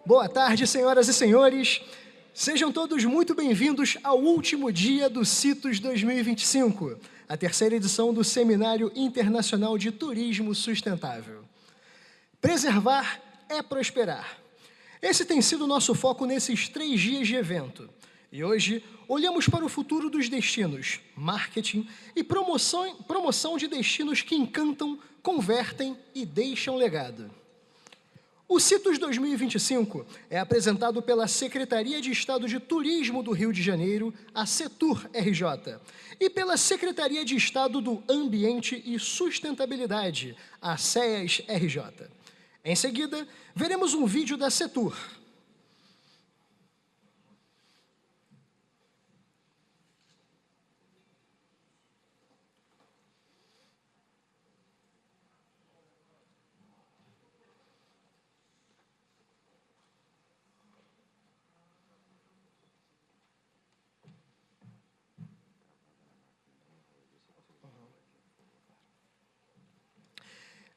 Boa tarde, senhoras e senhores. Sejam todos muito bem-vindos ao último dia do CITUS 2025, a terceira edição do Seminário Internacional de Turismo Sustentável. Preservar é prosperar. Esse tem sido o nosso foco nesses 3 dias de evento. E hoje, olhamos para o futuro dos destinos, marketing e promoção de destinos que encantam, convertem e deixam legado. O CITUS 2025 é apresentado pela Secretaria de Estado de Turismo do Rio de Janeiro, a Setur-RJ, e pela Secretaria de Estado do Ambiente e Sustentabilidade, a SEAS-RJ. Em seguida, veremos um vídeo da Setur.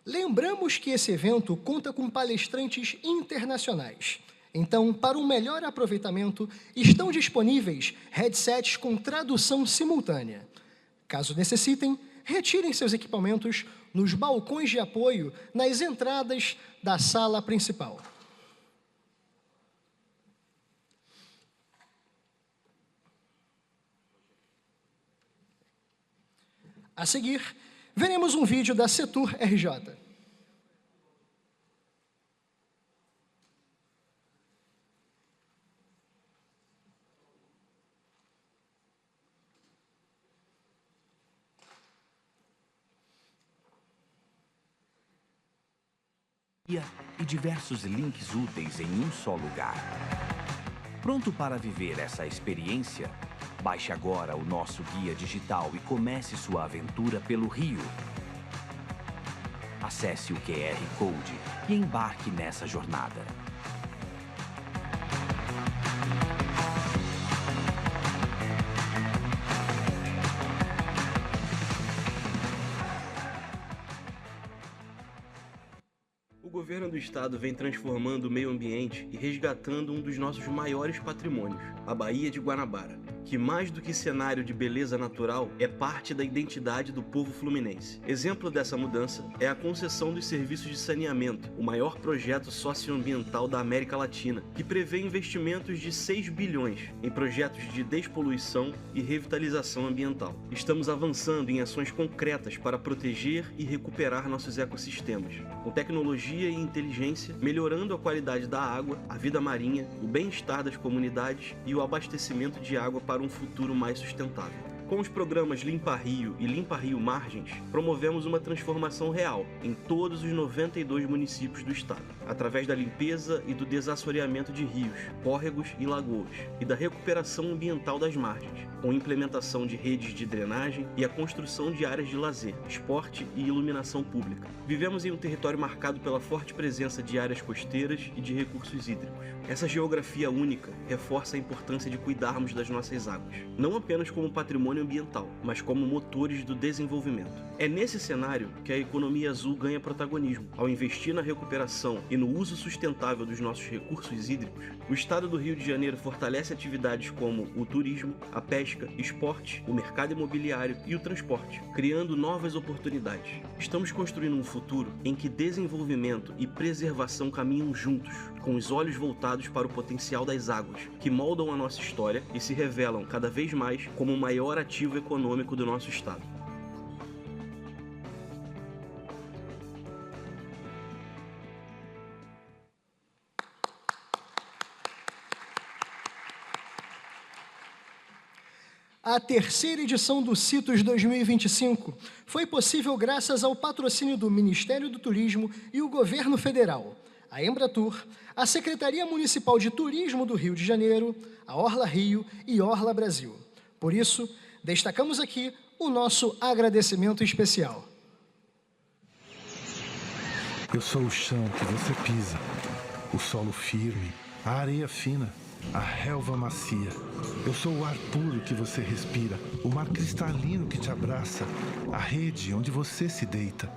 Lembramos que esse evento conta com palestrantes internacionais. Então, para um melhor aproveitamento, estão disponíveis headsets com tradução simultânea. Caso necessitem, retirem seus equipamentos nos balcões de apoio nas entradas da sala principal. A seguir, veremos um vídeo da Setur-RJ. E diversos links úteis em um só lugar. Pronto para viver essa experiência? Baixe agora o nosso guia digital e comece sua aventura pelo Rio. Acesse o QR Code e embarque nessa jornada. O governo do estado vem transformando o meio ambiente e resgatando um dos nossos maiores patrimônios, a Baía de Guanabara, que mais do que cenário de beleza natural, é parte da identidade do povo fluminense. Exemplo dessa mudança é a concessão dos serviços de saneamento, o maior projeto socioambiental da América Latina, que prevê investimentos de 6 bilhões em projetos de despoluição e revitalização ambiental. Estamos avançando em ações concretas para proteger e recuperar nossos ecossistemas, com tecnologia e inteligência, melhorando a qualidade da água, a vida marinha, o bem-estar das comunidades e o abastecimento de água para um futuro mais sustentável. Com os programas Limpa Rio e Limpa Rio Margens, promovemos uma transformação real em todos os 92 municípios do estado, através da limpeza e do desassoreamento de rios, córregos e lagoas, e da recuperação ambiental das margens, com implementação de redes de drenagem e a construção de áreas de lazer, esporte e iluminação pública. Vivemos em um território marcado pela forte presença de áreas costeiras e de recursos hídricos. Essa geografia única reforça a importância de cuidarmos das nossas águas, não apenas como patrimônio ambiental, mas como motores do desenvolvimento. É nesse cenário que a economia azul ganha protagonismo. Ao investir na recuperação e no uso sustentável dos nossos recursos hídricos, o estado do Rio de Janeiro fortalece atividades como o turismo, a pesca, esporte, o mercado imobiliário e o transporte, criando novas oportunidades. Estamos construindo um futuro em que desenvolvimento e preservação caminham juntos, com os olhos voltados para o potencial das águas, que moldam a nossa história e se revelam cada vez mais como o maior ativo econômico do nosso estado. A terceira edição do CITUS 2025 foi possível graças ao patrocínio do Ministério do Turismo e o Governo Federal, a Embratur, a Secretaria Municipal de Turismo do Rio de Janeiro, a Orla Rio e Orla Brasil. Por isso, destacamos aqui o nosso agradecimento especial. Eu sou o chão que você pisa, o solo firme, a areia fina, a relva macia. Eu sou o ar puro que você respira, o mar cristalino que te abraça, a rede onde você se deita.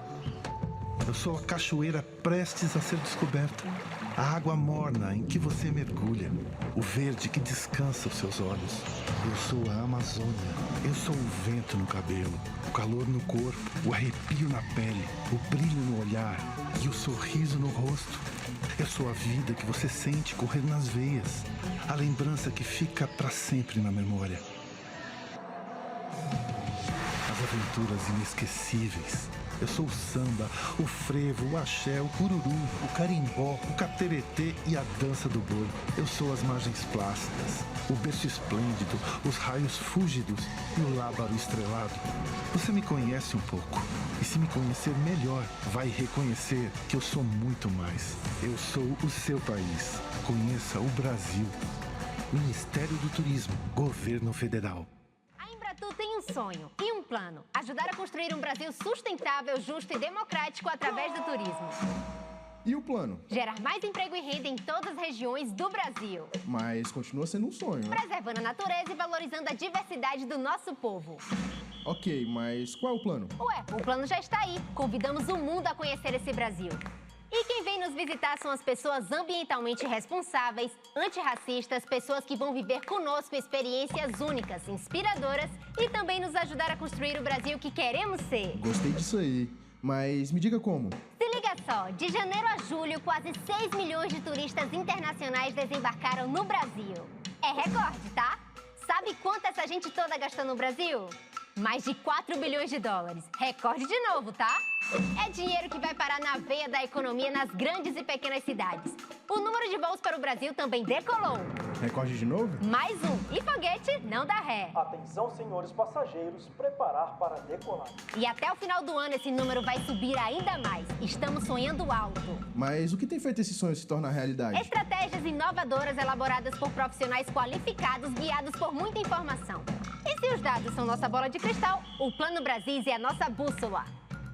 Eu sou a cachoeira prestes a ser descoberta, A água morna em que você mergulha, o verde que descansa os seus olhos. Eu sou a Amazônia, eu sou o vento no cabelo, o calor no corpo, o arrepio na pele, o brilho no olhar e o sorriso no rosto. Eu sou a vida que você sente correr nas veias, a lembrança que fica para sempre na memória. As aventuras inesquecíveis. Eu sou o samba, o frevo, o axé, o cururu, o carimbó, o cateretê e a dança do boi. Eu sou as margens plácidas, o berço esplêndido, os raios fúlgidos e o lábaro estrelado. Você me conhece um pouco, e se me conhecer melhor, vai reconhecer que eu sou muito mais. Eu sou o seu país. Conheça o Brasil. Ministério do Turismo, Governo Federal. Tu tem um sonho e um plano: ajudar a construir um Brasil sustentável, justo e democrático através do turismo. E o plano? Gerar mais emprego e renda em todas as regiões do Brasil. Mas continua sendo um sonho, né? Preservando a natureza e valorizando a diversidade do nosso povo. Ok, mas qual é o plano? Ué, o plano já está aí. Convidamos o mundo a conhecer esse Brasil. E quem vem nos visitar são as pessoas ambientalmente responsáveis, antirracistas, pessoas que vão viver conosco experiências únicas, inspiradoras e também nos ajudar a construir o Brasil que queremos ser. Gostei disso aí, mas me diga como. Se liga só, de janeiro a julho, quase 6 milhões de turistas internacionais desembarcaram no Brasil. É recorde, tá? Sabe quanto essa gente toda gastou no Brasil? Mais de 4 bilhões de dólares. Recorde de novo, tá? É dinheiro que vai parar na veia da economia nas grandes e pequenas cidades. O número de voos para o Brasil também decolou. Recorde de novo? Mais um. E foguete não dá ré. Atenção, senhores passageiros, preparar para decolar. E até o final do ano esse número vai subir ainda mais. Estamos sonhando alto. Mas o que tem feito esse sonho se tornar realidade? Estratégias inovadoras elaboradas por profissionais qualificados, guiados por muita informação. E se os dados são nossa bola de cristal, o Plano Brasis é a nossa bússola.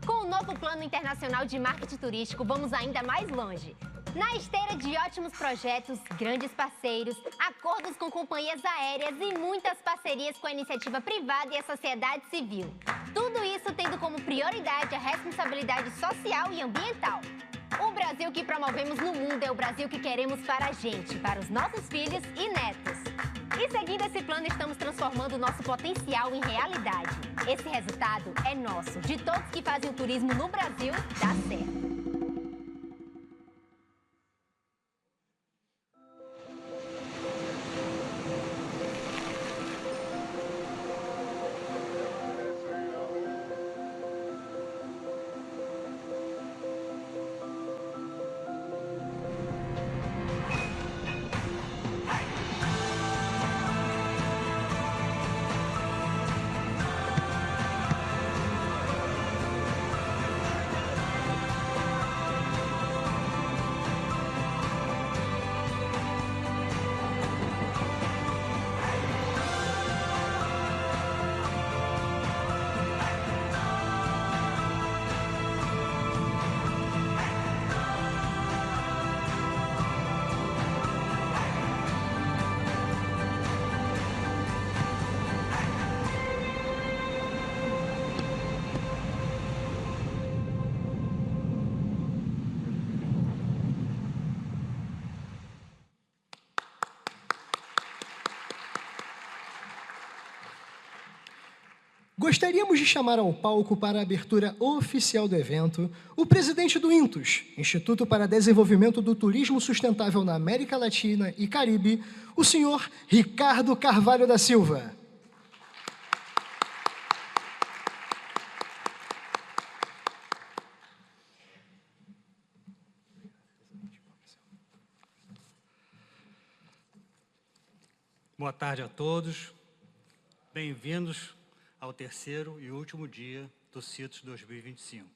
Com o novo Plano Internacional de Marketing Turístico, vamos ainda mais longe. Na esteira de ótimos projetos, grandes parceiros, acordos com companhias aéreas e muitas parcerias com a iniciativa privada e a sociedade civil. Tudo isso tendo como prioridade a responsabilidade social e ambiental. O Brasil que promovemos no mundo é o Brasil que queremos para a gente, para os nossos filhos e netos. E seguindo esse plano, estamos transformando o nosso potencial em realidade. Esse resultado é nosso, de todos que fazem o turismo no Brasil dar certo. Gostaríamos de chamar ao palco para a abertura oficial do evento o presidente do INTUS, Instituto para Desenvolvimento do Turismo Sustentável na América Latina e Caribe, o senhor Ricardo Carvalho da Silva. Boa tarde a todos. Bem-vindos ao terceiro e último dia do CITUS 2025.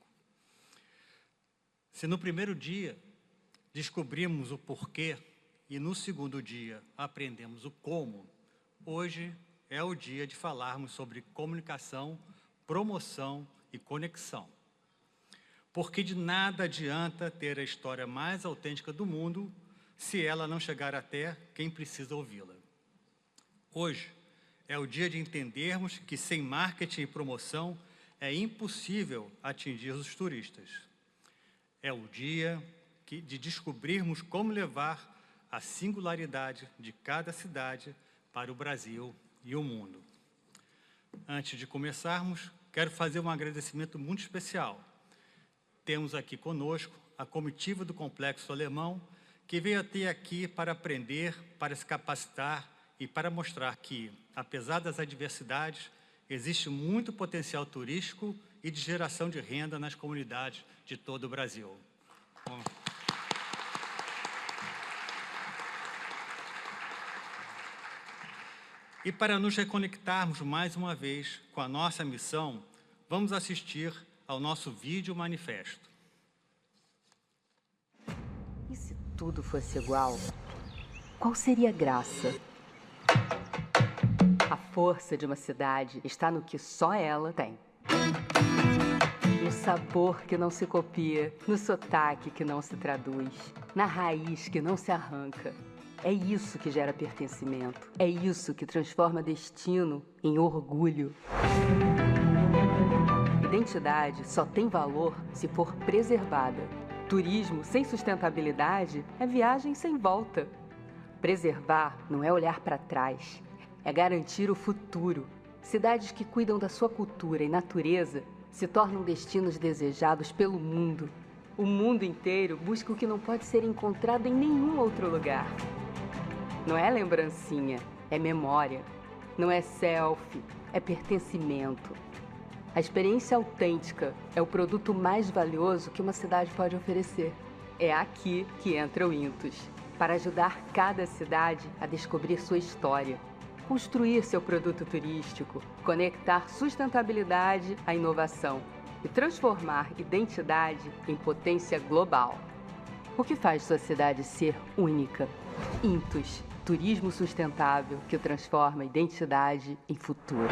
Se no primeiro dia descobrimos o porquê e no segundo dia aprendemos o como, hoje é o dia de falarmos sobre comunicação, promoção e conexão. Porque de nada adianta ter a história mais autêntica do mundo se ela não chegar até quem precisa ouvi-la. Hoje é o dia de entendermos que sem marketing e promoção é impossível atingir os turistas. É o dia de descobrirmos como levar a singularidade de cada cidade para o Brasil e o mundo. Antes de começarmos, quero fazer um agradecimento muito especial. Temos aqui conosco a comitiva do Complexo Alemão, que veio até aqui para aprender, para se capacitar e para mostrar que, apesar das adversidades, existe muito potencial turístico e de geração de renda nas comunidades de todo o Brasil. Bom. E para nos reconectarmos mais uma vez com a nossa missão, vamos assistir ao nosso vídeo manifesto. E se tudo fosse igual, qual seria a graça? A força de uma cidade está no que só ela tem. No sabor que não se copia, no sotaque que não se traduz, na raiz que não se arranca. É isso que gera pertencimento. É isso que transforma destino em orgulho. Identidade só tem valor se for preservada. Turismo sem sustentabilidade é viagem sem volta. Preservar não é olhar para trás, é garantir o futuro. Cidades que cuidam da sua cultura e natureza se tornam destinos desejados pelo mundo. O mundo inteiro busca o que não pode ser encontrado em nenhum outro lugar. Não é lembrancinha, é memória. Não é selfie, é pertencimento. A experiência autêntica é o produto mais valioso que uma cidade pode oferecer. É aqui que entra o Intus, para ajudar cada cidade a descobrir sua história, construir seu produto turístico, conectar sustentabilidade à inovação e transformar identidade em potência global. O que faz sua cidade ser única? Intus, turismo sustentável que transforma identidade em futuro.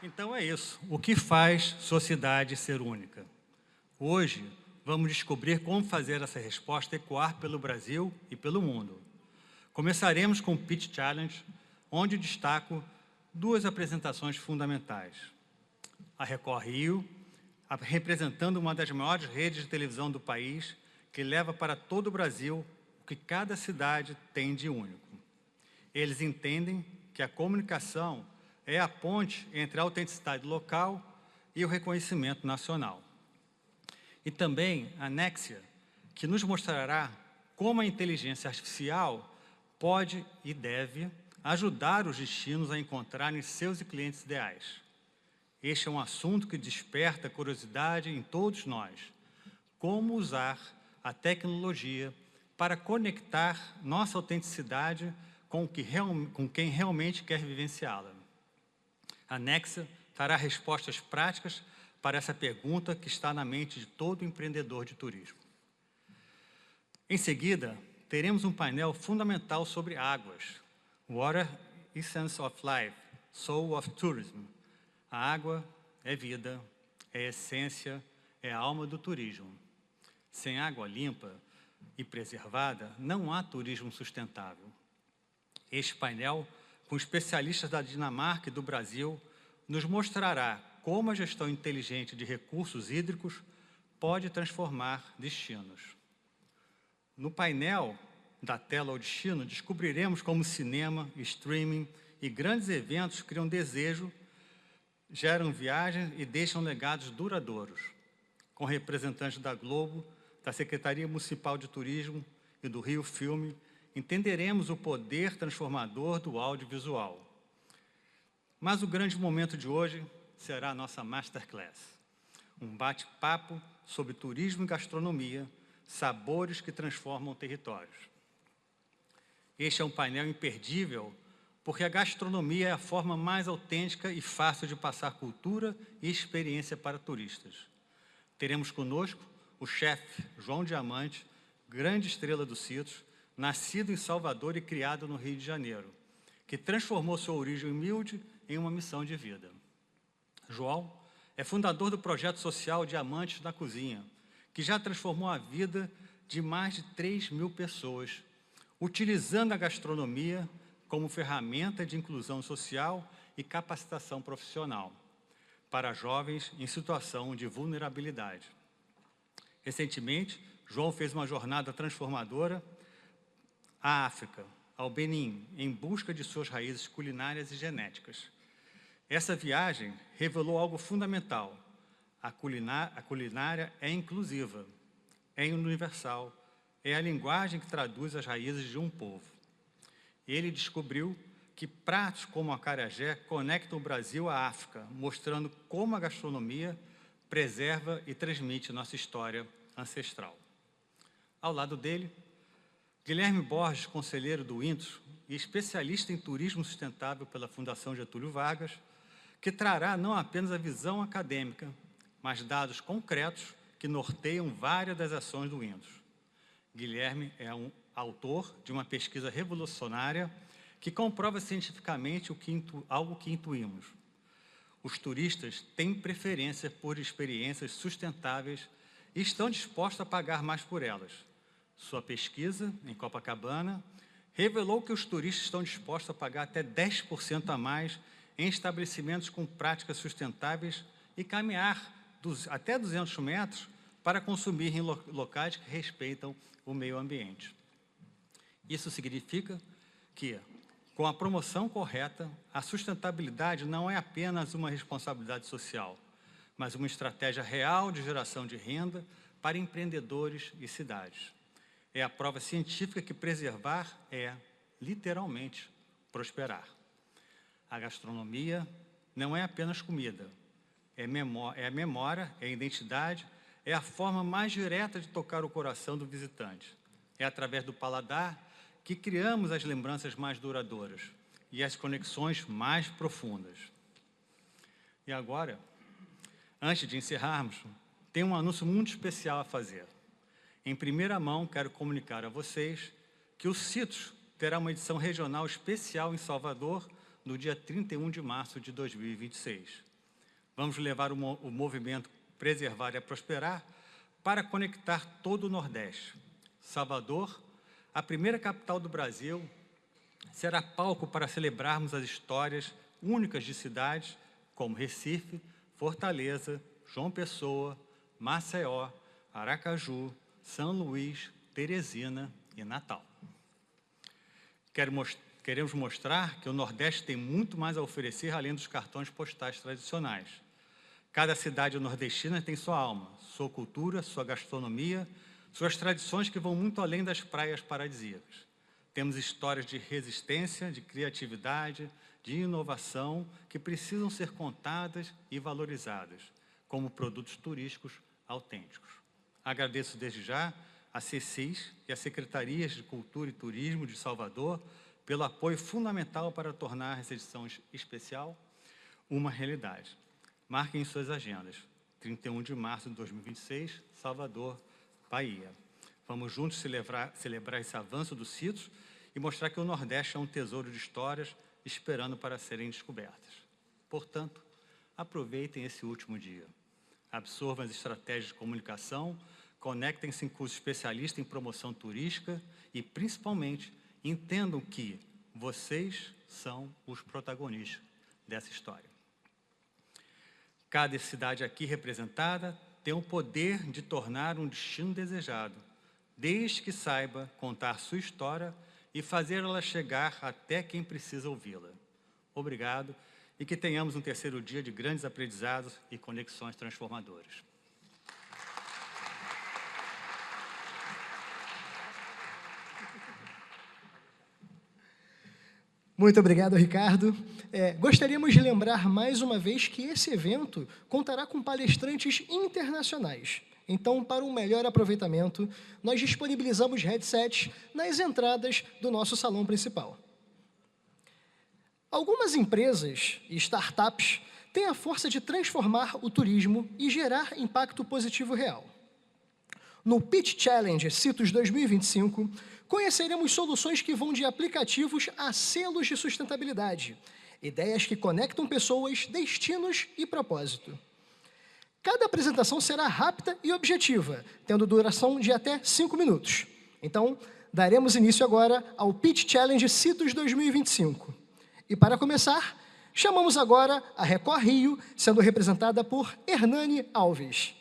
Então é isso. O que faz sua cidade ser única? Hoje, vamos descobrir como fazer essa resposta ecoar pelo Brasil e pelo mundo. Começaremos com o Pitch Challenge, onde destaco duas apresentações fundamentais. A Record Rio, representando uma das maiores redes de televisão do país, que leva para todo o Brasil o que cada cidade tem de único. Eles entendem que a comunicação é a ponte entre a autenticidade local e o reconhecimento nacional. E também a Nexia, que nos mostrará como a inteligência artificial pode e deve ajudar os destinos a encontrarem seus clientes ideais. Este é um assunto que desperta curiosidade em todos nós. Como usar a tecnologia para conectar nossa autenticidade com quem realmente quer vivenciá-la. A Nexia dará respostas práticas para essa pergunta que está na mente de todo empreendedor de turismo. Em seguida, teremos um painel fundamental sobre águas. Water, Essence of Life, Soul of Tourism. A água é vida, é essência, é a alma do turismo. Sem água limpa e preservada, não há turismo sustentável. Este painel, com especialistas da Dinamarca e do Brasil, nos mostrará como a gestão inteligente de recursos hídricos pode transformar destinos. No painel da tela ao destino, descobriremos como cinema, streaming e grandes eventos criam desejo, geram viagens e deixam legados duradouros. Com representantes da Globo, da Secretaria Municipal de Turismo e do Rio Filme, entenderemos o poder transformador do audiovisual. Mas o grande momento de hoje será a nossa Masterclass. Um bate-papo sobre turismo e gastronomia, sabores que transformam territórios. Este é um painel imperdível, porque a gastronomia é a forma mais autêntica e fácil de passar cultura e experiência para turistas. Teremos conosco o chefe João Diamante, grande estrela do Citrus, nascido em Salvador e criado no Rio de Janeiro, que transformou sua origem humilde em uma missão de vida. João é fundador do projeto social Diamantes na Cozinha, que já transformou a vida de mais de 3.000 pessoas, utilizando a gastronomia como ferramenta de inclusão social e capacitação profissional para jovens em situação de vulnerabilidade. Recentemente, João fez uma jornada transformadora à África, ao Benin, em busca de suas raízes culinárias e genéticas. Essa viagem revelou algo fundamental. A culinária é inclusiva, é universal, é a linguagem que traduz as raízes de um povo. Ele descobriu que pratos como o acarajé conectam o Brasil à África, mostrando como a gastronomia preserva e transmite nossa história ancestral. Ao lado dele, Guilherme Borges, conselheiro do INTRO e especialista em turismo sustentável pela Fundação Getúlio Vargas, que trará não apenas a visão acadêmica, mas dados concretos que norteiam várias das ações do INTRO. Guilherme é um autor de uma pesquisa revolucionária que comprova cientificamente algo que intuímos. Os turistas têm preferência por experiências sustentáveis e estão dispostos a pagar mais por elas. Sua pesquisa, em Copacabana, revelou que os turistas estão dispostos a pagar até 10% a mais em estabelecimentos com práticas sustentáveis e caminhar até 200 metros para consumir em locais que respeitam o meio ambiente. Isso significa que, com a promoção correta, a sustentabilidade não é apenas uma responsabilidade social, mas uma estratégia real de geração de renda para empreendedores e cidades. É a prova científica que preservar é, literalmente, prosperar. A gastronomia não é apenas comida, é a memória, é a identidade, é a forma mais direta de tocar o coração do visitante. É através do paladar que criamos as lembranças mais duradouras e as conexões mais profundas. E agora, antes de encerrarmos, tem um anúncio muito especial a fazer. Em primeira mão, quero comunicar a vocês que o CITOS terá uma edição regional especial em Salvador no dia 31 de março de 2026. Vamos levar o movimento Preservar e Prosperar para conectar todo o Nordeste. Salvador, a primeira capital do Brasil, será palco para celebrarmos as histórias únicas de cidades como Recife, Fortaleza, João Pessoa, Maceió, Aracaju, São Luís, Teresina e Natal. Queremos mostrar que o Nordeste tem muito mais a oferecer além dos cartões postais tradicionais. Cada cidade nordestina tem sua alma, sua cultura, sua gastronomia, suas tradições que vão muito além das praias paradisíacas. Temos histórias de resistência, de criatividade, de inovação que precisam ser contadas e valorizadas como produtos turísticos autênticos. Agradeço desde já a CECIS e as Secretarias de Cultura e Turismo de Salvador pelo apoio fundamental para tornar essa edição especial uma realidade. Marquem suas agendas. 31 de março de 2026, Salvador, Bahia. Vamos juntos celebrar esse avanço do CITOS e mostrar que o Nordeste é um tesouro de histórias esperando para serem descobertas. Portanto, aproveitem esse último dia. Absorvam as estratégias de comunicação, conectem-se com os especialistas em promoção turística e, principalmente, entendam que vocês são os protagonistas dessa história. Cada cidade aqui representada tem o poder de tornar um destino desejado, desde que saiba contar sua história e fazer ela chegar até quem precisa ouvi-la. Obrigado e que tenhamos um terceiro dia de grandes aprendizados e conexões transformadoras. Muito obrigado, Ricardo. Gostaríamos de lembrar mais uma vez que esse evento contará com palestrantes internacionais. Então, para um melhor aproveitamento, nós disponibilizamos headsets nas entradas do nosso salão principal. Algumas empresas e startups têm a força de transformar o turismo e gerar impacto positivo real. No Pitch Challenge CITOS 2025, conheceremos soluções que vão de aplicativos a selos de sustentabilidade, ideias que conectam pessoas, destinos e propósito. Cada apresentação será rápida e objetiva, tendo duração de até 5 minutos. Então, Daremos início agora ao Pitch Challenge Citos 2025. E para começar, chamamos agora a Record Rio, sendo representada por Hernani Alves.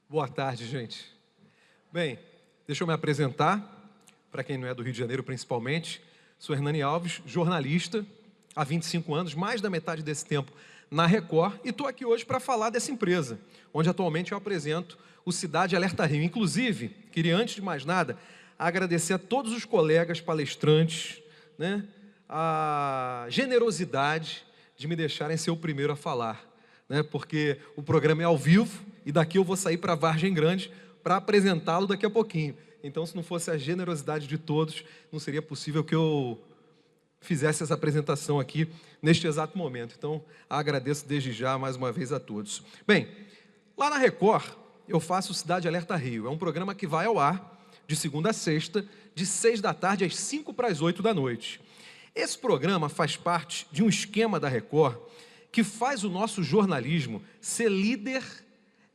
Boa tarde, gente. Bem, deixa eu me apresentar, para quem não é do Rio de Janeiro principalmente. Sou Hernani Alves, jornalista, há 25 anos, mais da metade desse tempo na Record, e estou aqui hoje para falar dessa empresa, onde atualmente eu apresento o Cidade Alerta Rio. Inclusive, queria, antes de mais nada, agradecer a todos os colegas palestrantes, né, a generosidade de me deixarem ser o primeiro a falar, né, porque o programa é ao vivo, e daqui eu vou sair para Vargem Grande para apresentá-lo daqui a pouquinho. Então, se não fosse a generosidade de todos, não seria possível que eu fizesse essa apresentação aqui neste exato momento. Então, agradeço desde já mais uma vez a todos. Bem, lá na Record, eu faço o Cidade Alerta Rio. É um programa que vai ao ar de segunda a sexta, de 6 da tarde às 5 para as 8 da noite. Esse programa faz parte de um esquema da Record que faz o nosso jornalismo ser líder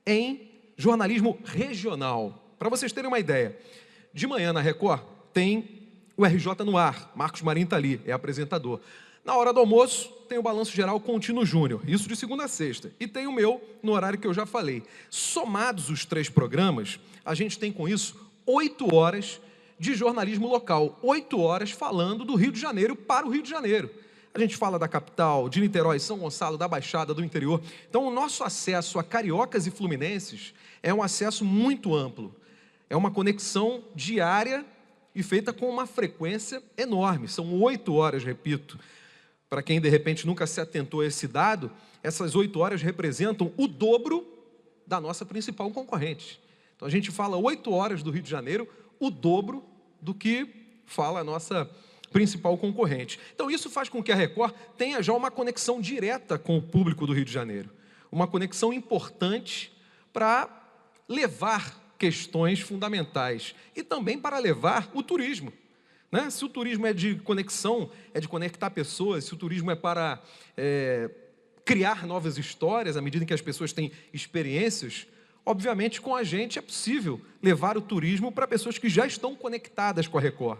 em jornalismo regional. Para vocês terem uma ideia, de manhã na Record tem o RJ no ar, Marcos Marinho está ali, é apresentador. Na hora do almoço tem o Balanço Geral Contínuo Júnior, isso de segunda a sexta. E tem o meu, no horário que eu já falei. Somados os 3 programas, a gente tem com isso 8 horas de jornalismo local, 8 horas falando do Rio de Janeiro para o Rio de Janeiro. A gente fala da capital, de Niterói, São Gonçalo, da Baixada, do interior. Então, o nosso acesso a cariocas e fluminenses é um acesso muito amplo. É uma conexão diária e feita com uma frequência enorme. São 8 horas, repito. Para quem, de repente, nunca se atentou a esse dado, essas 8 horas representam o dobro da nossa principal concorrente. Então, a gente fala 8 horas do Rio de Janeiro, o dobro do que fala a nossa principal concorrente. Então, isso faz com que a Record tenha já uma conexão direta com o público do Rio de Janeiro. Uma conexão importante para levar questões fundamentais e também para levar o turismo, né? Se o turismo é de conexão, é de conectar pessoas, se o turismo é para criar novas histórias, à medida que as pessoas têm experiências, obviamente com a gente é possível levar o turismo para pessoas que já estão conectadas com a Record.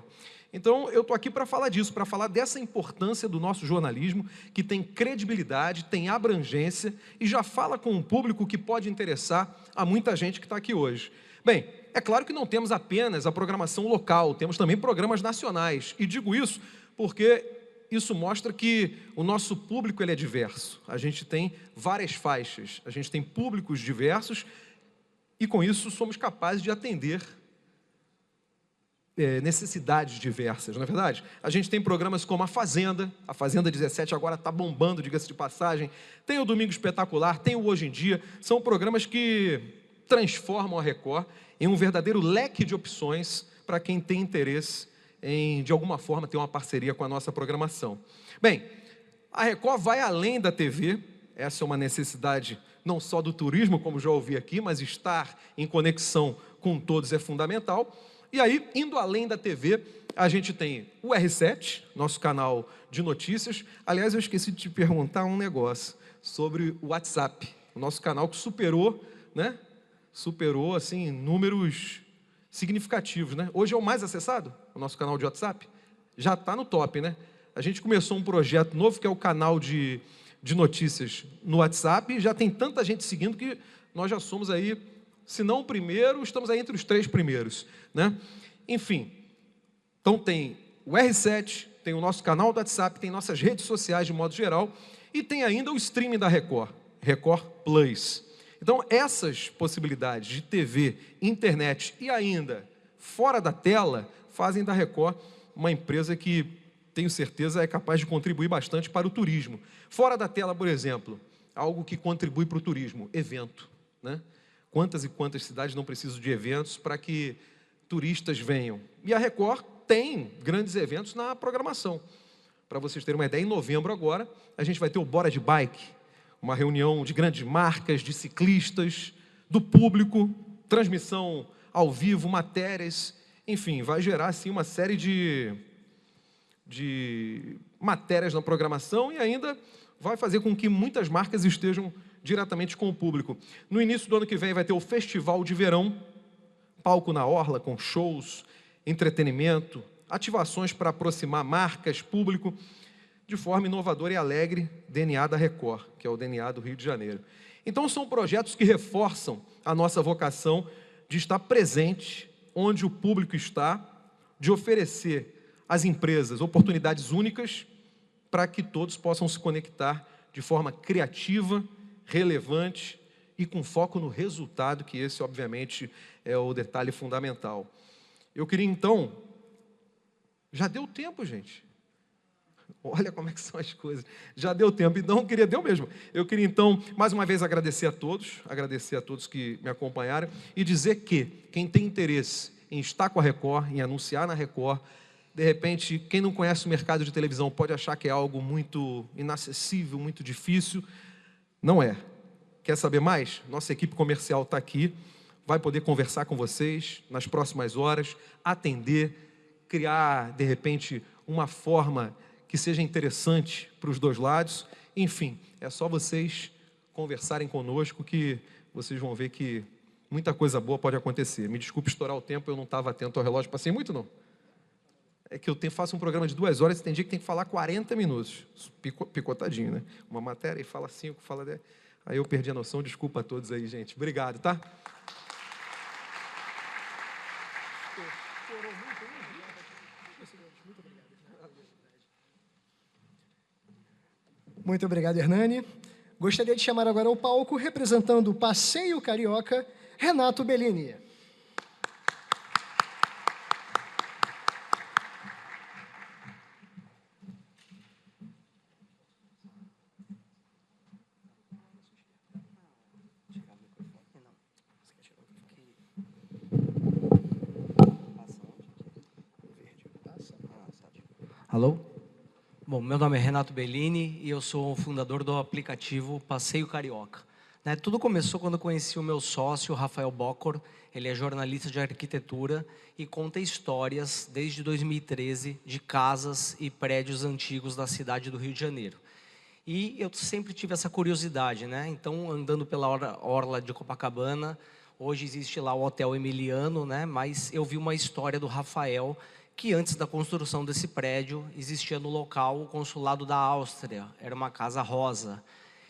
Então, eu estou aqui para falar disso, para falar dessa importância do nosso jornalismo, que tem credibilidade, tem abrangência e já fala com um público que pode interessar a muita gente que está aqui hoje. Bem, é claro que não temos apenas a programação local, temos também programas nacionais. E digo isso porque isso mostra que o nosso público ele é diverso. A gente tem várias faixas, a gente tem públicos diversos e com isso somos capazes de atender necessidades diversas, não é verdade? A gente tem programas como a Fazenda 17 agora está bombando, diga-se de passagem, tem o Domingo Espetacular, tem o Hoje em Dia, são programas que transformam a Record em um verdadeiro leque de opções para quem tem interesse em, de alguma forma, ter uma parceria com a nossa programação. Bem, a Record vai além da TV, essa é uma necessidade não só do turismo, como já ouvi aqui, mas estar em conexão com todos é fundamental. E aí, indo além da TV, a gente tem o R7, nosso canal de notícias. Aliás, eu esqueci de te perguntar um negócio sobre o WhatsApp, o nosso canal que superou, né? Superou, assim, números significativos, né? Hoje é o mais acessado, o nosso canal de WhatsApp. Já está no top, né? A gente começou um projeto novo, que é o canal de notícias no WhatsApp, e já tem tanta gente seguindo que nós já somos aí, se não o primeiro, estamos aí entre os 3 primeiros, né? Enfim, então tem o R7, tem o nosso canal do WhatsApp, tem nossas redes sociais de modo geral, e tem ainda o streaming da Record, Record Plus. Então, essas possibilidades de TV, internet e ainda fora da tela, fazem da Record uma empresa que, tenho certeza, é capaz de contribuir bastante para o turismo. Fora da tela, por exemplo, algo que contribui para o turismo, evento, né? Quantas e quantas cidades não precisam de eventos para que turistas venham? E a Record tem grandes eventos na programação. Para vocês terem uma ideia, em novembro agora, a gente vai ter o Bora de Bike, uma reunião de grandes marcas, de ciclistas, do público, transmissão ao vivo, matérias, enfim, vai gerar assim, uma série de matérias na programação e ainda vai fazer com que muitas marcas estejam diretamente com o público. No início do ano que vem vai ter o Festival de Verão, palco na orla com shows, entretenimento, ativações para aproximar marcas, público, de forma inovadora e alegre, DNA da Record, que é o DNA do Rio de Janeiro. Então são projetos que reforçam a nossa vocação de estar presente onde o público está, de oferecer às empresas oportunidades únicas para que todos possam se conectar de forma criativa, relevante e com foco no resultado, que esse, obviamente, é o detalhe fundamental. Eu queria, então... Já deu tempo, gente. Olha como é que são as coisas. Já deu tempo, então deu mesmo. Eu queria, então, mais uma vez agradecer a todos que me acompanharam e dizer que quem tem interesse em estar com a Record, em anunciar na Record, de repente, quem não conhece o mercado de televisão pode achar que é algo muito inacessível, muito difícil. Não é. Quer saber mais? Nossa equipe comercial está aqui, vai poder conversar com vocês nas próximas horas, atender, criar, de repente, uma forma que seja interessante para os dois lados. Enfim, é só vocês conversarem conosco que vocês vão ver que muita coisa boa pode acontecer. Me desculpe estourar o tempo, eu não estava atento ao relógio. Passei muito, não? É que eu faço um programa de 2 horas e tem dia que tem que falar 40 minutos. Picotadinho, né? Uma matéria e fala 5, fala 10. Aí eu perdi a noção, desculpa a todos aí, gente. Obrigado, tá? Muito obrigado, Hernani. Gostaria de chamar agora ao palco, representando o Passeio Carioca, Renato Bellini. Alô? Bom, meu nome é Renato Bellini e eu sou o fundador do aplicativo Passeio Carioca. Tudo começou quando eu conheci o meu sócio, Rafael Bocor. Ele é jornalista de arquitetura e conta histórias desde 2013 de casas e prédios antigos da cidade do Rio de Janeiro. E eu sempre tive essa curiosidade, Então, andando pela orla de Copacabana, hoje existe lá o Hotel Emiliano, Mas eu vi uma história do Rafael, que antes da construção desse prédio, existia no local o consulado da Áustria, era uma casa rosa.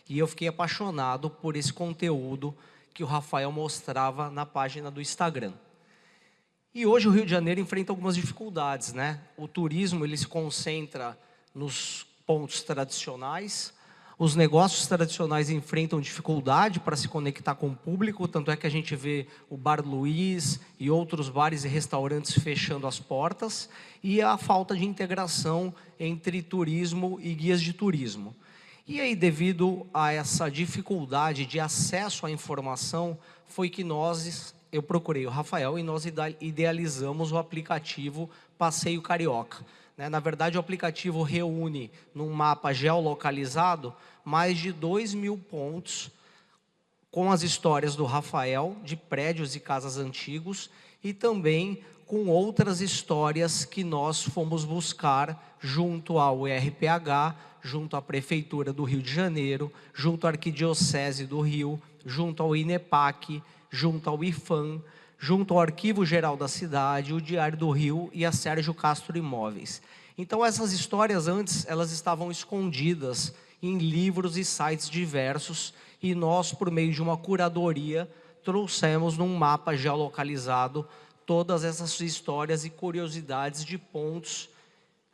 E eu fiquei apaixonado por esse conteúdo que o Rafael mostrava na página do Instagram. E hoje o Rio de Janeiro enfrenta algumas dificuldades, O turismo, ele se concentra nos pontos tradicionais, os negócios tradicionais enfrentam dificuldade para se conectar com o público, tanto é que a gente vê o Bar Luiz e outros bares e restaurantes fechando as portas, e a falta de integração entre turismo e guias de turismo. E aí, devido a essa dificuldade de acesso à informação, foi que eu procurei o Rafael e nós idealizamos o aplicativo Passeio Carioca. Na verdade, o aplicativo reúne, num mapa geolocalizado, mais de 2.000 pontos com as histórias do Rafael, de prédios e casas antigos, e também com outras histórias que nós fomos buscar junto ao IRPH, junto à Prefeitura do Rio de Janeiro, junto à Arquidiocese do Rio, junto ao INEPAC, junto ao IFAM, junto ao Arquivo Geral da Cidade, o Diário do Rio e a Sérgio Castro Imóveis. Então, essas histórias antes, elas estavam escondidas em livros e sites diversos, e nós, por meio de uma curadoria, trouxemos num mapa geolocalizado todas essas histórias e curiosidades de pontos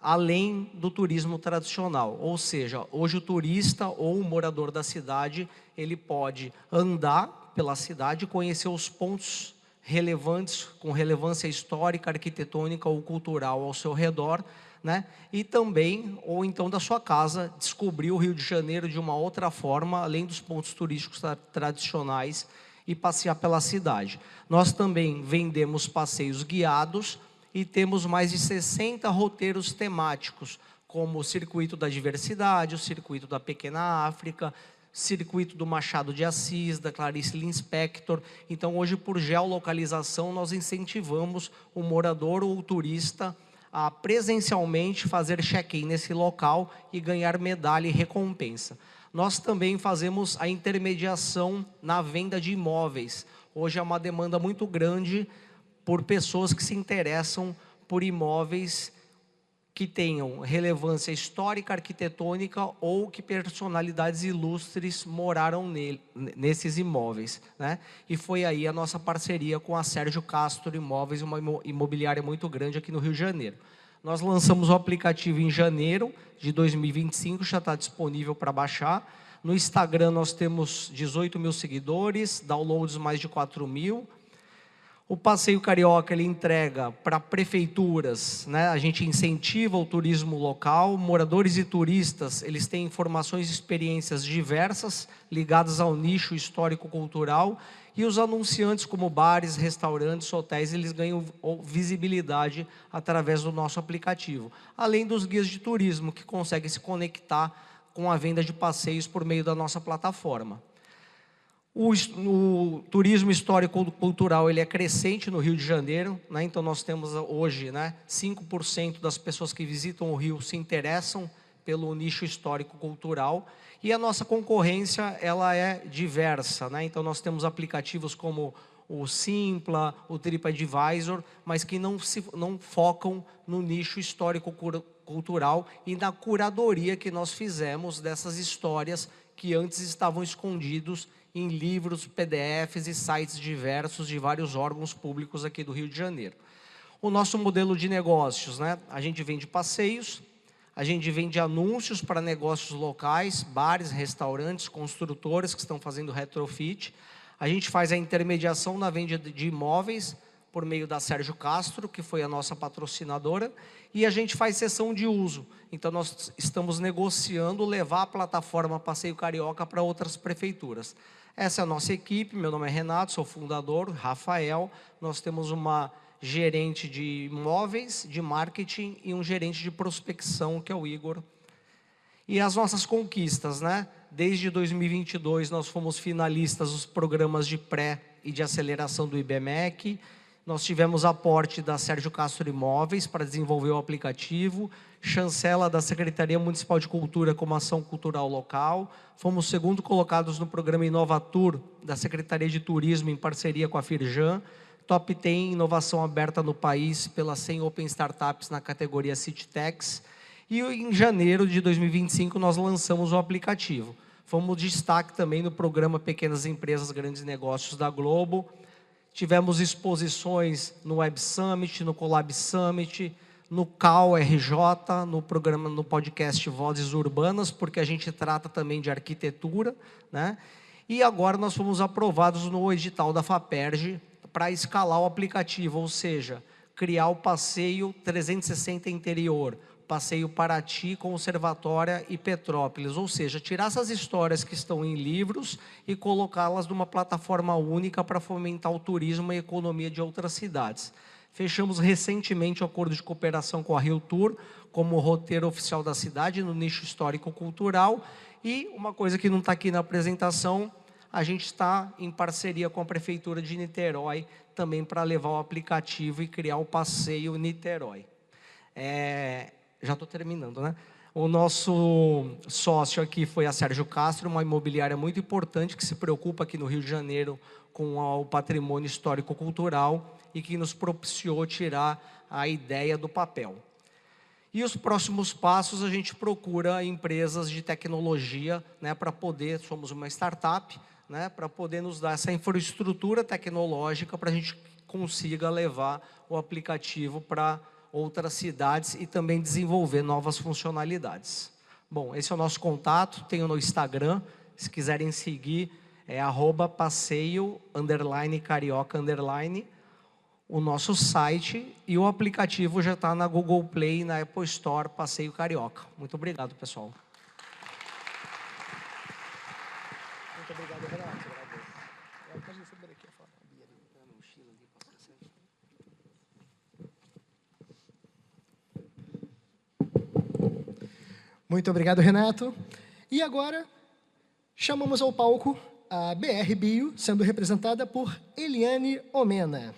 além do turismo tradicional. Ou seja, hoje o turista ou o morador da cidade, ele pode andar pela cidade e conhecer os pontos relevantes, com relevância histórica, arquitetônica ou cultural ao seu redor, E também, ou então da sua casa, descobrir o Rio de Janeiro de uma outra forma, além dos pontos turísticos tradicionais, e passear pela cidade. Nós também vendemos passeios guiados e temos mais de 60 roteiros temáticos, como o Circuito da Diversidade, o Circuito da Pequena África, circuito do Machado de Assis, da Clarice Lispector. Então, hoje, por geolocalização, nós incentivamos o morador ou o turista a presencialmente fazer check-in nesse local e ganhar medalha e recompensa. Nós também fazemos a intermediação na venda de imóveis. Hoje é uma demanda muito grande por pessoas que se interessam por imóveis que tenham relevância histórica, arquitetônica ou que personalidades ilustres moraram nesses imóveis, né? E foi aí a nossa parceria com a Sérgio Castro Imóveis, uma imobiliária muito grande aqui no Rio de Janeiro. Nós lançamos o aplicativo em janeiro de 2025, já está disponível para baixar. No Instagram nós temos 18 mil seguidores, downloads mais de 4 mil. O Passeio Carioca, ele entrega para prefeituras, né? A gente incentiva o turismo local, moradores e turistas, eles têm informações e experiências diversas, ligadas ao nicho histórico-cultural, e os anunciantes como bares, restaurantes, hotéis, eles ganham visibilidade através do nosso aplicativo. Além dos guias de turismo, que conseguem se conectar com a venda de passeios por meio da nossa plataforma. O turismo histórico-cultural ele é crescente no Rio de Janeiro, né? Então nós temos hoje, né, 5% das pessoas que visitam o Rio se interessam pelo nicho histórico-cultural, e a nossa concorrência ela é diversa, né? Então nós temos aplicativos como o Simpla, o TripAdvisor, mas que não focam no nicho histórico-cultural e na curadoria que nós fizemos dessas histórias que antes estavam escondidos em livros, PDFs e sites diversos de vários órgãos públicos aqui do Rio de Janeiro. O nosso modelo de negócios, né? A gente vende passeios, a gente vende anúncios para negócios locais, bares, restaurantes, construtores que estão fazendo retrofit. A gente faz a intermediação na venda de imóveis por meio da Sérgio Castro, que foi a nossa patrocinadora, e a gente faz cessão de uso. Então nós estamos negociando levar a plataforma Passeio Carioca para outras prefeituras. Essa é a nossa equipe, meu nome é Renato, sou fundador, Rafael, nós temos uma gerente de imóveis, de marketing e um gerente de prospecção, que é o Igor. E as nossas conquistas, né? Desde 2022 nós fomos finalistas dos programas de pré e de aceleração do IBMEC. Nós tivemos aporte da Sérgio Castro Imóveis para desenvolver o aplicativo, chancela da Secretaria Municipal de Cultura como ação cultural local. Fomos segundo colocados no programa Inovatur da Secretaria de Turismo em parceria com a Firjan. Top 10 em inovação aberta no país pela 100 Open Startups na categoria CityTechs. E em janeiro de 2025 nós lançamos o aplicativo. Fomos destaque também no programa Pequenas Empresas, Grandes Negócios da Globo. Tivemos exposições no Web Summit, no Collab Summit, no CAU RJ, no programa, no podcast Vozes Urbanas, porque a gente trata também de arquitetura, né? E agora nós fomos aprovados no edital da FAPERJ para escalar o aplicativo, ou seja, criar o passeio 360 interior, passeio Paraty, Conservatória e Petrópolis, ou seja, tirar essas histórias que estão em livros e colocá-las numa plataforma única para fomentar o turismo e a economia de outras cidades. Fechamos recentemente o acordo de cooperação com a Rio Tour, como roteiro oficial da cidade no nicho histórico-cultural, e uma coisa que não está aqui na apresentação, a gente está em parceria com a Prefeitura de Niterói, também para levar o aplicativo e criar o passeio Niterói. Já estou terminando, né? O nosso sócio aqui foi a Sérgio Castro, uma imobiliária muito importante que se preocupa aqui no Rio de Janeiro com o patrimônio histórico-cultural e que nos propiciou tirar a ideia do papel. E os próximos passos, a gente procura empresas de tecnologia, né, para poder, somos uma startup, né, para poder nos dar essa infraestrutura tecnológica para a gente consiga levar o aplicativo para outras cidades e também desenvolver novas funcionalidades. Bom, esse é o nosso contato, tenho no Instagram, se quiserem seguir, é @passeio_carioca_. O nosso site e o aplicativo já está na Google Play e na Apple Store, Passeio Carioca. Muito obrigado, pessoal. Muito obrigado, Renato. Muito obrigado, Renato. E agora, Chamamos ao palco a BR Bio, sendo representada por Eliane Omena.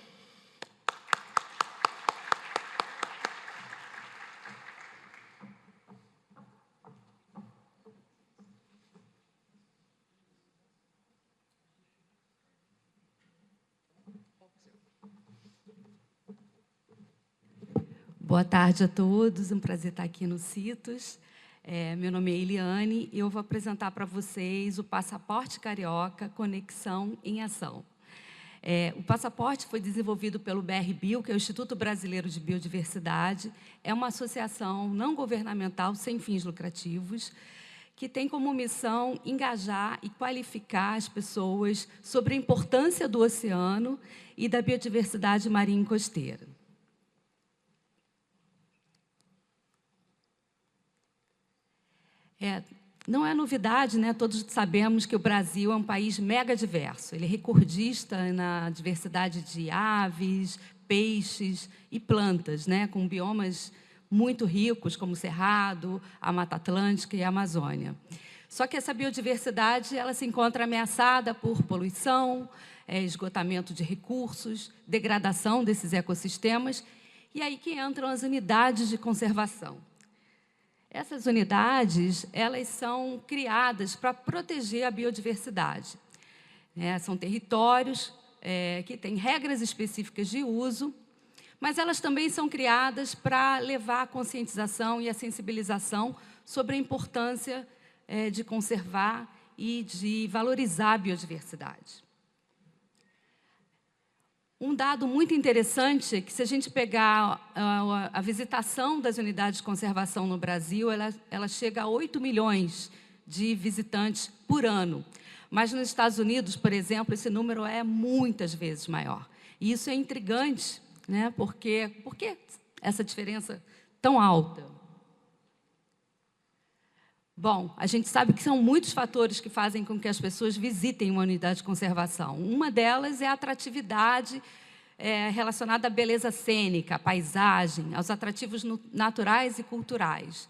Boa tarde a todos, um prazer estar aqui no CITOS. Meu nome é Eliane e eu vou apresentar para vocês o Passaporte Carioca Conexão em Ação. O passaporte foi desenvolvido pelo BR Bio, que é o Instituto Brasileiro de Biodiversidade. É uma associação não governamental sem fins lucrativos, que tem como missão engajar e qualificar as pessoas sobre a importância do oceano e da biodiversidade marinha e costeira. Não é novidade, né? Todos sabemos que o Brasil é um país mega diverso. Ele é recordista na diversidade de aves, peixes e plantas, né? Com biomas muito ricos, como o Cerrado, a Mata Atlântica e a Amazônia. Só que essa biodiversidade ela se encontra ameaçada por poluição, esgotamento de recursos, degradação desses ecossistemas, e aí que entram as unidades de conservação. Essas unidades, elas são criadas para proteger a biodiversidade. São territórios que têm regras específicas de uso, mas elas também são criadas para levar a conscientização e a sensibilização sobre a importância de conservar e de valorizar a biodiversidade. Um dado muito interessante é que, se a gente pegar a visitação das unidades de conservação no Brasil, ela chega a 8 milhões de visitantes por ano. Mas nos Estados Unidos, por exemplo, esse número é muitas vezes maior. E isso é intrigante, né? Por que essa diferença tão alta? Bom, a gente sabe que são muitos fatores que fazem com que as pessoas visitem uma unidade de conservação. Uma delas é a atratividade relacionada à beleza cênica, à paisagem, aos atrativos naturais e culturais.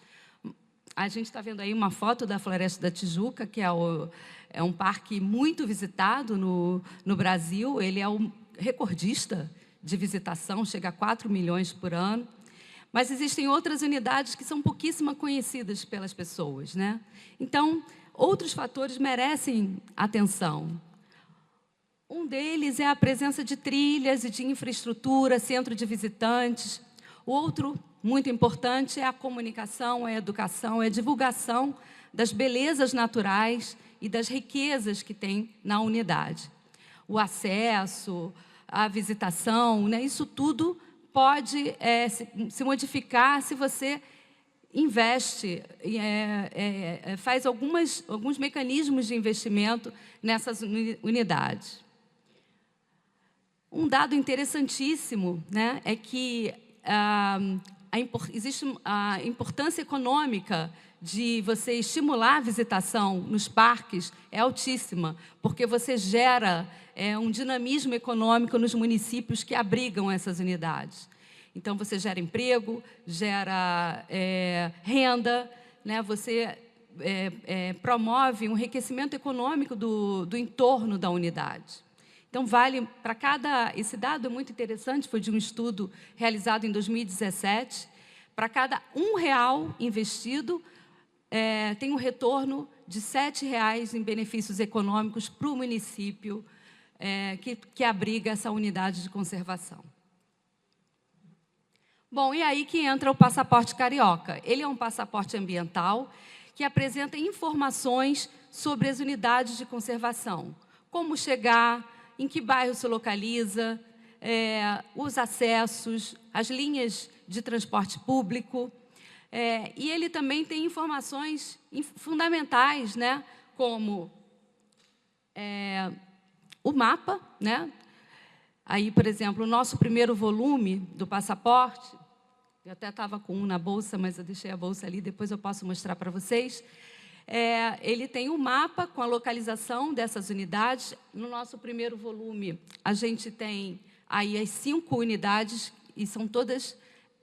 A gente está vendo aí uma foto da Floresta da Tijuca, que é um parque muito visitado no Brasil. Ele é o recordista de visitação, chega a 4 milhões por ano. Mas existem outras unidades que são pouquíssimo conhecidas pelas pessoas, né? Então, outros fatores merecem atenção. Um deles é a presença de trilhas e de infraestrutura, centro de visitantes. O outro, muito importante, é a comunicação, é a educação, é a divulgação das belezas naturais e das riquezas que tem na unidade. O acesso, a visitação, né? Isso tudo pode se modificar se você investe, faz alguns mecanismos de investimento nessas unidades. Um dado interessantíssimo, né, é que existe a importância econômica de você estimular a visitação nos parques é altíssima, porque você gera um dinamismo econômico nos municípios que abrigam essas unidades. Então, você gera emprego, gera renda, né? Você promove um enriquecimento econômico do entorno da unidade. Então, vale para cada... Esse dado é muito interessante, foi de um estudo realizado em 2017. Para cada R$1 investido, tem um retorno de R$7 em benefícios econômicos para o município que abriga essa unidade de conservação. Bom, e aí que entra o Passaporte Carioca. Ele é um passaporte ambiental que apresenta informações sobre as unidades de conservação. Como chegar, em que bairro se localiza, os acessos, as linhas de transporte público. E ele também tem informações fundamentais, né, como o mapa, né? Aí, por exemplo, o nosso primeiro volume do passaporte, eu até estava com um na bolsa, mas eu deixei a bolsa ali, depois eu posso mostrar para vocês. Ele tem um mapa com a localização dessas unidades. No nosso primeiro volume, a gente tem aí as 5 unidades, e são todas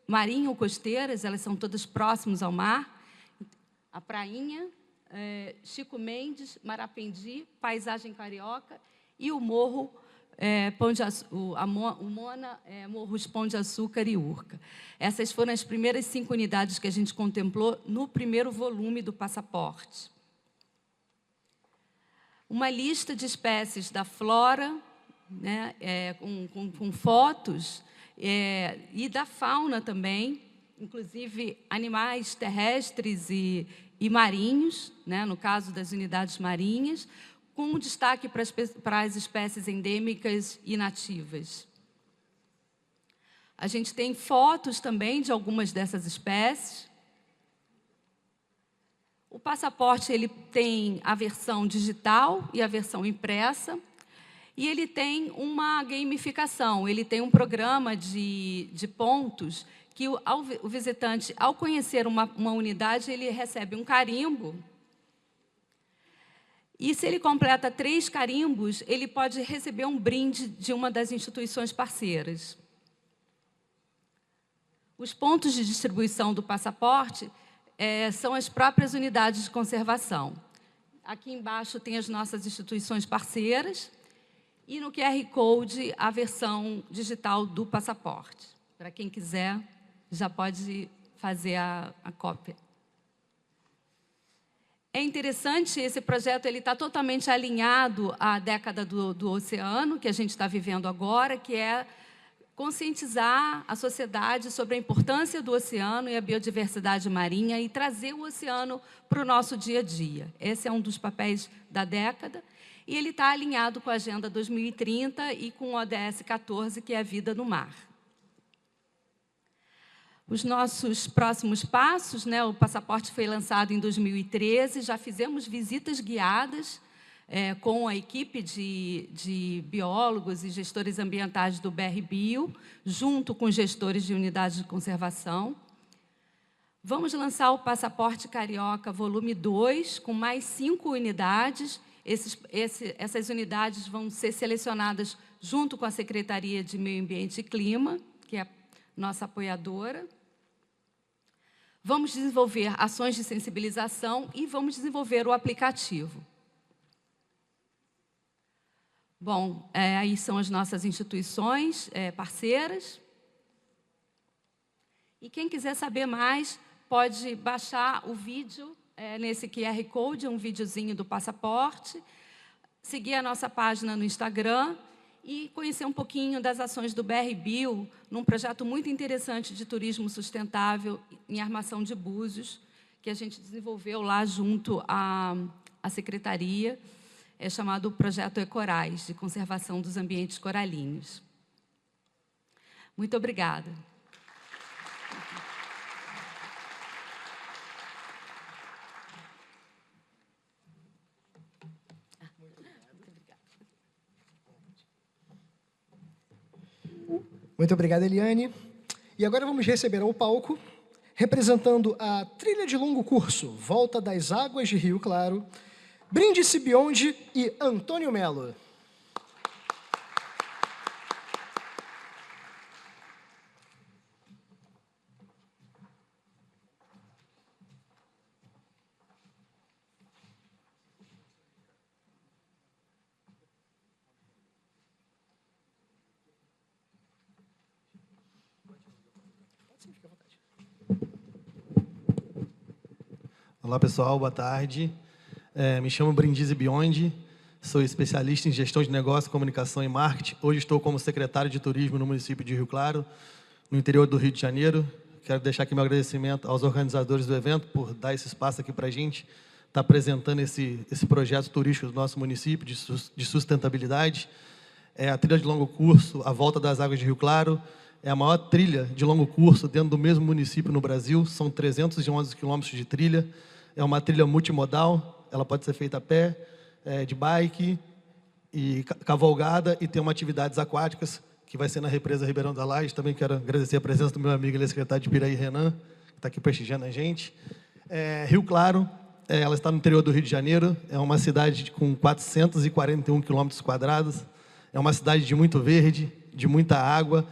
marinho-costeiras, elas são todas próximas ao mar. A prainha, Chico Mendes, Marapendi, Paisagem Carioca e o Morro Morros Pão de Açúcar e Urca. Essas foram as primeiras 5 unidades que a gente contemplou no primeiro volume do passaporte. Uma lista de espécies da flora, né, com fotos, e da fauna também, inclusive animais terrestres e marinhos, né, no caso das unidades marinhas, com destaque para as espécies endêmicas e nativas. A gente tem fotos também de algumas dessas espécies. O passaporte ele tem a versão digital e a versão impressa, e ele tem uma gamificação, ele tem um programa de pontos que o visitante, ao conhecer uma unidade, ele recebe um carimbo. E se ele completa 3 carimbos, ele pode receber um brinde de uma das instituições parceiras. Os pontos de distribuição do passaporte são as próprias unidades de conservação. Aqui embaixo tem as nossas instituições parceiras e no QR Code a versão digital do passaporte. Para quem quiser, já pode fazer a cópia. É interessante, esse projeto está totalmente alinhado à década do oceano, que a gente está vivendo agora, que é conscientizar a sociedade sobre a importância do oceano e a biodiversidade marinha e trazer o oceano para o nosso dia a dia. Esse é um dos papéis da década, e ele está alinhado com a Agenda 2030 e com o ODS 14, que é a vida no mar. Os nossos próximos passos, né, o passaporte foi lançado em 2013, já fizemos visitas guiadas com a equipe de biólogos e gestores ambientais do BR Bio, junto com gestores de unidades de conservação. Vamos lançar o Passaporte Carioca volume 2, com mais 5 unidades. Essas unidades vão ser selecionadas junto com a Secretaria de Meio Ambiente e Clima, que é a nossa apoiadora. Vamos desenvolver ações de sensibilização e vamos desenvolver o aplicativo. Bom, aí são as nossas instituições parceiras. E quem quiser saber mais, pode baixar o vídeo nesse QR Code, um videozinho do passaporte, seguir a nossa página no Instagram e conhecer um pouquinho das ações do BR Bio, num projeto muito interessante de turismo sustentável em Armação de Búzios, que a gente desenvolveu lá junto à Secretaria, chamado Projeto Ecorais, de conservação dos ambientes coralinos. Muito obrigada. Muito obrigado, Eliane. E agora vamos receber ao palco, representando a trilha de longo curso Volta das Águas de Rio Claro, Brindisi Biondi e Antônio Melo. Olá, pessoal. Boa tarde. Me chamo Brindisi Biondi, sou especialista em gestão de negócio, comunicação e marketing. Hoje estou como secretário de turismo no município de Rio Claro, no interior do Rio de Janeiro. Quero deixar aqui meu agradecimento aos organizadores do evento por dar esse espaço aqui para a gente estar apresentando esse projeto turístico do nosso município de sustentabilidade. A trilha de longo curso, a Volta das Águas de Rio Claro, é a maior trilha de longo curso dentro do mesmo município no Brasil. São 311 quilômetros de trilha. É uma trilha multimodal, ela pode ser feita a pé, de bike e cavalgada, e tem uma atividades aquáticas, que vai ser na represa Ribeirão da Laje. Também quero agradecer a presença do meu amigo, ele é secretário de Piraí, Renan, que está aqui prestigiando a gente. Rio Claro, ela está no interior do Rio de Janeiro, é uma cidade com 441 quilômetros quadrados, é uma cidade de muito verde, de muita água,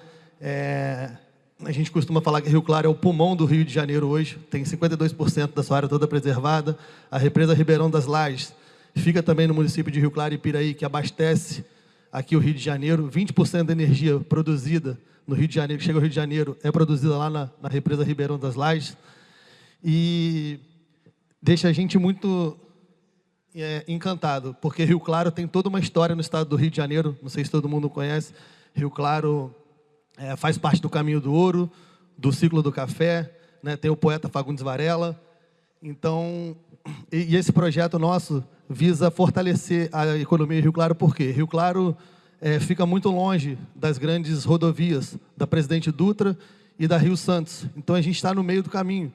A gente costuma falar que Rio Claro é o pulmão do Rio de Janeiro hoje, tem 52% da sua área toda preservada. A represa Ribeirão das Lajes fica também no município de Rio Claro e Piraí, que abastece aqui o Rio de Janeiro. 20% da energia produzida no Rio de Janeiro, que chega ao Rio de Janeiro, é produzida lá na represa Ribeirão das Lajes. E deixa a gente muito encantado, porque Rio Claro tem toda uma história no estado do Rio de Janeiro, não sei se todo mundo conhece. Rio Claro faz parte do Caminho do Ouro, do Ciclo do Café, né? Tem o poeta Fagundes Varela. Então, e esse projeto nosso visa fortalecer a economia de Rio Claro, por quê? Rio Claro fica muito longe das grandes rodovias da Presidente Dutra e da Rio Santos. Então, a gente está no meio do caminho.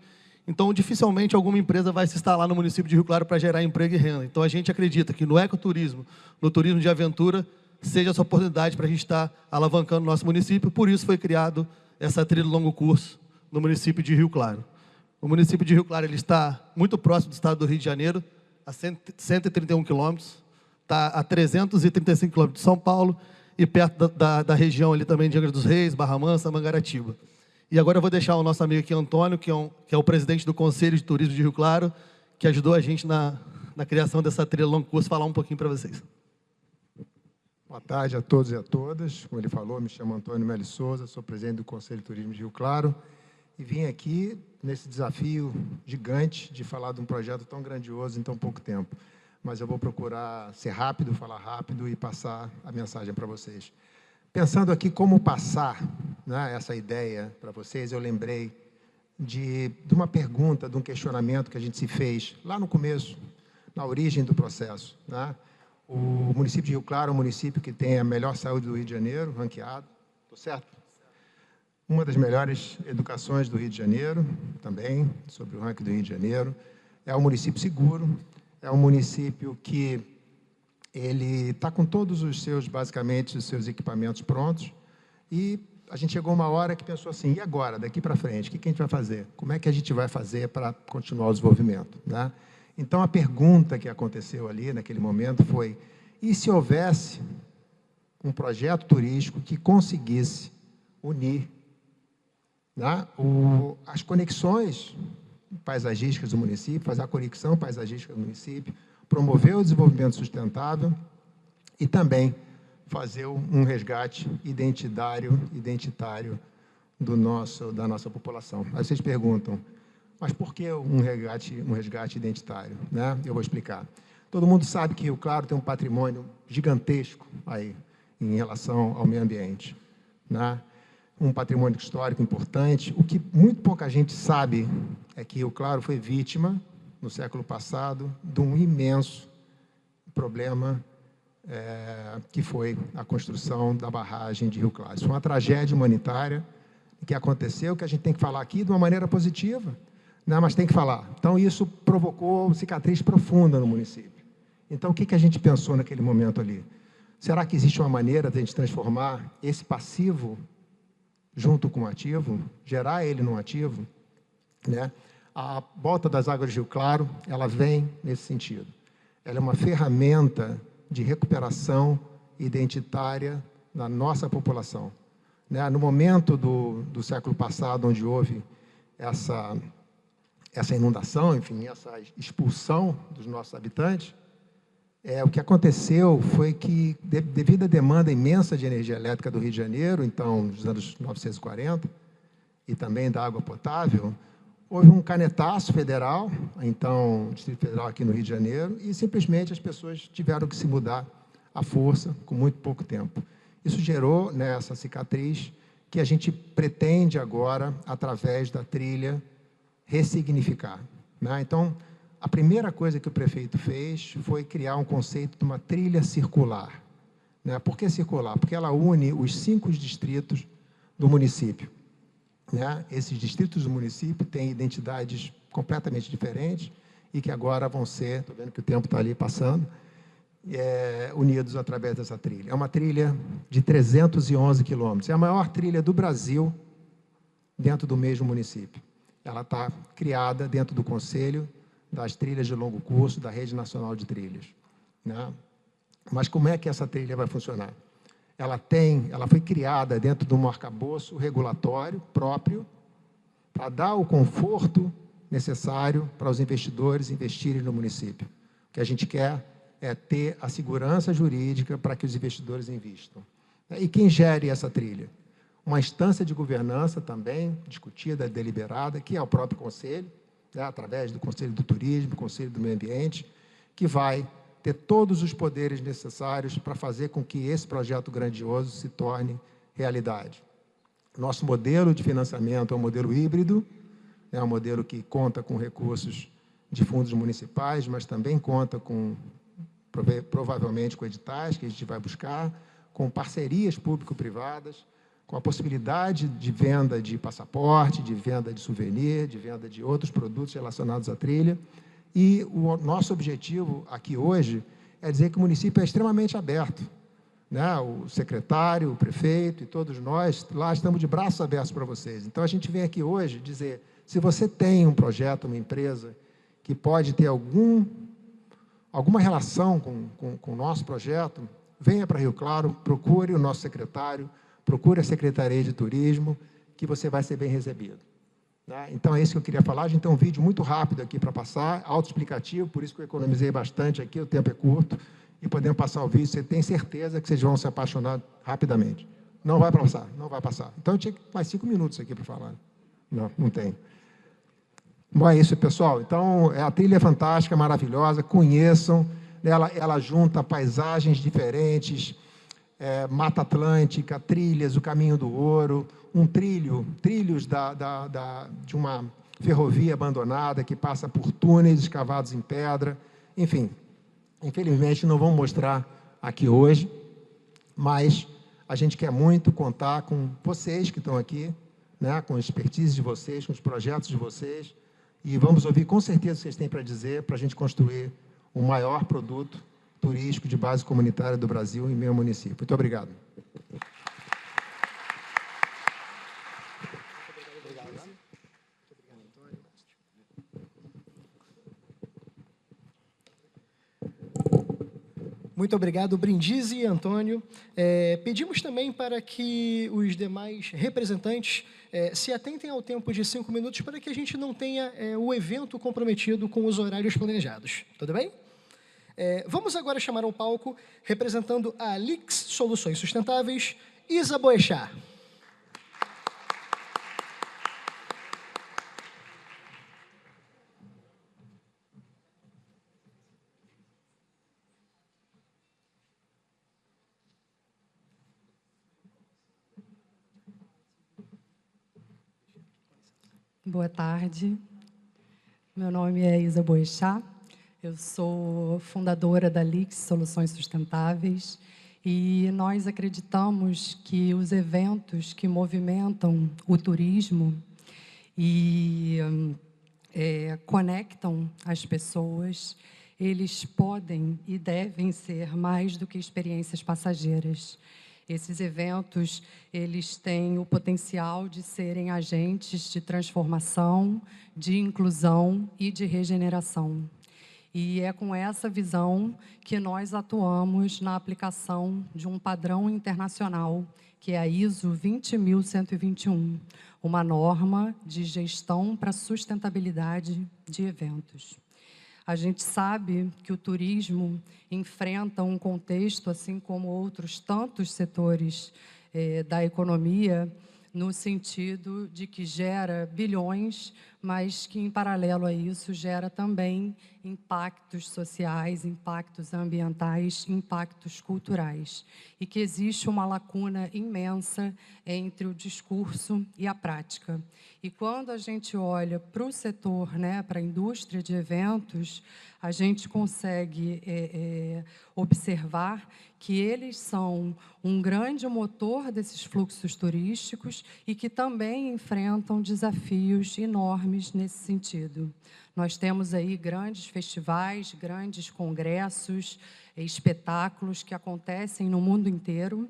Então, dificilmente alguma empresa vai se instalar no município de Rio Claro para gerar emprego e renda. Então, a gente acredita que no ecoturismo, no turismo de aventura, seja essa oportunidade para a gente estar alavancando o nosso município. Por isso foi criado essa trilha de longo curso no município de Rio Claro. O município de Rio Claro ele está muito próximo do estado do Rio de Janeiro, a 131 quilômetros, está a 335 quilômetros de São Paulo e perto da região ali também de Angra dos Reis, Barra Mansa, Mangaratiba. E agora eu vou deixar o nosso amigo aqui, Antônio, que é o presidente do Conselho de Turismo de Rio Claro, que ajudou a gente na criação dessa trilha de longo curso, falar um pouquinho para vocês. Boa tarde a todos e a todas. Como ele falou, me chamo Antônio Meli Souza, sou presidente do Conselho de Turismo de Rio Claro e vim aqui nesse desafio gigante de falar de um projeto tão grandioso em tão pouco tempo. Mas eu vou procurar ser rápido, falar rápido e passar a mensagem para vocês. Pensando aqui como passar, né, essa ideia para vocês, eu lembrei de uma pergunta, de um questionamento que a gente se fez lá no começo, na origem do processo, né? O município de Rio Claro é um município que tem a melhor saúde do Rio de Janeiro, ranqueado, estou certo? Uma das melhores educações do Rio de Janeiro, também, sobre o ranking do Rio de Janeiro. É um município seguro, é um município que ele está com todos os seus, basicamente, os seus equipamentos prontos. E a gente chegou uma hora que pensou assim, e agora, daqui para frente, o que a gente vai fazer? Como é que a gente vai fazer para continuar o desenvolvimento, né? Então, a pergunta que aconteceu ali, naquele momento, foi, e se houvesse um projeto turístico que conseguisse unir, né, as conexões paisagísticas do município, fazer a conexão paisagística do município, promover o desenvolvimento sustentável e também fazer um resgate identitário da nossa população. Aí vocês perguntam, mas por que um resgate identitário, né? Eu vou explicar. Todo mundo sabe que Rio Claro tem um patrimônio gigantesco aí em relação ao meio ambiente, né? Um patrimônio histórico importante. O que muito pouca gente sabe é que Rio Claro foi vítima, no século passado, de um imenso problema que foi a construção da barragem de Rio Claro. Isso foi uma tragédia humanitária que aconteceu, que a gente tem que falar aqui de uma maneira positiva, né, mas tem que falar. Então, isso provocou uma cicatriz profunda no município. Então, o que a gente pensou naquele momento ali? Será que existe uma maneira de a gente transformar esse passivo junto com o ativo, gerar ele num ativo, né? A Bota das Águas de Rio Claro, ela vem nesse sentido. Ela é uma ferramenta de recuperação identitária da nossa população, né? No momento do século passado, onde houve essa inundação, enfim, essa expulsão dos nossos habitantes, o que aconteceu foi que, devido à demanda imensa de energia elétrica do Rio de Janeiro, então, nos anos 1940, e também da água potável, houve um canetaço federal, então, Distrito Federal aqui no Rio de Janeiro, e simplesmente as pessoas tiveram que se mudar à força, com muito pouco tempo. Isso gerou, né, essa cicatriz que a gente pretende agora, através da trilha, ressignificar, né? Então, a primeira coisa que o prefeito fez foi criar um conceito de uma trilha circular, né? Por que circular? Porque ela une os 5 distritos do município, né? Esses distritos do município têm identidades completamente diferentes e que agora vão ser, estou vendo que o tempo está ali passando, unidos através dessa trilha. É uma trilha de 311 quilômetros, é a maior trilha do Brasil dentro do mesmo município. Ela está criada dentro do Conselho das Trilhas de Longo Curso da Rede Nacional de Trilhas, né? Mas como é que essa trilha vai funcionar? ela foi criada dentro de um arcabouço regulatório próprio para dar o conforto necessário para os investidores investirem no município. O que a gente quer é ter a segurança jurídica para que os investidores investam. E quem gere essa trilha? Uma instância de governança também, discutida, deliberada, que é o próprio Conselho, né, através do Conselho do Turismo, Conselho do Meio Ambiente, que vai ter todos os poderes necessários para fazer com que esse projeto grandioso se torne realidade. Nosso modelo de financiamento é um modelo híbrido, é um modelo que conta com recursos de fundos municipais, mas também conta com, provavelmente, com editais que a gente vai buscar, com parcerias público-privadas, com a possibilidade de venda de passaporte, de venda de souvenir, de venda de outros produtos relacionados à trilha. E o nosso objetivo aqui hoje é dizer que o município é extremamente aberto, né? O secretário, o prefeito e todos nós lá estamos de braços abertos para vocês. Então, a gente vem aqui hoje dizer, se você tem um projeto, uma empresa que pode ter alguma relação com o nosso projeto, venha para Rio Claro, procure o nosso secretário, procure a Secretaria de Turismo, que você vai ser bem recebido. Né? Então, é isso que eu queria falar. A gente tem um vídeo muito rápido aqui para passar, autoexplicativo, por isso que eu economizei bastante aqui, o tempo é curto, e podemos passar o vídeo, você tem certeza que vocês vão se apaixonar rapidamente. Não vai passar, não vai passar. Então, eu tinha mais 5 minutos aqui para falar. Não tem. Bom, é isso, pessoal. Então, a trilha é fantástica, maravilhosa, conheçam. Ela junta paisagens diferentes, Mata Atlântica, trilhas, o Caminho do Ouro, trilhos de uma ferrovia abandonada que passa por túneis escavados em pedra. Enfim, infelizmente não vamos mostrar aqui hoje, mas a gente quer muito contar com vocês que estão aqui, né, com a expertise de vocês, com os projetos de vocês, e vamos ouvir com certeza o que vocês têm para dizer para a gente construir o maior produto turístico de base comunitária do Brasil em meu município. Muito obrigado. Muito obrigado, Brindisi e Antônio. Pedimos também para que os demais representantes se atentem ao tempo de 5 minutos para que a gente não tenha o evento comprometido com os horários planejados. Tudo bem? Vamos agora chamar ao palco, representando a Alix Soluções Sustentáveis, Isa Boechat. Boa tarde, meu nome é Isa Boechat, eu sou fundadora da Alix Soluções Sustentáveis e nós acreditamos que os eventos que movimentam o turismo e conectam as pessoas, eles podem e devem ser mais do que experiências passageiras. Esses eventos, eles têm o potencial de serem agentes de transformação, de inclusão e de regeneração. E é com essa visão que nós atuamos na aplicação de um padrão internacional, que é a ISO 20121, uma norma de gestão para sustentabilidade de eventos. A gente sabe que o turismo enfrenta um contexto, assim como outros tantos setores da economia, no sentido de que gera bilhões, mas que, em paralelo a isso, gera também impactos sociais, impactos ambientais, impactos culturais. E que existe uma lacuna imensa entre o discurso e a prática. E quando a gente olha para o setor, né, para a indústria de eventos, a gente consegue observar que eles são um grande motor desses fluxos turísticos e que também enfrentam desafios enormes nesse sentido. Nós temos aí grandes festivais, grandes congressos, espetáculos que acontecem no mundo inteiro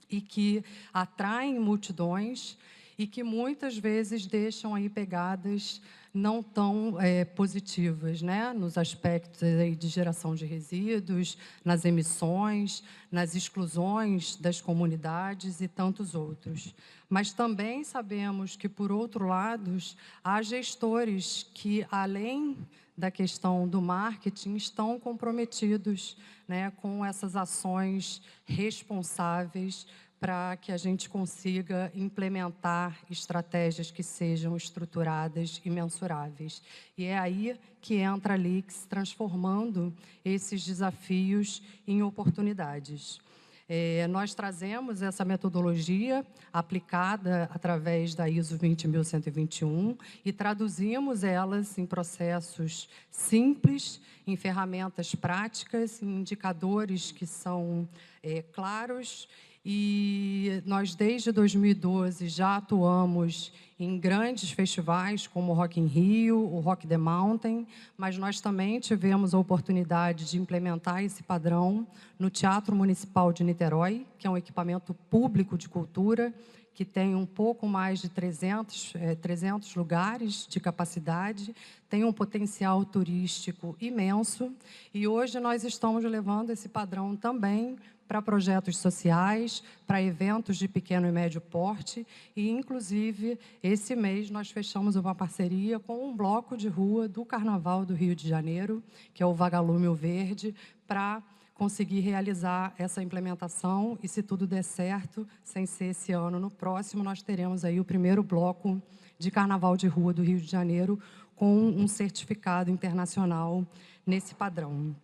e que atraem multidões e que muitas vezes deixam aí pegadas não tão positivas, né? Nos aspectos aí de geração de resíduos, nas emissões, nas exclusões das comunidades e tantos outros. Mas também sabemos que, por outro lado, há gestores que, além da questão do marketing, estão comprometidos, né, com essas ações responsáveis para que a gente consiga implementar estratégias que sejam estruturadas e mensuráveis. E é aí que entra a LIX, transformando esses desafios em oportunidades. Nós trazemos essa metodologia aplicada através da ISO 20121 e traduzimos elas em processos simples, em ferramentas práticas, em indicadores que são claros. E nós, desde 2012, já atuamos em grandes festivais, como o Rock in Rio, o Rock the Mountain, mas nós também tivemos a oportunidade de implementar esse padrão no Teatro Municipal de Niterói, que é um equipamento público de cultura, que tem um pouco mais de 300 lugares de capacidade, tem um potencial turístico imenso, e hoje nós estamos levando esse padrão também para projetos sociais, para eventos de pequeno e médio porte, e, inclusive, esse mês nós fechamos uma parceria com um bloco de rua do Carnaval do Rio de Janeiro, que é o Vagalume Verde, para conseguir realizar essa implementação, e, se tudo der certo, sem ser esse ano, no próximo, nós teremos aí o primeiro bloco de Carnaval de Rua do Rio de Janeiro com um certificado internacional nesse padrão.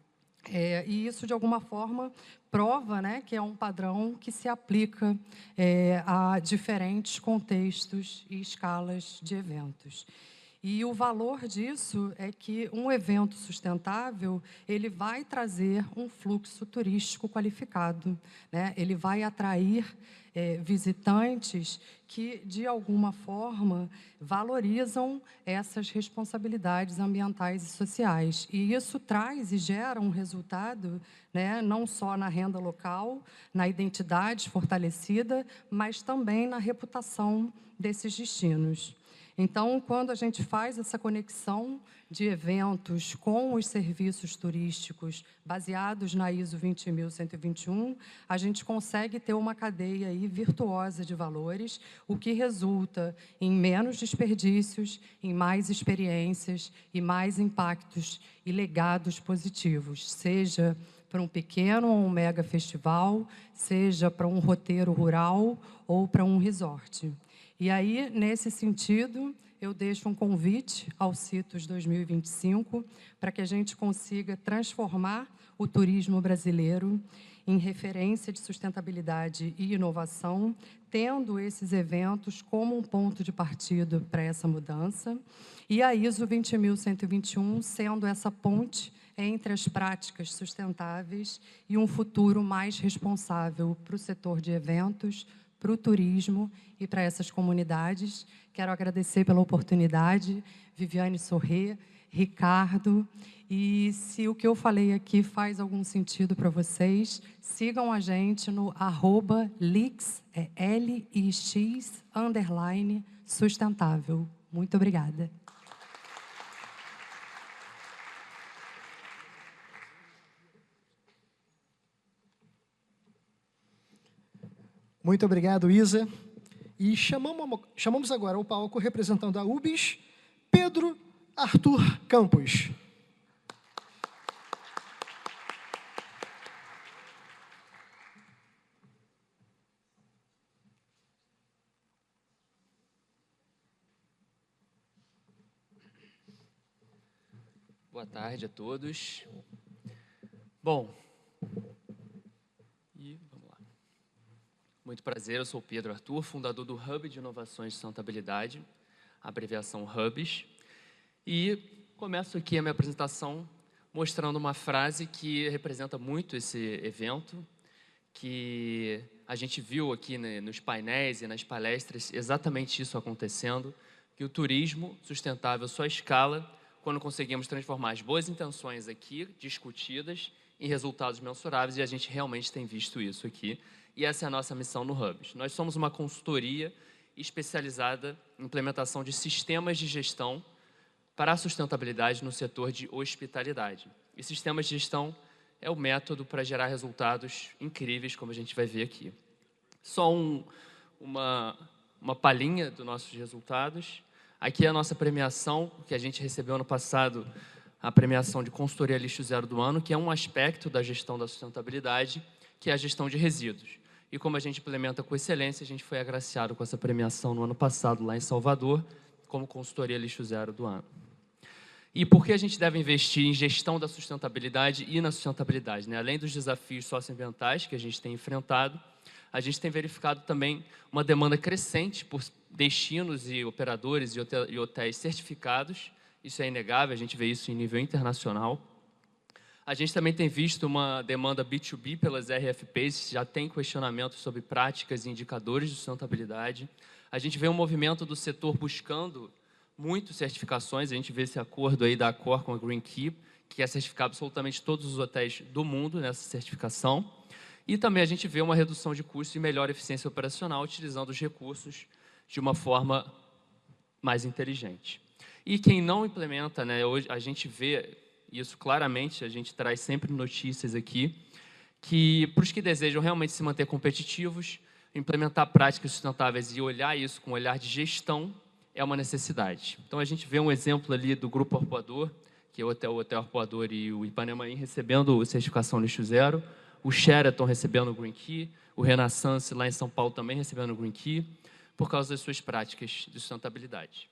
E isso, de alguma forma, prova, né, que é um padrão que se aplica a diferentes contextos e escalas de eventos. E o valor disso é que um evento sustentável, ele vai trazer um fluxo turístico qualificado, né? Ele vai atrair visitantes que, de alguma forma, valorizam essas responsabilidades ambientais e sociais. E isso traz e gera um resultado, né, não só na renda local, na identidade fortalecida, mas também na reputação desses destinos. Então, quando a gente faz essa conexão de eventos com os serviços turísticos baseados na ISO 20121, a gente consegue ter uma cadeia aí virtuosa de valores, o que resulta em menos desperdícios, em mais experiências e mais impactos e legados positivos, seja para um pequeno ou um mega festival, seja para um roteiro rural ou para um resort. E aí, nesse sentido, eu deixo um convite ao CITUS 2025 para que a gente consiga transformar o turismo brasileiro em referência de sustentabilidade e inovação, tendo esses eventos como um ponto de partida para essa mudança, e a ISO 20121 sendo essa ponte entre as práticas sustentáveis e um futuro mais responsável para o setor de eventos, para o turismo e para essas comunidades. Quero agradecer pela oportunidade, Viviane Sorré, Ricardo, e se o que eu falei aqui faz algum sentido para vocês, sigam a gente no @lix, LIX, _sustentável. Muito obrigada. Muito obrigado, Isa. E chamamos agora ao palco, representando a UBS, Pedro Arthur Campos. Boa tarde a todos. Bom, vamos lá. Muito prazer, eu sou o Pedro Arthur, fundador do Hub de Inovações de Sustentabilidade, a abreviação HUBS, e começo aqui a minha apresentação mostrando uma frase que representa muito esse evento, que a gente viu aqui nos painéis e nas palestras exatamente isso acontecendo, que o turismo sustentável só escala quando conseguimos transformar as boas intenções aqui, discutidas, em resultados mensuráveis, e a gente realmente tem visto isso aqui. E essa é a nossa missão no HUBS. Nós somos uma consultoria especializada em implementação de sistemas de gestão para a sustentabilidade no setor de hospitalidade. E sistemas de gestão é o método para gerar resultados incríveis, como a gente vai ver aqui. Só uma palhinha dos nossos resultados. Aqui é a nossa premiação, que a gente recebeu ano passado, a premiação de consultoria lixo zero do ano, que é um aspecto da gestão da sustentabilidade, que é a gestão de resíduos. E como a gente implementa com excelência, a gente foi agraciado com essa premiação no ano passado, lá em Salvador, como consultoria lixo zero do ano. E por que a gente deve investir em gestão da sustentabilidade e na sustentabilidade, né? Além dos desafios socioambientais que a gente tem enfrentado, a gente tem verificado também uma demanda crescente por destinos e operadores e hotéis certificados. Isso é inegável, a gente vê isso em nível internacional. A gente também tem visto uma demanda B2B pelas RFPs, já tem questionamentos sobre práticas e indicadores de sustentabilidade. A gente vê um movimento do setor buscando muitas certificações, a gente vê esse acordo aí da Accor com a Green Key, que quer certificar absolutamente todos os hotéis do mundo nessa certificação. E também a gente vê uma redução de custos e melhor eficiência operacional, utilizando os recursos de uma forma mais inteligente. E quem não implementa, né, hoje a gente vê isso claramente, a gente traz sempre notícias aqui, que para os que desejam realmente se manter competitivos, implementar práticas sustentáveis e olhar isso com um olhar de gestão é uma necessidade. Então, a gente vê um exemplo ali do Grupo Arpoador, que é o Hotel Arpoador e o Ipanema Inn recebendo a certificação lixo zero, o Sheraton recebendo o Green Key, o Renaissance lá em São Paulo também recebendo o Green Key, por causa das suas práticas de sustentabilidade.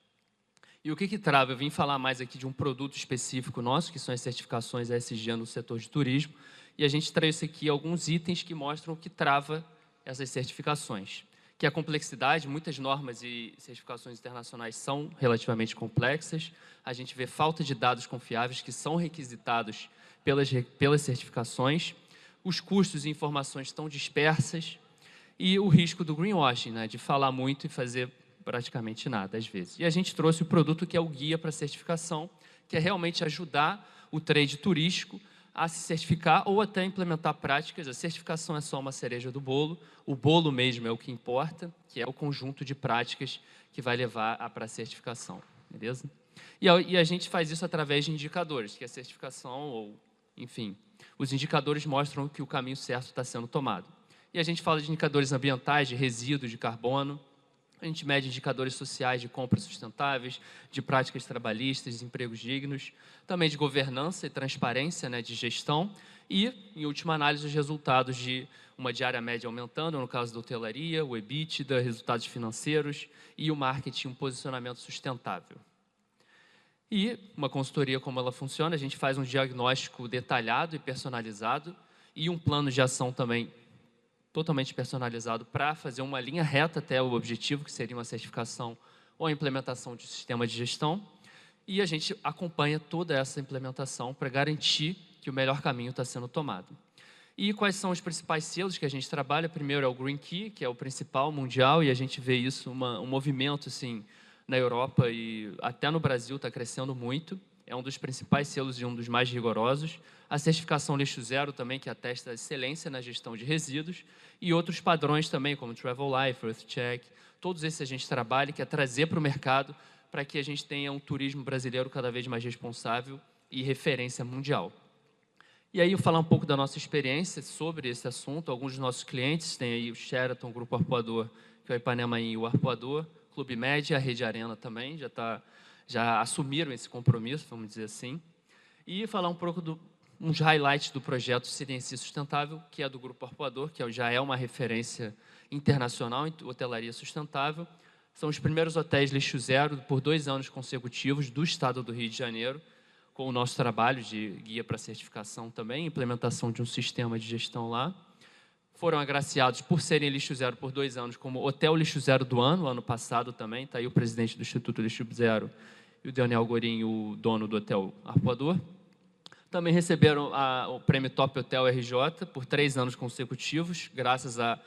E o que trava? Eu vim falar mais aqui de um produto específico nosso, que são as certificações ESG no setor de turismo, e a gente trouxe aqui alguns itens que mostram o que trava essas certificações, que a complexidade, muitas normas e certificações internacionais são relativamente complexas, a gente vê falta de dados confiáveis que são requisitados pelas certificações, os custos e informações estão dispersas e o risco do greenwashing, né, de falar muito e fazer praticamente nada, às vezes. E a gente trouxe o produto que é o guia para certificação, que é realmente ajudar o trade turístico a se certificar ou até implementar práticas. A certificação é só uma cereja do bolo, o bolo mesmo é o que importa, que é o conjunto de práticas que vai levar para a certificação, beleza? E a gente faz isso através de indicadores, que a certificação, ou enfim, os indicadores mostram que o caminho certo está sendo tomado. E a gente fala de indicadores ambientais, de resíduos de carbono, a gente mede indicadores sociais de compras sustentáveis, de práticas trabalhistas, de empregos dignos, também de governança e transparência, né, de gestão e, em última análise, os resultados de uma diária média aumentando, no caso da hotelaria, o EBITDA, resultados financeiros e o marketing, um posicionamento sustentável. E uma consultoria, como ela funciona, a gente faz um diagnóstico detalhado e personalizado e um plano de ação também totalmente personalizado para fazer uma linha reta até o objetivo, que seria uma certificação ou a implementação de sistema de gestão. E a gente acompanha toda essa implementação para garantir que o melhor caminho está sendo tomado. E quais são os principais selos que a gente trabalha? Primeiro é o Green Key, que é o principal mundial, e a gente vê isso, um movimento assim, na Europa e até no Brasil está crescendo muito. É um dos principais selos e um dos mais rigorosos. A certificação lixo zero também, que atesta a excelência na gestão de resíduos. E outros padrões também, como Travel Life, EarthCheck. Todos esses a gente trabalha, que é trazer para o mercado para que a gente tenha um turismo brasileiro cada vez mais responsável e referência mundial. E aí eu falar um pouco da nossa experiência sobre esse assunto. Alguns dos nossos clientes têm aí o Sheraton, o Grupo Arpoador, que é o Ipanema Inn e o Arpoador, Clube Med, a Rede Arena também, já assumiram esse compromisso, vamos dizer assim. E falar um pouco uns highlights do projeto Ciência Sustentável, que é do Grupo Arpoador, que já é uma referência internacional em hotelaria sustentável. São os primeiros hotéis lixo zero por 2 anos consecutivos do estado do Rio de Janeiro, com o nosso trabalho de guia para certificação também, implementação de um sistema de gestão lá. Foram agraciados por serem lixo zero por 2 anos, como Hotel Lixo Zero do ano passado também. Está aí o presidente do Instituto Lixo Zero e o Daniel Gorin, o dono do Hotel Arpoador. Também receberam o prêmio Top Hotel RJ por 3 anos consecutivos, graças a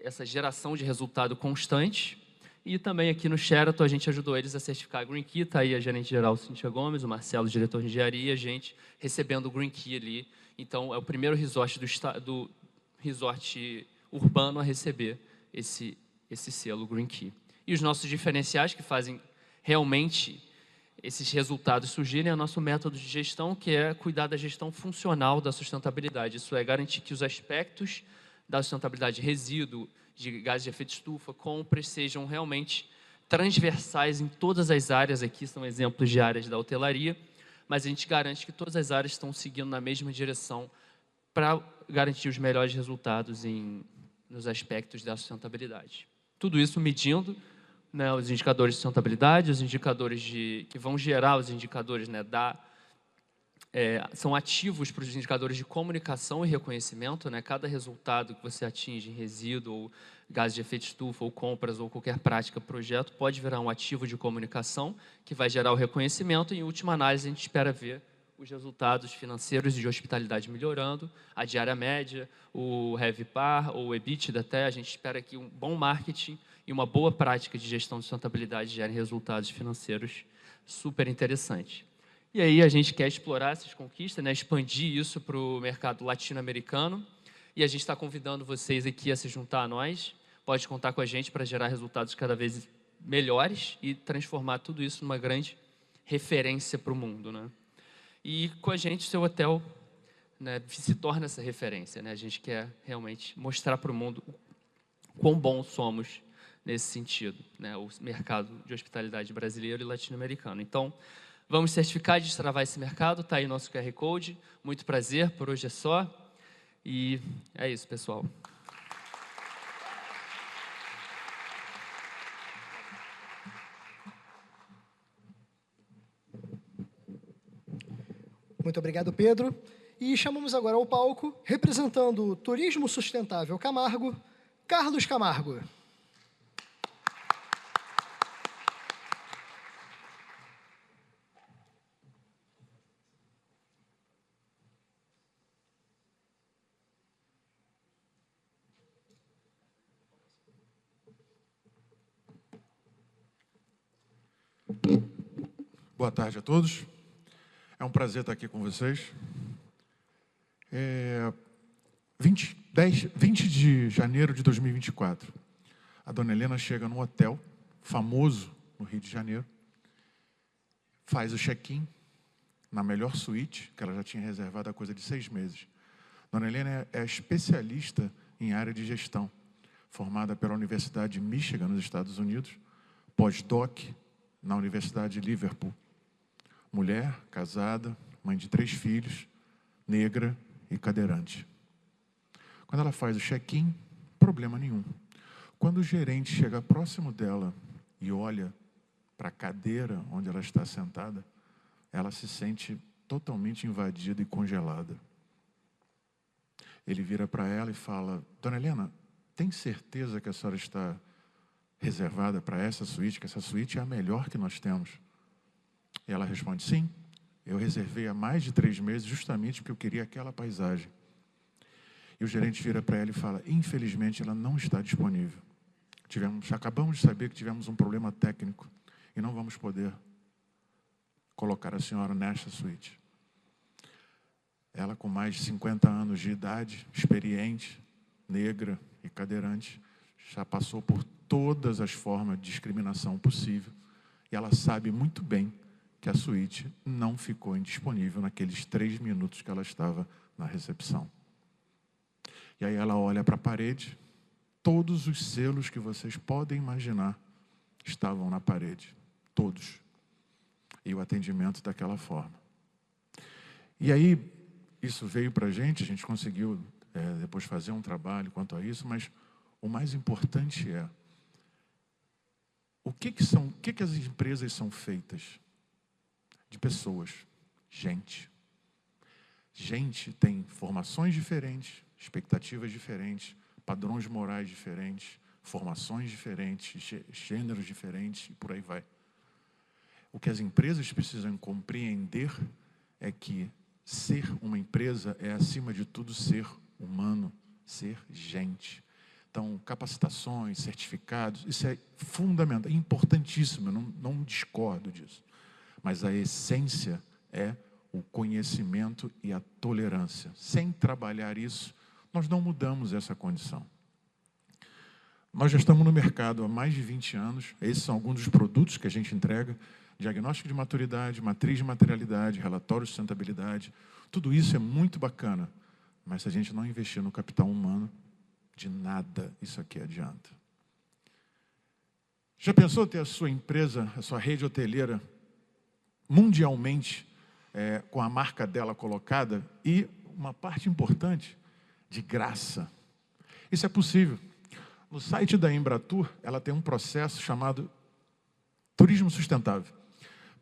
essa geração de resultado constante. E também aqui no Sheraton a gente ajudou eles a certificar a Green Key. Está aí a gerente-geral Cíntia Gomes, o Marcelo, diretor de engenharia, e a gente recebendo o Green Key ali. Então, é o primeiro resort do resort urbano a receber esse esse selo Green Key. E os nossos diferenciais que fazem realmente esses resultados surgirem é o nosso método de gestão, que é cuidar da gestão funcional da sustentabilidade. Isso é garantir que os aspectos da sustentabilidade, resíduo, de gases de efeito estufa, compras, sejam realmente transversais em todas as áreas. Aqui são exemplos de áreas da hotelaria, mas a gente garante que todas as áreas estão seguindo na mesma direção para garantir os melhores resultados nos aspectos da sustentabilidade. Tudo isso medindo, né, os indicadores de sustentabilidade, os indicadores que vão gerar os indicadores, né, são ativos para os indicadores de comunicação e reconhecimento, né? Cada resultado que você atinge em resíduo, ou gases de efeito estufa, ou compras, ou qualquer prática, projeto, pode virar um ativo de comunicação que vai gerar o reconhecimento e, em última análise, a gente espera ver os resultados financeiros e de hospitalidade melhorando, a diária média, o RevPAR, ou o EBITDA até. A gente espera que um bom marketing e uma boa prática de gestão de sustentabilidade gerem resultados financeiros super interessantes. E aí a gente quer explorar essas conquistas, né, expandir isso para o mercado latino-americano, e a gente está convidando vocês aqui a se juntar a nós. Pode contar com a gente para gerar resultados cada vez melhores e transformar tudo isso numa grande referência para o mundo, né? E com a gente, o seu hotel, né, se torna essa referência, né? A gente quer realmente mostrar para o mundo o quão bons somos nesse sentido, né? O mercado de hospitalidade brasileiro e latino-americano. Então, vamos certificar e destravar esse mercado. Está aí nosso QR Code. Muito prazer, por hoje é só. E é isso, pessoal. Muito obrigado, Pedro. E chamamos agora ao palco, representando o Turismo Sustentável Camargo, Carlos Camargo. Boa tarde a todos. É um prazer estar aqui com vocês. 20 de janeiro de 2024, a dona Helena chega num hotel famoso no Rio de Janeiro, faz o check-in na melhor suíte, que ela já tinha reservado há coisa de 6 meses. Dona Helena é especialista em área de gestão, formada pela Universidade de Michigan, nos Estados Unidos, pós-doc na Universidade de Liverpool. Mulher, casada, mãe de 3 filhos, negra e cadeirante. Quando ela faz o check-in, problema nenhum. Quando o gerente chega próximo dela e olha para a cadeira onde ela está sentada, ela se sente totalmente invadida e congelada. Ele vira para ela e fala: Dona Helena, tem certeza que a senhora está reservada para essa suíte, que essa suíte é a melhor que nós temos? E ela responde: sim, eu reservei há mais de 3 meses justamente porque eu queria aquela paisagem. E o gerente vira para ela e fala: infelizmente ela não está disponível. Acabamos de saber que tivemos um problema técnico e não vamos poder colocar a senhora nesta suíte. Ela, com mais de 50 anos de idade, experiente, negra e cadeirante, já passou por todas as formas de discriminação possível e ela sabe muito bem que a suíte não ficou indisponível naqueles 3 minutos que ela estava na recepção. E aí ela olha para a parede, todos os selos que vocês podem imaginar estavam na parede, todos. E o atendimento daquela forma. E aí, isso veio para a gente conseguiu depois fazer um trabalho quanto a isso, mas o mais importante é o que as empresas são feitas? De pessoas, gente. Gente tem formações diferentes, expectativas diferentes, padrões morais diferentes, formações diferentes, gêneros diferentes e por aí vai. O que as empresas precisam compreender é que ser uma empresa é, acima de tudo, ser humano, ser gente. Então, capacitações, certificados, isso é fundamental, é importantíssimo, eu não discordo disso. Mas a essência é o conhecimento e a tolerância. Sem trabalhar isso, nós não mudamos essa condição. Nós já estamos no mercado há mais de 20 anos. Esses são alguns dos produtos que a gente entrega. Diagnóstico de maturidade, matriz de materialidade, relatório de sustentabilidade. Tudo isso é muito bacana. Mas se a gente não investir no capital humano, de nada isso aqui adianta. Já pensou ter a sua empresa, a sua rede hoteleira, mundialmente, com a marca dela colocada e uma parte importante, de graça? Isso é possível. No site da Embratur, ela tem um processo chamado Turismo Sustentável.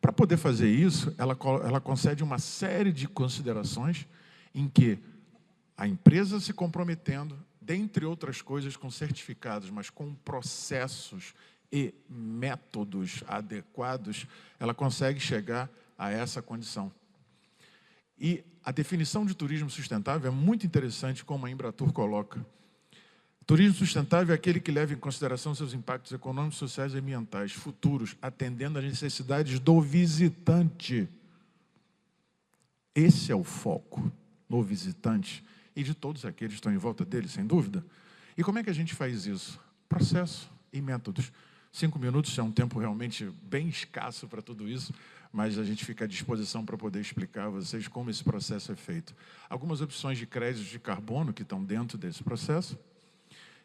Para poder fazer isso, ela concede uma série de considerações em que a empresa se comprometendo, dentre outras coisas, com certificados, mas com processos e métodos adequados, ela consegue chegar a essa condição. E a definição de turismo sustentável é muito interessante, como a Embratur coloca. Turismo sustentável é aquele que leva em consideração seus impactos econômicos, sociais e ambientais futuros, atendendo às necessidades do visitante. Esse é o foco no visitante e de todos aqueles que estão em volta dele, sem dúvida. E como é que a gente faz isso? Processo e métodos. 5 minutos é um tempo realmente bem escasso para tudo isso, mas a gente fica à disposição para poder explicar a vocês como esse processo é feito. Algumas opções de créditos de carbono que estão dentro desse processo.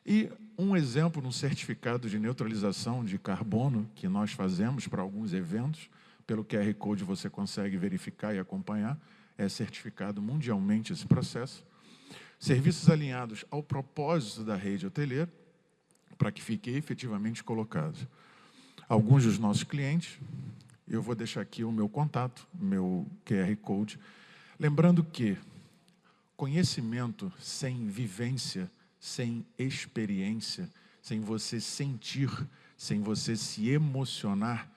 E um exemplo no certificado de neutralização de carbono que nós fazemos para alguns eventos, pelo QR Code você consegue verificar e acompanhar, é certificado mundialmente esse processo. Serviços alinhados ao propósito da rede hoteleira, para que fiquem efetivamente colocados. Alguns dos nossos clientes, eu vou deixar aqui o meu contato, meu QR Code, lembrando que conhecimento sem vivência, sem experiência, sem você sentir, sem você se emocionar,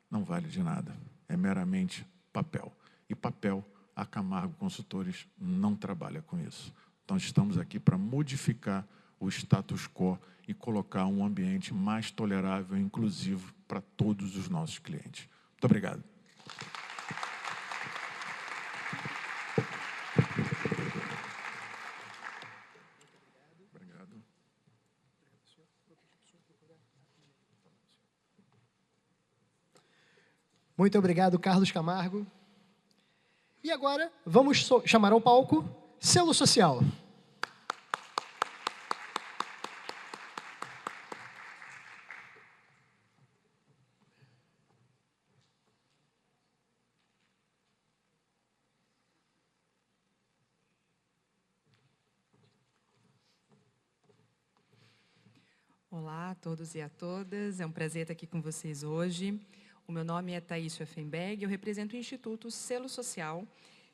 não vale de nada. É meramente papel. E papel, a Camargo Consultores não trabalha com isso. Então, estamos aqui para modificar o status quo e colocar um ambiente mais tolerável e inclusivo para todos os nossos clientes. Muito obrigado. Muito obrigado, Carlos Camargo. E agora, vamos chamar ao palco Selo Social. Olá a todos e a todas, é um prazer estar aqui com vocês hoje. O meu nome é Thaís Scheffenberg, eu represento o Instituto Selo Social,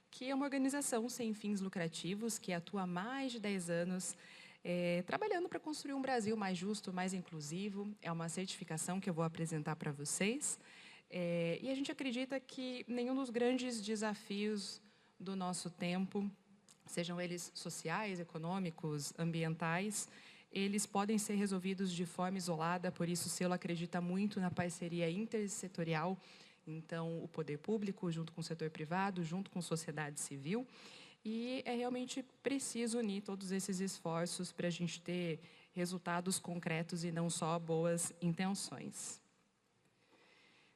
que é uma organização sem fins lucrativos que atua há mais de 10 anos trabalhando para construir um Brasil mais justo, mais inclusivo. É uma certificação que eu vou apresentar para vocês. E a gente acredita que nenhum dos grandes desafios do nosso tempo, sejam eles sociais, econômicos, ambientais, eles podem ser resolvidos de forma isolada, por isso o Selo acredita muito na parceria intersetorial, então o poder público junto com o setor privado, junto com a sociedade civil, e é realmente preciso unir todos esses esforços para a gente ter resultados concretos e não só boas intenções.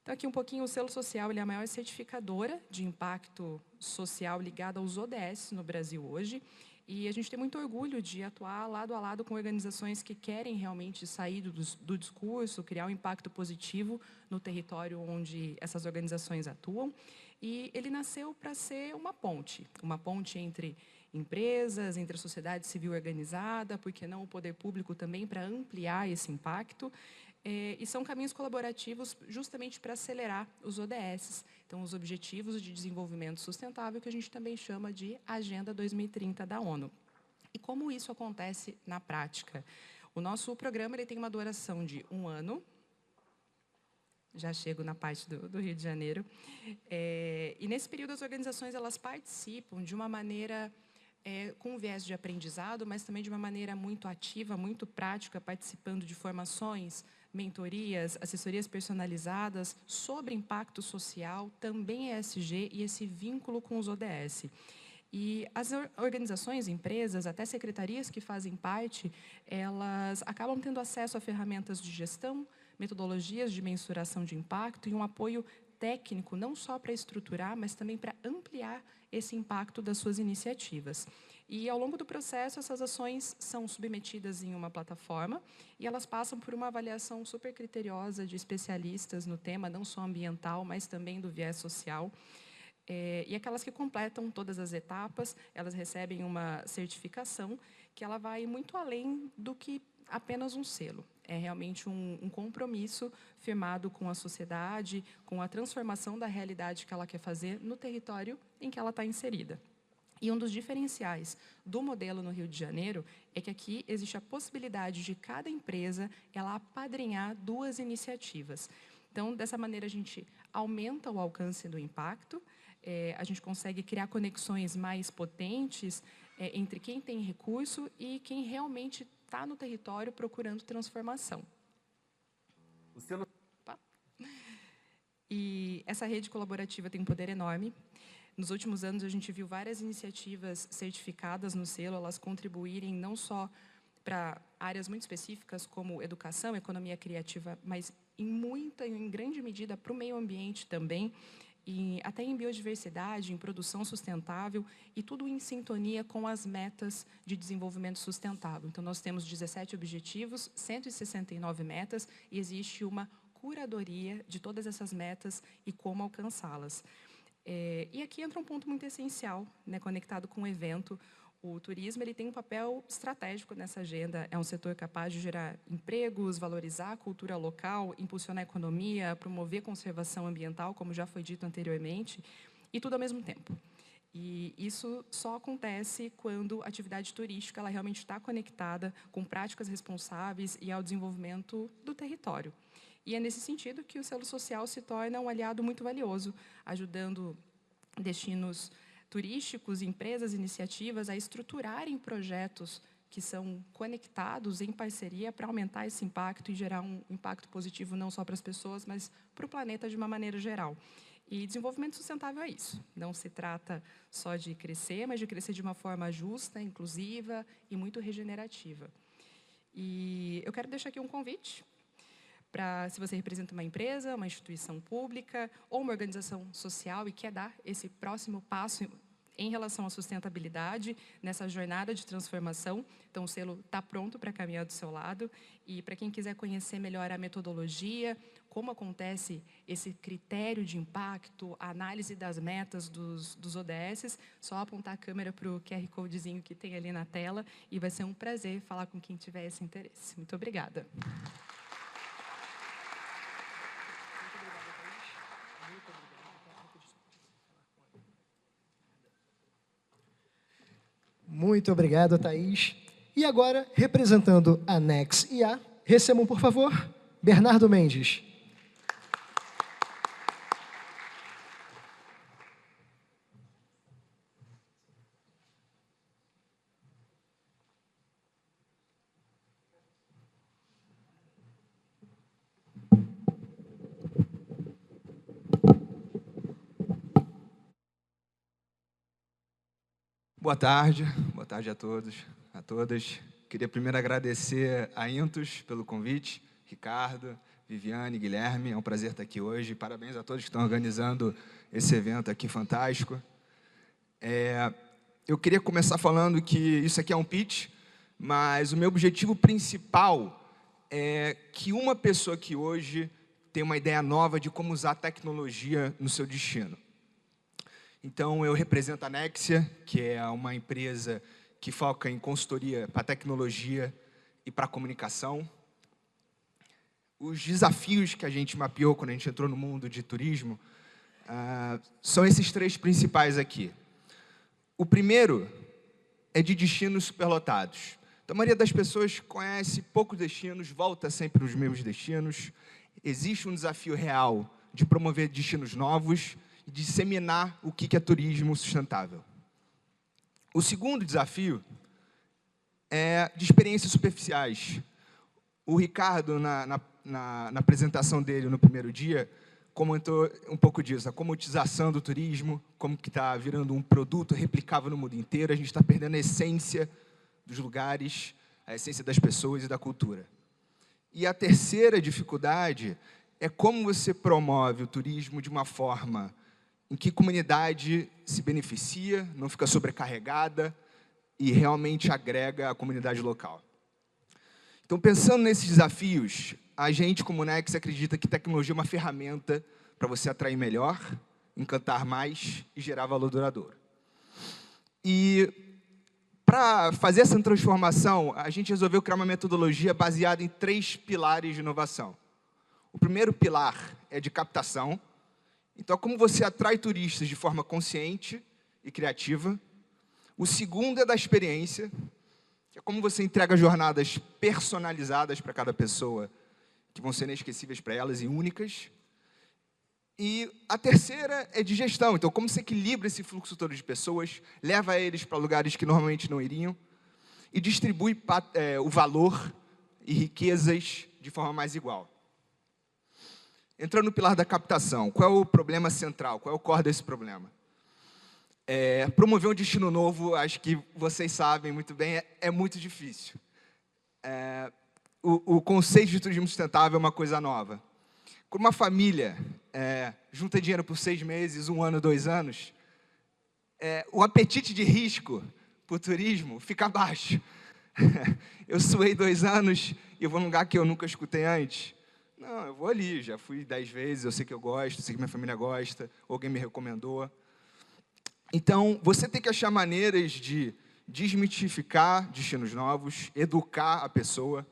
Então, aqui um pouquinho, o Selo Social ele é a maior certificadora de impacto social ligada aos ODS no Brasil hoje, e a gente tem muito orgulho de atuar lado a lado com organizações que querem realmente sair do discurso, criar um impacto positivo no território onde essas organizações atuam. E ele nasceu para ser uma ponte entre empresas, entre a sociedade civil organizada, por que não o poder público também para ampliar esse impacto. E são caminhos colaborativos justamente para acelerar os ODS, então os Objetivos de Desenvolvimento Sustentável, que a gente também chama de Agenda 2030 da ONU. E como isso acontece na prática? O nosso programa ele tem uma duração de 1 ano, já chego na parte do Rio de Janeiro, e nesse período as organizações elas participam de uma maneira com um viés de aprendizado, mas também de uma maneira muito ativa, muito prática, participando de formações, mentorias, assessorias personalizadas sobre impacto social, também ESG e esse vínculo com os ODS. E as organizações, empresas, até secretarias que fazem parte, elas acabam tendo acesso a ferramentas de gestão, metodologias de mensuração de impacto e um apoio técnico, não só para estruturar, mas também para ampliar esse impacto das suas iniciativas. E, ao longo do processo, essas ações são submetidas em uma plataforma e elas passam por uma avaliação super criteriosa de especialistas no tema, não só ambiental, mas também do viés social. E aquelas que completam todas as etapas, elas recebem uma certificação que ela vai muito além do que apenas um selo. É realmente um compromisso firmado com a sociedade, com a transformação da realidade que ela quer fazer no território em que ela está inserida. E um dos diferenciais do modelo no Rio de Janeiro é que aqui existe a possibilidade de cada empresa ela apadrinhar 2 iniciativas. Então, dessa maneira, a gente aumenta o alcance do impacto, a gente consegue criar conexões mais potentes entre quem tem recurso e quem realmente está no território procurando transformação. E essa rede colaborativa tem um poder enorme. Nos últimos anos, a gente viu várias iniciativas certificadas no selo, elas contribuírem não só para áreas muito específicas, como educação, economia criativa, mas em grande medida para o meio ambiente também, e até em biodiversidade, em produção sustentável, e tudo em sintonia com as metas de desenvolvimento sustentável. Então, nós temos 17 objetivos, 169 metas, e existe uma curadoria de todas essas metas e como alcançá-las. E aqui entra um ponto muito essencial, né, conectado com o evento. O turismo ele tem um papel estratégico nessa agenda. É um setor capaz de gerar empregos, valorizar a cultura local, impulsionar a economia, promover conservação ambiental, como já foi dito anteriormente, e tudo ao mesmo tempo. E isso só acontece quando a atividade turística ela realmente está conectada com práticas responsáveis e ao desenvolvimento do território. E é nesse sentido que o selo social se torna um aliado muito valioso, ajudando destinos turísticos, empresas, iniciativas a estruturarem projetos que são conectados em parceria para aumentar esse impacto e gerar um impacto positivo não só para as pessoas, mas para o planeta de uma maneira geral. E desenvolvimento sustentável é isso. Não se trata só de crescer, mas de crescer de uma forma justa, inclusiva e muito regenerativa. E eu quero deixar aqui um convite para, se você representa uma empresa, uma instituição pública ou uma organização social e quer dar esse próximo passo em relação à sustentabilidade nessa jornada de transformação, então o selo está pronto para caminhar do seu lado. E para quem quiser conhecer melhor a metodologia, como acontece esse critério de impacto, a análise das metas dos ODS, só apontar a câmera para o QR Codezinho que tem ali na tela e vai ser um prazer falar com quem tiver esse interesse. Muito obrigada. Muito obrigado, Thaís. E agora, representando a Nex IA, recebam, por favor, Bernardo Mendes. Boa tarde a todos, a todas. Queria primeiro agradecer a Intus pelo convite, Ricardo, Viviane, Guilherme, é um prazer estar aqui hoje. Parabéns a todos que estão organizando esse evento aqui fantástico. Eu queria começar falando que isso aqui é um pitch, mas o meu objetivo principal é que uma pessoa aqui hoje tenha uma ideia nova de como usar a tecnologia no seu destino. Então, eu represento a Nexia, que é uma empresa que foca em consultoria para tecnologia e para comunicação. Os desafios que a gente mapeou quando a gente entrou no mundo de turismo são esses 3 principais aqui. O primeiro é de destinos superlotados. Então, a maioria das pessoas conhece poucos destinos, volta sempre nos mesmos destinos. Existe um desafio real de promover destinos novos e disseminar o que é turismo sustentável. O segundo desafio é de experiências superficiais. O Ricardo, na apresentação dele no primeiro dia, comentou um pouco disso, a comoditização do turismo, como que está virando um produto replicável no mundo inteiro, a gente está perdendo a essência dos lugares, a essência das pessoas e da cultura. E a terceira dificuldade é como você promove o turismo de uma forma em que a comunidade se beneficia, não fica sobrecarregada e realmente agrega a comunidade local. Então, pensando nesses desafios, a gente, como Nex, acredita que tecnologia é uma ferramenta para você atrair melhor, encantar mais e gerar valor duradouro. E, para fazer essa transformação, a gente resolveu criar uma metodologia baseada em 3 pilares de inovação. O primeiro pilar é de captação. Então, como você atrai turistas de forma consciente e criativa. O segundo é da experiência, que é como você entrega jornadas personalizadas para cada pessoa, que vão ser inesquecíveis para elas e únicas. E a terceira é de gestão. Então, como você equilibra esse fluxo todo de pessoas, leva eles para lugares que normalmente não iriam e distribui o valor e riquezas de forma mais igual. Entrando no pilar da captação, qual é o problema central? Qual é o core desse problema? Promover um destino novo, acho que vocês sabem muito bem, é muito difícil. O conceito de turismo sustentável é uma coisa nova. Quando uma família junta dinheiro por 6 meses, 1 ano, 2 anos, o apetite de risco para o turismo fica baixo. Eu suei 2 anos e eu vou num lugar que eu nunca escutei antes. Não, eu vou ali, já fui 10 vezes, eu sei que eu gosto, sei que minha família gosta, alguém me recomendou. Então, você tem que achar maneiras de desmitificar destinos novos, educar a pessoa.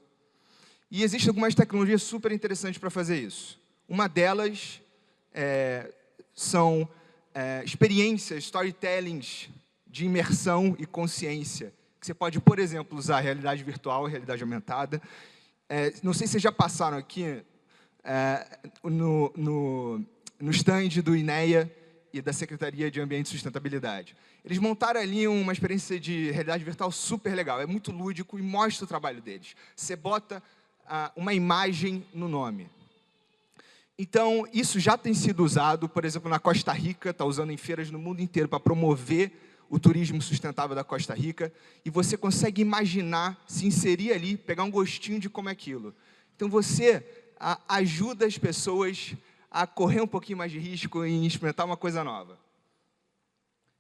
E existem algumas tecnologias super interessantes para fazer isso. Uma delas são experiências, storytellings de imersão e consciência. Que você pode, por exemplo, usar realidade virtual, realidade aumentada. Não sei se vocês já passaram aqui no stand do INEA e da Secretaria de Ambiente e Sustentabilidade. Eles montaram ali uma experiência de realidade virtual super legal. É muito lúdico e mostra o trabalho deles. Você bota uma imagem no nome. Então, isso já tem sido usado, por exemplo, na Costa Rica, está usando em feiras no mundo inteiro para promover o turismo sustentável da Costa Rica, e você consegue imaginar, se inserir ali, pegar um gostinho de como é aquilo. Então, você ajuda as pessoas a correr um pouquinho mais de risco e experimentar uma coisa nova.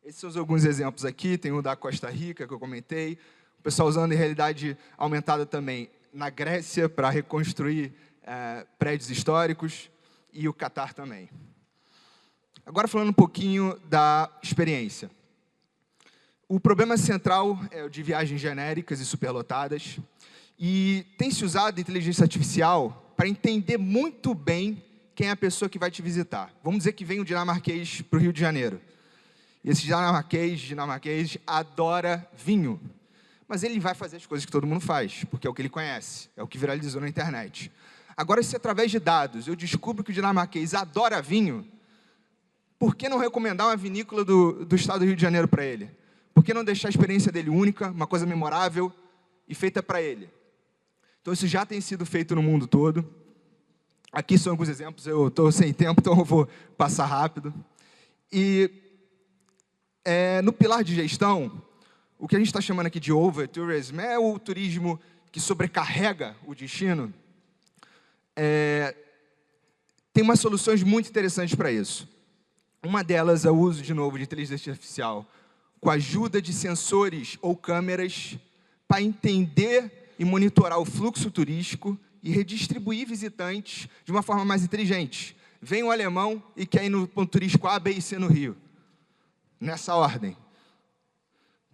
Esses são alguns exemplos aqui, tem o da Costa Rica, que eu comentei, o pessoal usando em realidade aumentada também na Grécia, para reconstruir prédios históricos, e o Catar também. Agora, falando um pouquinho da experiência. O problema central é o de viagens genéricas e superlotadas, e tem se usado a inteligência artificial para entender muito bem quem é a pessoa que vai te visitar. Vamos dizer que vem um dinamarquês para o Rio de Janeiro. E esse dinamarquês adora vinho. Mas ele vai fazer as coisas que todo mundo faz, porque é o que ele conhece, é o que viralizou na internet. Agora, se através de dados eu descubro que o dinamarquês adora vinho, por que não recomendar uma vinícola do estado do Rio de Janeiro para ele? Por que não deixar a experiência dele única, uma coisa memorável e feita para ele? Então, isso já tem sido feito no mundo todo. Aqui são alguns exemplos, eu estou sem tempo, então eu vou passar rápido. E no pilar de gestão, o que a gente está chamando aqui de over-tourism é o turismo que sobrecarrega o destino. Tem umas soluções muito interessantes para isso. Uma delas é o uso, de novo, de inteligência artificial, com a ajuda de sensores ou câmeras, para entender e monitorar o fluxo turístico e redistribuir visitantes de uma forma mais inteligente. Vem um alemão e quer ir no ponto turístico A, B e C no Rio. Nessa ordem.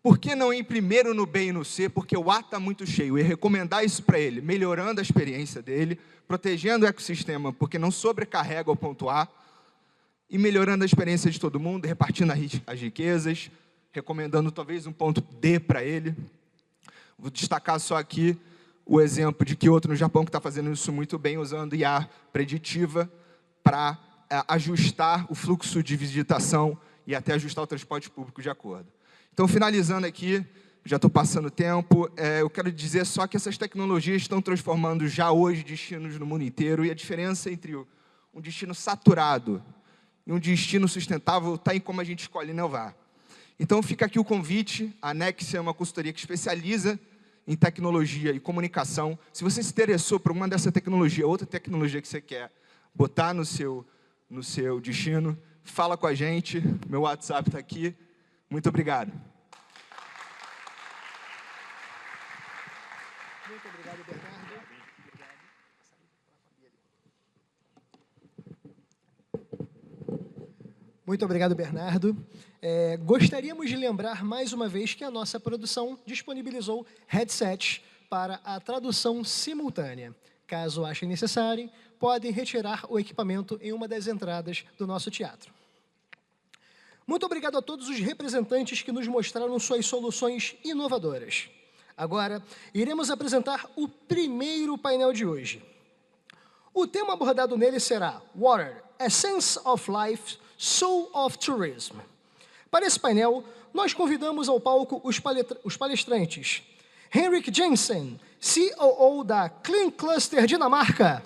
Por que não ir primeiro no B e no C? Porque o A está muito cheio. E recomendar isso para ele, melhorando a experiência dele, protegendo o ecossistema, porque não sobrecarrega o ponto A, e melhorando a experiência de todo mundo, repartindo as riquezas, recomendando talvez um ponto D para ele. Vou destacar só aqui o exemplo de que outro no Japão que está fazendo isso muito bem, usando IA preditiva para ajustar o fluxo de visitação e até ajustar o transporte público de acordo. Então, finalizando aqui, já estou passando tempo, eu quero dizer só que essas tecnologias estão transformando já hoje destinos no mundo inteiro, e a diferença entre um destino saturado. E um destino sustentável está em como a gente escolhe inovar. Então fica aqui o convite. A Nexia é uma consultoria que especializa em tecnologia e comunicação. Se você se interessou por uma dessa tecnologia, outra tecnologia que você quer botar no seu destino, fala com a gente. Meu WhatsApp está aqui. Muito obrigado. Muito obrigado, Bernardo. Muito obrigado, Bernardo. Gostaríamos de lembrar mais uma vez que a nossa produção disponibilizou headsets para a tradução simultânea. Caso achem necessário, podem retirar o equipamento em uma das entradas do nosso teatro. Muito obrigado a todos os representantes que nos mostraram suas soluções inovadoras. Agora, iremos apresentar o primeiro painel de hoje. O tema abordado nele será Water, Essence of Life, Soul of Tourism. Para esse painel, nós convidamos ao palco os palestrantes Henrik Jensen, COO da Clean Cluster Dinamarca,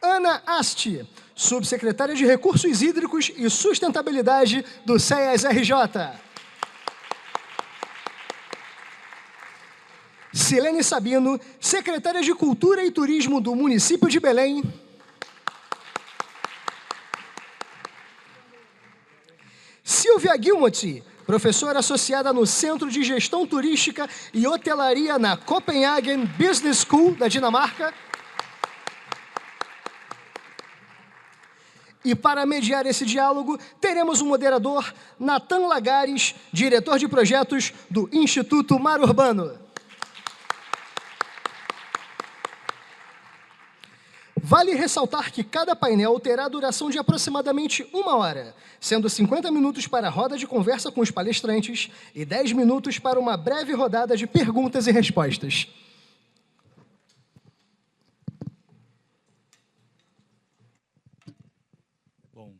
Ana Asti, subsecretária de Recursos Hídricos e Sustentabilidade do CEAS-RJ. Silene Sabino, secretária de Cultura e Turismo do município de Belém. Silvia Gilmotti, professora associada no Centro de Gestão Turística e Hotelaria na Copenhagen Business School da Dinamarca. E para mediar esse diálogo, teremos o moderador Nathan Lagares, diretor de projetos do Instituto Mar Urbano. Vale ressaltar que cada painel terá duração de aproximadamente 1 hora, sendo 50 minutos para a roda de conversa com os palestrantes e 10 minutos para uma breve rodada de perguntas e respostas. Bom,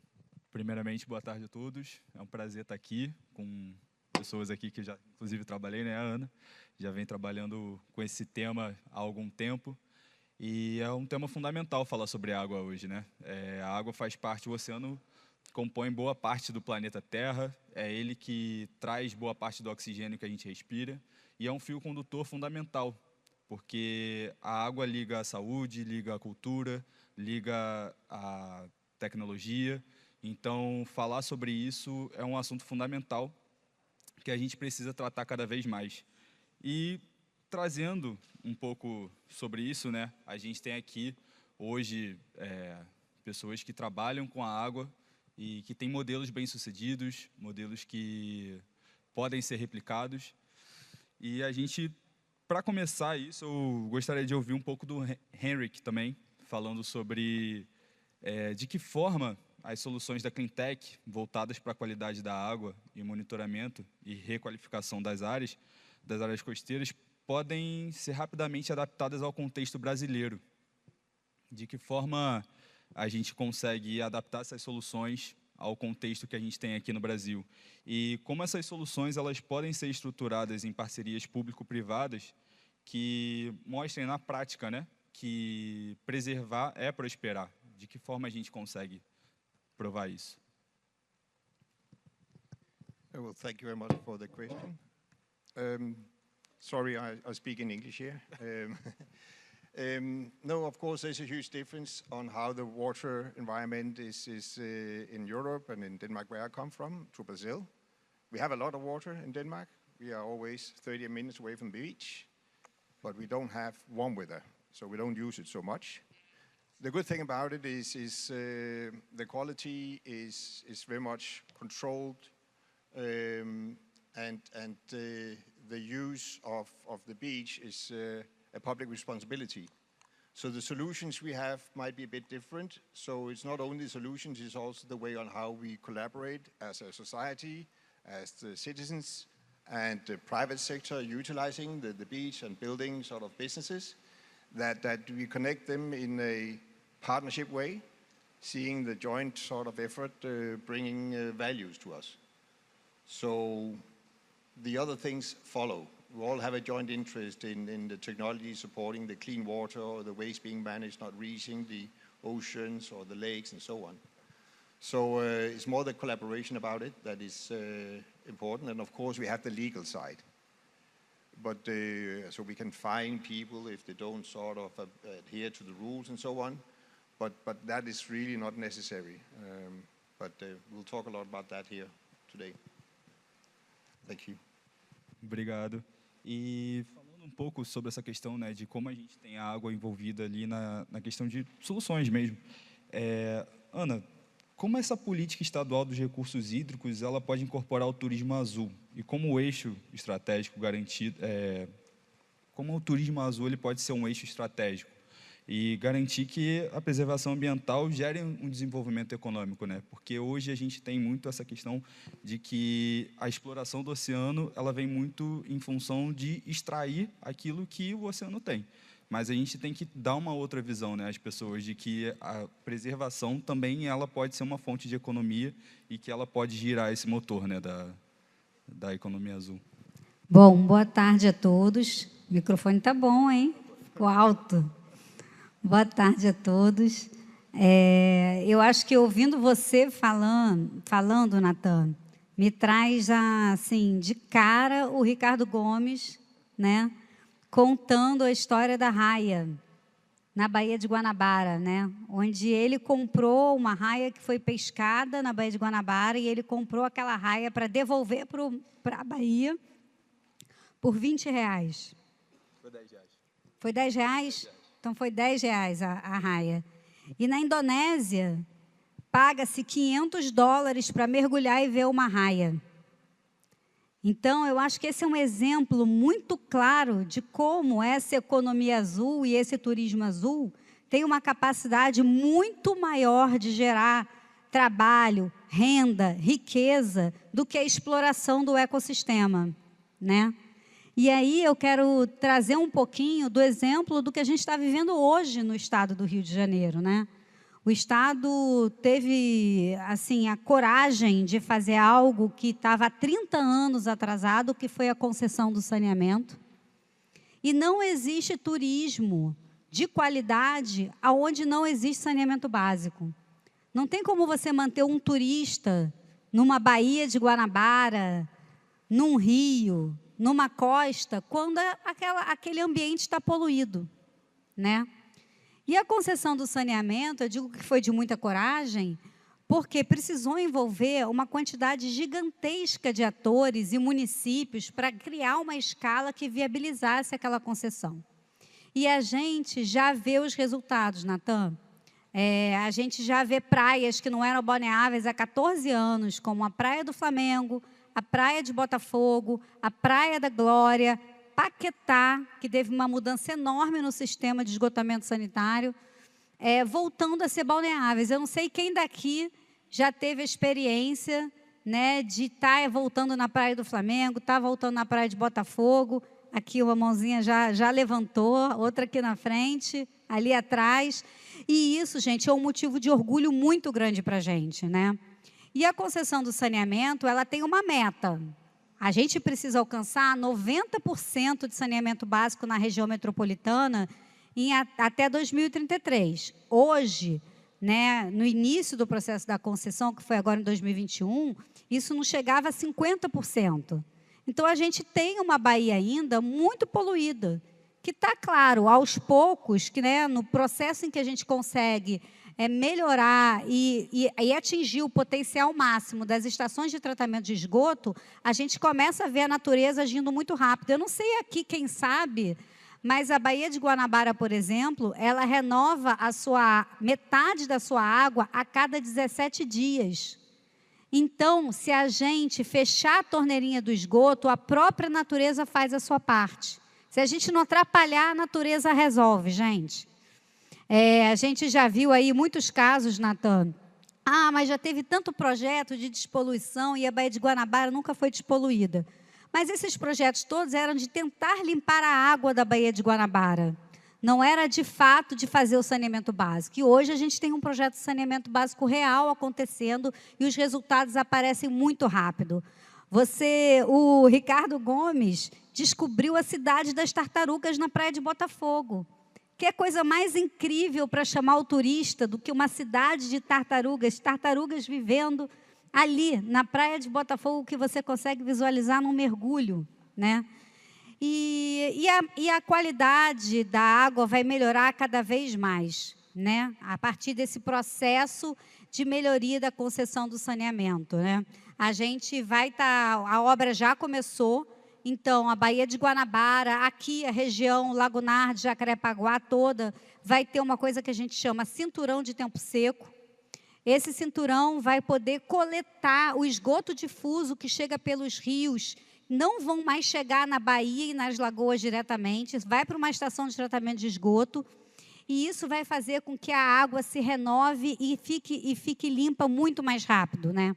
primeiramente, boa tarde a todos. É um prazer estar aqui com pessoas aqui que já, inclusive, trabalhei, né, a Ana? Já vem trabalhando com esse tema há algum tempo. E é um tema fundamental falar sobre água hoje, né? A água faz parte, o oceano compõe boa parte do planeta Terra, é ele que traz boa parte do oxigênio que a gente respira, e é um fio condutor fundamental, porque a água liga a saúde, liga a cultura, liga a tecnologia. Então, falar sobre isso é um assunto fundamental que a gente precisa tratar cada vez mais. E trazendo um pouco sobre isso, né? A gente tem aqui hoje pessoas que trabalham com a água e que têm modelos bem-sucedidos, modelos que podem ser replicados. E a gente, para começar isso, eu gostaria de ouvir um pouco do Henrik também, falando sobre de que forma as soluções da Cleantech, voltadas para a qualidade da água e monitoramento e requalificação das áreas costeiras, podem ser rapidamente adaptadas ao contexto brasileiro. De que forma a gente consegue adaptar essas soluções ao contexto que a gente tem aqui no Brasil? E como essas soluções elas podem ser estruturadas em parcerias público-privadas que mostrem na prática, né, que preservar é prosperar. De que forma a gente consegue provar isso? Well, thank you very much for the question. Sorry, I speak in English here. No, of course, there's a huge difference on how the water environment is in Europe and in Denmark, where I come from, to Brazil. We have a lot of water in Denmark. We are always 30 minutes away from the beach, but we don't have warm weather, so we don't use it so much. The good thing about it is the quality is very much controlled, and the use of the beach is a public responsibility. So the solutions we have might be a bit different. So it's not only solutions, it's also the way on how we collaborate as a society, as the citizens, and the private sector utilizing the beach and building sort of businesses, that we connect them in a partnership way, seeing the joint sort of effort bringing values to us. So the other things follow. we all have a joint interest in the technology supporting the clean water or the waste being managed, not reaching the oceans or the lakes and so on. So it's more the collaboration about it that is important. And of course, we have the legal side. But so we can fine people if they don't sort of adhere to the rules and so on. But that is really not necessary. But we'll talk a lot about that here today. Thank you. Obrigado. E falando um pouco sobre essa questão, né, de como a gente tem a água envolvida ali na questão de soluções mesmo. Ana, como essa política estadual dos recursos hídricos ela pode incorporar o turismo azul? E como o eixo estratégico garantido, como o turismo azul ele pode ser um eixo estratégico e garantir que a preservação ambiental gere um desenvolvimento econômico, né? Porque hoje a gente tem muito essa questão de que a exploração do oceano ela vem muito em função de extrair aquilo que o oceano tem. Mas a gente tem que dar uma outra visão, né, às pessoas, de que a preservação também ela pode ser uma fonte de economia e que ela pode girar esse motor, né, da economia azul. Bom, boa tarde a todos. O microfone está bom, hein? Ficou alto. Boa tarde a todos. Eu acho que ouvindo você falando, Natan, me traz assim de cara o Ricardo Gomes, né? Contando a história da raia na Baía de Guanabara, né? Onde ele comprou uma raia que foi pescada na Baía de Guanabara e ele comprou aquela raia para devolver para a Bahia por R$20. Foi R$10. Foi R$10? Então foi R$10 a raia. E na Indonésia paga-se $500 para mergulhar e ver uma raia. Então, eu acho que esse é um exemplo muito claro de como essa economia azul e esse turismo azul tem uma capacidade muito maior de gerar trabalho, renda, riqueza, do que a exploração do ecossistema, né? E aí eu quero trazer um pouquinho do exemplo do que a gente está vivendo hoje no estado do Rio de Janeiro, né? O Estado teve assim, a coragem de fazer algo que estava há 30 anos atrasado, que foi a concessão do saneamento. E não existe turismo de qualidade onde não existe saneamento básico. Não tem como você manter um turista numa Baía de Guanabara, num rio, numa costa, quando aquele ambiente está poluído, né? E a concessão do saneamento, eu digo que foi de muita coragem, porque precisou envolver uma quantidade gigantesca de atores e municípios para criar uma escala que viabilizasse aquela concessão. E a gente já vê os resultados, Natan. A gente já vê praias que não eram balneáveis há 14 anos, como a Praia do Flamengo, a Praia de Botafogo, a Praia da Glória, Paquetá, que teve uma mudança enorme no sistema de esgotamento sanitário, voltando a ser balneáveis. Eu não sei quem daqui já teve a experiência, né, de estar voltando na Praia do Flamengo, estar voltando na Praia de Botafogo. Aqui uma mãozinha já levantou, outra aqui na frente, ali atrás. E isso, gente, é um motivo de orgulho muito grande para a gente, né? E a concessão do saneamento, ela tem uma meta. A gente precisa alcançar 90% de saneamento básico na região metropolitana até 2033. Hoje, né, no início do processo da concessão, que foi agora em 2021, isso não chegava a 50%. Então, a gente tem uma Bahia ainda muito poluída, que está, claro, aos poucos, que, né, no processo em que a gente consegue melhorar e atingir o potencial máximo das estações de tratamento de esgoto, a gente começa a ver a natureza agindo muito rápido. Eu não sei aqui quem sabe, mas a Baía de Guanabara, por exemplo, ela renova metade da sua água a cada 17 dias. Então, se a gente fechar a torneirinha do esgoto, a própria natureza faz a sua parte. Se a gente não atrapalhar, a natureza resolve, gente. A gente já viu aí muitos casos, Natan. Mas já teve tanto projeto de despoluição e a Baía de Guanabara nunca foi despoluída. Mas esses projetos todos eram de tentar limpar a água da Baía de Guanabara. Não era, de fato, de fazer o saneamento básico. E hoje a gente tem um projeto de saneamento básico real acontecendo e os resultados aparecem muito rápido. O Ricardo Gomes descobriu a cidade das tartarugas na praia de Botafogo. Que é coisa mais incrível para chamar o turista do que uma cidade de tartarugas vivendo ali na praia de Botafogo, que você consegue visualizar num mergulho, né? E a qualidade da água vai melhorar cada vez mais, né? A partir desse processo de melhoria da concessão do saneamento, né? A gente vai a obra já começou, então a Baía de Guanabara, aqui a região Lagunar de Jacarepaguá toda, vai ter uma coisa que a gente chama cinturão de tempo seco. Esse cinturão vai poder coletar o esgoto difuso que chega pelos rios, não vão mais chegar na baía e nas lagoas diretamente, vai para uma estação de tratamento de esgoto, e isso vai fazer com que a água se renove e fique limpa muito mais rápido, né?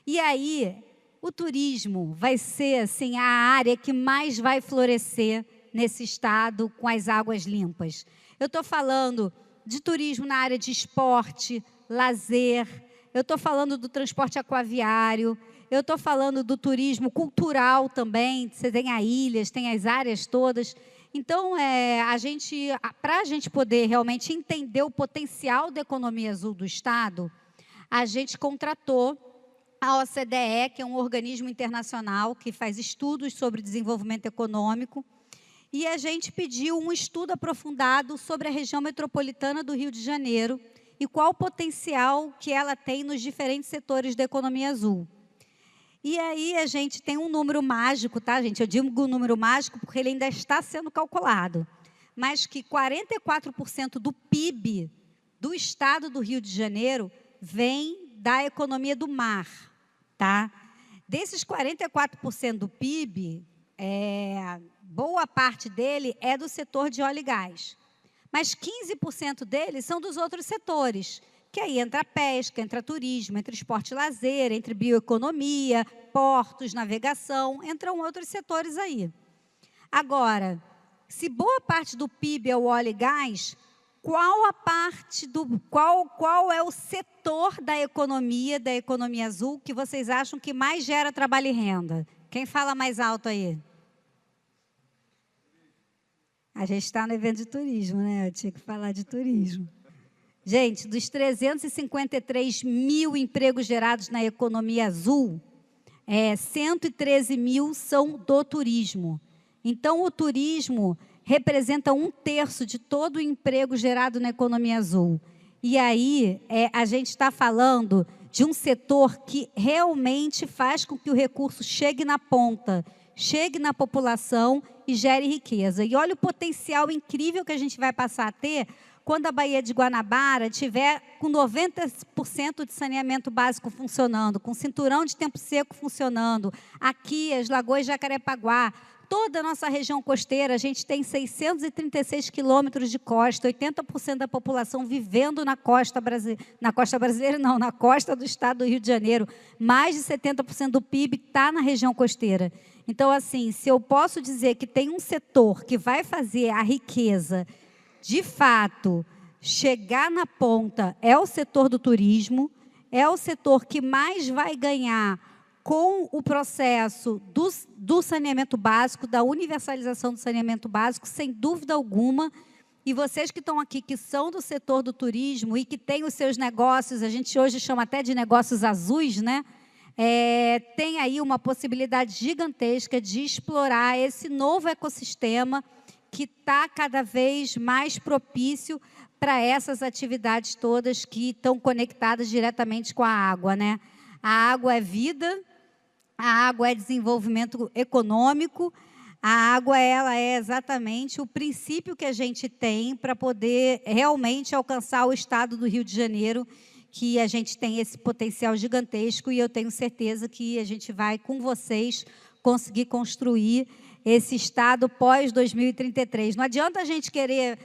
E aí, o turismo vai ser assim, a área que mais vai florescer nesse estado com as águas limpas. Eu estou falando de turismo na área de esporte, lazer, eu estou falando do transporte aquaviário, eu estou falando do turismo cultural também, você tem as ilhas, tem as áreas todas. Então, para a gente poder realmente entender o potencial da economia azul do estado, a gente contratou a OCDE, que é um organismo internacional que faz estudos sobre desenvolvimento econômico, e a gente pediu um estudo aprofundado sobre a região metropolitana do Rio de Janeiro e qual o potencial que ela tem nos diferentes setores da economia azul. E aí a gente tem um número mágico, tá, gente? Eu digo um número mágico porque ele ainda está sendo calculado, mas que 44% do PIB do estado do Rio de Janeiro vem da economia do mar, tá? Desses 44% do PIB, boa parte dele é do setor de óleo e gás. Mas 15% deles são dos outros setores, que aí entra a pesca, entra turismo, entra esporte e lazer, entre bioeconomia, portos, navegação, entram outros setores aí. Agora, se boa parte do PIB é o óleo e gás, qual é o setor da economia azul, que vocês acham que mais gera trabalho e renda? Quem fala mais alto aí? A gente está no evento de turismo, né? Eu tinha que falar de turismo. Gente, dos 353 mil empregos gerados na economia azul, 113 mil são do turismo. Então, o turismo representa 1/3 de todo o emprego gerado na economia azul. E aí, a gente está falando de um setor que realmente faz com que o recurso chegue na ponta, chegue na população e gere riqueza. E olha o potencial incrível que a gente vai passar a ter quando a Baía de Guanabara tiver com 90% de saneamento básico funcionando, com cinturão de tempo seco funcionando, aqui as lagoas de Jacarepaguá, toda a nossa região costeira, a gente tem 636 quilômetros de costa, 80% da população vivendo na costa brasileira, não, na costa do estado do Rio de Janeiro. Mais de 70% do PIB está na região costeira. Então, assim, se eu posso dizer que tem um setor que vai fazer a riqueza, de fato, chegar na ponta, é o setor do turismo, é o setor que mais vai ganhar com o processo do saneamento básico, da universalização do saneamento básico, sem dúvida alguma. E vocês que estão aqui, que são do setor do turismo e que têm os seus negócios, a gente hoje chama até de negócios azuis, né? Tem aí uma possibilidade gigantesca de explorar esse novo ecossistema que está cada vez mais propício para essas atividades todas que estão conectadas diretamente com a água, né? A água é vida, a água é desenvolvimento econômico, a água ela é exatamente o princípio que a gente tem para poder realmente alcançar o estado do Rio de Janeiro, que a gente tem esse potencial gigantesco e eu tenho certeza que a gente vai, com vocês, conseguir construir esse estado pós-2033. Não adianta a gente querer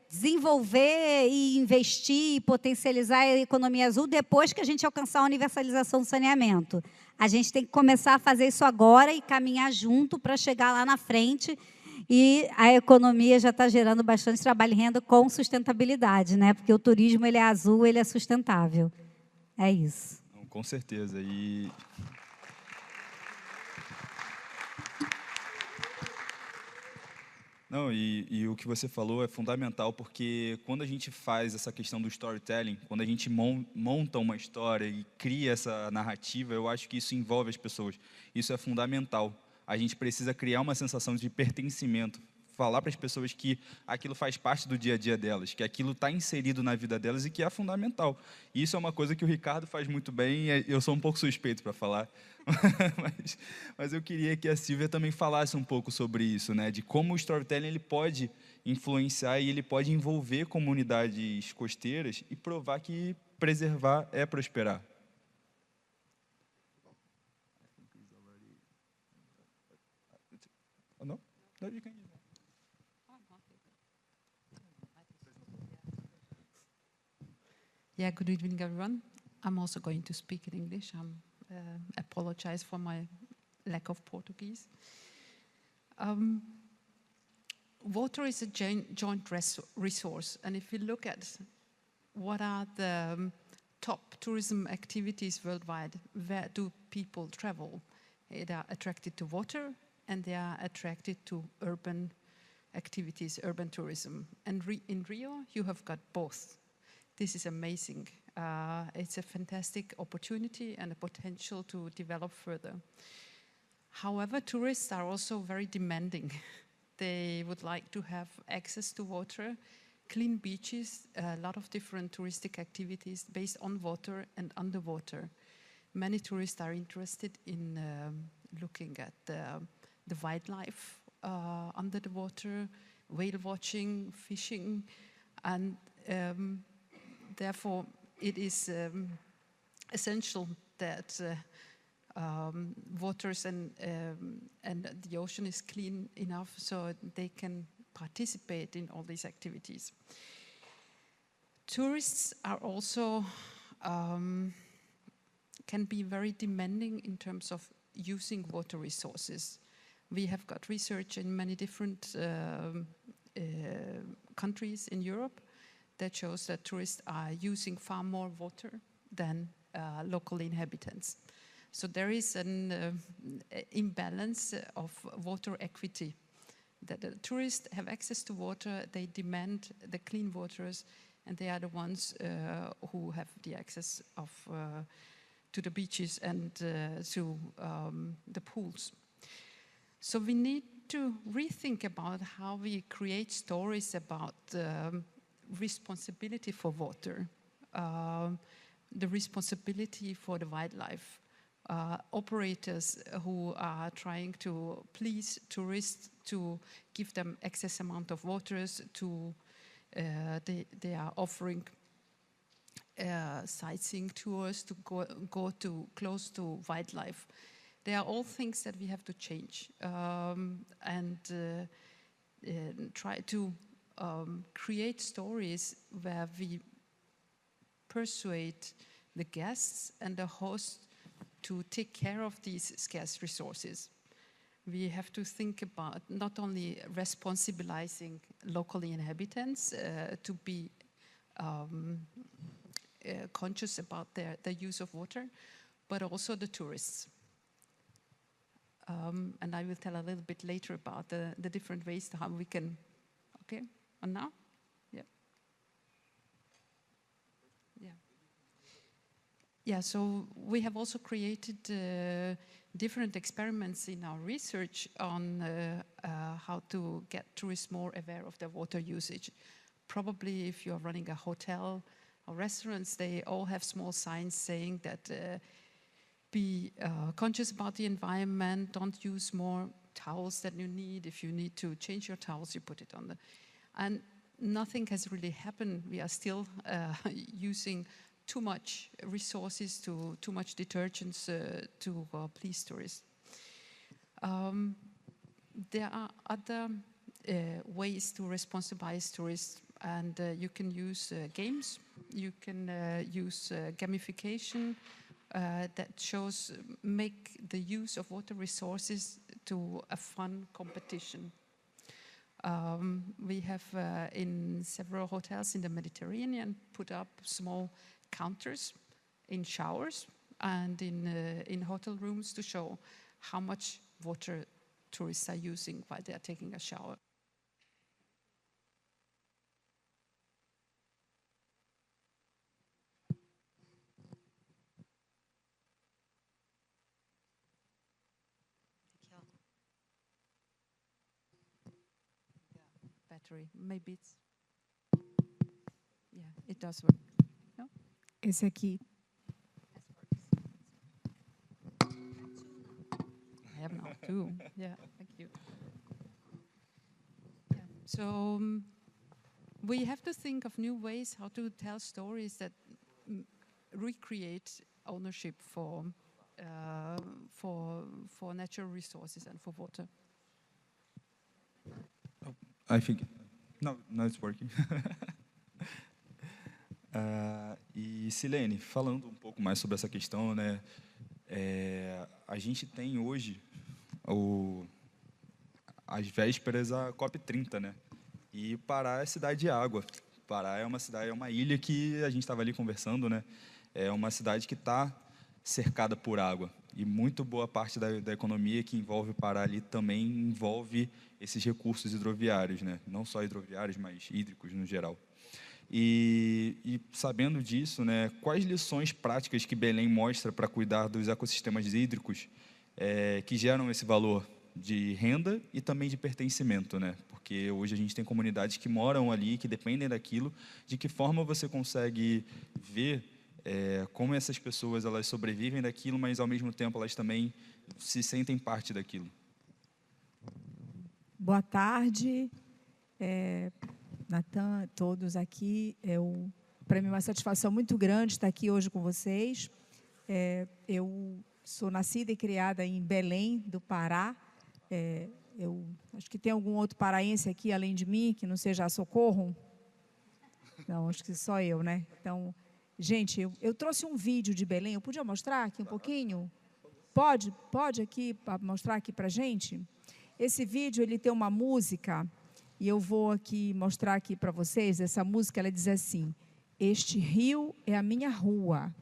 desenvolver e investir e potencializar a economia azul depois que a gente alcançar a universalização do saneamento. A gente tem que começar a fazer isso agora e caminhar junto para chegar lá na frente. E a economia já está gerando bastante trabalho e renda com sustentabilidade, né? Porque o turismo ele é azul, ele é sustentável. É isso. Com certeza. E Não, e o que você falou é fundamental, porque quando a gente faz essa questão do storytelling, quando a gente monta uma história e cria essa narrativa, eu acho que isso envolve as pessoas. Isso é fundamental. A gente precisa criar uma sensação de pertencimento, falar para as pessoas que aquilo faz parte do dia a dia delas, que aquilo está inserido na vida delas e que é fundamental. E isso é uma coisa que o Ricardo faz muito bem, e eu sou um pouco suspeito para falar, mas eu queria que a Silvia também falasse um pouco sobre isso, né, de como o storytelling ele pode influenciar e ele pode envolver comunidades costeiras e provar que preservar é prosperar. Não? Não, you can use that. Yeah, good evening, everyone. I'm also going to speak in English. I apologize for my lack of Portuguese. Water is a joint resource, and if you look at what are the top tourism activities worldwide, where do people travel? They are attracted to water, and they are attracted to urban activities, urban tourism. And in Rio, you have got both. This is amazing. It's a fantastic opportunity and a potential to develop further. However, tourists are also very demanding. They would like to have access to water, clean beaches, a lot of different touristic activities based on water and underwater. Many tourists are interested in looking at the wildlife under the water, whale watching, fishing, and therefore it is essential that waters and the ocean is clean enough so they can participate in all these activities. Tourists are also can be very demanding in terms of using water resources. We have got research in many different countries in Europe that shows that tourists are using far more water than local inhabitants. So there is an imbalance of water equity. That the tourists have access to water, they demand the clean waters, and they are the ones who have the access to the beaches and to the pools. So we need to rethink about how we create stories about responsibility for water, the responsibility for the wildlife, operators who are trying to please tourists to give them excess amount of waters to they are offering sightseeing tours to go to close to wildlife. They are all things that we have to change and try to create stories where we persuade the guests and the host to take care of these scarce resources. We have to think about not only responsibilizing local inhabitants to be conscious about their use of water, but also the tourists. And I will tell a little bit later about the different ways how we can, okay, and now? Yeah. Yeah. Yeah, so we have also created different experiments in our research on how to get tourists more aware of their water usage. Probably if you're running a hotel or restaurants, they all have small signs saying that be conscious about the environment, don't use more towels than you need. If you need to change your towels, you put it on the... And nothing has really happened. We are still using too much resources, too much detergents to please tourists. There are other ways to responsibilize tourists, and you can use games. You can use gamification that shows make the use of water resources to a fun competition. We have in several hotels in the Mediterranean put up small counters in showers and in hotel rooms to show how much water tourists are using while they are taking a shower. battery. Maybe it's... Yeah, it does work. No? Esse aqui. I have now two. Yeah, thank you. Yeah. So we have to think of new ways how to tell stories that recreate ownership for natural resources and for water. I think no, it's working. E Silene, falando um pouco mais sobre essa questão, né? A gente tem hoje as vésperas a COP30, né? E Pará é cidade de água. Pará é uma cidade, é uma ilha que a gente estava ali conversando, né? É uma cidade que está cercada por água. E muito boa parte da economia que envolve Pará ali também envolve esses recursos hidroviários, né? Não só hidroviários, mas hídricos no geral. E sabendo disso, né, quais lições práticas que Belém mostra para cuidar dos ecossistemas hídricos que geram esse valor de renda e também de pertencimento, né? Porque hoje a gente tem comunidades que moram ali, que dependem daquilo. De que forma você consegue ver como essas pessoas elas sobrevivem daquilo, mas ao mesmo tempo elas também se sentem parte daquilo? Boa tarde, Natan, todos aqui. Para mim é uma satisfação muito grande estar aqui hoje com vocês. Eu sou nascida e criada em Belém, do Pará. Eu acho que tem algum outro paraense aqui, além de mim, que não seja a Socorro? Não, acho que só eu, né? Então, gente, eu trouxe um vídeo de Belém. Eu podia mostrar aqui um pouquinho? Pode aqui mostrar aqui para a gente? Esse vídeo ele tem uma música, e eu vou aqui mostrar aqui para vocês. Essa música ela diz assim: este rio é a minha rua.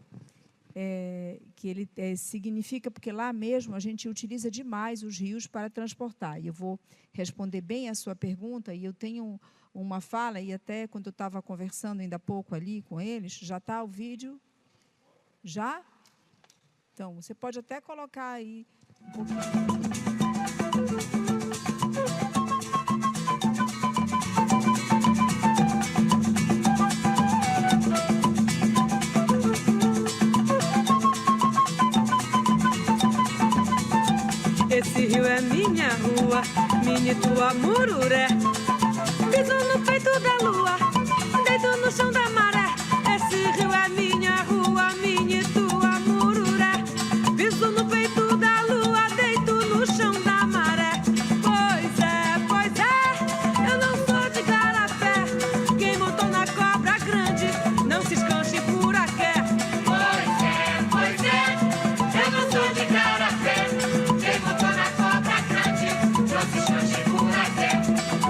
Que ele significa, porque lá mesmo a gente utiliza demais os rios para transportar. E eu vou responder bem a sua pergunta, e eu tenho uma fala, e até quando eu estava conversando ainda há pouco ali com eles, já está o vídeo? Já? Então, você pode até colocar aí um pouquinho. Esse rio é minha rua, minha e tua mururé. Piso no peito da lua, deito no chão da maré. Esse rio é minha rua, minha e tua mururé. Piso no peito da lua, deito no chão da maré. Pois é, eu não sou de garapé. Quem montou na cobra grande, não se escanche por aqui. Pois é, eu não sou de garapé.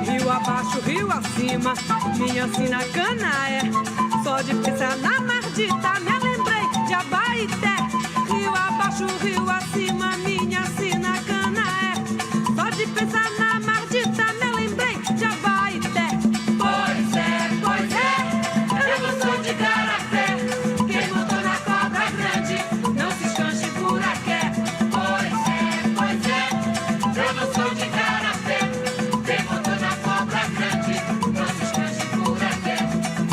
Rio abaixo, rio acima, minha sina cana é. Só de pensar na mardita, me lembrei de Abaeté. Rio abaixo, rio acima, minha sina cana é. Só de pensar na mardita, me lembrei de Abaeté. Pois é, eu não sou de garapé. Quem montou na cobra grande, não se escanche por aqui. Pois é, eu não sou de garapé. Quem montou na cobra grande, não se escanche por aqui.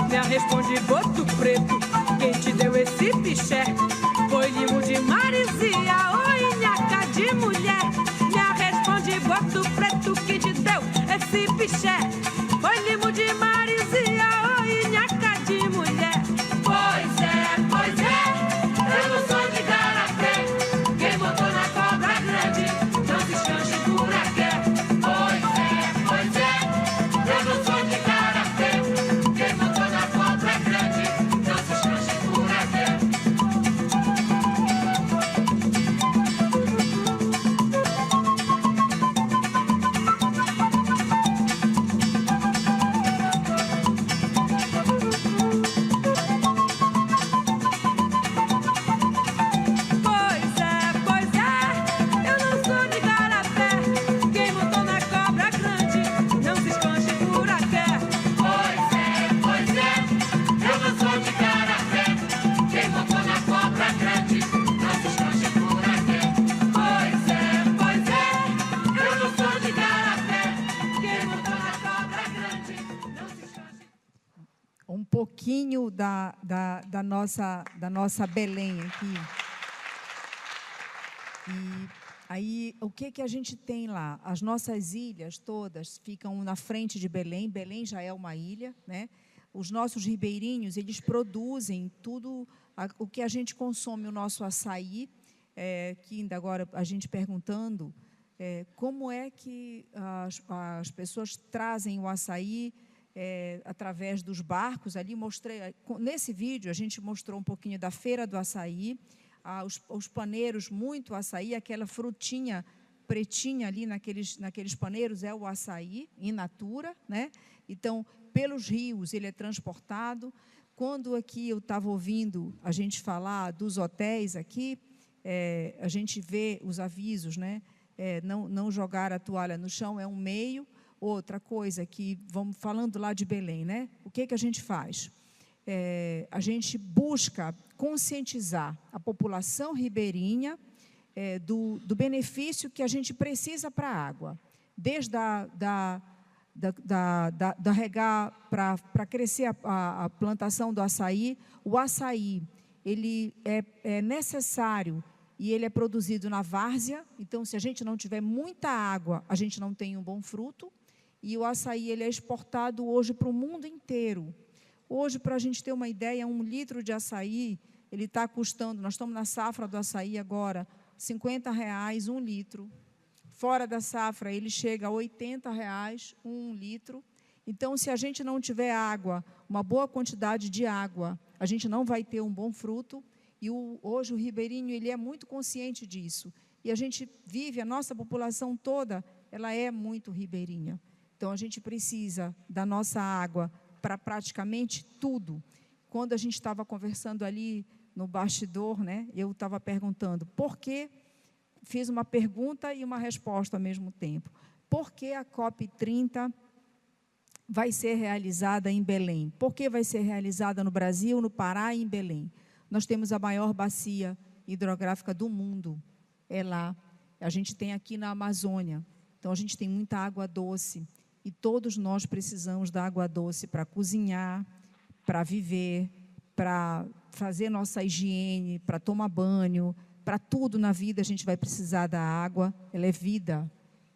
Me responde boto preto, quem te deu esse piché? Foi limo de maresia ou inhaca de mulher? Me responde boto preto, quem te deu esse piché? Foi limo de maresia ou inhaca de mulher? Pois é, eu não sou de garapé. Quem botou na cobra grande, não se escanche por aqui. Pois é, eu não sou de garapé. Quem botou na cobra grande, não se escanche por aqui. pouquinho da nossa Belém aqui. E aí, o que a gente tem lá? As nossas ilhas todas ficam na frente de Belém. Belém já é uma ilha, né? Os nossos ribeirinhos, eles produzem tudo o que a gente consome, o nosso açaí, que ainda agora a gente perguntando como é que as pessoas trazem o açaí através dos barcos. Ali nesse vídeo a gente mostrou um pouquinho da feira do açaí, os paneiros, muito açaí, aquela frutinha pretinha ali naqueles paneiros é o açaí in natura, né? Então, pelos rios ele é transportado. Quando aqui eu estava ouvindo a gente falar dos hotéis aqui, a gente vê os avisos, né? Não jogar a toalha no chão é um meio. Outra coisa que, vamos falando lá de Belém, né? O que a gente faz? A gente busca conscientizar a população ribeirinha do benefício que a gente precisa para a água, desde da regar para crescer a plantação do açaí. O açaí ele é necessário e ele é produzido na várzea. Então, se a gente não tiver muita água, a gente não tem um bom fruto. E o açaí ele é exportado hoje para o mundo inteiro. Hoje, para a gente ter uma ideia, 1 litro de açaí, ele está custando, nós estamos na safra do açaí agora, R$50 1 litro. Fora da safra, ele chega a R$80 1 litro. Então, se a gente não tiver água, uma boa quantidade de água, a gente não vai ter um bom fruto. E hoje o ribeirinho ele é muito consciente disso. E a gente vive, a nossa população toda, ela é muito ribeirinha. Então, a gente precisa da nossa água para praticamente tudo. Quando a gente estava conversando ali no bastidor, né, eu estava perguntando por que, fiz uma pergunta e uma resposta ao mesmo tempo. Por que a COP30 vai ser realizada em Belém? Por que vai ser realizada no Brasil, no Pará e em Belém? Nós temos a maior bacia hidrográfica do mundo, é lá. A gente tem aqui na Amazônia. Então, a gente tem muita água doce. E todos nós precisamos da água doce para cozinhar, para viver, para fazer nossa higiene, para tomar banho, para tudo na vida a gente vai precisar da água. Ela é vida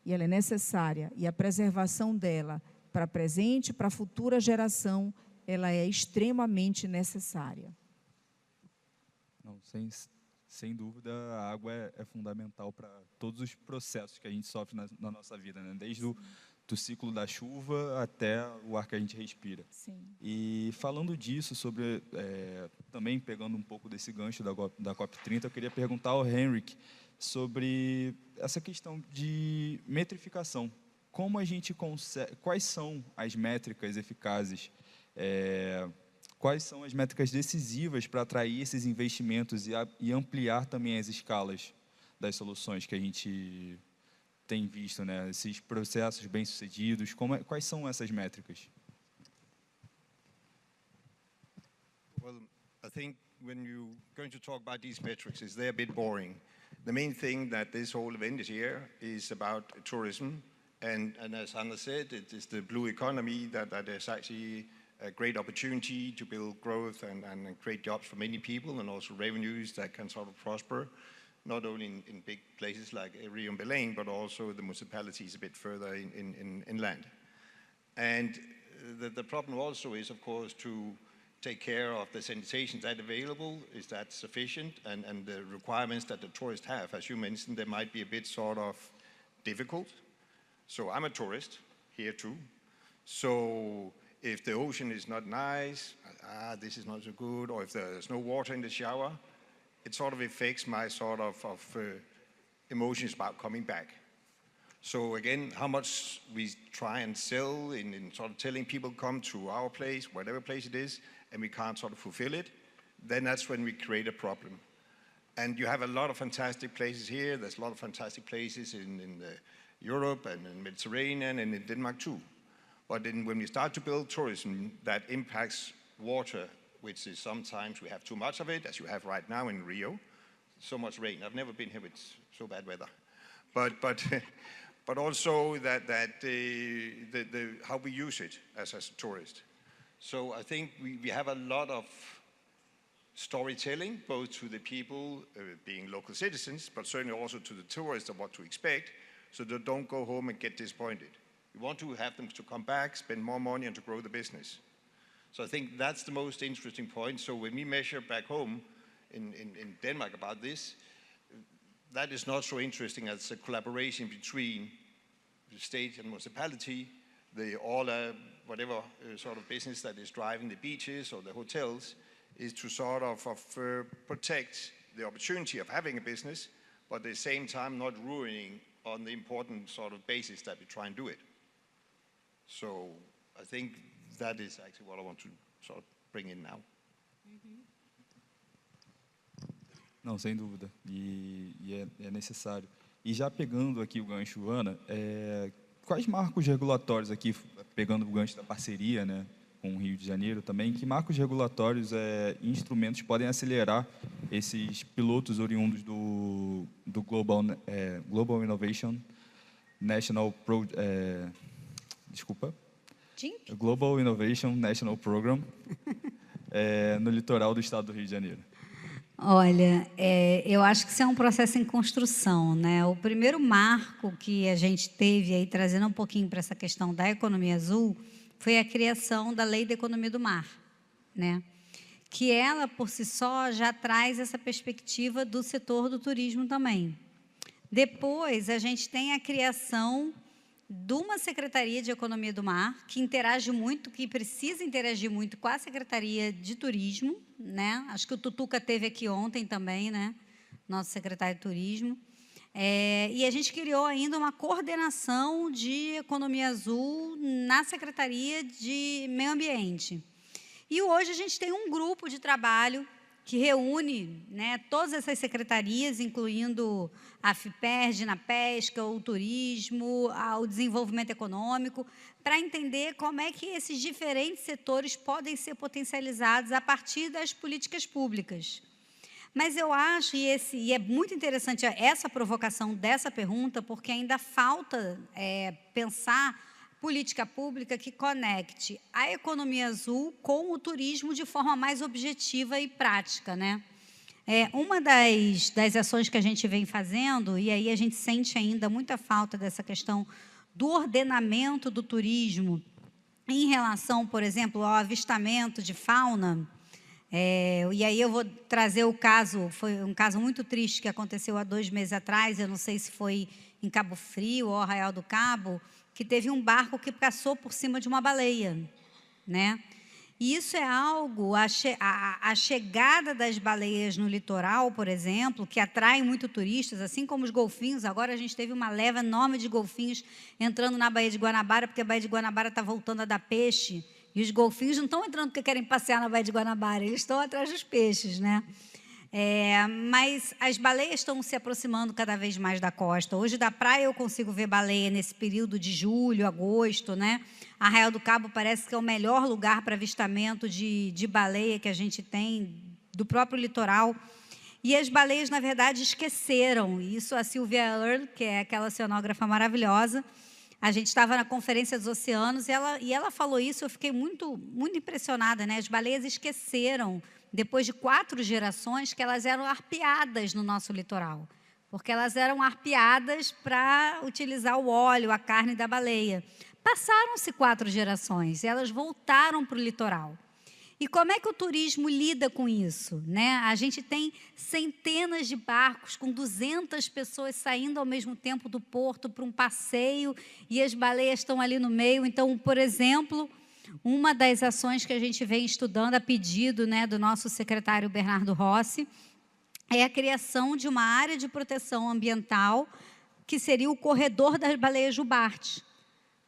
e ela é necessária. E a preservação dela para presente, para futura geração, ela é extremamente necessária. Não, sem dúvida, a água é fundamental para todos os processos que a gente sofre na nossa vida, né? Desde do ciclo da chuva até o ar que a gente respira. Sim. E falando disso, também pegando um pouco desse gancho da COP30, eu queria perguntar ao Henrik sobre essa questão de metrificação. Como a gente consegue, quais são as métricas eficazes, quais são as métricas decisivas para atrair esses investimentos e ampliar também as escalas das soluções que a gente tem visto, né? Esses processos bem-sucedidos, quais são essas métricas? Well, I think when you're going to talk about these metrics, they're a bit boring. The main thing that this whole event is here is about tourism, and as Anna said, it is the blue economy that is actually a great opportunity to build growth and create jobs for many people, and also revenues that can sort of prosper, not only in big places like Rio and Belém, but also the municipalities a bit further inland. And the problem also is, of course, to take care of the sanitation that's available. Is that sufficient? And the requirements that the tourists have, as you mentioned, they might be a bit sort of difficult. So I'm a tourist here too. So if the ocean is not nice, this is not so good, or if there's no water in the shower, it sort of affects my sort of emotions about coming back. So again, how much we try and sell in sort of telling people come to our place, whatever place it is, and we can't sort of fulfill it, then that's when we create a problem. And you have a lot of fantastic places here. There's a lot of fantastic places in Europe and in the Mediterranean and in Denmark too. But then when we start to build tourism that impacts water, which is sometimes we have too much of it, as you have right now in Rio, so much rain. I've never been here with so bad weather. But also that how we use it as a tourist. So I think we have a lot of storytelling, both to the people being local citizens, but certainly also to the tourists of what to expect, so they don't go home and get disappointed. We want to have them to come back, spend more money, and to grow the business. So I think that's the most interesting point. So when we measure back home in Denmark about this, that is not so interesting as a collaboration between the state and municipality, whatever sort of business that is driving the beaches or the hotels, is to sort of protect the opportunity of having a business, but at the same time not ruining on the important sort of basis that we try and do it. So I think that is actually what I want to sort of bring in now. Não, sem dúvida, e é necessário. E já pegando aqui o gancho, Ana, quais marcos regulatórios aqui, pegando o gancho da parceria, né, com o Rio de Janeiro também, que marcos regulatórios e instrumentos podem acelerar esses pilotos oriundos do Global Innovation National Global Innovation National Program no litoral do estado do Rio de Janeiro? Olha, eu acho que isso é um processo em construção, né? O primeiro marco que a gente teve aí, trazendo um pouquinho para essa questão da economia azul, foi a criação da Lei da Economia do Mar, né? Que ela, por si só, já traz essa perspectiva do setor do turismo também. Depois, a gente tem a criação de uma Secretaria de Economia do Mar, que interage muito, que precisa interagir muito com a Secretaria de Turismo, né? Acho que o Tutuca teve aqui ontem também, né? Nosso secretário de Turismo. E a gente criou ainda uma coordenação de Economia Azul na Secretaria de Meio Ambiente. E hoje a gente tem um grupo de trabalho que reúne, né, todas essas secretarias, incluindo a FIPERJ na pesca, o turismo, o desenvolvimento econômico, para entender como é que esses diferentes setores podem ser potencializados a partir das políticas públicas. Mas eu acho, e é muito interessante essa provocação dessa pergunta, porque ainda falta pensar política pública que conecte a economia azul com o turismo de forma mais objetiva e prática, né? Uma das ações que a gente vem fazendo, e aí a gente sente ainda muita falta dessa questão do ordenamento do turismo em relação, por exemplo, ao avistamento de fauna. E aí eu vou trazer o caso, foi um caso muito triste que aconteceu há 2 meses atrás, eu não sei se foi em Cabo Frio ou Arraial do Cabo, que teve um barco que passou por cima de uma baleia, né? E isso é algo, a chegada das baleias no litoral, por exemplo, que atrai muito turistas, assim como os golfinhos. Agora a gente teve uma leva enorme de golfinhos entrando na Baía de Guanabara, porque a Baía de Guanabara está voltando a dar peixe, e os golfinhos não estão entrando porque querem passear na Baía de Guanabara, eles estão atrás dos peixes, né? Mas as baleias estão se aproximando cada vez mais da costa. Hoje, da praia, eu consigo ver baleia nesse período de julho, agosto, né? Arraial do Cabo parece que é o melhor lugar para avistamento de baleia que a gente tem, do próprio litoral. E as baleias, na verdade, esqueceram. Isso a Sylvia Earle, que é aquela oceanógrafa maravilhosa, a gente estava na Conferência dos Oceanos e ela falou isso, eu fiquei muito, muito impressionada, né? As baleias esqueceram, depois de 4 gerações, que elas eram arpeadas no nosso litoral, porque elas eram arpeadas para utilizar o óleo, a carne da baleia. Passaram-se 4 gerações e elas voltaram para o litoral. E como é que o turismo lida com isso, né? A gente tem centenas de barcos com 200 pessoas saindo ao mesmo tempo do porto para um passeio e as baleias estão ali no meio. Então, por exemplo, uma das ações que a gente vem estudando a pedido, né, do nosso secretário Bernardo Rossi é a criação de uma área de proteção ambiental que seria o corredor das baleias jubartes,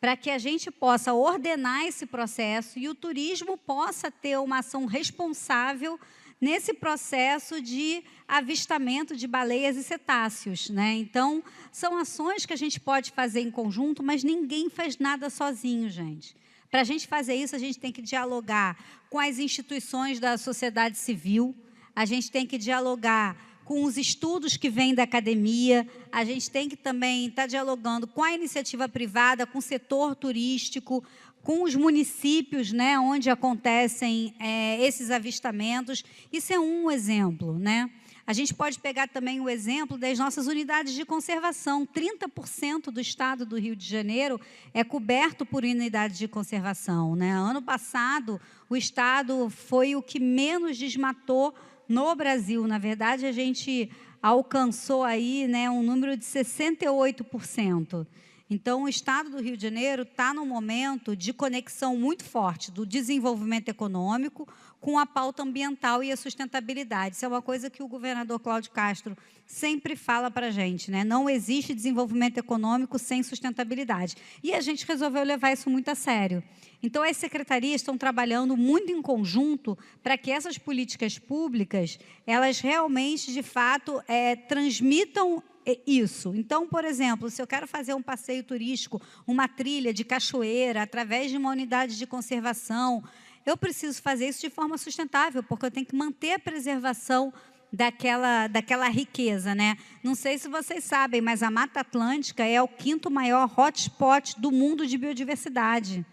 para que a gente possa ordenar esse processo e o turismo possa ter uma ação responsável nesse processo de avistamento de baleias e cetáceos, né? Então, são ações que a gente pode fazer em conjunto, mas ninguém faz nada sozinho, gente. Para a gente fazer isso, a gente tem que dialogar com as instituições da sociedade civil, a gente tem que dialogar com os estudos que vêm da academia, a gente tem que também estar dialogando com a iniciativa privada, com o setor turístico, com os municípios, né, onde acontecem esses avistamentos. Isso é um exemplo, né? A gente pode pegar também o exemplo das nossas unidades de conservação. 30% do estado do Rio de Janeiro é coberto por unidades de conservação, né? Ano passado, o estado foi o que menos desmatou no Brasil. Na verdade, a gente alcançou aí, né, um número de 68%. Então, o estado do Rio de Janeiro está num momento de conexão muito forte do desenvolvimento econômico com a pauta ambiental e a sustentabilidade. Isso é uma coisa que o governador Cláudio Castro sempre fala para a gente, né? Não existe desenvolvimento econômico sem sustentabilidade. E a gente resolveu levar isso muito a sério. Então, as secretarias estão trabalhando muito em conjunto para que essas políticas públicas, elas realmente, de fato, transmitam isso. Então, por exemplo, se eu quero fazer um passeio turístico, uma trilha de cachoeira, através de uma unidade de conservação, eu preciso fazer isso de forma sustentável, porque eu tenho que manter a preservação daquela riqueza, né? Não sei se vocês sabem, mas a Mata Atlântica é o 5º maior hotspot do mundo de biodiversidade,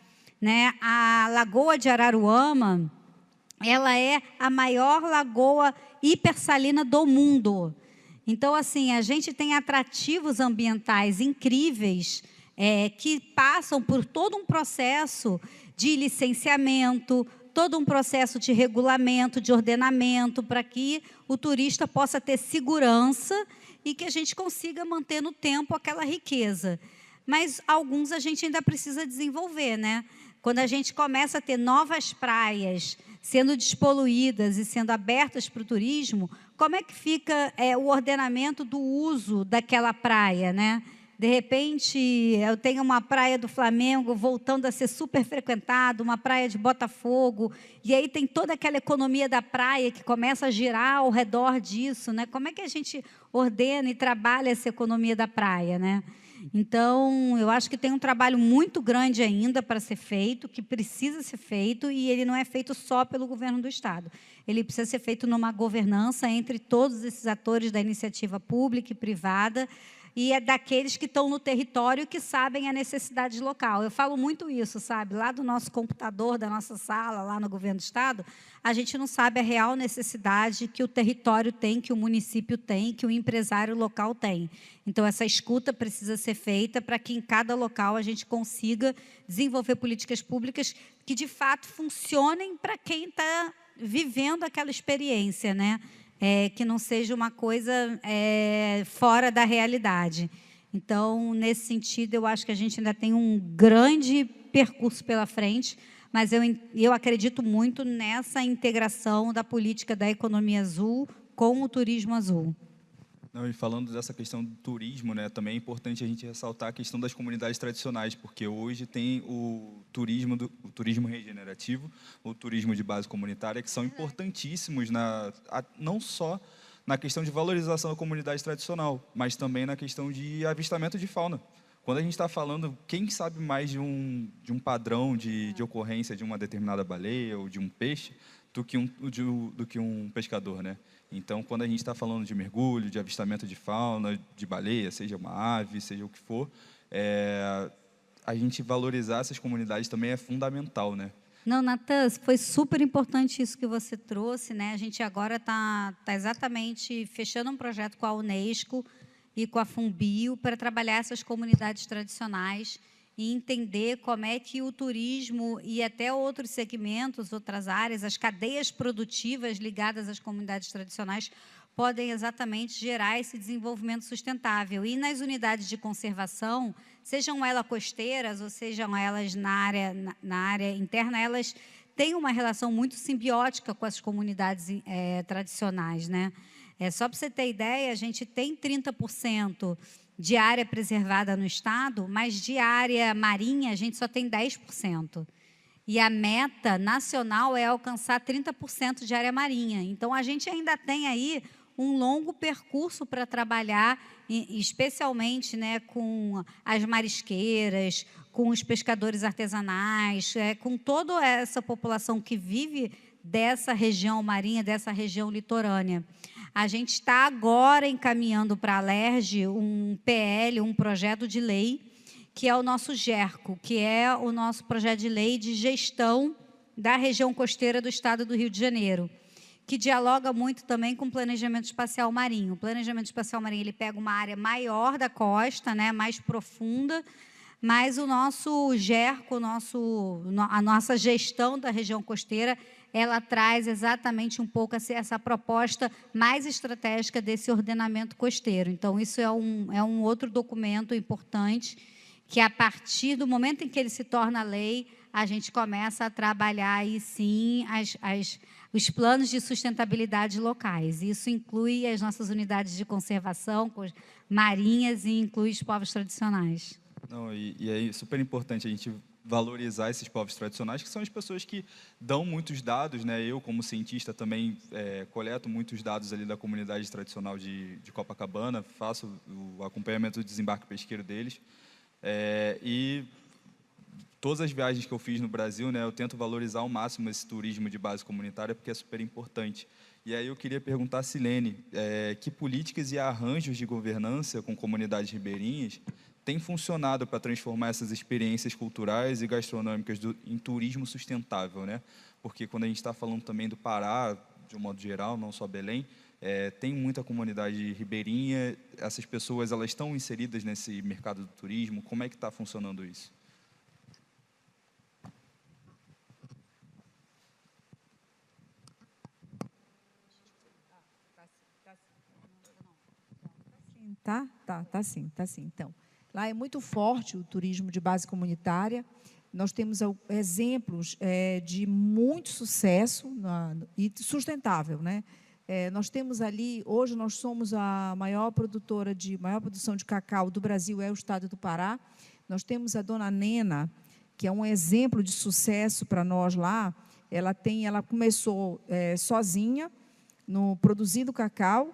né? A Lagoa de Araruama, ela é a maior lagoa hipersalina do mundo. Então, assim, a gente tem atrativos ambientais incríveis que passam por todo um processo de licenciamento, todo um processo de regulamento, de ordenamento, para que o turista possa ter segurança e que a gente consiga manter no tempo aquela riqueza. Mas alguns a gente ainda precisa desenvolver, né? Quando a gente começa a ter novas praias sendo despoluídas e sendo abertas para o turismo, como é que fica o ordenamento do uso daquela praia, né? De repente, eu tenho uma praia do Flamengo voltando a ser super frequentada, uma praia de Botafogo, e aí tem toda aquela economia da praia que começa a girar ao redor disso, né? Como é que a gente ordena e trabalha essa economia da praia, né? Então, eu acho que tem um trabalho muito grande ainda para ser feito, que precisa ser feito, e ele não é feito só pelo governo do Estado. Ele precisa ser feito numa governança entre todos esses atores da iniciativa pública e privada, e é daqueles que estão no território e que sabem a necessidade local. Eu falo muito isso, sabe? Lá do nosso computador, da nossa sala, lá no governo do Estado, a gente não sabe a real necessidade que o território tem, que o município tem, que o empresário local tem. Então, essa escuta precisa ser feita para que, em cada local, a gente consiga desenvolver políticas públicas que, de fato, funcionem para quem está vivendo aquela experiência, né? Que não seja uma coisa fora da realidade. Então, nesse sentido, eu acho que a gente ainda tem um grande percurso pela frente, mas eu acredito muito nessa integração da política da economia azul com o turismo azul. Não, e falando dessa questão do turismo, né, também é importante a gente ressaltar a questão das comunidades tradicionais, porque hoje tem o turismo regenerativo, o turismo de base comunitária, que são importantíssimos não só na questão de valorização da comunidade tradicional, mas também na questão de avistamento de fauna. Quando a gente está falando, quem sabe mais de um padrão de ocorrência de uma determinada baleia ou de um peixe do que um pescador, né? Então, quando a gente está falando de mergulho, de avistamento de fauna, de baleia, seja uma ave, seja o que for, a gente valorizar essas comunidades também é fundamental, né? Não, Natan, foi super importante isso que você trouxe, né? A gente agora está exatamente fechando um projeto com a Unesco e com a Fumbio para trabalhar essas comunidades tradicionais e entender como é que o turismo e até outros segmentos, outras áreas, as cadeias produtivas ligadas às comunidades tradicionais podem exatamente gerar esse desenvolvimento sustentável. E nas unidades de conservação, sejam elas costeiras ou sejam elas na área interna, elas têm uma relação muito simbiótica com as comunidades tradicionais, né? Só para você ter ideia, a gente tem 30% de área preservada no Estado, mas de área marinha a gente só tem 10%. E a meta nacional é alcançar 30% de área marinha. Então, a gente ainda tem aí um longo percurso para trabalhar, especialmente, né, com as marisqueiras, com os pescadores artesanais, com toda essa população que vive dessa região marinha, dessa região litorânea. A gente está agora encaminhando para a Alerj um PL, um projeto de lei, que é o nosso GERCO, que é o nosso projeto de lei de gestão da região costeira do estado do Rio de Janeiro, que dialoga muito também com o planejamento espacial marinho. O planejamento espacial marinho ele pega uma área maior da costa, né, mais profunda, mas o nosso GERCO, a nossa gestão da região costeira, ela traz exatamente um pouco essa proposta mais estratégica desse ordenamento costeiro. Então, isso é um outro documento importante, que a partir do momento em que ele se torna lei, a gente começa a trabalhar aí sim os planos de sustentabilidade locais. Isso inclui as nossas unidades de conservação marinhas e inclui os povos tradicionais. Não, e é super importante a gente valorizar esses povos tradicionais, que são as pessoas que dão muitos dados, né? Eu, como cientista, também coleto muitos dados ali da comunidade tradicional de Copacabana, faço o acompanhamento do desembarque pesqueiro deles. E todas as viagens que eu fiz no Brasil, né, eu tento valorizar ao máximo esse turismo de base comunitária, porque é super importante. E aí eu queria perguntar a Silene, que políticas e arranjos de governança com comunidades ribeirinhas têm funcionado para transformar essas experiências culturais e gastronômicas em turismo sustentável, né? Porque quando a gente está falando também do Pará, de um modo geral, não só Belém, tem muita comunidade ribeirinha, essas pessoas elas estão inseridas nesse mercado do turismo, como é que está funcionando isso? Tá sim. Então, lá é muito forte o turismo de base comunitária. Nós temos exemplos de muito sucesso e sustentável, né? Nós temos ali, hoje nós somos a maior produção de cacau do Brasil, é o estado do Pará. Nós temos a Dona Nena, que é um exemplo de sucesso para nós lá. Ela começou sozinha, produzindo cacau,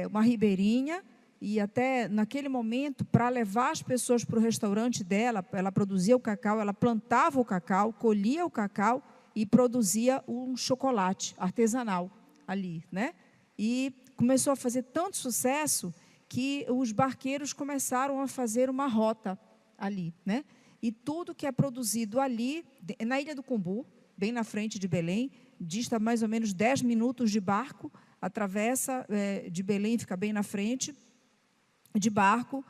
uma ribeirinha, e até naquele momento, para levar as pessoas para o restaurante dela, ela produzia o cacau, ela plantava o cacau, colhia o cacau e produzia um chocolate artesanal ali, né? E começou a fazer tanto sucesso que os barqueiros começaram a fazer uma rota ali, né? E tudo que é produzido ali, na Ilha do Cumbu, bem na frente de Belém, dista mais ou menos 10 minutos de barco, atravessa de Belém, fica bem na frente, de barco,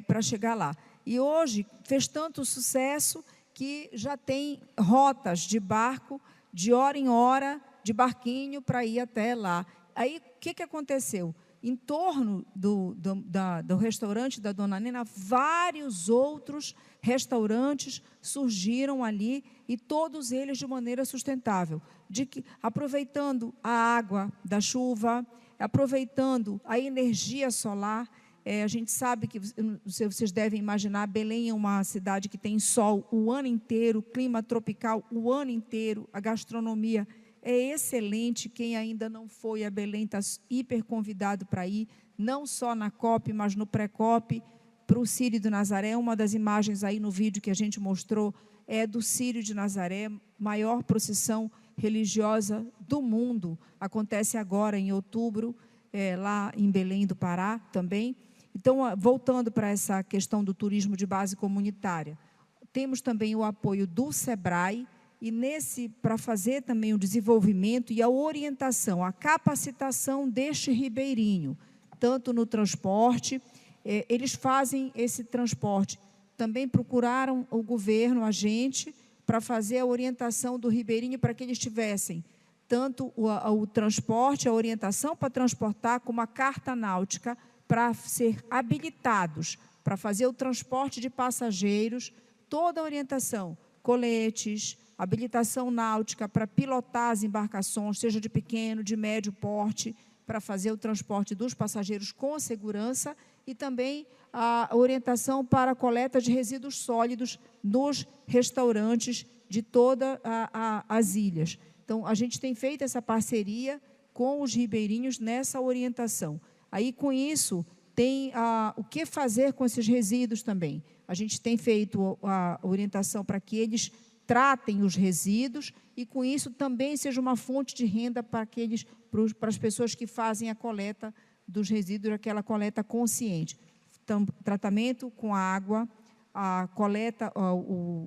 para chegar lá. E hoje fez tanto sucesso que já tem rotas de barco, de hora em hora, de barquinho, para ir até lá. Aí, o que aconteceu? Em torno do restaurante da Dona Nena, vários outros restaurantes surgiram ali, e todos eles de maneira sustentável, aproveitando a água da chuva, aproveitando a energia solar. A gente sabe que, vocês devem imaginar, Belém é uma cidade que tem sol o ano inteiro, clima tropical o ano inteiro, a gastronomia é excelente. Quem ainda não foi a Belém está hiper convidado para ir, não só na COP, mas no pré-COP, para o Círio de Nazaré. Uma das imagens aí no vídeo que a gente mostrou é do Círio de Nazaré, maior procissão religiosa do mundo. Acontece agora em outubro, lá em Belém do Pará também. Então, voltando para essa questão do turismo de base comunitária, temos também o apoio do SEBRAE, e para fazer também o desenvolvimento e a orientação, a capacitação deste ribeirinho, tanto no transporte, eles fazem esse transporte. Também procuraram o governo, a gente, para fazer a orientação do ribeirinho, para que eles tivessem tanto o transporte, a orientação para transportar, como a carta náutica, para ser habilitados para fazer o transporte de passageiros, toda a orientação, coletes, habilitação náutica para pilotar as embarcações, seja de pequeno, de médio porte, para fazer o transporte dos passageiros com segurança, e também a orientação para a coleta de resíduos sólidos nos restaurantes de todas as ilhas. Então, a gente tem feito essa parceria com os ribeirinhos nessa orientação. Aí, com isso, tem o que fazer com esses resíduos também. A gente tem feito a orientação para que eles tratem os resíduos e, com isso, também seja uma fonte de renda para as pessoas que fazem a coleta dos resíduos, aquela coleta consciente. Então, tratamento com água, a coleta,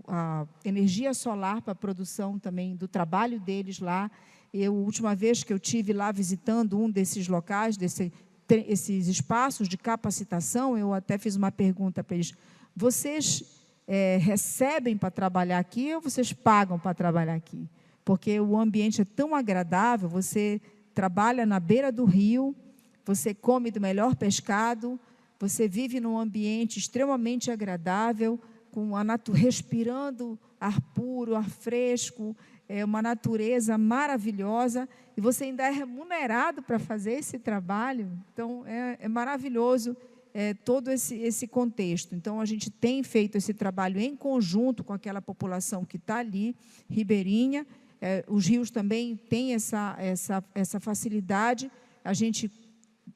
a energia solar para a produção também do trabalho deles lá. A última vez que eu tive lá visitando um desses locais, esses espaços de capacitação, eu até fiz uma pergunta para eles: vocês recebem para trabalhar aqui ou vocês pagam para trabalhar aqui? Porque o ambiente é tão agradável, você trabalha na beira do rio, você come do melhor pescado, você vive num ambiente extremamente agradável, com respirando ar puro, ar fresco, uma natureza maravilhosa, e você ainda é remunerado para fazer esse trabalho. Então, é maravilhoso todo esse contexto. Então, a gente tem feito esse trabalho em conjunto com aquela população que está ali, ribeirinha. Os rios também têm essa facilidade, a gente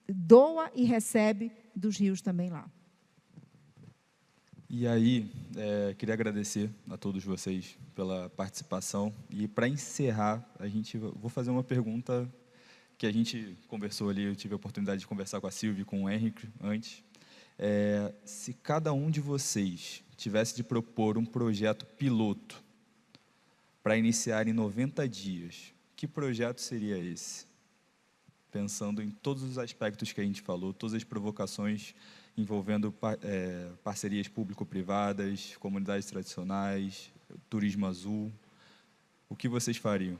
doa e recebe dos rios também lá. E aí, queria agradecer a todos vocês pela participação. E, para encerrar, vou fazer uma pergunta que a gente conversou ali, eu tive a oportunidade de conversar com a Silvia e com o Henrique antes. Se cada um de vocês tivesse de propor um projeto piloto para iniciar em 90 dias, que projeto seria esse? Pensando em todos os aspectos que a gente falou, todas as provocações envolvendo parcerias público-privadas, comunidades tradicionais, turismo azul, o que vocês fariam?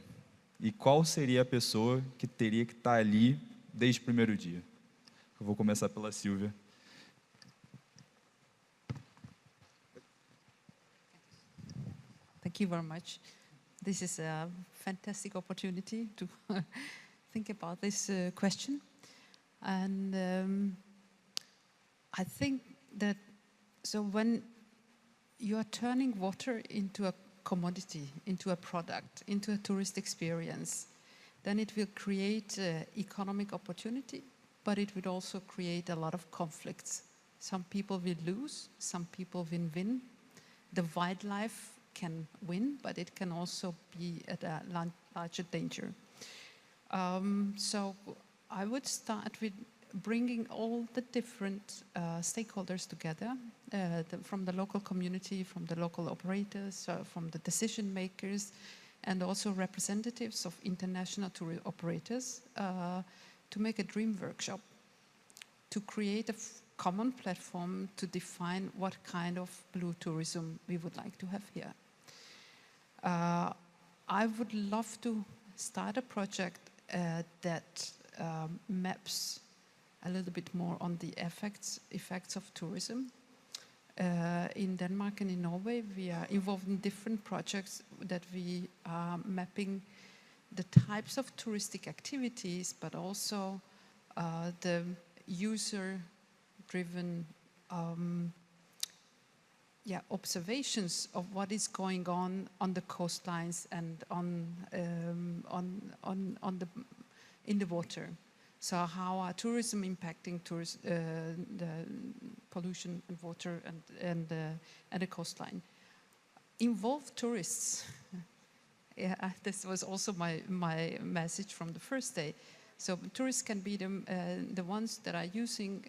E qual seria a pessoa que teria que estar ali desde o primeiro dia? Eu vou começar pela Silvia. Thank you very much. This is a fantastic opportunity to think about this question. And I think that, so when you are turning water into a commodity, into a product, into a tourist experience, then it will create economic opportunity, but it will also create a lot of conflicts. Some people will lose, some people will win. The wildlife can win, but it can also be at a larger danger. So I would start with bringing all the different stakeholders together, from the local community, from the local operators, from the decision makers, and also representatives of international tour operators, to make a dream workshop, to create a common platform to define what kind of blue tourism we would like to have here. I would love to start a project that maps a little bit more on the effects of tourism. In Denmark and in Norway, we are involved in different projects that we are mapping the types of touristic activities, but also the user-driven observations of what is going on the coastlines and in the water. So how are tourism impacting the pollution and water and the coastline? Involve tourists. This was also my message from the first day. So tourists can be the ones that are using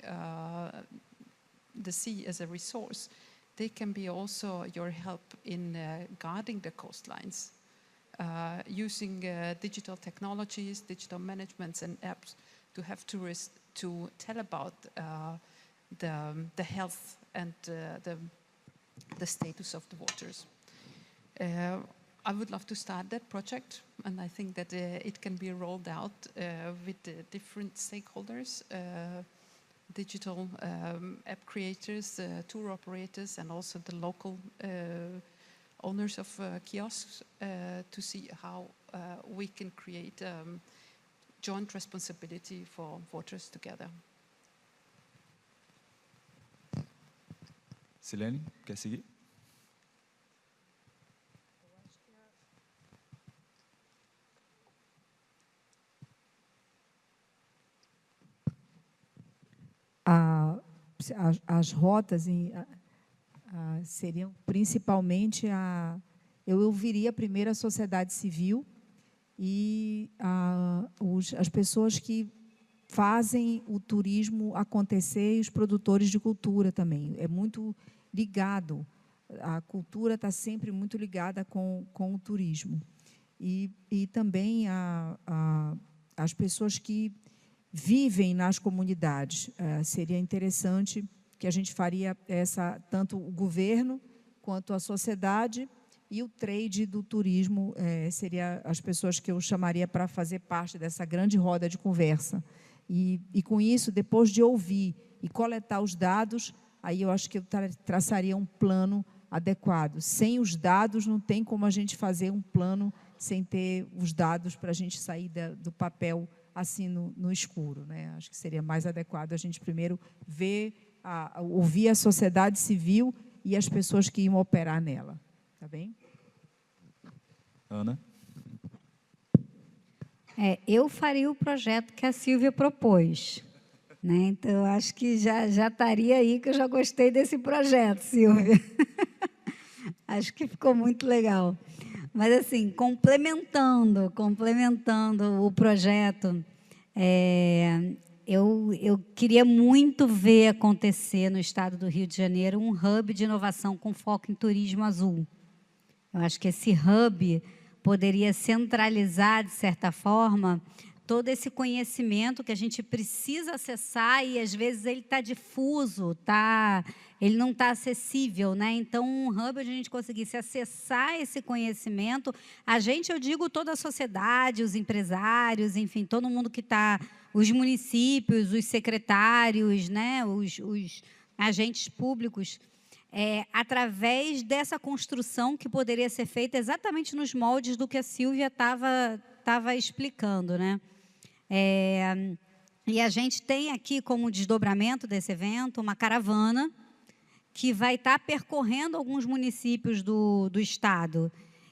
the sea as a resource. They can be also your help in guarding the coastlines, using digital technologies, digital managements and apps to have tourists to tell about the health and the status of the waters. I would love to start that project, and I think that it can be rolled out with different stakeholders, digital app creators, tour operators, and also the local owners of kiosks to see how we can create joint responsibility for waters together. Silene, quer seguir? As rotas seriam principalmente eu ouviria primeiro a sociedade civil e as pessoas que fazem o turismo acontecer e os produtores de cultura também. É muito ligado a cultura está sempre muito ligada com o turismo. E também as pessoas que vivem nas comunidades. Seria interessante que a gente faria tanto o governo quanto a sociedade e o trade do turismo, seria as pessoas que eu chamaria para fazer parte dessa grande roda de conversa. E com isso, depois de ouvir e coletar os dados, aí eu acho que eu traçaria um plano adequado. Sem os dados, não tem como a gente fazer um plano sem ter os dados para a gente sair do papel assim no escuro, né? Acho que seria mais adequado a gente primeiro ouvir a sociedade civil e as pessoas que iam operar nela. Tá bem? Ana? Eu faria o projeto que a Silvia propôs, né? Então, eu acho que já estaria aí, que eu já gostei desse projeto, Silvia. Acho que ficou muito legal. Mas, assim, complementando o projeto, eu queria muito ver acontecer no estado do Rio de Janeiro um hub de inovação com foco em turismo azul. Eu acho que esse hub poderia centralizar, de certa forma, todo esse conhecimento que a gente precisa acessar e, às vezes, ele está difuso, ele não está acessível, né? Então, um hub onde a gente conseguisse acessar esse conhecimento, eu digo toda a sociedade, os empresários, enfim, todo mundo que está, os municípios, os secretários, né? os agentes públicos, através dessa construção que poderia ser feita exatamente nos moldes do que a Silvia estava explicando, né? E a gente tem aqui como desdobramento desse evento uma caravana que vai estar percorrendo alguns municípios do estado.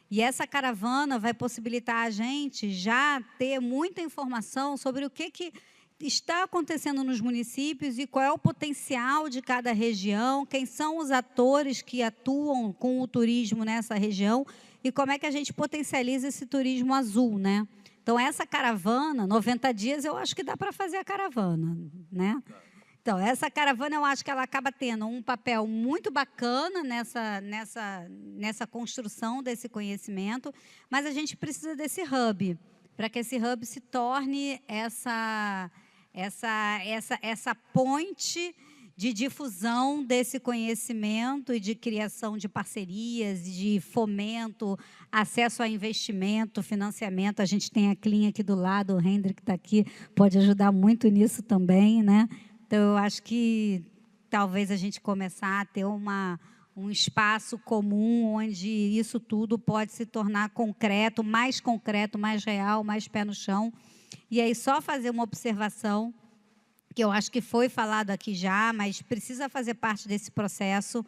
E essa caravana vai possibilitar a gente já ter muita informação sobre o que está acontecendo nos municípios e qual é o potencial de cada região, quem são os atores que atuam com o turismo nessa região e como é que a gente potencializa esse turismo azul, né? Então, essa caravana, 90 dias, eu acho que dá para fazer a caravana, né? Então, essa caravana, eu acho que ela acaba tendo um papel muito bacana nessa construção desse conhecimento, mas a gente precisa desse hub, para que esse hub se torne essa ponte de difusão desse conhecimento e de criação de parcerias, de fomento, acesso a investimento, financiamento. A gente tem a Clean aqui do lado, o Hendrik está aqui, pode ajudar muito nisso também, né? Então, eu acho que talvez a gente começar a ter um espaço comum onde isso tudo pode se tornar concreto, mais real, mais pé no chão. E aí, só fazer uma observação, que eu acho que foi falado aqui já, mas precisa fazer parte desse processo,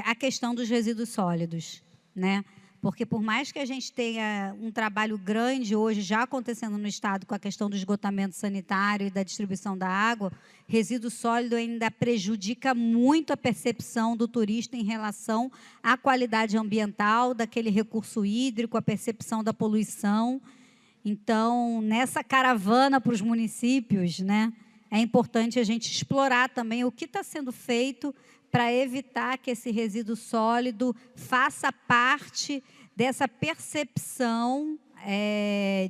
a questão dos resíduos sólidos, né? Porque, por mais que a gente tenha um trabalho grande hoje já acontecendo no Estado com a questão do esgotamento sanitário e da distribuição da água, resíduo sólido ainda prejudica muito a percepção do turista em relação à qualidade ambiental daquele recurso hídrico, a percepção da poluição. Então, nessa caravana para os municípios, né, é importante a gente explorar também o que está sendo feito para evitar que esse resíduo sólido faça parte dessa percepção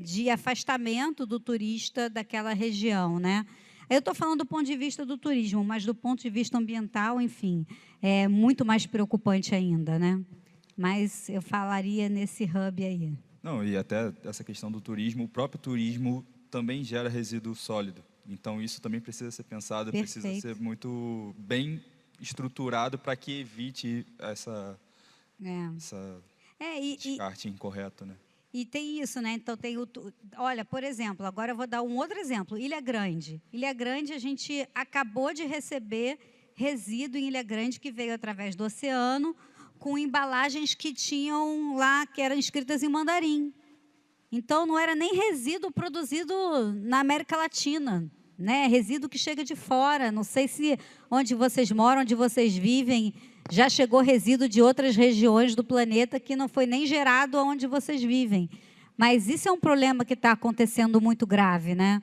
de afastamento do turista daquela região, né? Eu estou falando do ponto de vista do turismo, mas do ponto de vista ambiental, enfim, é muito mais preocupante ainda, né? Mas eu falaria nesse hub aí. Não, e até essa questão do turismo, o próprio turismo também gera resíduo sólido. Então, isso também precisa ser pensado, Perfeito. Precisa ser muito bem estruturado para que evite essa descarte incorreto, né? E tem isso, né? Então, olha, por exemplo, agora eu vou dar um outro exemplo, Ilha Grande. Ilha Grande, a gente acabou de receber resíduo em Ilha Grande que veio através do oceano, com embalagens que tinham lá, que eram escritas em mandarim. Então, não era nem resíduo produzido na América Latina, né? Resíduo que chega de fora. Não sei se onde vocês moram, onde vocês vivem, já chegou resíduo de outras regiões do planeta que não foi nem gerado onde vocês vivem. Mas isso é um problema que está acontecendo muito grave, né?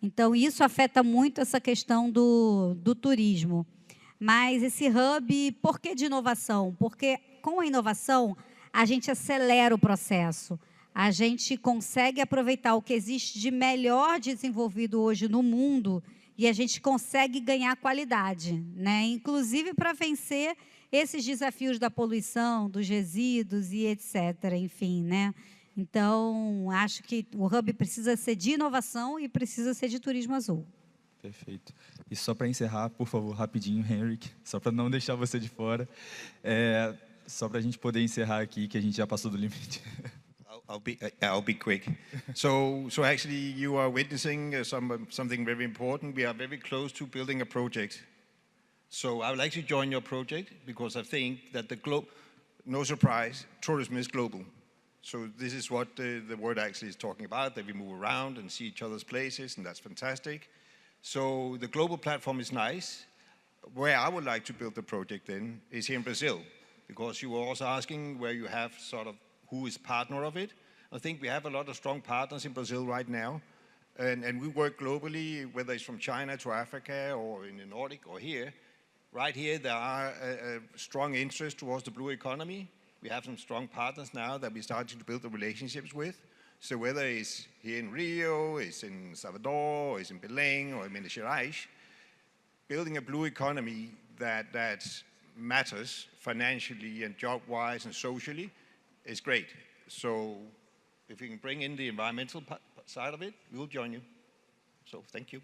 Então, isso afeta muito essa questão do turismo. Mas esse hub, por que de inovação? Porque com a inovação, a gente acelera o processo. A gente consegue aproveitar o que existe de melhor desenvolvido hoje no mundo e a gente consegue ganhar qualidade, né? Inclusive para vencer esses desafios da poluição, dos resíduos e etc. Enfim, né? Então, acho que o hub precisa ser de inovação e precisa ser de turismo azul. Perfeito. E só para encerrar, por favor, rapidinho, Henrik, só para não deixar você de fora, só para a gente poder encerrar aqui, que a gente já passou do limite. I'll be quick. So actually, you are witnessing something very important. We are very close to building a project. So I would like to join your project because I think that no surprise, tourism is global. So this is what the word actually is talking about, that we move around and see each other's places, and that's fantastic. So the global platform is nice. Where I would like to build the project then is here in Brazil, because you were also asking where you have sort of who is partner of it. I think we have a lot of strong partners in Brazil right now, and we work globally, whether it's from China to Africa or in the Nordic or here. Right here, there are a strong interest towards the blue economy. We have some strong partners now that we're starting to build the relationships with. So whether it's here in Rio, it's in Salvador, it's in Belém, or in Minas Gerais, building a blue economy that matters financially and job-wise and socially is great. So if we can bring in the environmental side of it, we'll join you. So thank you.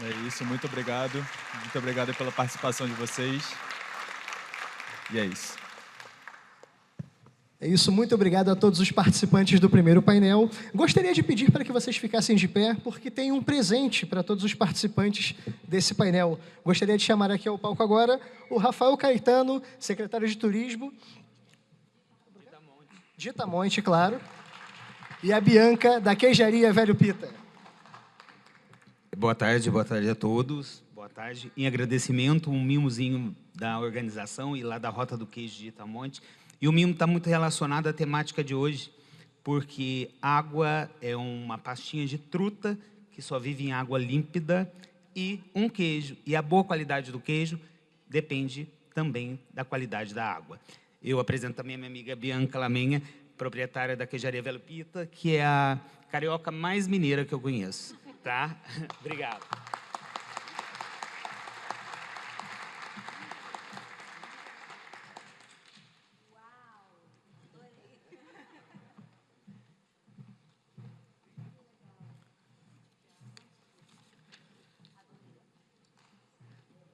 É isso, muito obrigado pela participação de vocês. E é isso. É isso, muito obrigado a todos os participantes do primeiro painel. Gostaria de pedir para que vocês ficassem de pé, porque tem um presente para todos os participantes desse painel. Gostaria de chamar aqui ao palco agora o Rafael Caetano, secretário de Turismo. De Itamonte, claro. E a Bianca, da Queijaria Velho Pita. Boa tarde a todos. Boa tarde. Em agradecimento, um mimozinho da organização e lá da Rota do Queijo de Itamonte. E o mimo está muito relacionado à temática de hoje, porque água é uma pastinha de truta que só vive em água límpida e um queijo. E a boa qualidade do queijo depende também da qualidade da água. Eu apresento também a minha amiga Bianca Lamenha, proprietária da Queijaria Velho Pita, que é a carioca mais mineira que eu conheço. Tá? Obrigado.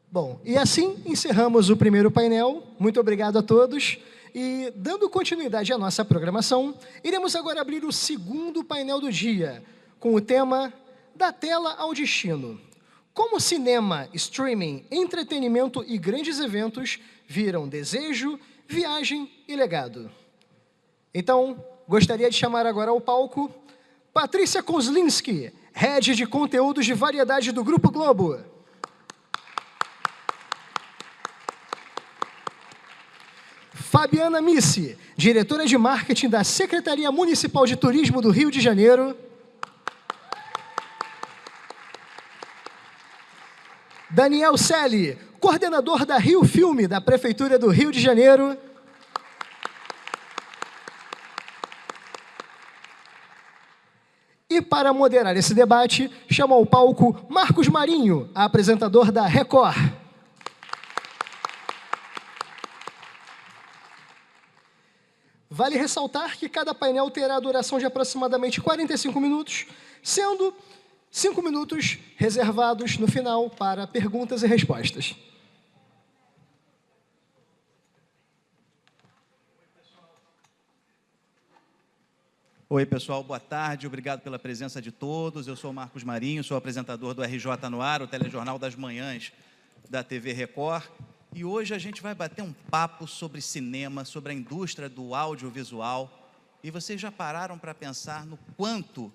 Bom, e assim encerramos o primeiro painel. Muito obrigado a todos. E, dando continuidade à nossa programação, iremos agora abrir o segundo painel do dia, com o tema Da Tela ao Destino. Como cinema, streaming, entretenimento e grandes eventos viram desejo, viagem e legado. Então, gostaria de chamar agora ao palco Patrícia Kozlinski, head de conteúdos de variedade do Grupo Globo. Fabiana Missi, diretora de marketing da Secretaria Municipal de Turismo do Rio de Janeiro. Daniel Selle, coordenador da Rio Filme da Prefeitura do Rio de Janeiro. E para moderar esse debate, chamo ao palco Marcos Marinho, apresentador da Record. Vale ressaltar que cada painel terá a duração de aproximadamente 45 minutos, sendo 5 minutos reservados no final para perguntas e respostas. Oi, pessoal, boa tarde, obrigado pela presença de todos. Eu sou o Marcos Marinho, sou apresentador do RJ no Ar, o telejornal das manhãs da TV Record. E hoje a gente vai bater um papo sobre cinema, sobre a indústria do audiovisual. E vocês já pararam para pensar no quanto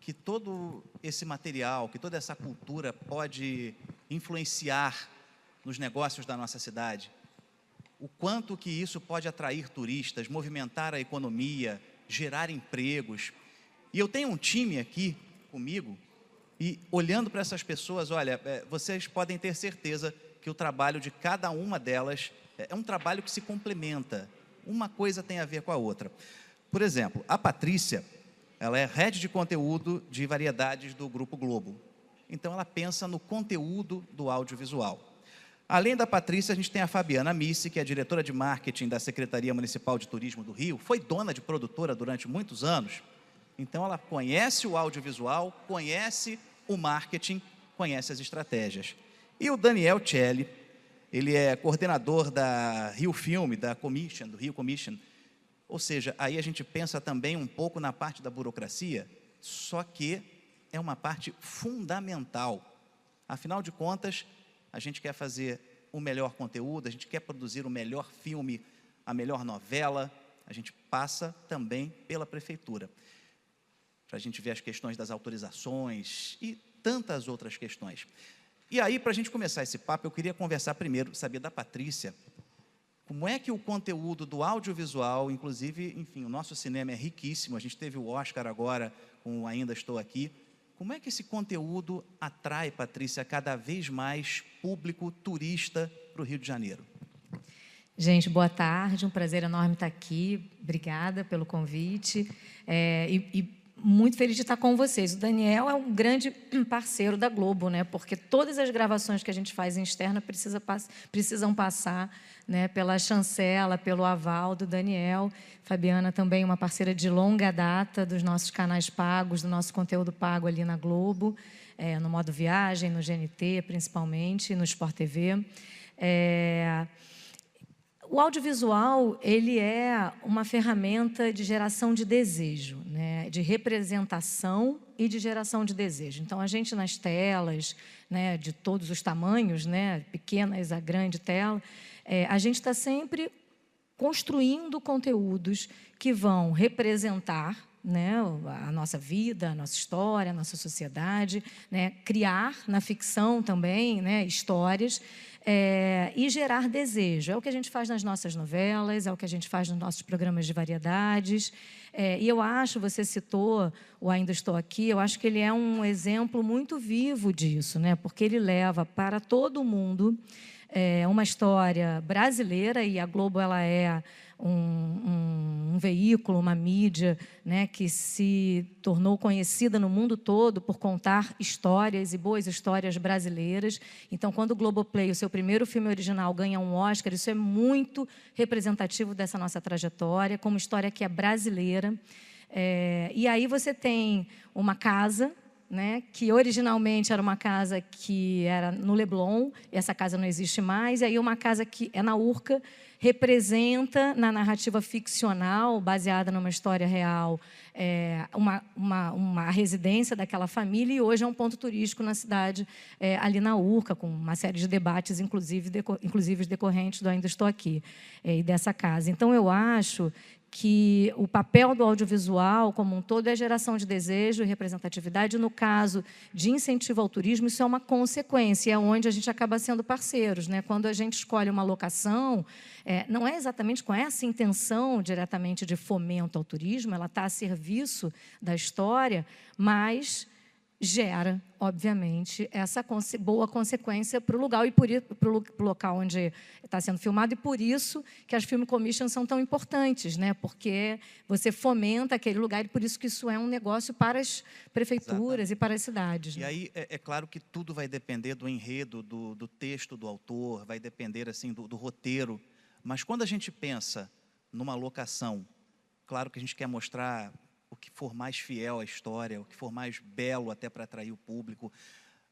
que todo esse material, que toda essa cultura pode influenciar nos negócios da nossa cidade? O quanto que isso pode atrair turistas, movimentar a economia, gerar empregos. E eu tenho um time aqui comigo E olhando para essas pessoas, olha, vocês podem ter certeza que o trabalho de cada uma delas é um trabalho que se complementa. Uma coisa tem a ver com a outra. Por exemplo, a Patrícia, ela é head de conteúdo de variedades do Grupo Globo. Então, ela pensa no conteúdo do audiovisual. Além da Patrícia, a gente tem a Fabiana Missi, que é diretora de marketing da Secretaria Municipal de Turismo do Rio, foi dona de produtora durante muitos anos. Então, ela conhece o audiovisual, conhece o marketing, conhece as estratégias. E o Daniel Celli, ele é coordenador da Rio Filme, da Commission, do Rio Commission. Ou seja, aí a gente pensa também um pouco na parte da burocracia, só que é uma parte fundamental. Afinal de contas, a gente quer fazer o melhor conteúdo, a gente quer produzir o melhor filme, a melhor novela, a gente passa também pela prefeitura, para a gente ver as questões das autorizações e tantas outras questões. E aí, para a gente começar esse papo, eu queria conversar primeiro, saber da Patrícia, como é que o conteúdo do audiovisual, inclusive, enfim, o nosso cinema é riquíssimo, a gente teve o Oscar agora com Ainda Estou Aqui. Como é que esse conteúdo atrai, Patrícia, cada vez mais público turista para o Rio de Janeiro? Gente, boa tarde, um prazer enorme estar aqui, obrigada pelo convite, e muito feliz de estar com vocês. O Daniel é um grande parceiro da Globo, né? Porque todas as gravações que a gente faz em externa precisam passar, né, pela chancela, pelo aval do Daniel. Fabiana também uma parceira de longa data dos nossos canais pagos, do nosso conteúdo pago ali na Globo, no Modo Viagem, no GNT principalmente, no Sport TV. O audiovisual, ele é uma ferramenta de geração de desejo, né? De representação e de geração de desejo. Então, a gente nas telas, né, de todos os tamanhos, né, pequenas a grande tela, a gente está sempre construindo conteúdos que vão representar, né, a nossa vida, a nossa história, a nossa sociedade, né, criar na ficção também, né, histórias, e gerar desejo. É o que a gente faz nas nossas novelas, é o que a gente faz nos nossos programas de variedades. E eu acho, você citou o Ainda Estou Aqui, eu acho que ele é um exemplo muito vivo disso, né, porque ele leva para todo mundo uma história brasileira, e a Globo ela é um veículo, uma mídia, né, que se tornou conhecida no mundo todo por contar histórias e boas histórias brasileiras. Então, quando o Globoplay, o seu primeiro filme original, ganha um Oscar, isso é muito representativo dessa nossa trajetória, como história que é brasileira. E aí você tem uma casa, né, que originalmente era uma casa que era no Leblon, essa casa não existe mais, e aí uma casa que é na Urca, representa, na narrativa ficcional, baseada numa história real, uma residência daquela família, e hoje é um ponto turístico na cidade, ali na Urca, com uma série de debates, inclusive decorrentes do Ainda Estou Aqui, e dessa casa. Então, eu acho que o papel do audiovisual como um todo é a geração de desejo e representatividade. No caso de incentivo ao turismo, isso é uma consequência, é onde a gente acaba sendo parceiros, né? Quando a gente escolhe uma locação, não é exatamente com essa intenção diretamente de fomento ao turismo, ela está a serviço da história, mas gera, obviamente, essa boa consequência para o lugar e para o local onde está sendo filmado, e por isso que as Film Commissions são tão importantes, né? Porque você fomenta aquele lugar, e por isso que isso é um negócio para as prefeituras. Exatamente. E para as cidades. E aí, é claro que tudo vai depender do enredo, do texto do autor, vai depender assim do roteiro, mas quando a gente pensa numa locação, claro que a gente quer mostrar o que for mais fiel à história, o que for mais belo até para atrair o público.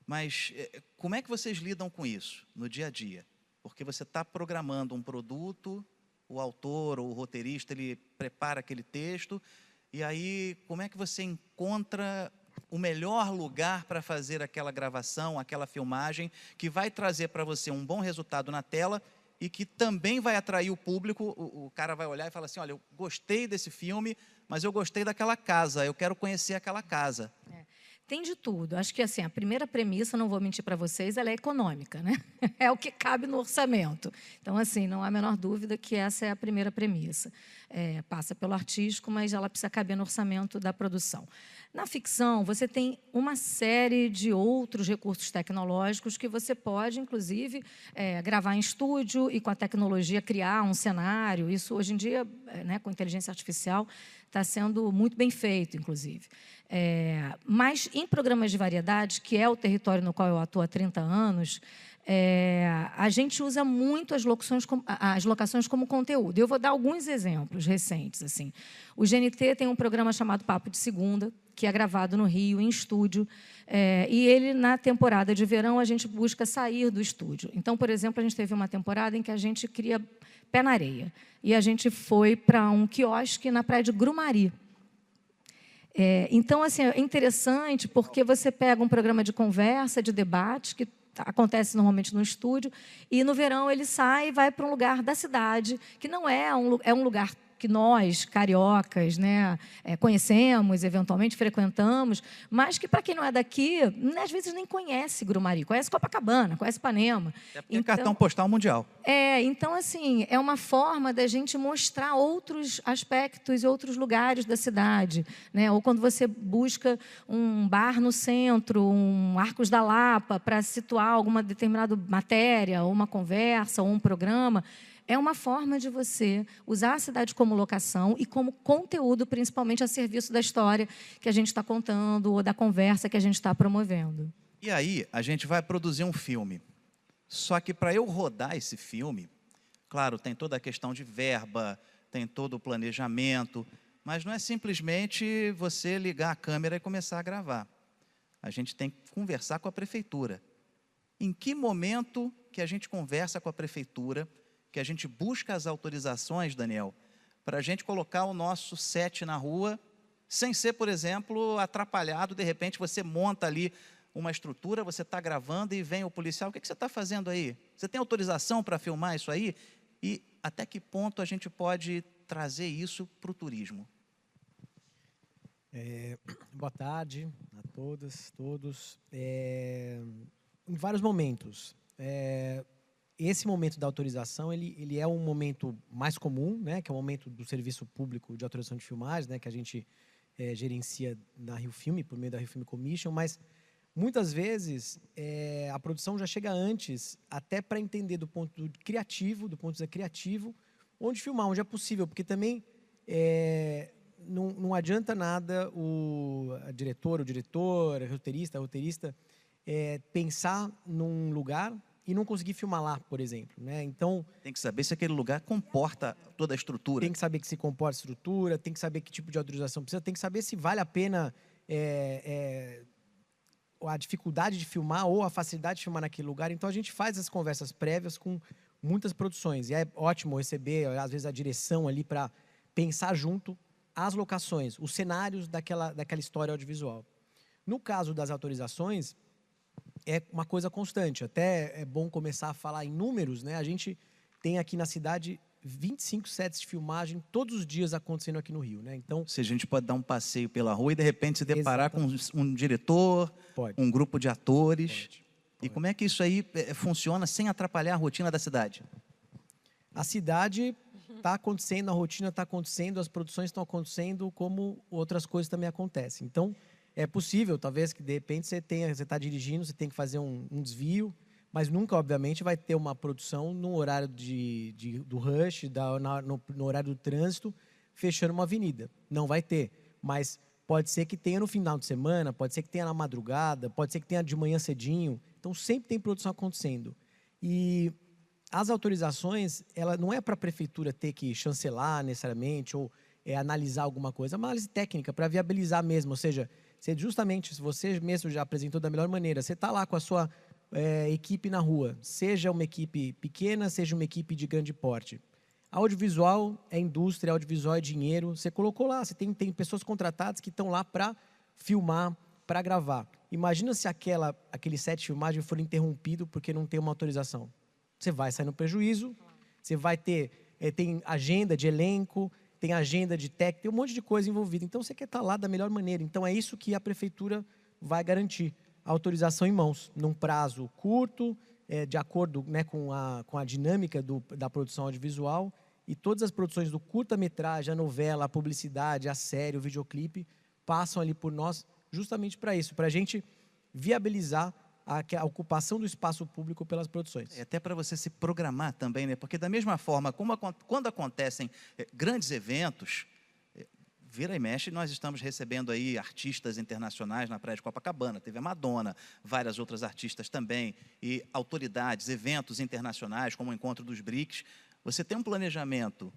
Mas como é que vocês lidam com isso no dia a dia? Porque você está programando um produto, o autor ou o roteirista, ele prepara aquele texto, e aí como é que você encontra o melhor lugar para fazer aquela gravação, aquela filmagem, que vai trazer para você um bom resultado na tela e que também vai atrair o público? O cara vai olhar e falar assim, olha, eu gostei desse filme, mas eu gostei daquela casa, eu quero conhecer aquela casa. Tem de tudo. Acho que assim, a primeira premissa, não vou mentir para vocês, ela é econômica, né? É o que cabe no orçamento. Então, assim, não há a menor dúvida que essa é a primeira premissa. Passa pelo artístico, mas ela precisa caber no orçamento da produção. Na ficção, você tem uma série de outros recursos tecnológicos que você pode, inclusive, gravar em estúdio e, com a tecnologia, criar um cenário. Isso, hoje em dia, né, com inteligência artificial, está sendo muito bem feito, inclusive. Mas, em programas de variedades, que é o território no qual eu atuo há 30 anos, a gente usa muito as locações como conteúdo. Eu vou dar alguns exemplos recentes. Assim. O GNT tem um programa chamado Papo de Segunda, que é gravado no Rio, em estúdio. E ele, na temporada de verão, a gente busca sair do estúdio. Então, por exemplo, a gente teve uma temporada em que a gente cria Pé na Areia. E a gente foi para um quiosque na praia de Grumari. Então, assim, é interessante porque você pega um programa de conversa, de debate, que acontece normalmente no estúdio, e no verão ele sai e vai para um lugar da cidade, que não é um lugar que nós, cariocas, né, conhecemos, eventualmente frequentamos, mas que, para quem não é daqui, às vezes nem conhece Grumari, conhece Copacabana, conhece Ipanema. É cartão postal mundial. Então, assim, é uma forma da gente mostrar outros aspectos, outros lugares da cidade, né? Ou quando você busca um bar no centro, um Arcos da Lapa, para situar alguma determinada matéria, ou uma conversa, ou um programa. É uma forma de você usar a cidade como locação e como conteúdo, principalmente a serviço da história que a gente está contando ou da conversa que a gente está promovendo. E aí, a gente vai produzir um filme. Só que, para eu rodar esse filme, claro, tem toda a questão de verba, tem todo o planejamento, mas não é simplesmente você ligar a câmera e começar a gravar. A gente tem que conversar com a prefeitura. Em que momento que a gente conversa com a prefeitura, que a gente busca as autorizações, Daniel, para a gente colocar o nosso set na rua, sem ser, por exemplo, atrapalhado, de repente você monta ali uma estrutura, você está gravando e vem o policial, o que você está fazendo aí? Você tem autorização para filmar isso aí? E até que ponto a gente pode trazer isso para o turismo? Boa tarde a todas, todos. Em vários momentos. Esse momento da autorização, ele é um momento mais comum, né, que é o momento do serviço público de autorização de filmagem, né, que a gente gerencia na Rio Filme, por meio da Rio Film Commission, mas muitas vezes a produção já chega antes, até para entender do ponto criativo, onde filmar, onde é possível, porque também não adianta nada a diretor, a roteirista, pensar num lugar e não conseguir filmar lá, por exemplo, né? Então, tem que saber se aquele lugar comporta toda a estrutura. Tem que saber que se comporta a estrutura, tem que saber que tipo de autorização precisa, tem que saber se vale a pena a dificuldade de filmar ou a facilidade de filmar naquele lugar. Então, a gente faz as conversas prévias com muitas produções. E é ótimo receber, às vezes, a direção ali para pensar junto as locações, os cenários daquela história audiovisual. No caso das autorizações, é uma coisa constante. Até é bom começar a falar em números, né? A gente tem aqui na cidade 25 sets de filmagem todos os dias acontecendo aqui no Rio, né? Então, se a gente pode dar um passeio pela rua e de repente se deparar com um diretor, um grupo de atores. Pode. E como é que isso aí funciona sem atrapalhar a rotina da cidade? A cidade está acontecendo, a rotina está acontecendo, as produções estão acontecendo, como outras coisas também acontecem. Então, é possível, talvez, que de repente você está dirigindo, você tem que fazer um desvio, mas nunca, obviamente, vai ter uma produção no horário do rush, no horário do trânsito, fechando uma avenida. Não vai ter, mas pode ser que tenha no final de semana, pode ser que tenha na madrugada, pode ser que tenha de manhã cedinho. Então, sempre tem produção acontecendo. E as autorizações, ela não é para a prefeitura ter que chancelar necessariamente ou analisar alguma coisa, é uma análise técnica para viabilizar mesmo, ou seja, se você mesmo já apresentou da melhor maneira, você está lá com a sua equipe na rua, seja uma equipe pequena, seja uma equipe de grande porte. Audiovisual é indústria, audiovisual é dinheiro, você colocou lá, você tem pessoas contratadas que estão lá para filmar, para gravar. Imagina se aquele set de filmagem for interrompido porque não tem uma autorização. Você vai sair no prejuízo, você vai ter, tem agenda de elenco, tem agenda de técnico, tem um monte de coisa envolvida. Então, você quer estar lá da melhor maneira. Então, é isso que a prefeitura vai garantir. A autorização em mãos, num prazo curto, de acordo, né, com a dinâmica da produção audiovisual. E todas as produções do curta-metragem, a novela, a publicidade, a série, o videoclipe, passam ali por nós justamente para isso, para a gente viabilizar a ocupação do espaço público pelas produções. É até para você se programar também, né? Porque da mesma forma, quando acontecem grandes eventos, vira e mexe, nós estamos recebendo aí artistas internacionais na Praia de Copacabana, teve a Madonna, várias outras artistas também, e autoridades, eventos internacionais, como o Encontro dos BRICS. Você tem um planejamento,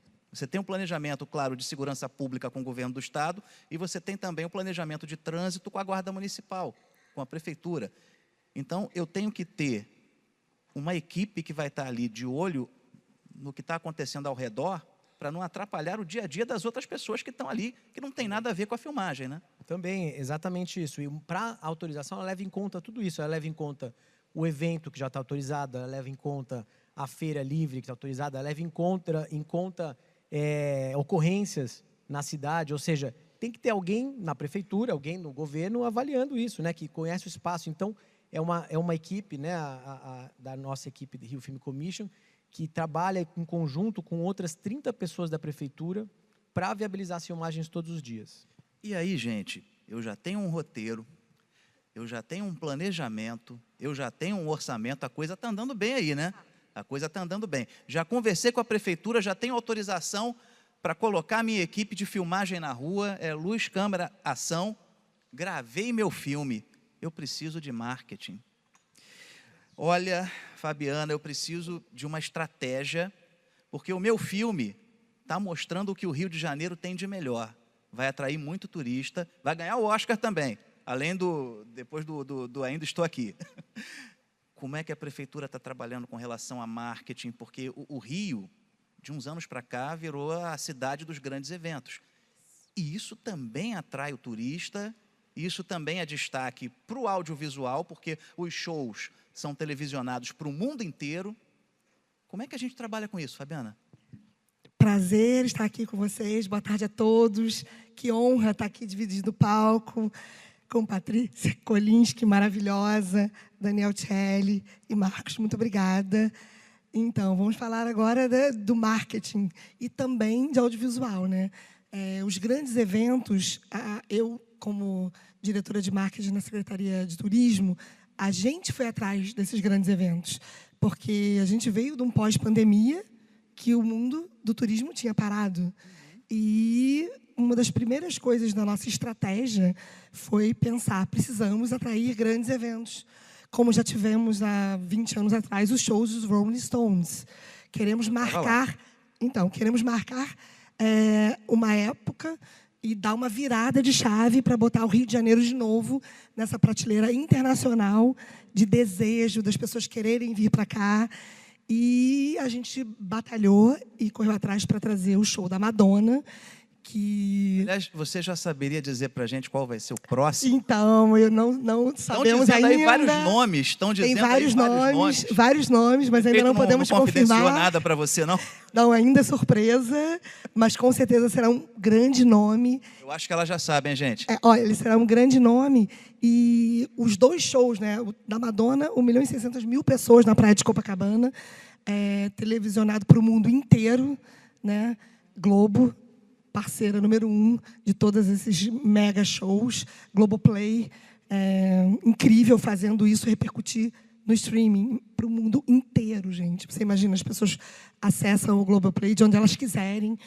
claro, de segurança pública com o governo do Estado, e você tem também um planejamento de trânsito com a Guarda Municipal, com a Prefeitura. Então, eu tenho que ter uma equipe que vai estar ali de olho no que está acontecendo ao redor, para não atrapalhar o dia a dia das outras pessoas que estão ali, que não tem nada a ver com a filmagem, né? Também, exatamente isso. E para a autorização, ela leva em conta tudo isso. Ela leva em conta o evento que já está autorizado, ela leva em conta a feira livre que está autorizada, ela leva em conta ocorrências na cidade, ou seja, tem que ter alguém na prefeitura, alguém no governo avaliando isso, né? Que conhece o espaço. Então, é uma equipe, né, da nossa equipe de Rio Film Commission, que trabalha em conjunto com outras 30 pessoas da prefeitura para viabilizar as filmagens todos os dias. E aí, gente, eu já tenho um roteiro, eu já tenho um planejamento, eu já tenho um orçamento, a coisa está andando bem aí, né? A coisa está andando bem. Já conversei com a prefeitura, já tenho autorização para colocar minha equipe de filmagem na rua, luz, câmera, ação, gravei meu filme. Eu preciso de marketing. Olha, Fabiana, eu preciso de uma estratégia, porque o meu filme está mostrando o que o Rio de Janeiro tem de melhor. Vai atrair muito turista, vai ganhar o Oscar também, além depois do Ainda Estou Aqui. Como é que a prefeitura está trabalhando com relação a marketing? Porque o Rio, de uns anos para cá, virou a cidade dos grandes eventos. E isso também atrai o turista, isso também é destaque para o audiovisual, porque os shows são televisionados para o mundo inteiro. Como é que a gente trabalha com isso, Fabiana? Prazer estar aqui com vocês. Boa tarde a todos. Que honra estar aqui dividindo o palco com Patrícia Kolinski, maravilhosa, Daniel Celli e Marcos. Muito obrigada. Então, vamos falar agora do marketing e também de audiovisual, né? Os grandes eventos, eu, como diretora de marketing na Secretaria de Turismo, a gente foi atrás desses grandes eventos, porque a gente veio de um pós-pandemia que o mundo do turismo tinha parado. E uma das primeiras coisas da nossa estratégia foi pensar, precisamos atrair grandes eventos, como já tivemos há 20 anos atrás os shows dos Rolling Stones. Queremos marcar uma época e dar uma virada de chave para botar o Rio de Janeiro de novo nessa prateleira internacional de desejo das pessoas quererem vir para cá. E a gente batalhou e correu atrás para trazer o show da Madonna, que... Aliás, você já saberia dizer para a gente qual vai ser o próximo? Então, eu não sabemos ainda. Aí vários nomes, estão dizendo tem vários nomes, mas ainda não podemos confirmar. Não nada para você, não? Não, ainda é surpresa, mas com certeza será um grande nome. Eu acho que elas já sabem, gente. Olha, ele será um grande nome. E os dois shows, né? O da Madonna, 1.600.000 pessoas na Praia de Copacabana, televisionado para o mundo inteiro, né? Globo, parceira número 1 de todos esses mega shows. Globoplay, incrível fazendo isso repercutir no streaming para o mundo inteiro, gente. Você imagina, as pessoas acessam o Globoplay de onde elas quiserem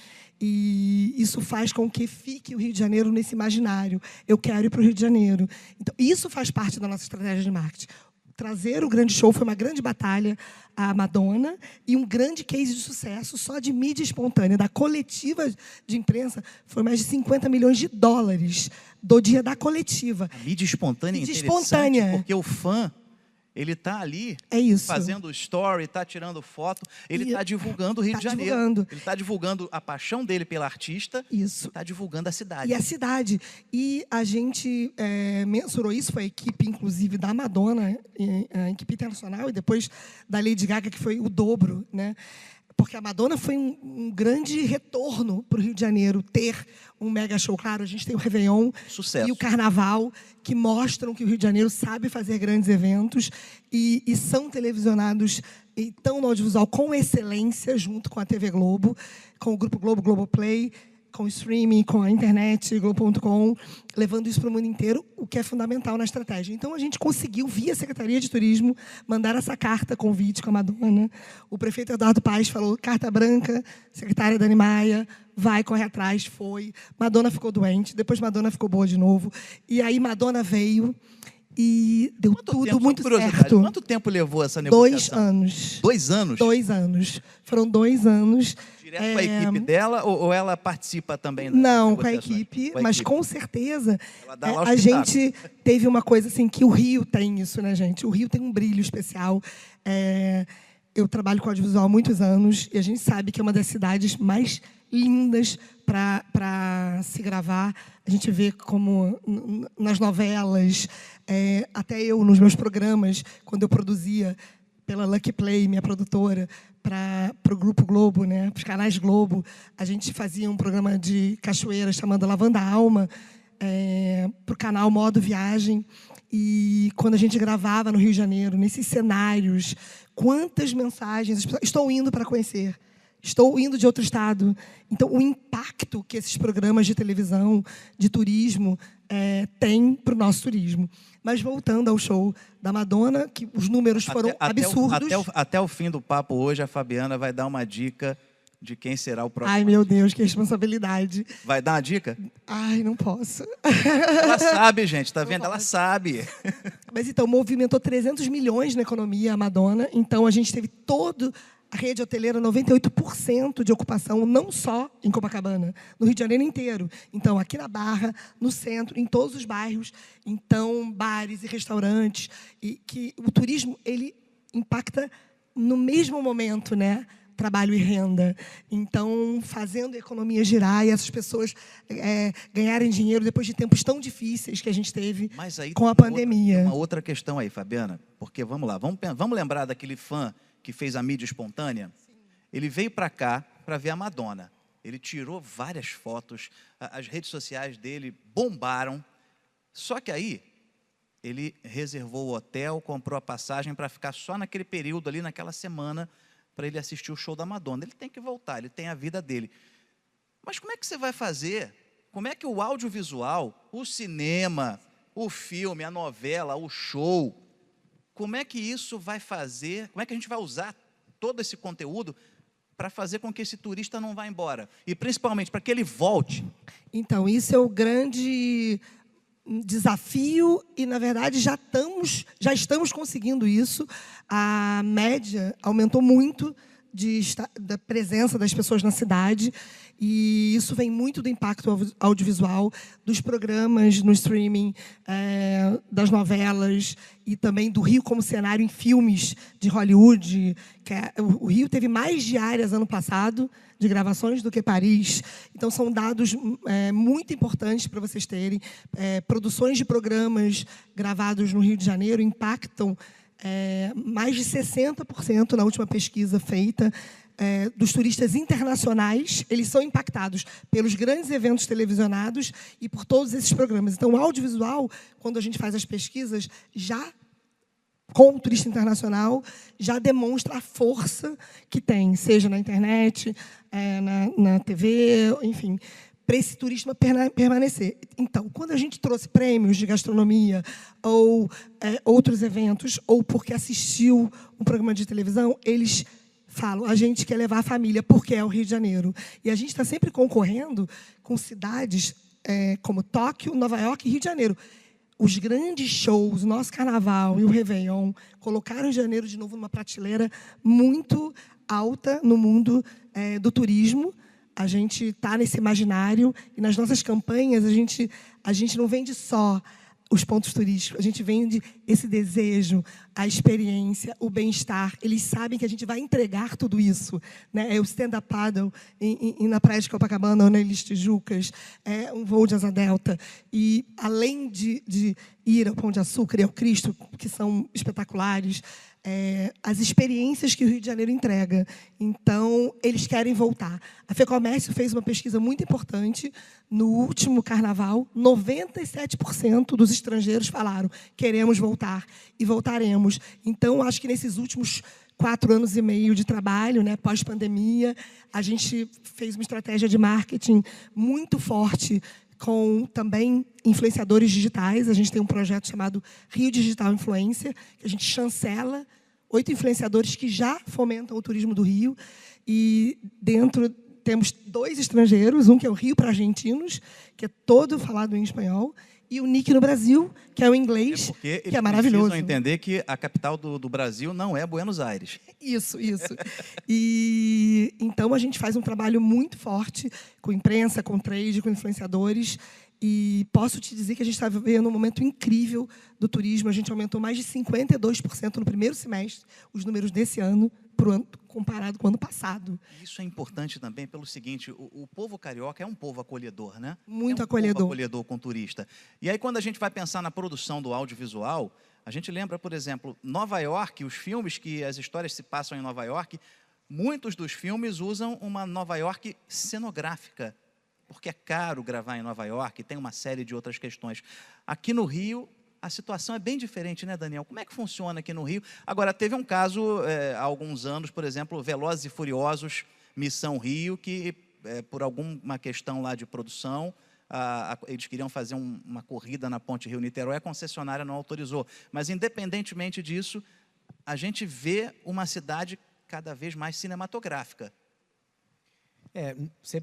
e isso faz com que fique o Rio de Janeiro nesse imaginário. Eu quero ir para o Rio de Janeiro. Então, isso faz parte da nossa estratégia de marketing. Trazer o grande show foi uma grande batalha à Madonna e um grande case de sucesso só de mídia espontânea, da coletiva de imprensa, foi mais de 50 milhões de dólares do dia da coletiva. A mídia espontânea é interessante, espontânea. Porque o fã, ele está ali fazendo story, está tirando foto, ele está divulgando o Rio de Janeiro. Ele está divulgando a paixão dele pela artista e está divulgando a cidade. E a cidade. E a gente mensurou isso, foi a equipe, inclusive, da Madonna, a equipe internacional, e depois da Lady Gaga, que foi o dobro, né? Porque a Madonna foi um grande retorno para o Rio de Janeiro, ter um mega show. Claro, a gente tem o Réveillon e o Carnaval, que mostram que o Rio de Janeiro sabe fazer grandes eventos e são televisionados e estão no audiovisual com excelência, junto com a TV Globo, com o Grupo Globo, Globoplay, com o streaming, com a internet, Globo.com, levando isso para o mundo inteiro, o que é fundamental na estratégia. Então, a gente conseguiu, via Secretaria de Turismo, mandar essa carta convite com a Madonna. O prefeito Eduardo Paes falou, carta branca, secretária Dani Maia, vai, corre atrás, foi. Madonna ficou doente, depois Madonna ficou boa de novo. E aí Madonna veio e deu tudo muito certo. Quanto tempo levou essa negociação? 2 anos. 2 anos? 2 anos. Foram 2 anos. Direto com a equipe dela ou ela participa também? Não, com a equipe, mas com certeza a gente teve uma coisa assim que o Rio tem isso, né, gente? O Rio tem um brilho especial. Eu trabalho com audiovisual há muitos anos e a gente sabe que é uma das cidades mais lindas para se gravar. A gente vê como nas novelas, até eu nos meus programas, quando eu produzia pela Lucky Play, minha produtora, para o Grupo Globo, né, para os canais Globo, a gente fazia um programa de cachoeira chamado Lavanda Alma, para o canal Modo Viagem. E quando a gente gravava no Rio de Janeiro, nesses cenários, quantas mensagens... Estou indo para conhecer. Estou indo de outro estado. Então, o impacto que esses programas de televisão, de turismo, têm para o nosso turismo. Mas, voltando ao show da Madonna, que os números foram absurdos. Até o fim do papo hoje, a Fabiana vai dar uma dica de quem será o próximo. Ai, meu Deus, que responsabilidade. Vai dar uma dica? Ai, não posso. Ela sabe, gente, tá vendo? Ela sabe. Mas, então, movimentou 300 milhões na economia, a Madonna. Então, a gente teve a rede hoteleira, 98% de ocupação, não só em Copacabana, no Rio de Janeiro inteiro. Então, aqui na Barra, no centro, em todos os bairros. Então, bares e restaurantes. E que o turismo, ele impacta no mesmo momento, né? Trabalho e renda. Então, fazendo a economia girar e essas pessoas ganharem dinheiro depois de tempos tão difíceis que a gente teve com a pandemia. Tem uma outra questão aí, Fabiana, porque, vamos lá, vamos lembrar daquele fã que fez a mídia espontânea? Sim. Ele veio para cá para ver a Madonna. Ele tirou várias fotos, as redes sociais dele bombaram. Só que aí, ele reservou o hotel, comprou a passagem para ficar só naquele período ali, naquela semana, para ele assistir o show da Madonna. Ele tem que voltar, ele tem a vida dele. Mas como é que você vai fazer? Como é que o audiovisual, o cinema, o filme, a novela, o show, como é que isso vai fazer, como é que a gente vai usar todo esse conteúdo para fazer com que esse turista não vá embora? E, principalmente, para que ele volte? Então, isso é o grande desafio e, na verdade, já estamos conseguindo isso. A média aumentou muito da presença das pessoas na cidade e isso vem muito do impacto audiovisual, dos programas no streaming, das novelas e também do Rio como cenário em filmes de Hollywood. O Rio teve mais diárias ano passado de gravações do que Paris. Então, são dados muito importantes para vocês terem. Produções de programas gravados no Rio de Janeiro impactam mais de 60% na última pesquisa feita dos turistas internacionais. Eles são impactados pelos grandes eventos televisionados e por todos esses programas. Então, o audiovisual, quando a gente faz as pesquisas, já com o turista internacional, já demonstra a força que tem, seja na internet, na TV, enfim, para esse turismo permanecer. Então, quando a gente trouxe prêmios de gastronomia ou outros eventos, ou porque assistiu um programa de televisão, eles falam, a gente quer levar a família, porque é o Rio de Janeiro. E a gente está sempre concorrendo com cidades como Tóquio, Nova York e Rio de Janeiro. Os grandes shows, o nosso carnaval e o Réveillon, colocaram o Rio de Janeiro de novo numa prateleira muito alta no mundo do turismo. A gente está nesse imaginário e nas nossas campanhas a gente não vende só os pontos turísticos, a gente vende esse desejo, a experiência, o bem-estar. Eles sabem que a gente vai entregar tudo isso, né? É o stand-up paddle na praia de Copacabana ou na Ilha de Tijucas, é um voo de asa delta. E além de ir ao Pão de Açúcar e ao Cristo, que são espetaculares, as experiências que o Rio de Janeiro entrega. Então, eles querem voltar. A FEComércio fez uma pesquisa muito importante. No último carnaval, 97% dos estrangeiros falaram: queremos voltar e voltaremos. Então, acho que nesses últimos 4 anos e meio de trabalho, né, pós-pandemia, a gente fez uma estratégia de marketing muito forte com também influenciadores digitais. A gente tem um projeto chamado Rio Digital Influencer, que a gente chancela 8 influenciadores que já fomentam o turismo do Rio. E dentro temos 2 estrangeiros, um que é o Rio para Argentinos, que é todo falado em espanhol, e o Nick no Brasil, que é o inglês, que é maravilhoso. Precisam entender que a capital do Brasil não é Buenos Aires. Isso. E então a gente faz um trabalho muito forte com imprensa, com trade, com influenciadores. E posso te dizer que a gente está vivendo um momento incrível do turismo. A gente aumentou mais de 52% no primeiro semestre, os números desse ano, comparado com o ano passado. Isso é importante também pelo seguinte: o povo carioca é um povo acolhedor, né? Muito acolhedor. acolhedor. Povo acolhedor com turista. E aí, quando a gente vai pensar na produção do audiovisual, a gente lembra, por exemplo, Nova York, os filmes que as histórias se passam em Nova York, muitos dos filmes usam uma Nova York cenográfica, porque é caro gravar em Nova York, tem uma série de outras questões. Aqui no Rio, a situação é bem diferente, né, Daniel? Como é que funciona aqui no Rio? Agora, teve um caso, há alguns anos, por exemplo, Velozes e Furiosos, Missão Rio, que, por alguma questão lá de produção, eles queriam fazer uma corrida na Ponte Rio-Niterói, a concessionária não autorizou. Mas, independentemente disso, a gente vê uma cidade cada vez mais cinematográfica. Você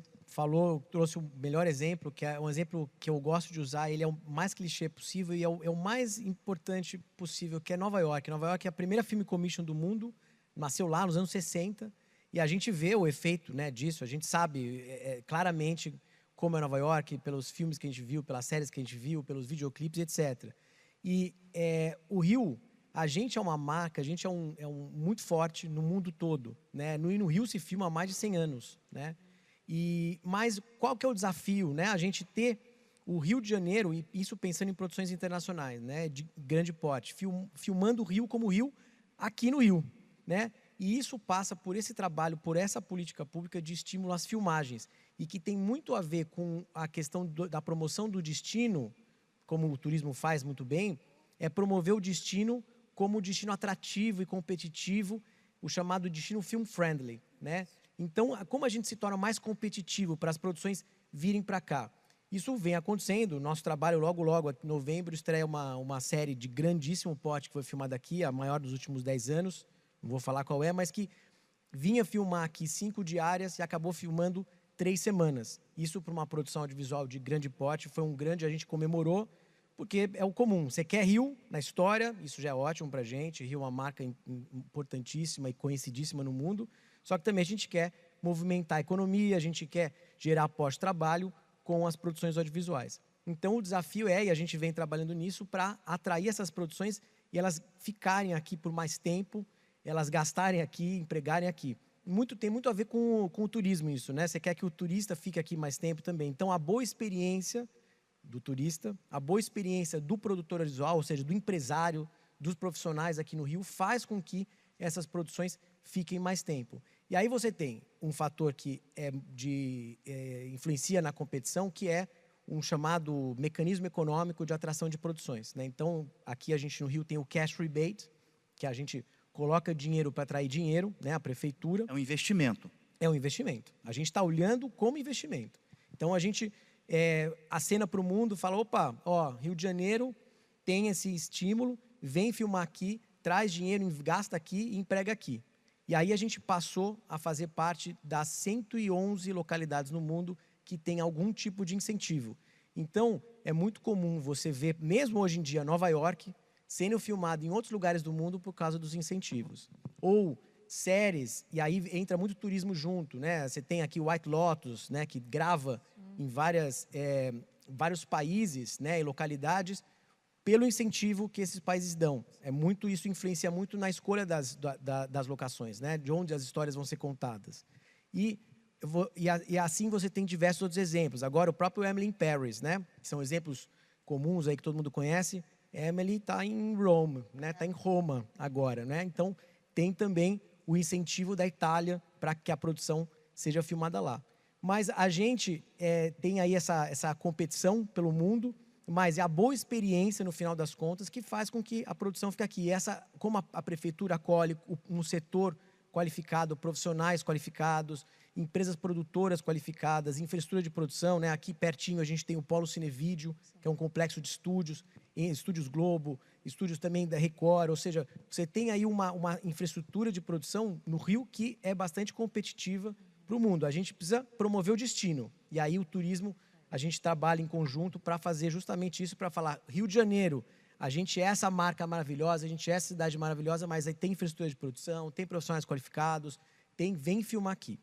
trouxe o melhor exemplo, que é um exemplo que eu gosto de usar. Ele é o mais clichê possível e é o mais importante possível, que é Nova York. Nova York é a primeira film commission do mundo, nasceu lá nos anos 60, e a gente vê o efeito, né, disso. A gente sabe claramente como é Nova York, pelos filmes que a gente viu, pelas séries que a gente viu, pelos videoclipes, etc. E o Rio, a gente é uma marca, a gente é muito forte no mundo todo, né? No Rio se filma há mais de 100 anos, né? Mas qual que é o desafio, né? A gente ter o Rio de Janeiro, e isso pensando em produções internacionais, né, de grande porte, filmando o Rio como Rio aqui no Rio, né? E isso passa por esse trabalho, por essa política pública de estímulo às filmagens, e que tem muito a ver com a questão da promoção do destino, como o turismo faz muito bem, é promover o destino como destino atrativo e competitivo, o chamado destino film-friendly, né? Então, como a gente se torna mais competitivo para as produções virem para cá? Isso vem acontecendo. Nosso trabalho, logo, em novembro, estreia uma série de grandíssimo porte que foi filmada aqui, a maior dos últimos 10 anos, não vou falar qual é, mas que vinha filmar aqui 5 diárias e acabou filmando 3 semanas. Isso para uma produção audiovisual de grande porte, a gente comemorou, porque é o comum. Você quer Rio na história, isso já é ótimo para a gente. Rio é uma marca importantíssima e conhecidíssima no mundo. Só que também a gente quer movimentar a economia, a gente quer gerar pós-trabalho com as produções audiovisuais. Então, o desafio e a gente vem trabalhando nisso para atrair essas produções e elas ficarem aqui por mais tempo, elas gastarem aqui, empregarem aqui. Tem muito a ver com o turismo isso, né? Você quer que o turista fique aqui mais tempo também. Então, a boa experiência do turista, a boa experiência do produtor audiovisual, ou seja, do empresário, dos profissionais aqui no Rio, faz com que essas produções fiquem mais tempo. E aí você tem um fator que influencia na competição, que é um chamado mecanismo econômico de atração de produções, né? Então, aqui a gente no Rio tem o cash rebate, que a gente coloca dinheiro para atrair dinheiro, né? A prefeitura. É um investimento. É um investimento. A gente está olhando como investimento. Então, a gente acena para o mundo, fala, opa, Rio de Janeiro tem esse estímulo, vem filmar aqui, traz dinheiro, gasta aqui e emprega aqui. E aí a gente passou a fazer parte das 111 localidades no mundo que tem algum tipo de incentivo. Então, é muito comum você ver, mesmo hoje em dia, Nova York sendo filmado em outros lugares do mundo por causa dos incentivos. Ou séries, e aí entra muito turismo junto, né? Você tem aqui o White Lotus, né, que grava em vários países, né, e localidades, pelo incentivo que esses países dão. Isso influencia muito na escolha das locações, né? De onde as histórias vão ser contadas. E assim você tem diversos outros exemplos. Agora, o próprio Emily in Paris, né? São exemplos comuns aí que todo mundo conhece. Emily está em Rome, né? Está em Roma agora, né? Então, tem também o incentivo da Itália para que a produção seja filmada lá. Mas a gente tem aí essa competição pelo mundo, mas é a boa experiência, no final das contas, que faz com que a produção fique aqui. E como a prefeitura acolhe um setor qualificado, profissionais qualificados, empresas produtoras qualificadas, infraestrutura de produção, né? Aqui pertinho a gente tem o Polo Cinevídeo, que é um complexo de estúdios, Estúdios Globo, estúdios também da Record, ou seja, você tem aí uma infraestrutura de produção no Rio que é bastante competitiva para o mundo. A gente precisa promover o destino, e aí o turismo, a gente trabalha em conjunto para fazer justamente isso, para falar, Rio de Janeiro, a gente é essa marca maravilhosa, a gente é essa cidade maravilhosa, mas aí tem infraestrutura de produção, tem profissionais qualificados, vem filmar aqui.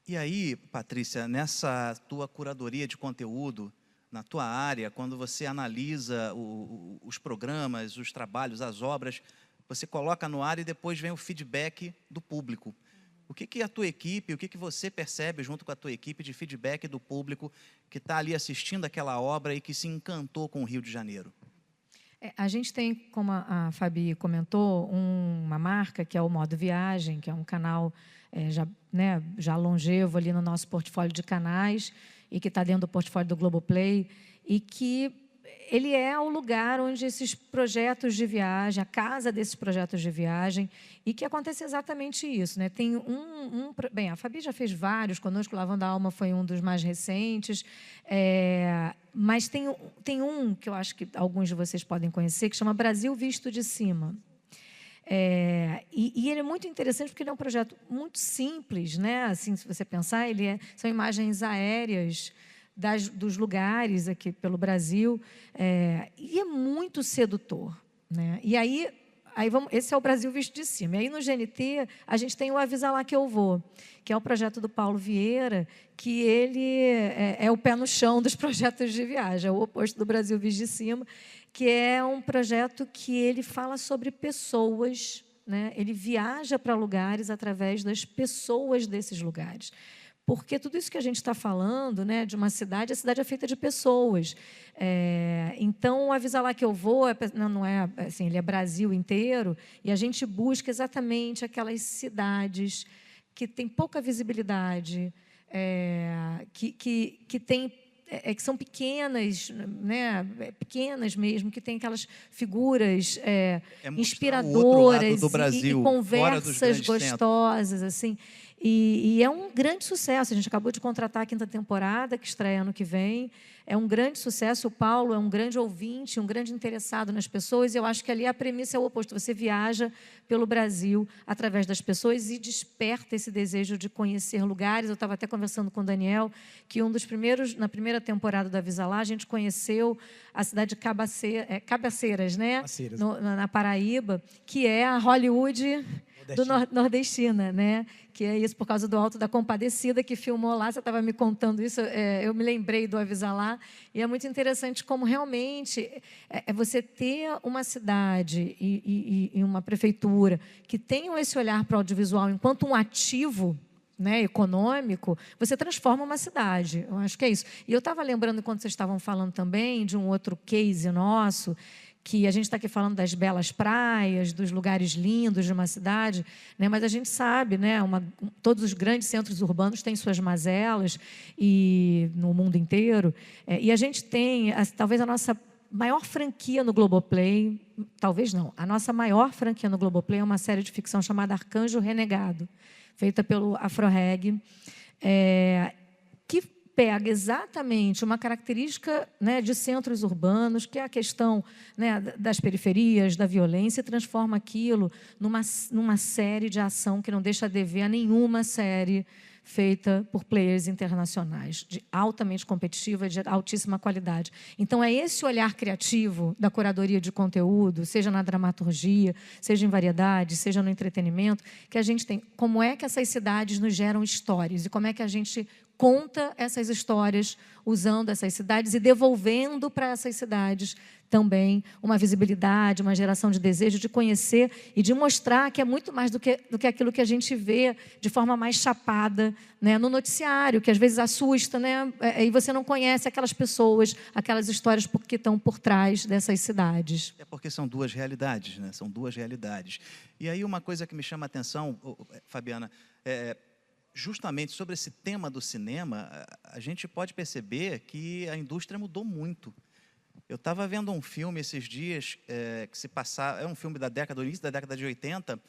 E aí, Patrícia, nessa tua curadoria de conteúdo, na tua área, quando você analisa os programas, os trabalhos, as obras, você coloca no ar e depois vem o feedback do público. O que a tua equipe, o que você percebe junto com a tua equipe de feedback do público que está ali assistindo aquela obra e que se encantou com o Rio de Janeiro? A gente tem, como a Fabi comentou, uma marca que é o Modo Viagem, que é um canal já longevo ali no nosso portfólio de canais e que está dentro do portfólio do Globoplay, e que ele é o lugar onde esses projetos de viagem, a casa desses projetos de viagem, e que acontece exatamente isso, né? Tem bem, a Fabi já fez vários conosco, Lavando a Alma foi um dos mais recentes, mas tem um que eu acho que alguns de vocês podem conhecer, que chama Brasil Visto de Cima. E ele é muito interessante porque ele é um projeto muito simples, né? Assim, se você pensar, são imagens aéreas dos lugares aqui pelo Brasil, e é muito sedutor, né? E aí esse é o Brasil Visto de Cima. E aí no GNT a gente tem o Avisa Lá Que Eu Vou, que é o projeto do Paulo Vieira, que ele é o pé no chão dos projetos de viagem, é o oposto do Brasil Visto de Cima, que é um projeto que ele fala sobre pessoas, né? Ele viaja para lugares através das pessoas desses lugares. Porque tudo isso que a gente está falando, né, de uma cidade, a cidade é feita de pessoas. Então, o Avisa Lá Que Eu Vou, não é assim, ele é Brasil inteiro, e a gente busca exatamente aquelas cidades que têm pouca visibilidade, que são pequenas, né, pequenas mesmo, que têm aquelas figuras inspiradoras do Brasil, e conversas gostosas, assim. E é um grande sucesso. A gente acabou de contratar a 5ª temporada, que estreia ano que vem. É um grande sucesso. O Paulo é um grande ouvinte, um grande interessado nas pessoas. E eu acho que ali a premissa é o oposto. Você viaja pelo Brasil através das pessoas e desperta esse desejo de conhecer lugares. Eu estava até conversando com o Daniel, que na primeira temporada do Avisa Lá, a gente conheceu a cidade de Cabaceiras, né? Na Paraíba, que é a Hollywood nordestina, né? Que é isso por causa do Alto da Compadecida, que filmou lá. Você estava me contando isso, eu me lembrei do Avisa Lá, e é muito interessante como realmente você ter uma cidade e uma prefeitura que tenham esse olhar para o audiovisual enquanto um ativo, né, econômico, você transforma uma cidade. Eu acho que é isso. E eu estava lembrando, quando vocês estavam falando também, de um outro case nosso, que a gente está aqui falando das belas praias, dos lugares lindos de uma cidade, né? Mas a gente sabe, né, todos os grandes centros urbanos têm suas mazelas, e no mundo inteiro. E a gente tem, talvez a nossa maior franquia no Globoplay, talvez não, a nossa maior franquia no Globoplay é uma série de ficção chamada Arcanjo Renegado, feita pelo Afroreg, que pega exatamente uma característica, né, de centros urbanos, que é a questão, né, das periferias, da violência, e transforma aquilo numa série de ação que não deixa a dever a nenhuma série feita por players internacionais, altamente competitiva, de altíssima qualidade. Então, é esse olhar criativo da curadoria de conteúdo, seja na dramaturgia, seja em variedade, seja no entretenimento, que a gente tem. Como é que essas cidades nos geram histórias e como é que a gente conta essas histórias usando essas cidades e devolvendo para essas cidades também uma visibilidade, uma geração de desejo de conhecer e de mostrar que é muito mais do que aquilo que a gente vê de forma mais chapada, né, no noticiário, que às vezes assusta, né, e você não conhece aquelas pessoas, aquelas histórias que estão por trás dessas cidades. É porque são duas realidades, né? São duas realidades. E aí uma coisa que me chama a atenção, Fabiana, justamente sobre esse tema do cinema, a gente pode perceber que a indústria mudou muito. Eu estava vendo um filme esses dias, que se passava, é um filme do início da década de 80,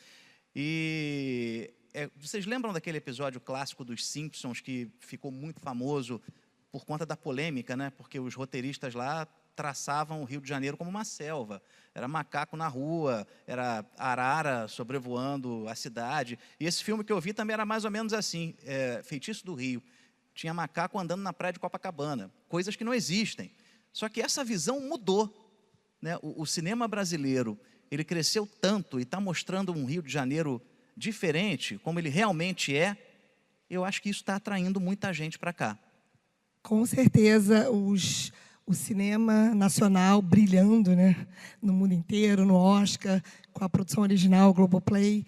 e vocês lembram daquele episódio clássico dos Simpsons, que ficou muito famoso por conta da polêmica, né? Porque os roteiristas lá traçavam o Rio de Janeiro como uma selva. Era macaco na rua, era arara sobrevoando a cidade. E esse filme que eu vi também era mais ou menos assim, Feitiço do Rio. Tinha macaco andando na praia de Copacabana, coisas que não existem. Só que essa visão mudou, né? O cinema brasileiro, ele cresceu tanto e está mostrando um Rio de Janeiro diferente, como ele realmente é. Eu acho que isso está atraindo muita gente para cá. Com certeza, o cinema nacional brilhando, né, no mundo inteiro, no Oscar, com a produção original, Globoplay,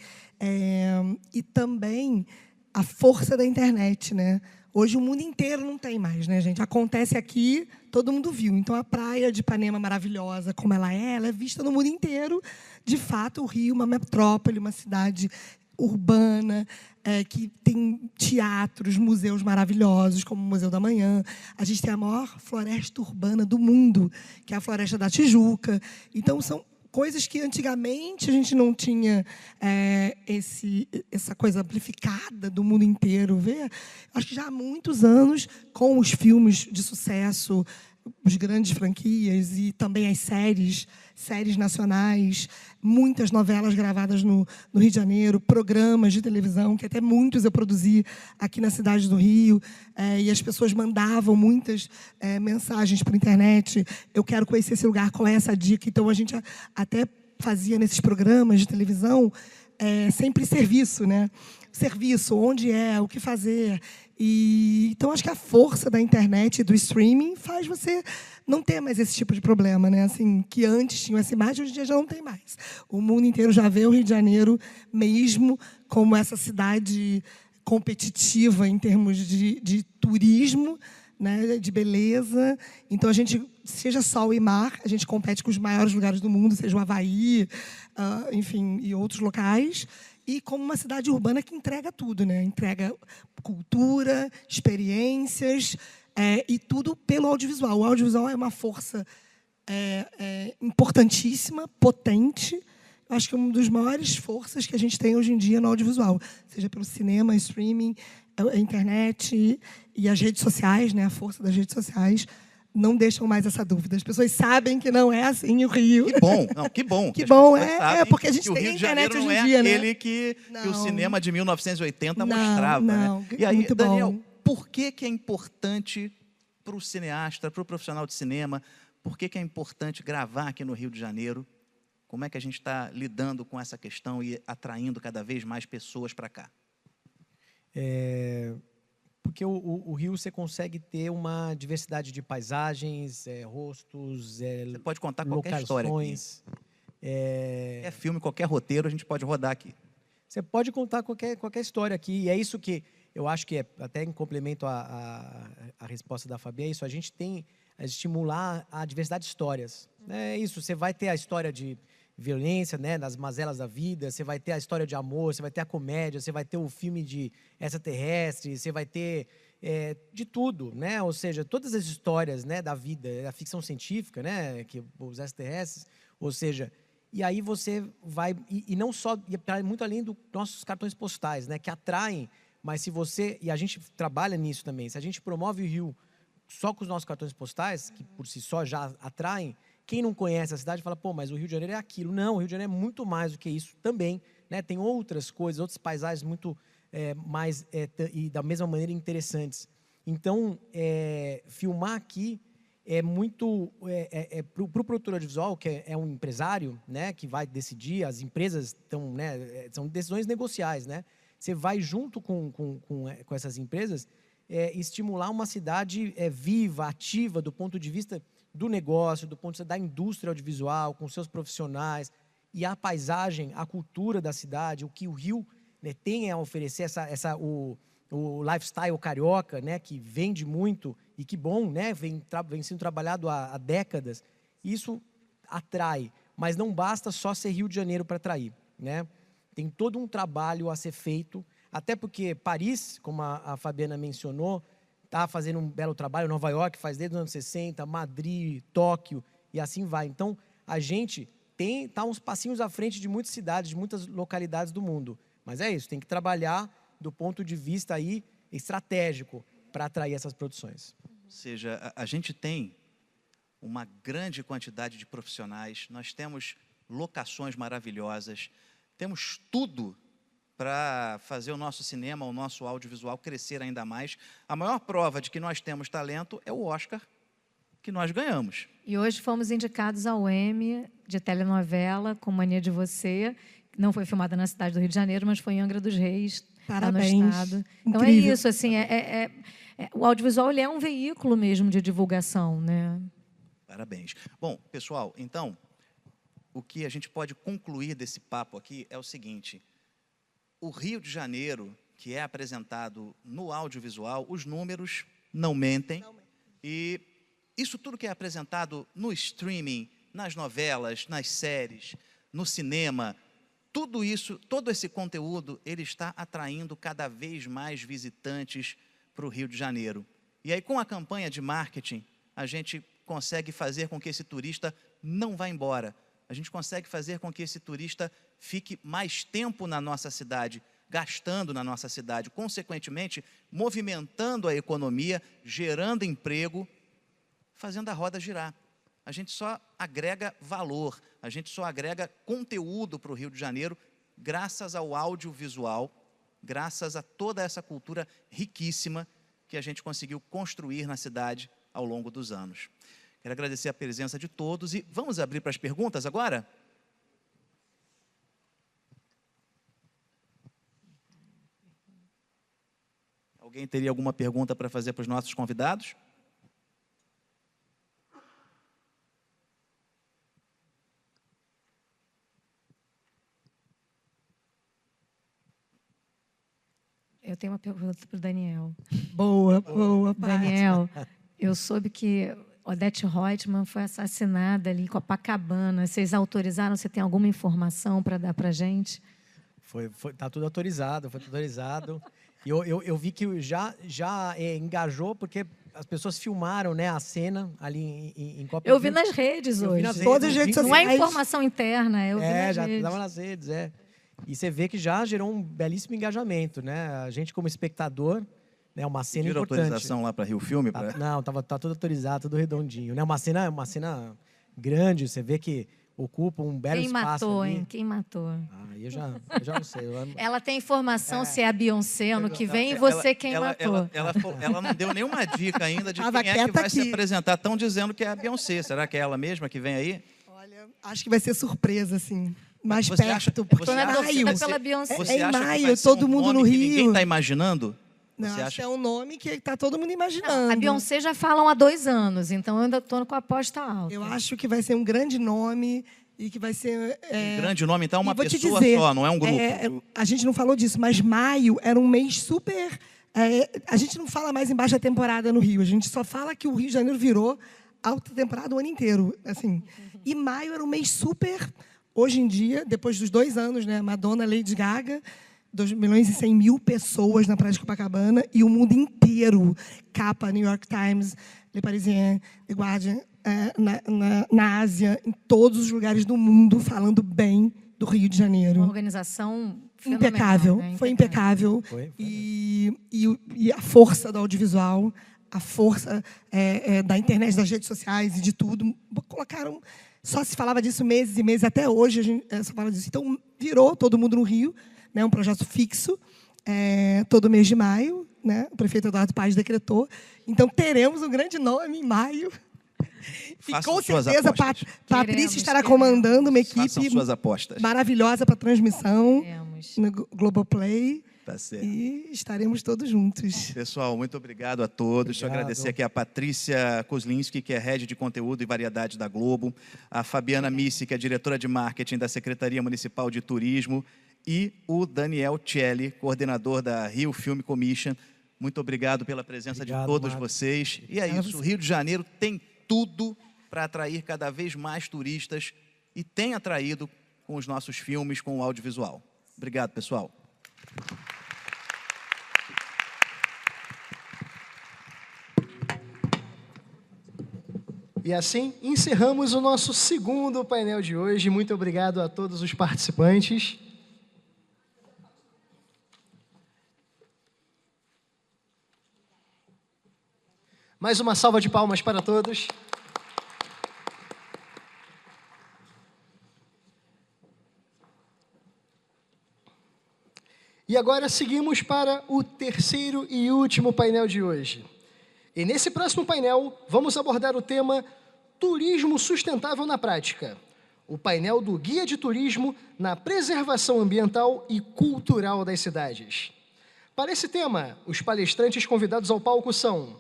e também a força da internet, né? Hoje o mundo inteiro não tem mais, né, gente? Acontece aqui, todo mundo viu. Então a praia de Ipanema maravilhosa, como ela é vista no mundo inteiro. De fato, o Rio, uma metrópole, uma cidade urbana, que tem teatros, museus maravilhosos, como o Museu da Manhã. A gente tem a maior floresta urbana do mundo, que é a Floresta da Tijuca. Então, são coisas que antigamente a gente não tinha essa coisa amplificada do mundo inteiro. Acho que já há muitos anos, com os filmes de sucesso, as grandes franquias e também as séries nacionais, muitas novelas gravadas no Rio de Janeiro, programas de televisão, que até muitos eu produzi aqui na cidade do Rio, e as pessoas mandavam muitas mensagens por internet: eu quero conhecer esse lugar, qual é essa dica? Então, a gente até fazia nesses programas de televisão sempre serviço, né? Serviço, onde o que fazer. Então, acho que a força da internet e do streaming faz você não ter mais esse tipo de problema, né? Assim, que antes tinha essa imagem, hoje em dia já não tem mais. O mundo inteiro já vê o Rio de Janeiro mesmo como essa cidade competitiva em termos de turismo, né? De beleza. Então, a gente, seja sol e mar, a gente compete com os maiores lugares do mundo, seja o Havaí, enfim, e outros locais. E como uma cidade urbana que entrega tudo, né? Entrega cultura, experiências, e tudo pelo audiovisual. O audiovisual é uma força importantíssima, potente. Eu acho que é uma das maiores forças que a gente tem hoje em dia no audiovisual, seja pelo cinema, streaming, a internet e as redes sociais, né? A força das redes sociais. Não deixam mais essa dúvida. As pessoas sabem que não é assim o Rio. Que bom, não, que bom. Que bom, porque a gente tem a internet hoje em dia, dia, né? Aquele que o cinema de 1980 mostrava. Não, né? E aí, muito Daniel, bom. por que é importante para o cineasta, para o profissional de cinema, por que é importante gravar aqui no Rio de Janeiro? Como é que a gente está lidando com essa questão e atraindo cada vez mais pessoas para cá? Porque o Rio você consegue ter uma diversidade de paisagens, rostos, você pode contar qualquer história aqui. Qualquer filme, qualquer roteiro, a gente pode rodar aqui. Você pode contar qualquer história aqui. E é isso que eu acho que até em complemento à resposta da Fabi, é isso. A gente tem a estimular a diversidade de histórias. É isso, você vai ter a história de violência, né, das mazelas da vida, você vai ter a história de amor, você vai ter a comédia, você vai ter o filme de extraterrestre, você vai ter de tudo, né? Ou seja, todas as histórias, né, da vida, da ficção científica, né, que os extraterrestres, ou seja, e aí você vai e não só muito além dos nossos cartões postais, né, que atraem, mas se você, e a gente trabalha nisso também, se a gente promove o Rio só com os nossos cartões postais, que por si só já atraem, quem não conhece a cidade fala, pô, mas o Rio de Janeiro é aquilo. Não, o Rio de Janeiro é muito mais do que isso também, né? Tem outras coisas, outras paisagens muito mais e da mesma maneira interessantes. Então, filmar aqui é muito para o produtor audiovisual, que é um empresário, né, que vai decidir. As empresas estão, né, são decisões negociais, né? Você vai junto com essas empresas estimular uma cidade viva, ativa, do ponto de vista do negócio, do ponto de vista da indústria audiovisual, com seus profissionais, e a paisagem, a cultura da cidade, o que o Rio, né, tem a oferecer, o lifestyle carioca, né, que vende muito, e que bom, né, vem sendo trabalhado há décadas. Isso atrai, mas não basta só ser Rio de Janeiro para atrair, né? Tem todo um trabalho a ser feito, até porque Paris, como a Fabiana mencionou, está fazendo um belo trabalho, Nova York faz desde os anos 60, Madrid, Tóquio, e assim vai. Então, a gente está uns passinhos à frente de muitas cidades, de muitas localidades do mundo. Mas é isso, tem que trabalhar do ponto de vista aí estratégico para atrair essas produções. Ou seja, a gente tem uma grande quantidade de profissionais, nós temos locações maravilhosas, temos tudo para fazer o nosso cinema, o nosso audiovisual crescer ainda mais. A maior prova de que nós temos talento é o Oscar que nós ganhamos. E hoje fomos indicados ao Emmy de telenovela com Mania de Você. Não foi filmada na cidade do Rio de Janeiro, mas foi em Angra dos Reis, Parabéns. lá no estado. Então Incrível. é isso, assim, o audiovisual ele é um veículo mesmo de divulgação, né? Parabéns. Bom, pessoal, então, o que a gente pode concluir desse papo aqui é o seguinte: o Rio de Janeiro, que é apresentado no audiovisual, os números não mentem. E isso tudo que é apresentado no streaming, nas novelas, nas séries, no cinema, tudo isso, todo esse conteúdo, ele está atraindo cada vez mais visitantes para o Rio de Janeiro. E aí, com a campanha de marketing, a gente consegue fazer com que esse turista não vá embora. A gente consegue fazer com que esse turista fique mais tempo na nossa cidade, gastando na nossa cidade, consequentemente, movimentando a economia, gerando emprego, fazendo a roda girar. A gente só agrega valor, a gente só agrega conteúdo para o Rio de Janeiro, graças ao audiovisual, graças a toda essa cultura riquíssima que a gente conseguiu construir na cidade ao longo dos anos. Quero agradecer a presença de todos e vamos abrir para as perguntas agora? Alguém teria alguma pergunta para fazer para os nossos convidados? Eu tenho uma pergunta para o Daniel. Boa, boa, Daniel, eu soube que Odete Reutemann foi assassinada ali em Copacabana. Vocês autorizaram? Você tem alguma informação para dar para a gente? Tá tudo autorizado, foi tudo autorizado. E eu vi que já engajou, porque as pessoas filmaram, né, a cena ali em Copacabana. Eu vi nas redes hoje. Todas as redes Não sociais. é informação interna, eu vi nas redes. Já estava nas redes, E você vê que já gerou um belíssimo engajamento, né? A gente, como espectador, né, uma cena Pediram importante. autorização lá para Rio Filme? Não, tá tudo autorizado, tudo redondinho. Né? Uma cena grande, você vê que ocupa um belo espaço. Quem matou, ali. hein? Quem matou? Eu já não sei. Ela tem informação se é a Beyoncé ano que vem e você matou. Ela não deu nenhuma dica ainda de Tava quem é que vai se aqui. apresentar. Estão dizendo que é a Beyoncé. Será que é ela mesma que vem aí? Acho que vai ser surpresa, assim. Mais Você perto, acha- porque você é acha- maio. você- pela Beyoncé. você É em acha que maio, vai ser todo um mundo no nome que Rio. ninguém está imaginando? Não, Você acho que acha? é um nome que está todo mundo imaginando. A Beyoncé já falam há 2 anos, então eu ainda estou com a aposta alta. Eu acho que vai ser um grande nome e que vai ser... Um grande nome, então, uma E vou te pessoa dizer, só, não é um grupo. a gente não falou disso, mas maio era um mês super... a gente não fala mais em baixa temporada no Rio, a gente só fala que o Rio de Janeiro virou alta temporada o ano inteiro. Assim. E maio era um mês super... Hoje em dia, depois dos 2 anos, né, Madonna, Lady Gaga, 2.100.000 pessoas na Praia de Copacabana e o mundo inteiro, capa, New York Times, Le Parisien, The Guardian, na Ásia, em todos os lugares do mundo, falando bem do Rio de Janeiro. Uma organização fenomenal, Impecável, né? foi impecável. E a força do audiovisual, a força da internet, das redes sociais e de tudo, colocaram... Só se falava disso meses e meses, até hoje a gente só fala disso. Então, virou Todo Mundo no Rio, né, um projeto fixo, todo mês de maio, né, o prefeito Eduardo Paes decretou. Então, teremos um grande nome em maio. E, Façam com suas certeza, apostas. Patrícia estará comandando uma Façam equipe suas apostas. maravilhosa para transmissão no Globoplay. Tá certo. E estaremos todos juntos. Pessoal, muito obrigado a todos. Deixa eu agradecer aqui a Patrícia Kozlinski, que é Head de Conteúdo e Variedade da Globo, a Fabiana Missi, que é diretora de Marketing da Secretaria Municipal de Turismo, e o Daniel Celli, coordenador da Rio Film Commission. Muito obrigado pela presença de todos vocês. E é isso, o Rio de Janeiro tem tudo para atrair cada vez mais turistas e tem atraído com os nossos filmes, com o audiovisual. Obrigado, pessoal. E assim encerramos o nosso segundo painel de hoje. Muito obrigado a todos os participantes. Mais uma salva de palmas para todos. E agora seguimos para o terceiro e último painel de hoje. E nesse próximo painel, vamos abordar o tema Turismo Sustentável na Prática. O painel do Guia de Turismo na Preservação Ambiental e Cultural das Cidades. Para esse tema, os palestrantes convidados ao palco são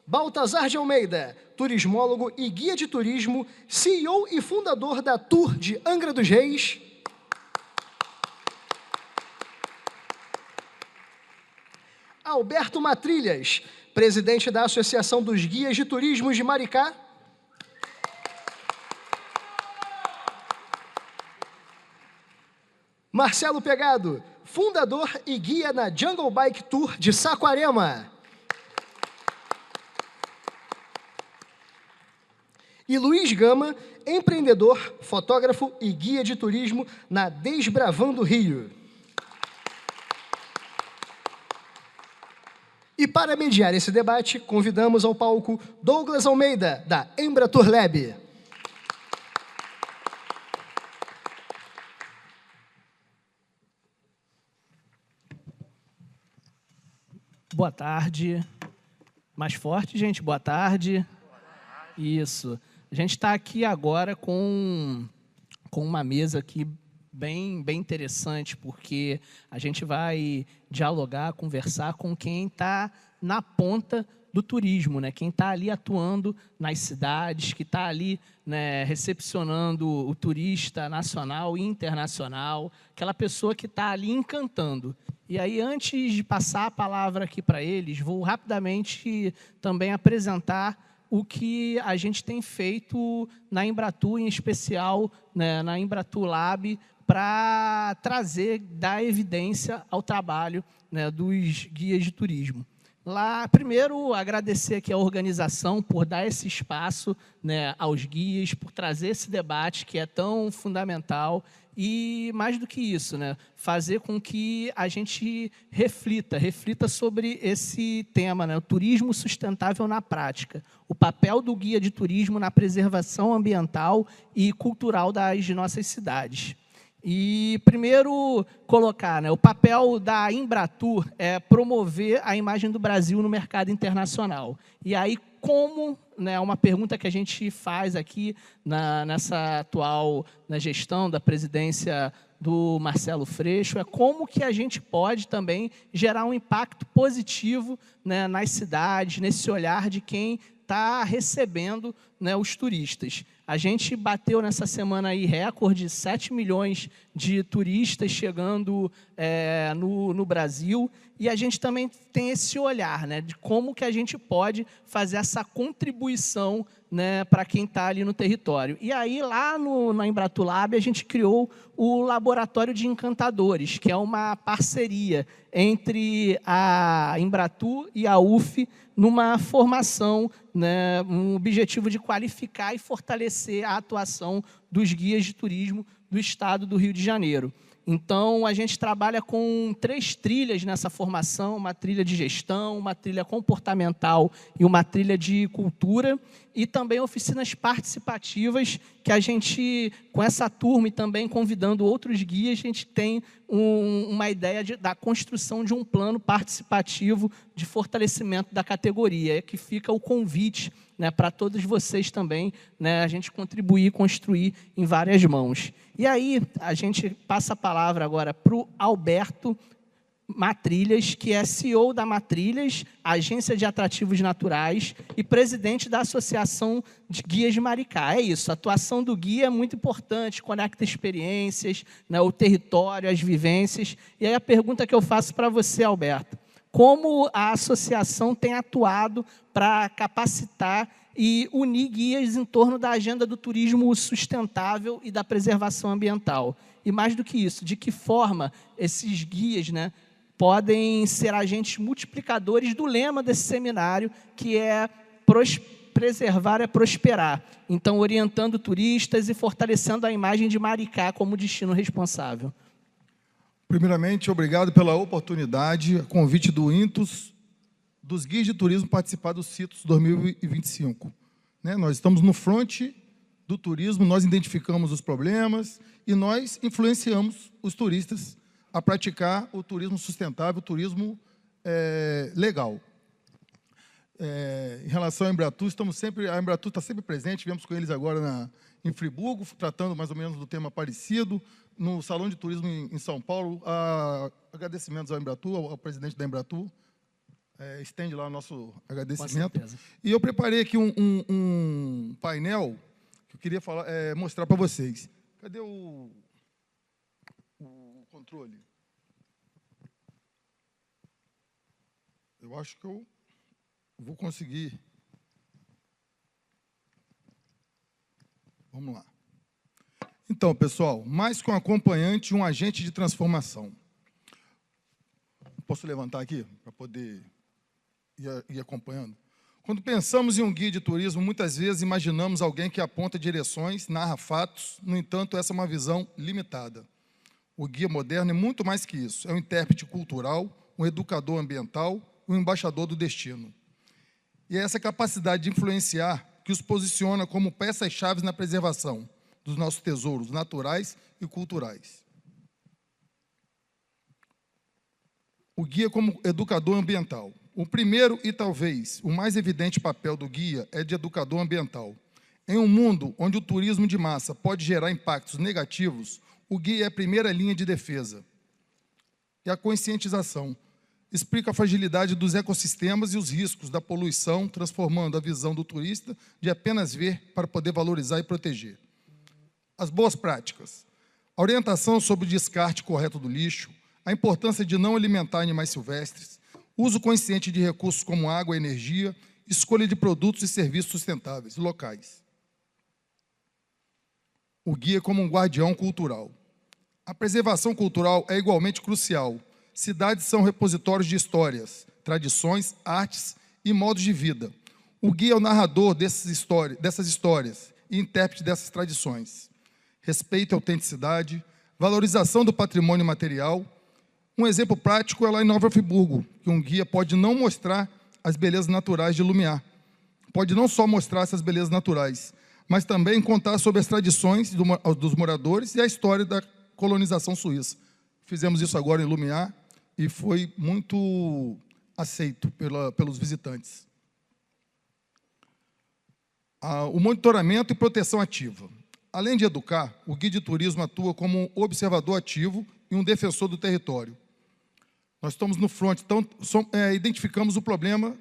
Baltazar de Almeida, turismólogo e guia de turismo, CEO e fundador da Tour de Angra dos Reis. Alberto Matrilhas, presidente da Associação dos Guias de Turismo de Maricá. Marcelo Pegado, fundador e guia na Jungle Bike Tour de Saquarema. E Luiz Gama, empreendedor, fotógrafo e guia de turismo na Desbravando Rio. E para mediar esse debate, convidamos ao palco Douglas Almeida, da Embratur Lab. Boa tarde. Mais forte, gente. Boa tarde. Isso. A gente está aqui agora com uma mesa aqui bem interessante, porque a gente vai dialogar, conversar com quem está na ponta do turismo, né? Quem está ali atuando nas cidades, que está ali, né, recepcionando o turista nacional e internacional, aquela pessoa que está ali encantando. E aí, antes de passar a palavra aqui para eles, vou rapidamente também apresentar o que a gente tem feito na Embratur, em especial, né, na Embratur Lab, para trazer, dar evidência ao trabalho, né, dos guias de turismo. Lá, primeiro, agradecer aqui a organização por dar esse espaço, né, aos guias, por trazer esse debate que é tão fundamental e, mais do que isso, né, fazer com que a gente reflita sobre esse tema, né, o turismo sustentável na prática, o papel do guia de turismo na preservação ambiental e cultural das nossas cidades. E, primeiro, colocar, né, o papel da Embratur é promover a imagem do Brasil no mercado internacional. E aí, como, né, uma pergunta que a gente faz aqui nessa atual, na gestão da presidência do Marcelo Freixo, é como que a gente pode também gerar um impacto positivo, né, nas cidades, nesse olhar de quem está recebendo, né, os turistas. A gente bateu nessa semana aí recorde de 7 milhões de turistas chegando no Brasil, e a gente também tem esse olhar, né, de como que a gente pode fazer essa contribuição, né, para quem está ali no território. E aí, lá na Embratur Lab, a gente criou o Laboratório de Encantadores, que é uma parceria entre a Embratur e a UF, numa formação, né, um objetivo de qualificar e fortalecer a atuação dos guias de turismo do estado do Rio de Janeiro. Então, a gente trabalha com 3 trilhas nessa formação, uma trilha de gestão, uma trilha comportamental e uma trilha de cultura, e também oficinas participativas que a gente, com essa turma e também convidando outros guias, a gente tem uma ideia da construção de um plano participativo de fortalecimento da categoria, que fica o convite, né, para todos vocês também, né, a gente contribuir e construir em várias mãos. E aí, a gente passa a palavra agora para o Alberto Matrilhas, que é CEO da Matrilhas, agência de atrativos naturais, e presidente da Associação de Guias de Maricá. É isso, a atuação do guia é muito importante, conecta experiências, né, o território, as vivências. E aí a pergunta que eu faço para você, Alberto: como a associação tem atuado para capacitar e unir guias em torno da agenda do turismo sustentável e da preservação ambiental? E mais do que isso, de que forma esses guias, né, podem ser agentes multiplicadores do lema desse seminário, que é preservar é prosperar. Então, orientando turistas e fortalecendo a imagem de Maricá como destino responsável. Primeiramente, obrigado pela oportunidade, convite do INTUS, dos guias de turismo participar do CITUS 2025. Né? Nós estamos no fronte do turismo, nós identificamos os problemas e nós influenciamos os turistas a praticar o turismo sustentável, o turismo legal. Em relação à Embratur, a Embratur está sempre presente, viemos com eles agora em Friburgo, tratando mais ou menos do tema parecido, no Salão de Turismo em São Paulo. Agradecimentos ao Embratur, ao presidente da Embratur, estende lá o nosso agradecimento. E eu preparei aqui um painel que eu queria mostrar para vocês. Cadê o controle? Eu acho que eu vou conseguir. Vamos lá. Então, pessoal, mais que um acompanhante, um agente de transformação. Posso levantar aqui para poder ir acompanhando? Quando pensamos em um guia de turismo, muitas vezes imaginamos alguém que aponta direções, narra fatos, no entanto, essa é uma visão limitada. O guia moderno é muito mais que isso. É um intérprete cultural, um educador ambiental, um embaixador do destino. E é essa capacidade de influenciar que os posiciona como peças-chave na preservação dos nossos tesouros naturais e culturais. O guia como educador ambiental. O primeiro e talvez o mais evidente papel do guia é de educador ambiental. Em um mundo onde o turismo de massa pode gerar impactos negativos, o guia é a primeira linha de defesa. E a conscientização explica a fragilidade dos ecossistemas e os riscos da poluição, transformando a visão do turista de apenas ver para poder valorizar e proteger. As boas práticas. A orientação sobre o descarte correto do lixo, a importância de não alimentar animais silvestres, uso consciente de recursos como água e energia, escolha de produtos e serviços sustentáveis, locais. O guia como um guardião cultural. A preservação cultural é igualmente crucial. Cidades são repositórios de histórias, tradições, artes e modos de vida. O guia é o narrador dessas histórias e intérprete dessas tradições. Respeito e autenticidade, valorização do patrimônio material. Um exemplo prático é lá em Nova Friburgo, que um guia pode não mostrar as belezas naturais de Lumiar. Pode não só mostrar essas belezas naturais, mas também contar sobre as tradições dos moradores e a história da colonização suíça. Fizemos isso agora em Lumiar e foi muito aceito pelos visitantes. O monitoramento e proteção ativa. Além de educar, o guia de turismo atua como um observador ativo e um defensor do território. Nós estamos no front, então identificamos o problema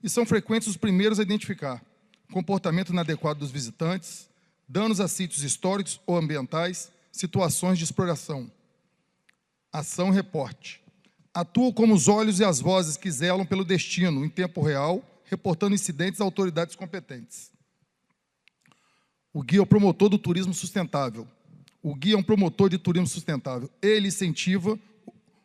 e são frequentes os primeiros a identificar comportamento inadequado dos visitantes, danos a sítios históricos ou ambientais, situações de exploração. Ação e reporte. Atua como os olhos e as vozes que zelam pelo destino em tempo real, reportando incidentes a autoridades competentes. O guia é o promotor do turismo sustentável. O guia é um promotor de turismo sustentável. Ele incentiva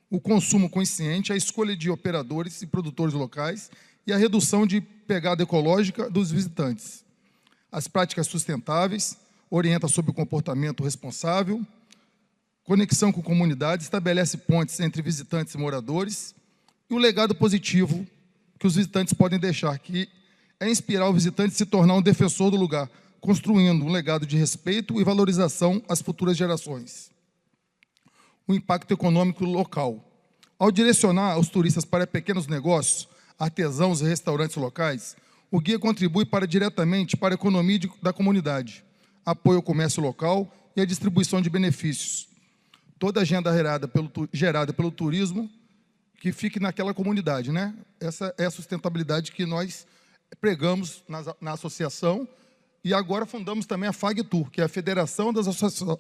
o consumo consciente, a escolha de operadores e produtores locais e a redução de pegada ecológica dos visitantes. As práticas sustentáveis, orienta sobre o comportamento responsável, conexão com comunidades, estabelece pontes entre visitantes e moradores, e o legado positivo que os visitantes podem deixar, que é inspirar o visitante a se tornar um defensor do lugar, construindo um legado de respeito e valorização às futuras gerações. O impacto econômico local. Ao direcionar os turistas para pequenos negócios, artesãos e restaurantes locais, o guia contribui diretamente para a economia da comunidade, apoio ao comércio local e a distribuição de benefícios. Toda a agenda gerada pelo turismo que fique naquela comunidade, né? Essa é a sustentabilidade que nós pregamos na associação, e agora fundamos também a FAGTUR, que é a Federação das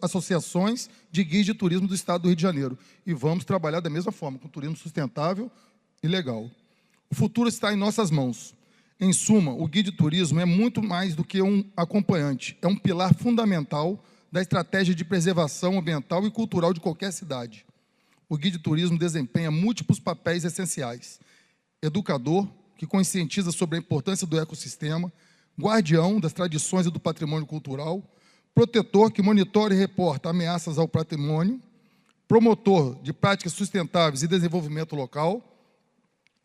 Associações de Guias de Turismo do Estado do Rio de Janeiro. E vamos trabalhar da mesma forma, com turismo sustentável e legal. O futuro está em nossas mãos. Em suma, o guia de turismo é muito mais do que um acompanhante, é um pilar fundamental da estratégia de preservação ambiental e cultural de qualquer cidade. O guia de turismo desempenha múltiplos papéis essenciais. Educador, que conscientiza sobre a importância do ecossistema, guardião das tradições e do patrimônio cultural, protetor, que monitora e reporta ameaças ao patrimônio, promotor de práticas sustentáveis e desenvolvimento local.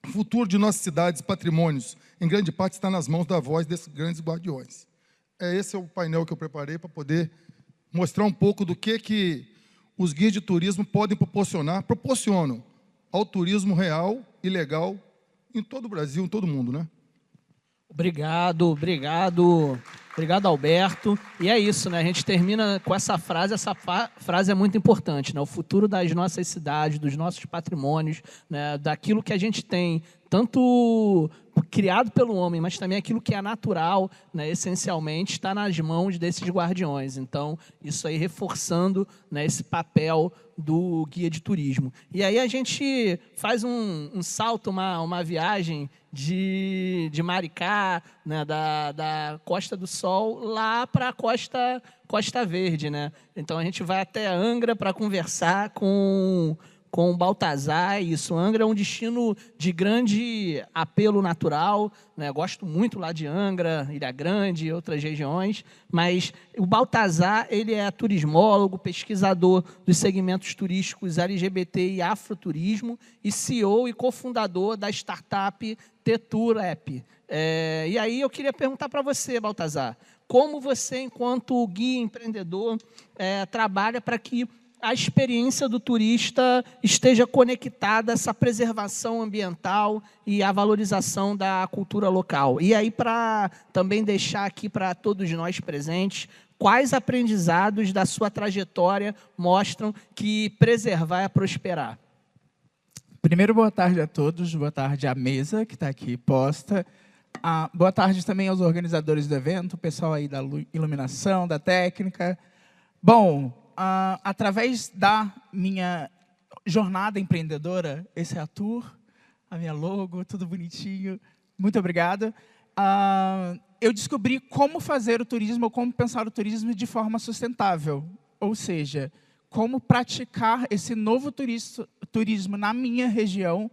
O futuro de nossas cidades e patrimônios, em grande parte, está nas mãos da voz desses grandes guardiões. Esse é o painel que eu preparei para poder mostrar um pouco do que os guias de turismo podem proporcionam ao turismo real e legal em todo o Brasil, em todo o mundo, né? Obrigado, Alberto. E é isso, né? A gente termina com essa frase frase é muito importante, né? O futuro das nossas cidades, dos nossos patrimônios, né? Daquilo que a gente tem, tanto criado pelo homem, mas também aquilo que é natural, né? Essencialmente, está nas mãos desses guardiões. Então, isso aí reforçando, né, esse papel do guia de turismo. E aí a gente faz um salto, uma viagem de Maricá, né, da Costa do Sol, lá para a Costa Verde, né? Então a gente vai até Angra para conversar com o Baltazar. Isso, Angra é um destino de grande apelo natural, né? Gosto muito lá de Angra, Ilha Grande e outras regiões, mas o Baltazar, ele é turismólogo, pesquisador dos segmentos turísticos LGBT e afroturismo e CEO e cofundador da startup Tetur App. E aí eu queria perguntar para você, Baltazar, como você, enquanto guia empreendedor, trabalha para que a experiência do turista esteja conectada a essa preservação ambiental e a valorização da cultura local. E aí, para também deixar aqui para todos nós presentes, quais aprendizados da sua trajetória mostram que preservar é prosperar? Primeiro, boa tarde a todos, boa tarde à mesa que está aqui posta. Boa tarde também aos organizadores do evento, o pessoal aí da iluminação, da técnica. Bom, através da minha jornada empreendedora, esse é a tour, a minha logo, tudo bonitinho, muito obrigado. Eu descobri como fazer o turismo, ou como pensar o turismo de forma sustentável, ou seja, como praticar esse novo turismo na minha região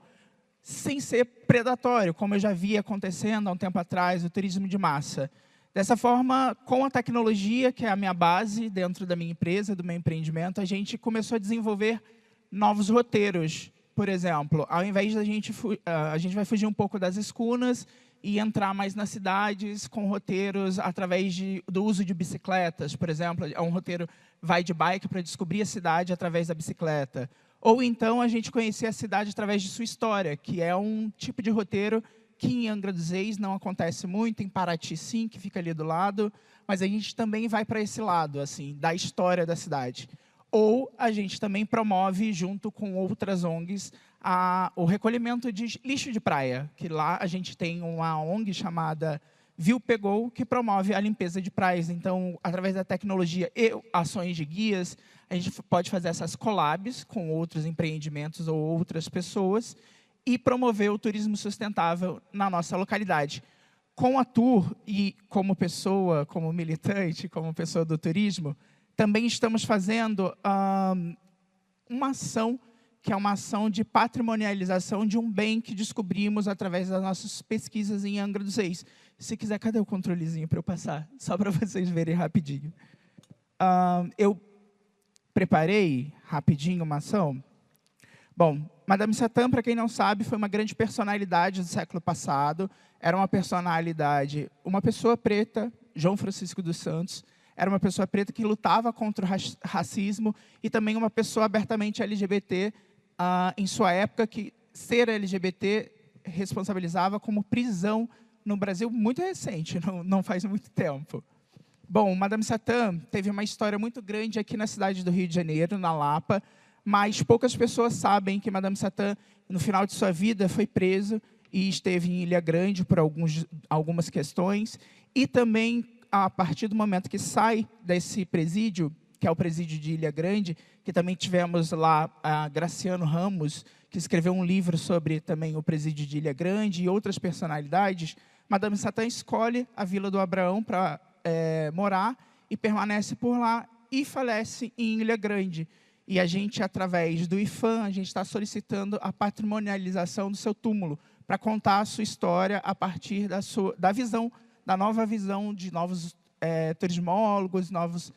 sem ser predatório, como eu já vi acontecendo há um tempo atrás, o turismo de massa. Dessa forma, com a tecnologia, que é a minha base dentro da minha empresa, do meu empreendimento, a gente começou a desenvolver novos roteiros. Por exemplo, ao invés da a gente vai fugir um pouco das escunas e entrar mais nas cidades com roteiros através do uso de bicicletas. Por exemplo, é um roteiro vai de bike para descobrir a cidade através da bicicleta. Ou então a gente conhecer a cidade através de sua história, que é um tipo de roteiro que em Angra dos Reis não acontece muito, em Paraty sim, que fica ali do lado, mas a gente também vai para esse lado, assim, da história da cidade. Ou a gente também promove, junto com outras ONGs, o recolhimento de lixo de praia, que lá a gente tem uma ONG chamada Viu Pegou, que promove a limpeza de praias. Então, através da tecnologia e ações de guias, a gente pode fazer essas collabs com outros empreendimentos ou outras pessoas e promover o turismo sustentável na nossa localidade. Com a Tour e como pessoa, como militante, como pessoa do turismo, também estamos fazendo uma ação, que é uma ação de patrimonialização de um bem que descobrimos através das nossas pesquisas em Angra dos Reis. Se quiser, cadê o controlezinho para eu passar? Só para vocês verem rapidinho. Eu preparei rapidinho uma ação. Bom, Madame Satã, para quem não sabe, foi uma grande personalidade do século passado. Era uma personalidade, uma pessoa preta, João Francisco dos Santos, era uma pessoa preta que lutava contra o racismo e também uma pessoa abertamente LGBT em sua época, que ser LGBT responsabilizava como prisão no Brasil muito recente, não faz muito tempo. Bom, Madame Satã teve uma história muito grande aqui na cidade do Rio de Janeiro, na Lapa, mas poucas pessoas sabem que Madame Satã no final de sua vida, foi preso e esteve em Ilha Grande por algumas questões. E também, a partir do momento que sai desse presídio, que é o presídio de Ilha Grande, que também tivemos lá a Graciano Ramos, que escreveu um livro sobre também o presídio de Ilha Grande e outras personalidades, Madame Satã escolhe a Vila do Abraão para morar e permanece por lá e falece em Ilha Grande. E a gente, através do IFAM, a gente está solicitando a patrimonialização do seu túmulo, para contar a sua história a partir da nova visão de novos turismólogos, novos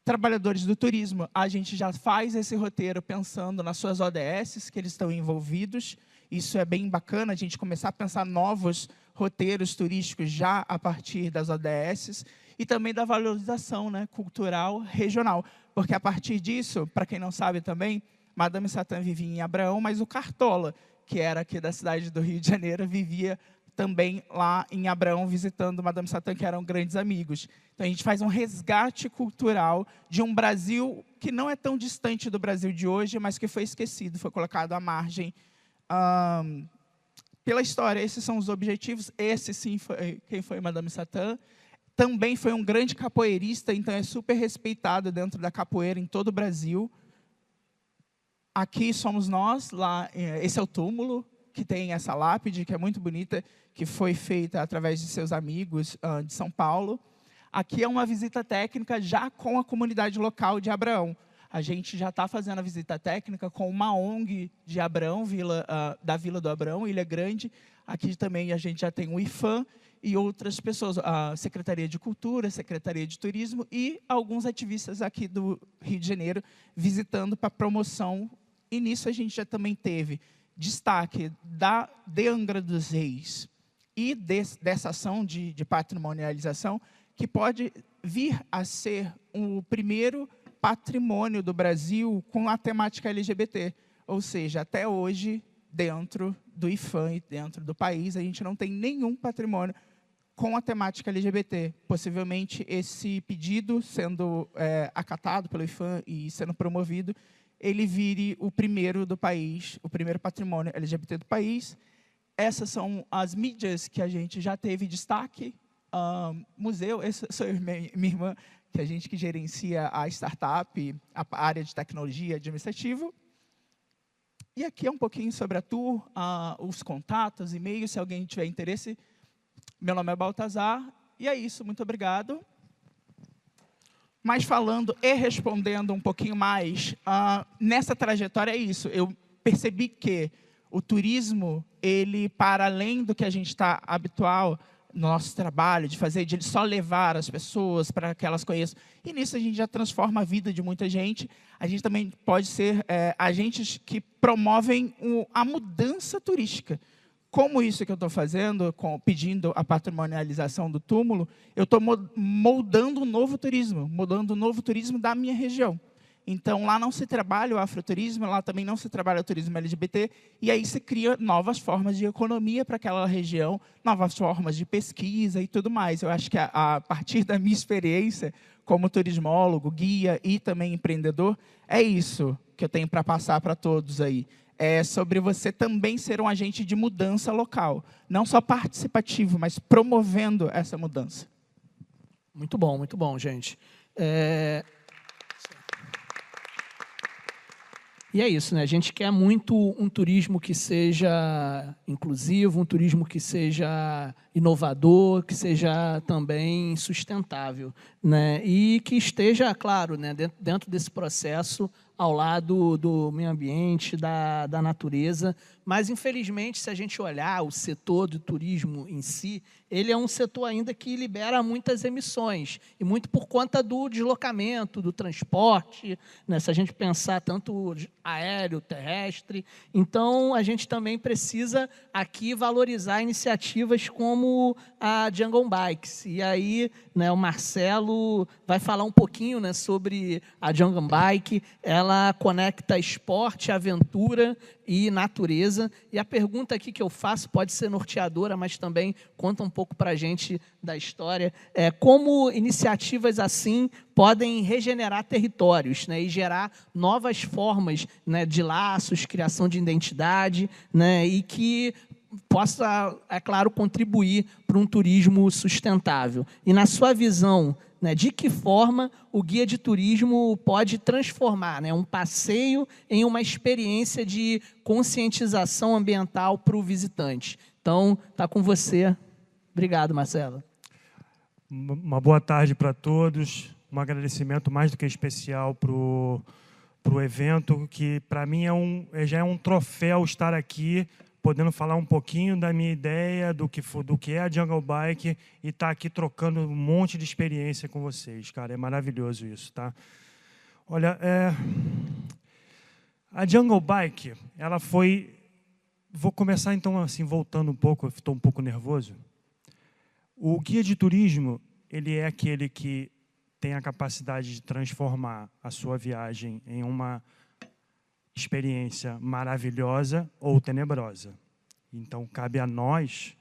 trabalhadores do turismo. A gente já faz esse roteiro pensando nas suas ODS, que eles estão envolvidos. Isso é bem bacana, a gente começar a pensar novos roteiros turísticos já a partir das ODS, e também da valorização, né, cultural regional. Porque, a partir disso, para quem não sabe também, Madame Satã vivia em Abraão, mas o Cartola, que era aqui da cidade do Rio de Janeiro, vivia também lá em Abraão, visitando Madame Satã, que eram grandes amigos. Então, a gente faz um resgate cultural de um Brasil que não é tão distante do Brasil de hoje, mas que foi esquecido, foi colocado à margem pela história. Esses são os objetivos. Esse, sim, foi quem foi Madame Satã. Também foi um grande capoeirista, então é super respeitado dentro da capoeira em todo o Brasil. Aqui somos nós, lá, esse é o túmulo, que tem essa lápide, que é muito bonita, que foi feita através de seus amigos de São Paulo. Aqui é uma visita técnica já com a comunidade local de Abraão. A gente já está fazendo a visita técnica com uma ONG de Abraão, da Vila do Abraão, Ilha Grande. Aqui também a gente já tem o IFAM e outras pessoas, a Secretaria de Cultura, Secretaria de Turismo e alguns ativistas aqui do Rio de Janeiro visitando para promoção. E nisso a gente já também teve destaque de Angra dos Reis e dessa ação de patrimonialização, que pode vir a ser o primeiro patrimônio do Brasil com a temática LGBT. Ou seja, até hoje, dentro do IFAM e dentro do país, a gente não tem nenhum patrimônio com a temática LGBT. Possivelmente, esse pedido sendo acatado pelo IFAM e sendo promovido, ele vire o primeiro do país, o primeiro patrimônio LGBT do país. Essas são as mídias que a gente já teve destaque. Museu, essa sou eu, minha irmã, que a gente que gerencia a startup, a área de tecnologia administrativo. E aqui é um pouquinho sobre a tour, os contatos, e-mails, se alguém tiver interesse. Meu nome é Baltazar, e é isso, muito obrigado. Mas falando e respondendo um pouquinho mais, nessa trajetória é isso. Eu percebi que o turismo, ele, para além do que a gente está habitual no nosso trabalho, de fazer, de só levar as pessoas para que elas conheçam, e nisso a gente já transforma a vida de muita gente. A gente também pode ser agentes que promovem a mudança turística. Como isso que eu estou fazendo, pedindo a patrimonialização do túmulo, eu estou moldando um novo turismo da minha região. Então, lá não se trabalha o afroturismo, lá também não se trabalha o turismo LGBT, e aí se cria novas formas de economia para aquela região, novas formas de pesquisa e tudo mais. Eu acho que, a partir da minha experiência como turismólogo, guia e também empreendedor, é isso que eu tenho para passar para todos aí. É sobre você também ser um agente de mudança local, não só participativo, mas promovendo essa mudança. Muito bom, gente. E é isso, né? A gente quer muito um turismo que seja inclusivo, um turismo que seja inovador, que seja também sustentável, né? E que esteja, claro, né, dentro desse processo, ao lado do meio ambiente, da natureza. Mas, infelizmente, se a gente olhar o setor do turismo em si, ele é um setor ainda que libera muitas emissões, e muito por conta do deslocamento, do transporte, né? Se a gente pensar tanto aéreo, terrestre. Então, a gente também precisa aqui valorizar iniciativas como a Jungle Bikes. E aí, né, o Marcelo vai falar um pouquinho, né, sobre a Jungle Bike. Ela ela conecta esporte, aventura e natureza. E a pergunta aqui que eu faço pode ser norteadora, mas também conta um pouco para a gente da história. Como iniciativas assim podem regenerar territórios, né, e gerar novas formas, né, de laços, criação de identidade, né, e que possa, é claro, contribuir para um turismo sustentável. E na sua visão, né, de que forma o guia de turismo pode transformar, né, um passeio em uma experiência de conscientização ambiental para o visitante? Então, está com você. Obrigado, Marcelo. Uma boa tarde para todos. Um agradecimento mais do que especial para o evento, que para mim já é um troféu estar aqui, podendo falar um pouquinho da minha ideia, do que é a Jungle Bike, e estar aqui trocando um monte de experiência com vocês, cara. É maravilhoso isso, tá? Olha, a Jungle Bike, ela foi... Vou começar, então, assim, voltando um pouco, estou um pouco nervoso. O guia de turismo, ele é aquele que tem a capacidade de transformar a sua viagem em uma experiência maravilhosa ou tenebrosa. Então, cabe a nós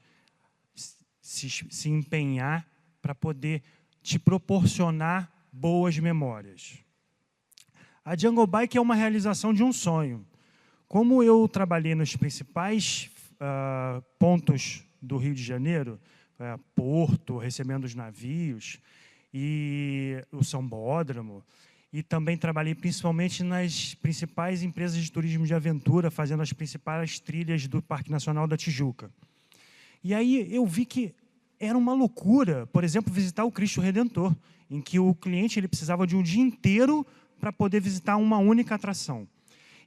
se empenhar para poder te proporcionar boas memórias. A Jungle Bike é uma realização de um sonho. Como eu trabalhei nos principais pontos do Rio de Janeiro, Porto, recebendo os navios, e o Sambódromo, e também trabalhei principalmente nas principais empresas de turismo de aventura, fazendo as principais trilhas do Parque Nacional da Tijuca. E aí eu vi que era uma loucura, por exemplo, visitar o Cristo Redentor, em que o cliente ele precisava de um dia inteiro para poder visitar uma única atração.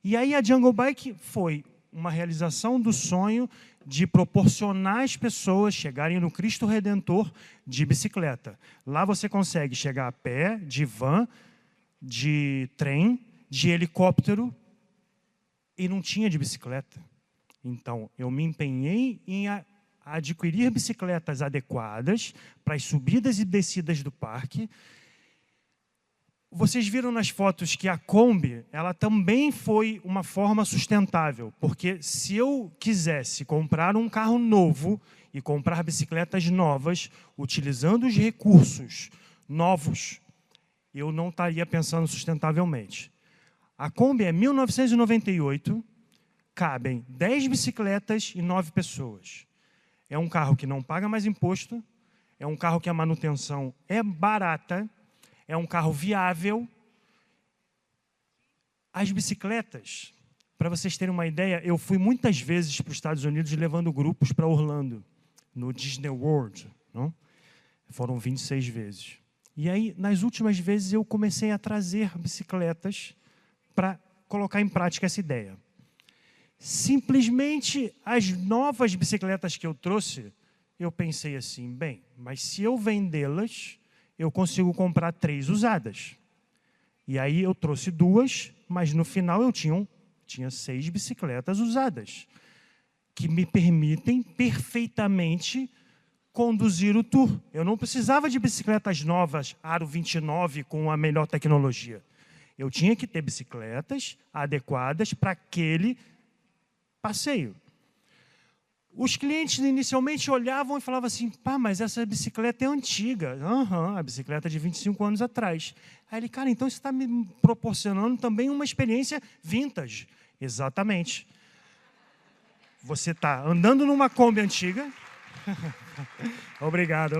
E aí a Jungle Bike foi uma realização do sonho de proporcionar às pessoas chegarem no Cristo Redentor de bicicleta. Lá você consegue chegar a pé, de van, de trem, de helicóptero, e não tinha de bicicleta. Então, eu me empenhei em adquirir bicicletas adequadas para as subidas e descidas do parque. Vocês viram nas fotos que a Kombi, ela também foi uma forma sustentável, porque se eu quisesse comprar um carro novo e comprar bicicletas novas, utilizando os recursos novos, eu não estaria pensando sustentavelmente. A Kombi é 1998, cabem 10 bicicletas e 9 pessoas. É um carro que não paga mais imposto, é um carro que a manutenção é barata, é um carro viável. As bicicletas, para vocês terem uma ideia, eu fui muitas vezes para os Estados Unidos levando grupos para Orlando, no Disney World. Não? Foram 26 vezes. E aí, nas últimas vezes, eu comecei a trazer bicicletas para colocar em prática essa ideia. Simplesmente, as novas bicicletas que eu trouxe, eu pensei assim, bem, mas se eu vendê-las, eu consigo comprar 3 usadas. E aí eu trouxe 2, mas no final eu tinha 6 bicicletas usadas, que me permitem perfeitamente conduzir o tour. Eu não precisava de bicicletas novas, Aro 29, com a melhor tecnologia. Eu tinha que ter bicicletas adequadas para aquele passeio. Os clientes inicialmente olhavam e falavam assim, pá, mas essa bicicleta é antiga. A bicicleta é de 25 anos atrás. Aí ele, cara, então você está me proporcionando também uma experiência vintage. Exatamente. Você está andando numa Kombi antiga. Obrigado.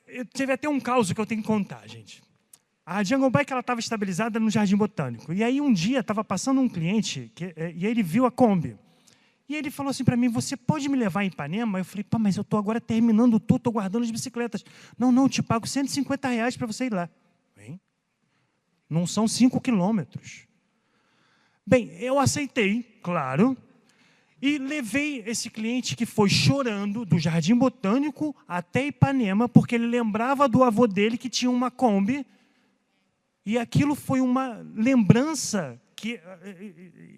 Eu tive até um caso que eu tenho que contar, gente. A Jungle Bike estava estabilizada no Jardim Botânico. E aí um dia estava passando um cliente e ele viu a Kombi. E ele falou assim para mim, você pode me levar em Ipanema? Eu falei, pá, mas eu estou agora terminando o tour, estou guardando as bicicletas. Não, eu te pago R$150 para você ir lá. Bem, não são 5 quilômetros. Bem, eu aceitei, claro, e levei esse cliente que foi chorando do Jardim Botânico até Ipanema, porque ele lembrava do avô dele que tinha uma Kombi. E aquilo foi uma lembrança que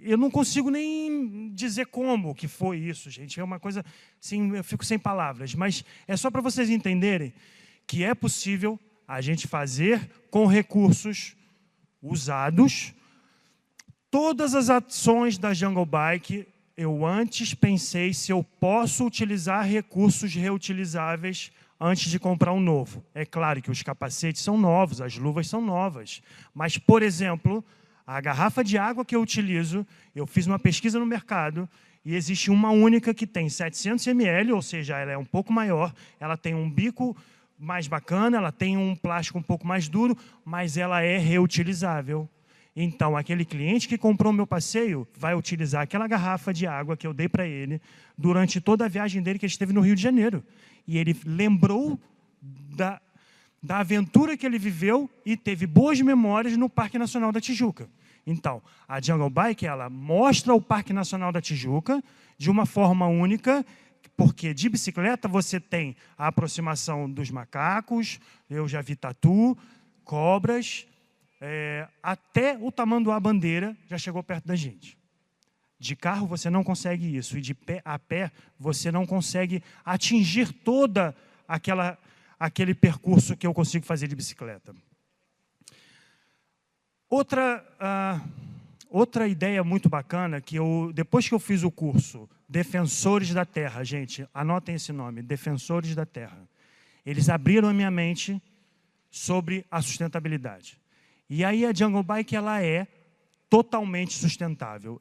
eu não consigo nem dizer como que foi isso, gente. É uma coisa, assim, eu fico sem palavras. Mas é só para vocês entenderem que é possível a gente fazer com recursos usados. Todas as ações da Jungle Bike, eu antes pensei se eu posso utilizar recursos reutilizáveis antes de comprar um novo. É claro que os capacetes são novos, as luvas são novas. Mas, por exemplo, a garrafa de água que eu utilizo, eu fiz uma pesquisa no mercado e existe uma única que tem 700 ml, ou seja, ela é um pouco maior, ela tem um bico mais bacana, ela tem um plástico um pouco mais duro, mas ela é reutilizável. Então, aquele cliente que comprou o meu passeio vai utilizar aquela garrafa de água que eu dei para ele durante toda a viagem dele que ele esteve no Rio de Janeiro. E ele lembrou da aventura que ele viveu e teve boas memórias no Parque Nacional da Tijuca. Então, a Jungle Bike, ela mostra o Parque Nacional da Tijuca de uma forma única, porque de bicicleta você tem a aproximação dos macacos, eu já vi tatu, cobras, até o tamanduá-bandeira já chegou perto da gente. De carro você não consegue isso, e de pé a pé você não consegue atingir toda aquele percurso que eu consigo fazer de bicicleta. Outra ideia muito bacana, que depois que eu fiz o curso Defensores da Terra, gente, anotem esse nome, Defensores da Terra, eles abriram a minha mente sobre a sustentabilidade. E aí a Jungle Bike, ela é totalmente sustentável.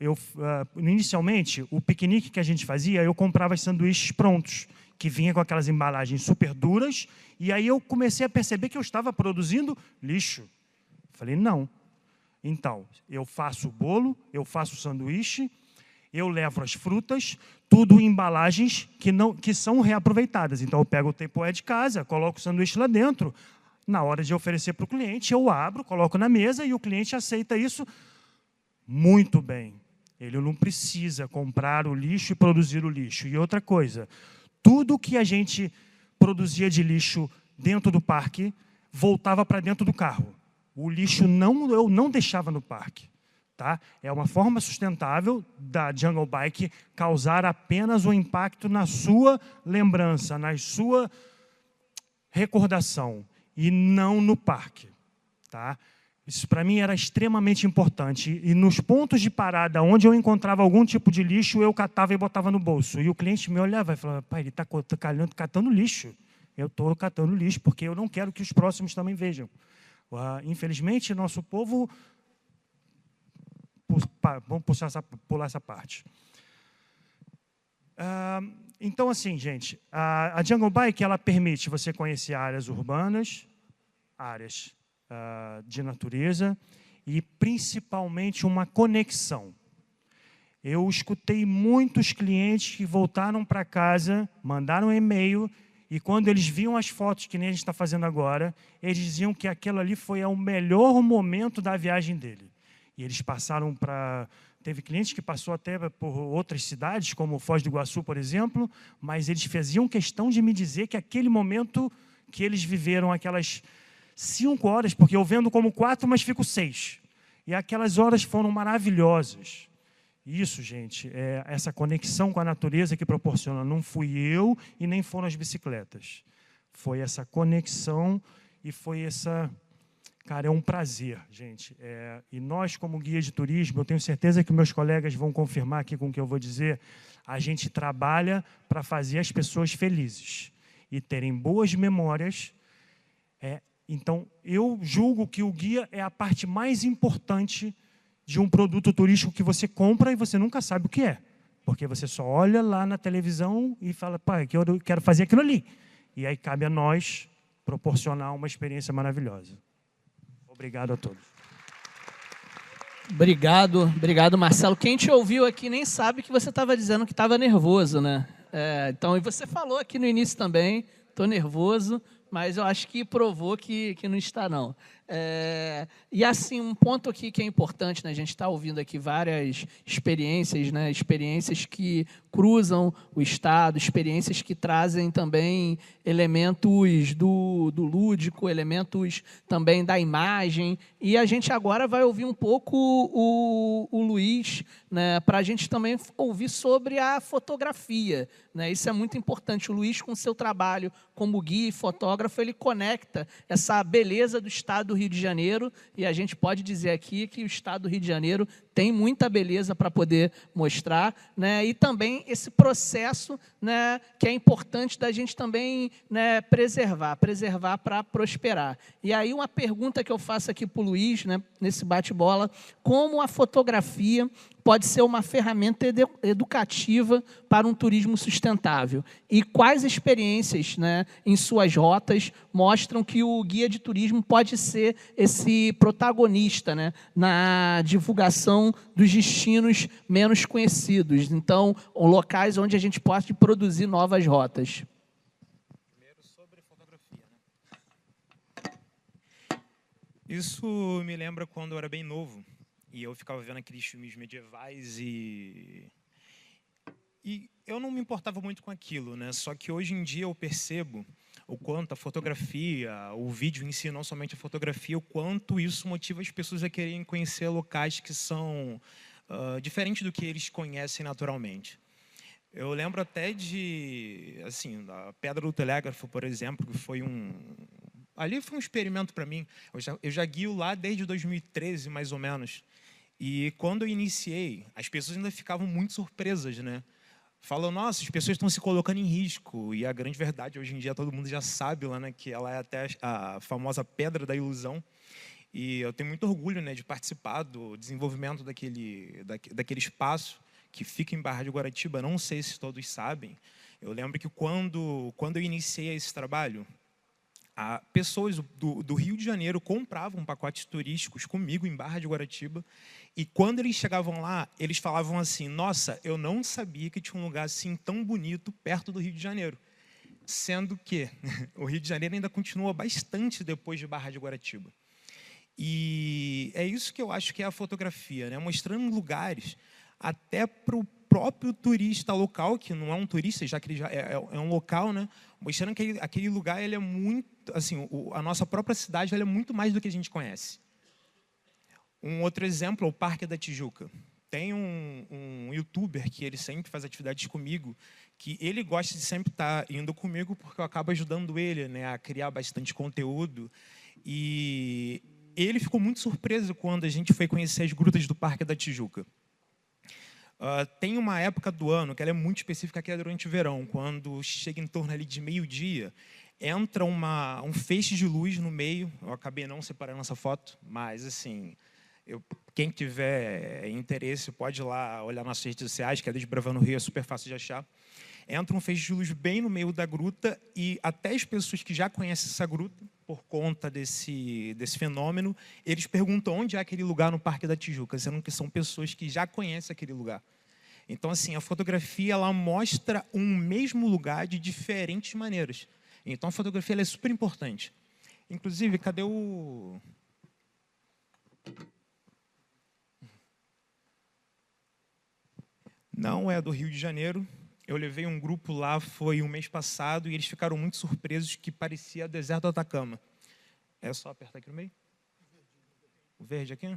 Inicialmente, o piquenique que a gente fazia, eu comprava sanduíches prontos, que vinha com aquelas embalagens super duras, e aí eu comecei a perceber que eu estava produzindo lixo. Falei, não. Então, eu faço o bolo, eu faço o sanduíche, eu levo as frutas, tudo em embalagens que são reaproveitadas. Então, eu pego o Tupperware de casa, coloco o sanduíche lá dentro. Na hora de oferecer para o cliente, eu abro, coloco na mesa e o cliente aceita isso muito bem. Ele não precisa comprar o lixo e produzir o lixo. E outra coisa, tudo que a gente produzia de lixo dentro do parque voltava para dentro do carro. O lixo eu não deixava no parque. Tá? É uma forma sustentável da Jungle Bike causar apenas um impacto na sua lembrança, na sua recordação, e não no parque. Tá? Isso, para mim, era extremamente importante. E nos pontos de parada, onde eu encontrava algum tipo de lixo, eu catava e botava no bolso. E o cliente me olhava e falava, pai, ele está catando lixo. Eu estou catando lixo, porque eu não quero que os próximos também vejam. Infelizmente, nosso povo... Vamos pular essa parte. Então, assim, gente, a Jungle Bike, ela permite você conhecer áreas urbanas, áreas de natureza e, principalmente, uma conexão. Eu escutei muitos clientes que voltaram para casa, mandaram um e-mail, e quando eles viam as fotos, que nem a gente está fazendo agora, eles diziam que aquilo ali foi o melhor momento da viagem dele. E eles passaram para... Teve cliente que passou até por outras cidades, como Foz do Iguaçu, por exemplo, mas eles faziam questão de me dizer que aquele momento que eles viveram, aquelas 5 horas, porque eu vendo como 4, mas fico 6. E aquelas horas foram maravilhosas. Isso, gente, é essa conexão com a natureza que proporciona. Não fui eu e nem foram as bicicletas. Foi essa conexão e foi essa... Cara, é um prazer, gente. E nós, como guia de turismo, eu tenho certeza que meus colegas vão confirmar aqui com o que eu vou dizer, a gente trabalha para fazer as pessoas felizes e terem boas memórias. Então, eu julgo que o guia é a parte mais importante de um produto turístico que você compra e você nunca sabe o que é. Porque você só olha lá na televisão e fala, pai, eu quero fazer aquilo ali. E aí cabe a nós proporcionar uma experiência maravilhosa. Obrigado a todos. Obrigado, Marcelo. Quem te ouviu aqui nem sabe que você estava dizendo que estava nervoso, né? Então, e você falou aqui no início também, estou nervoso, mas eu acho que provou que não está, não. E assim, um ponto aqui que é importante, né? A gente está ouvindo aqui várias experiências, né? Experiências que cruzam o Estado, experiências que trazem também elementos do lúdico, elementos também da imagem. E a gente agora vai ouvir um pouco o Luiz, né? Para a gente também ouvir sobre a fotografia, né? Isso é muito importante. O Luiz, com seu trabalho como guia e fotógrafo, fotógrafo ele conecta essa beleza do estado do Rio de Janeiro, e a gente pode dizer aqui que o estado do Rio de Janeiro tem muita beleza para poder mostrar, né? E também esse processo, né, que é importante da gente também, né, preservar para prosperar. E aí uma pergunta que eu faço aqui para o Luiz, né, nesse bate-bola: como a fotografia pode ser uma ferramenta educativa para um turismo sustentável? E quais experiências, né, em suas rotas mostram que o guia de turismo pode ser esse protagonista, né, na divulgação dos destinos menos conhecidos? Então, locais onde a gente pode produzir novas rotas. Isso me lembra quando eu era bem novo e eu ficava vendo aqueles filmes medievais e eu não me importava muito com aquilo, né? Só que hoje em dia eu percebo o quanto a fotografia, o vídeo em si, não somente a fotografia, o quanto isso motiva as pessoas a quererem conhecer locais que são diferentes do que eles conhecem naturalmente. Eu lembro até de, assim, da Pedra do Telégrafo, por exemplo, que foi ali foi um experimento para mim. Eu já guio lá desde 2013, mais ou menos. E quando eu iniciei, as pessoas ainda ficavam muito surpresas, né? Falam, nossa, as pessoas estão se colocando em risco. E a grande verdade, hoje em dia, todo mundo já sabe lá, né, que ela é até a famosa Pedra da Ilusão. E eu tenho muito orgulho, né, de participar do desenvolvimento daquele espaço que fica em Barra de Guaratiba. Não sei se todos sabem. Eu lembro que quando eu iniciei esse trabalho, pessoas do Rio de Janeiro compravam pacotes turísticos comigo em Barra de Guaratiba, e quando eles chegavam lá, eles falavam assim, nossa, eu não sabia que tinha um lugar assim tão bonito perto do Rio de Janeiro. Sendo que o Rio de Janeiro ainda continua bastante depois de Barra de Guaratiba. E é isso que eu acho que é a fotografia, né? Mostrando lugares até para o próprio turista local, que não é um turista, já que ele já é um local, né? Mostrando que aquele lugar ele é muito, assim, a nossa própria cidade ela é muito mais do que a gente conhece. Um outro exemplo é o Parque da Tijuca. Tem um youtuber que ele sempre faz atividades comigo, que ele gosta de sempre estar indo comigo porque eu acabo ajudando ele, né, a criar bastante conteúdo. E ele ficou muito surpreso quando a gente foi conhecer as grutas do Parque da Tijuca. Tem uma época do ano que ela é muito específica, que é durante o verão, quando chega em torno ali de meio-dia, entra um feixe de luz no meio. Eu acabei não separando essa foto, mas assim, quem tiver interesse pode ir lá olhar nas redes sociais, que é Desbravando o Rio, é super fácil de achar. Entra um feixe de luz bem no meio da gruta e até as pessoas que já conhecem essa gruta, por conta desse fenômeno, eles perguntam onde é aquele lugar no Parque da Tijuca, sendo que são pessoas que já conhecem aquele lugar. Então, assim, a fotografia ela mostra um mesmo lugar de diferentes maneiras. Então, a fotografia ela é super importante. Inclusive, cadê o... Não é do Rio de Janeiro. Eu levei um grupo lá, foi um mês passado, e eles ficaram muito surpresos que parecia deserto do Atacama. É só apertar aqui no meio? O verde aqui?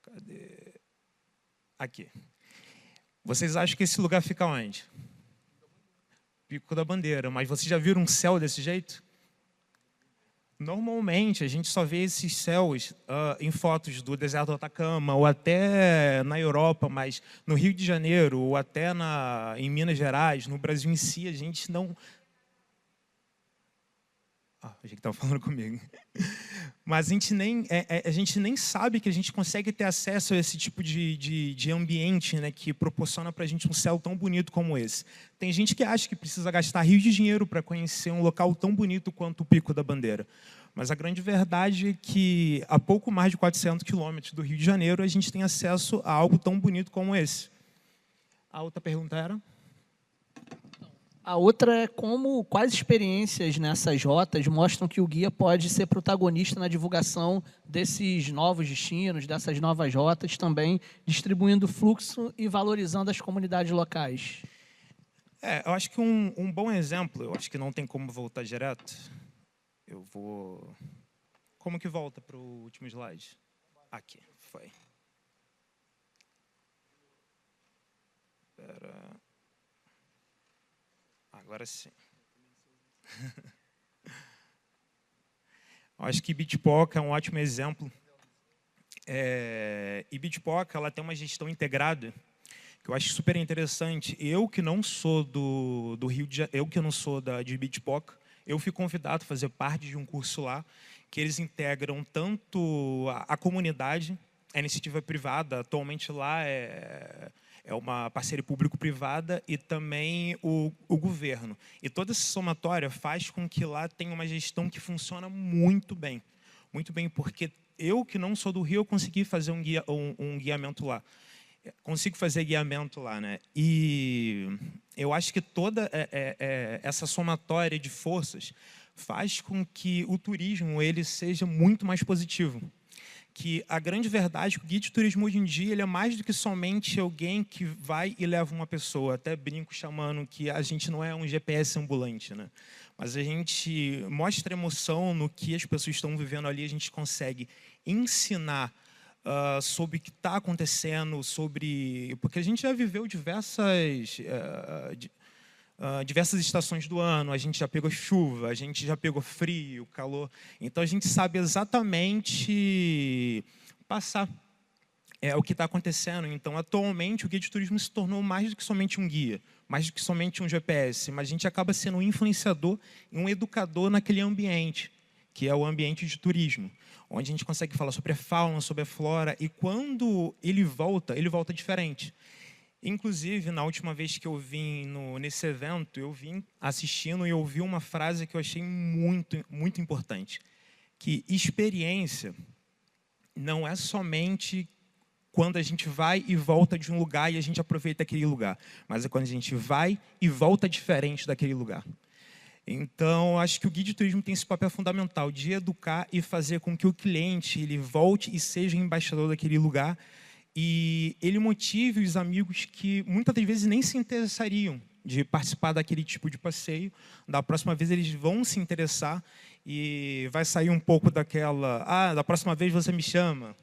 Cadê? Aqui. Vocês acham que esse lugar fica onde? Pico da Bandeira. Mas vocês já viram um céu desse jeito? Normalmente, a gente só vê esses céus em fotos do deserto do Atacama, ou até na Europa, mas no Rio de Janeiro, ou até em Minas Gerais, no Brasil em si, a gente não... achei que estava falando comigo. Mas a gente nem sabe que a gente consegue ter acesso a esse tipo de ambiente, né, que proporciona para a gente um céu tão bonito como esse. Tem gente que acha que precisa gastar rios de dinheiro para conhecer um local tão bonito quanto o Pico da Bandeira. Mas a grande verdade é que, a pouco mais de 400 quilômetros do Rio de Janeiro, a gente tem acesso a algo tão bonito como esse. A outra pergunta era? A outra é quais experiências nessas rotas mostram que o guia pode ser protagonista na divulgação desses novos destinos, dessas novas rotas, também distribuindo fluxo e valorizando as comunidades locais. Eu acho que um bom exemplo, eu acho que não tem como voltar direto. Eu vou... Como que volta para o último slide? Aqui, foi. Espera... Agora sim. Acho que Bitpoca é um ótimo exemplo. E Bitpoca, ela tem uma gestão integrada que eu acho super interessante. Eu que não sou do Rio de Janeiro, eu que não sou de Bitpoca, eu fui convidado a fazer parte de um curso lá, que eles integram tanto a comunidade, a iniciativa privada, atualmente lá é uma parceria público-privada, e também o governo. E toda essa somatória faz com que lá tenha uma gestão que funciona muito bem, porque eu que não sou do Rio, eu consegui fazer um guiamento lá. Consigo fazer guiamento lá, né? E eu acho que toda essa somatória de forças faz com que o turismo ele seja muito mais positivo. Que a grande verdade é que o guia de turismo hoje em dia ele é mais do que somente alguém que vai e leva uma pessoa. Até brinco chamando que a gente não é um GPS ambulante, né? Mas a gente mostra emoção no que as pessoas estão vivendo ali, a gente consegue ensinar sobre o que está acontecendo, porque a gente já viveu diversas estações do ano, a gente já pegou chuva, a gente já pegou frio, calor, então a gente sabe exatamente passar o que está acontecendo. Então, atualmente, o guia de turismo se tornou mais do que somente um guia, mais do que somente um GPS, mas a gente acaba sendo um influenciador e um educador naquele ambiente, que é o ambiente de turismo, onde a gente consegue falar sobre a fauna, sobre a flora, e quando ele volta diferente. Inclusive, na última vez que eu vim nesse evento, eu vim assistindo e ouvi uma frase que eu achei muito, muito importante, que experiência não é somente quando a gente vai e volta de um lugar e a gente aproveita aquele lugar, mas é quando a gente vai e volta diferente daquele lugar. Então, acho que o guia de turismo tem esse papel fundamental de educar e fazer com que o cliente ele volte e seja embaixador daquele lugar e ele motive os amigos que muitas das vezes nem se interessariam de participar daquele tipo de passeio. Da próxima vez eles vão se interessar e vai sair um pouco daquela, da próxima vez você me chama.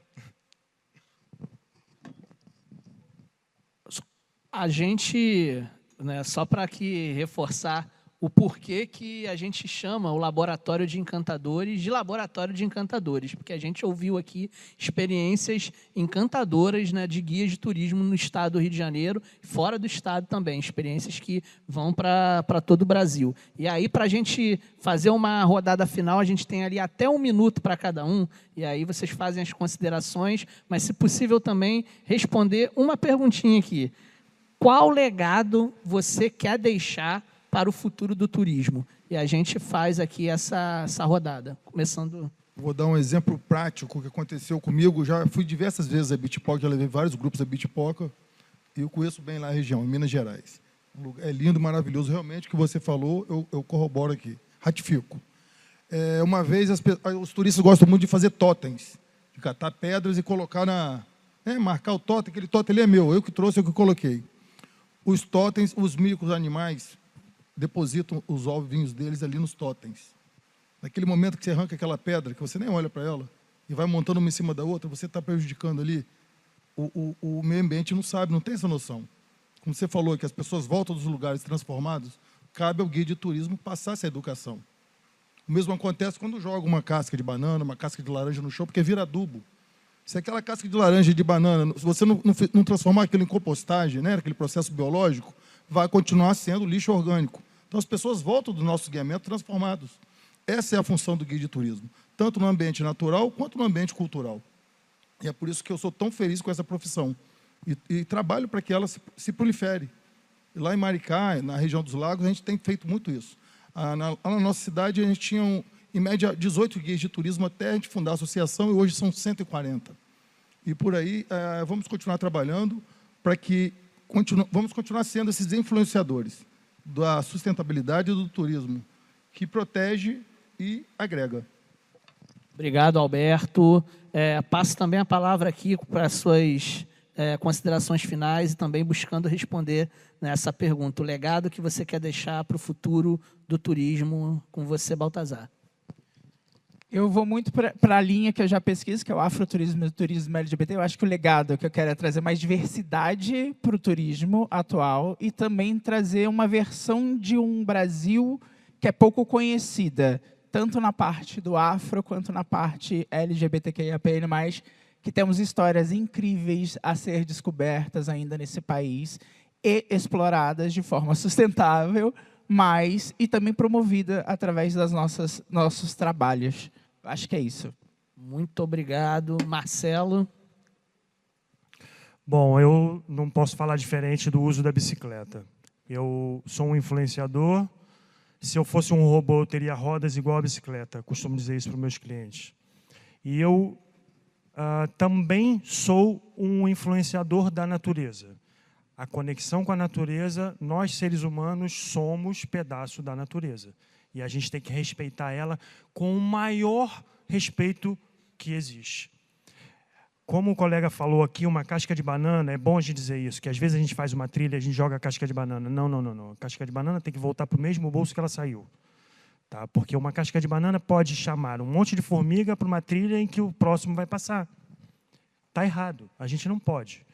A gente, né, só para aqui reforçar o porquê que a gente chama o Laboratório de Encantadores de Laboratório de Encantadores, porque a gente ouviu aqui experiências encantadoras, né, de guias de turismo no estado do Rio de Janeiro, fora do estado também, experiências que vão para todo o Brasil. E aí, para a gente fazer uma rodada final, a gente tem ali até 1 minuto para cada um, e aí vocês fazem as considerações, mas, se possível, também responder uma perguntinha aqui. Qual legado você quer deixar para o futuro do turismo? E a gente faz aqui essa rodada, começando... Vou dar um exemplo prático que aconteceu comigo. Já fui diversas vezes a Bitpoca, já levei vários grupos a Bitpoca, e eu conheço bem lá a região, em Minas Gerais. É lindo, maravilhoso, realmente, o que você falou, eu corroboro aqui, ratifico. Uma vez, os turistas gostam muito de fazer totens, de catar pedras e colocar marcar o totem, aquele totem ali é meu, eu que trouxe, eu que coloquei. Os totens, os micos animais, depositam os ovinhos deles ali nos totens. Naquele momento que você arranca aquela pedra, que você nem olha para ela, e vai montando uma em cima da outra, você está prejudicando ali. O meio ambiente não sabe, não tem essa noção. Como você falou, que as pessoas voltam dos lugares transformados, cabe ao guia de turismo passar essa educação. O mesmo acontece quando joga uma casca de banana, uma casca de laranja no chão, porque vira adubo. Se aquela casca de laranja e de banana, se você não transformar aquilo em compostagem, né, aquele processo biológico, vai continuar sendo lixo orgânico. Então, as pessoas voltam do nosso guiamento transformados. Essa é a função do guia de turismo, tanto no ambiente natural quanto no ambiente cultural. E é por isso que eu sou tão feliz com essa profissão. E trabalho para que ela se prolifere. E lá em Maricá, na região dos lagos, a gente tem feito muito isso. Na nossa cidade, a gente tinha, em média, 18 guias de turismo até a gente fundar a associação, e hoje são 140. E por aí, vamos continuar trabalhando para que vamos continuar sendo esses influenciadores da sustentabilidade e do turismo, que protege e agrega. Obrigado, Alberto. Passo também a palavra aqui para as suas considerações finais e também buscando responder nessa pergunta. O legado que você quer deixar para o futuro do turismo com você, Baltazar. Eu vou muito para a linha que eu já pesquiso, que é o afroturismo e o turismo LGBT. Eu acho que o legado que eu quero é trazer mais diversidade para o turismo atual e também trazer uma versão de um Brasil que é pouco conhecida, tanto na parte do afro quanto na parte LGBTQIAPN+, que temos histórias incríveis a ser descobertas ainda nesse país e exploradas de forma sustentável, e também promovida através das nossos trabalhos. Acho que é isso. Muito obrigado. Marcelo? Bom, eu não posso falar diferente do uso da bicicleta. Eu sou um influenciador. Se eu fosse um robô, eu teria rodas igual a bicicleta. Costumo dizer isso para os meus clientes. E eu também sou um influenciador da natureza. A conexão com a natureza, nós, seres humanos, somos pedaço da natureza. E a gente tem que respeitar ela com o maior respeito que existe. Como o colega falou aqui, uma casca de banana, é bom a gente dizer isso, que às vezes a gente faz uma trilha e a gente joga a casca de banana. Não. A casca de banana tem que voltar para o mesmo bolso que ela saiu. Tá? Porque uma casca de banana pode chamar um monte de formiga para uma trilha em que o próximo vai passar. Está errado, a gente não pode.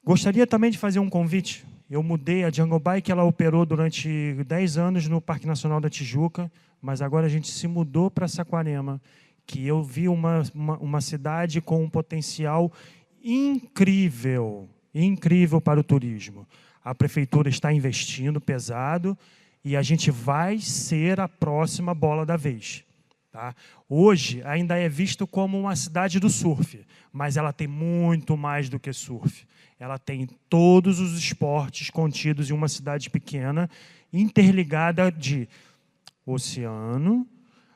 Gostaria também de fazer um convite. Eu mudei a Jungle Bike, ela operou durante 10 anos no Parque Nacional da Tijuca, mas agora a gente se mudou para Saquarema, que eu vi uma cidade com um potencial incrível para o turismo. A prefeitura está investindo pesado e a gente vai ser a próxima bola da vez. Tá? Hoje ainda é visto como uma cidade do surf, mas ela tem muito mais do que surf. Ela tem todos os esportes contidos em uma cidade pequena, interligada de oceano,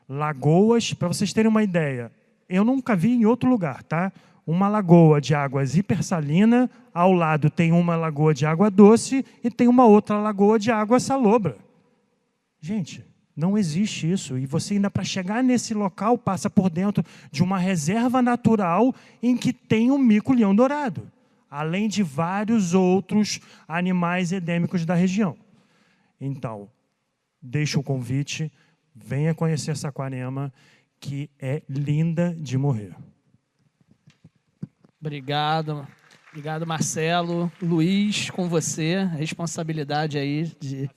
lagoas. Para vocês terem uma ideia, eu nunca vi em outro lugar, tá? Uma lagoa de águas hipersalina, ao lado tem uma lagoa de água doce e tem uma outra lagoa de água salobra. Gente, não existe isso. E você ainda, para chegar nesse local, passa por dentro de uma reserva natural em que tem um mico-leão dourado, além de vários outros animais endêmicos da região. Então, deixo o convite, venha conhecer Saquarema, que é linda de morrer. Obrigado. Obrigado, Marcelo. Luiz, com você, a responsabilidade aí de...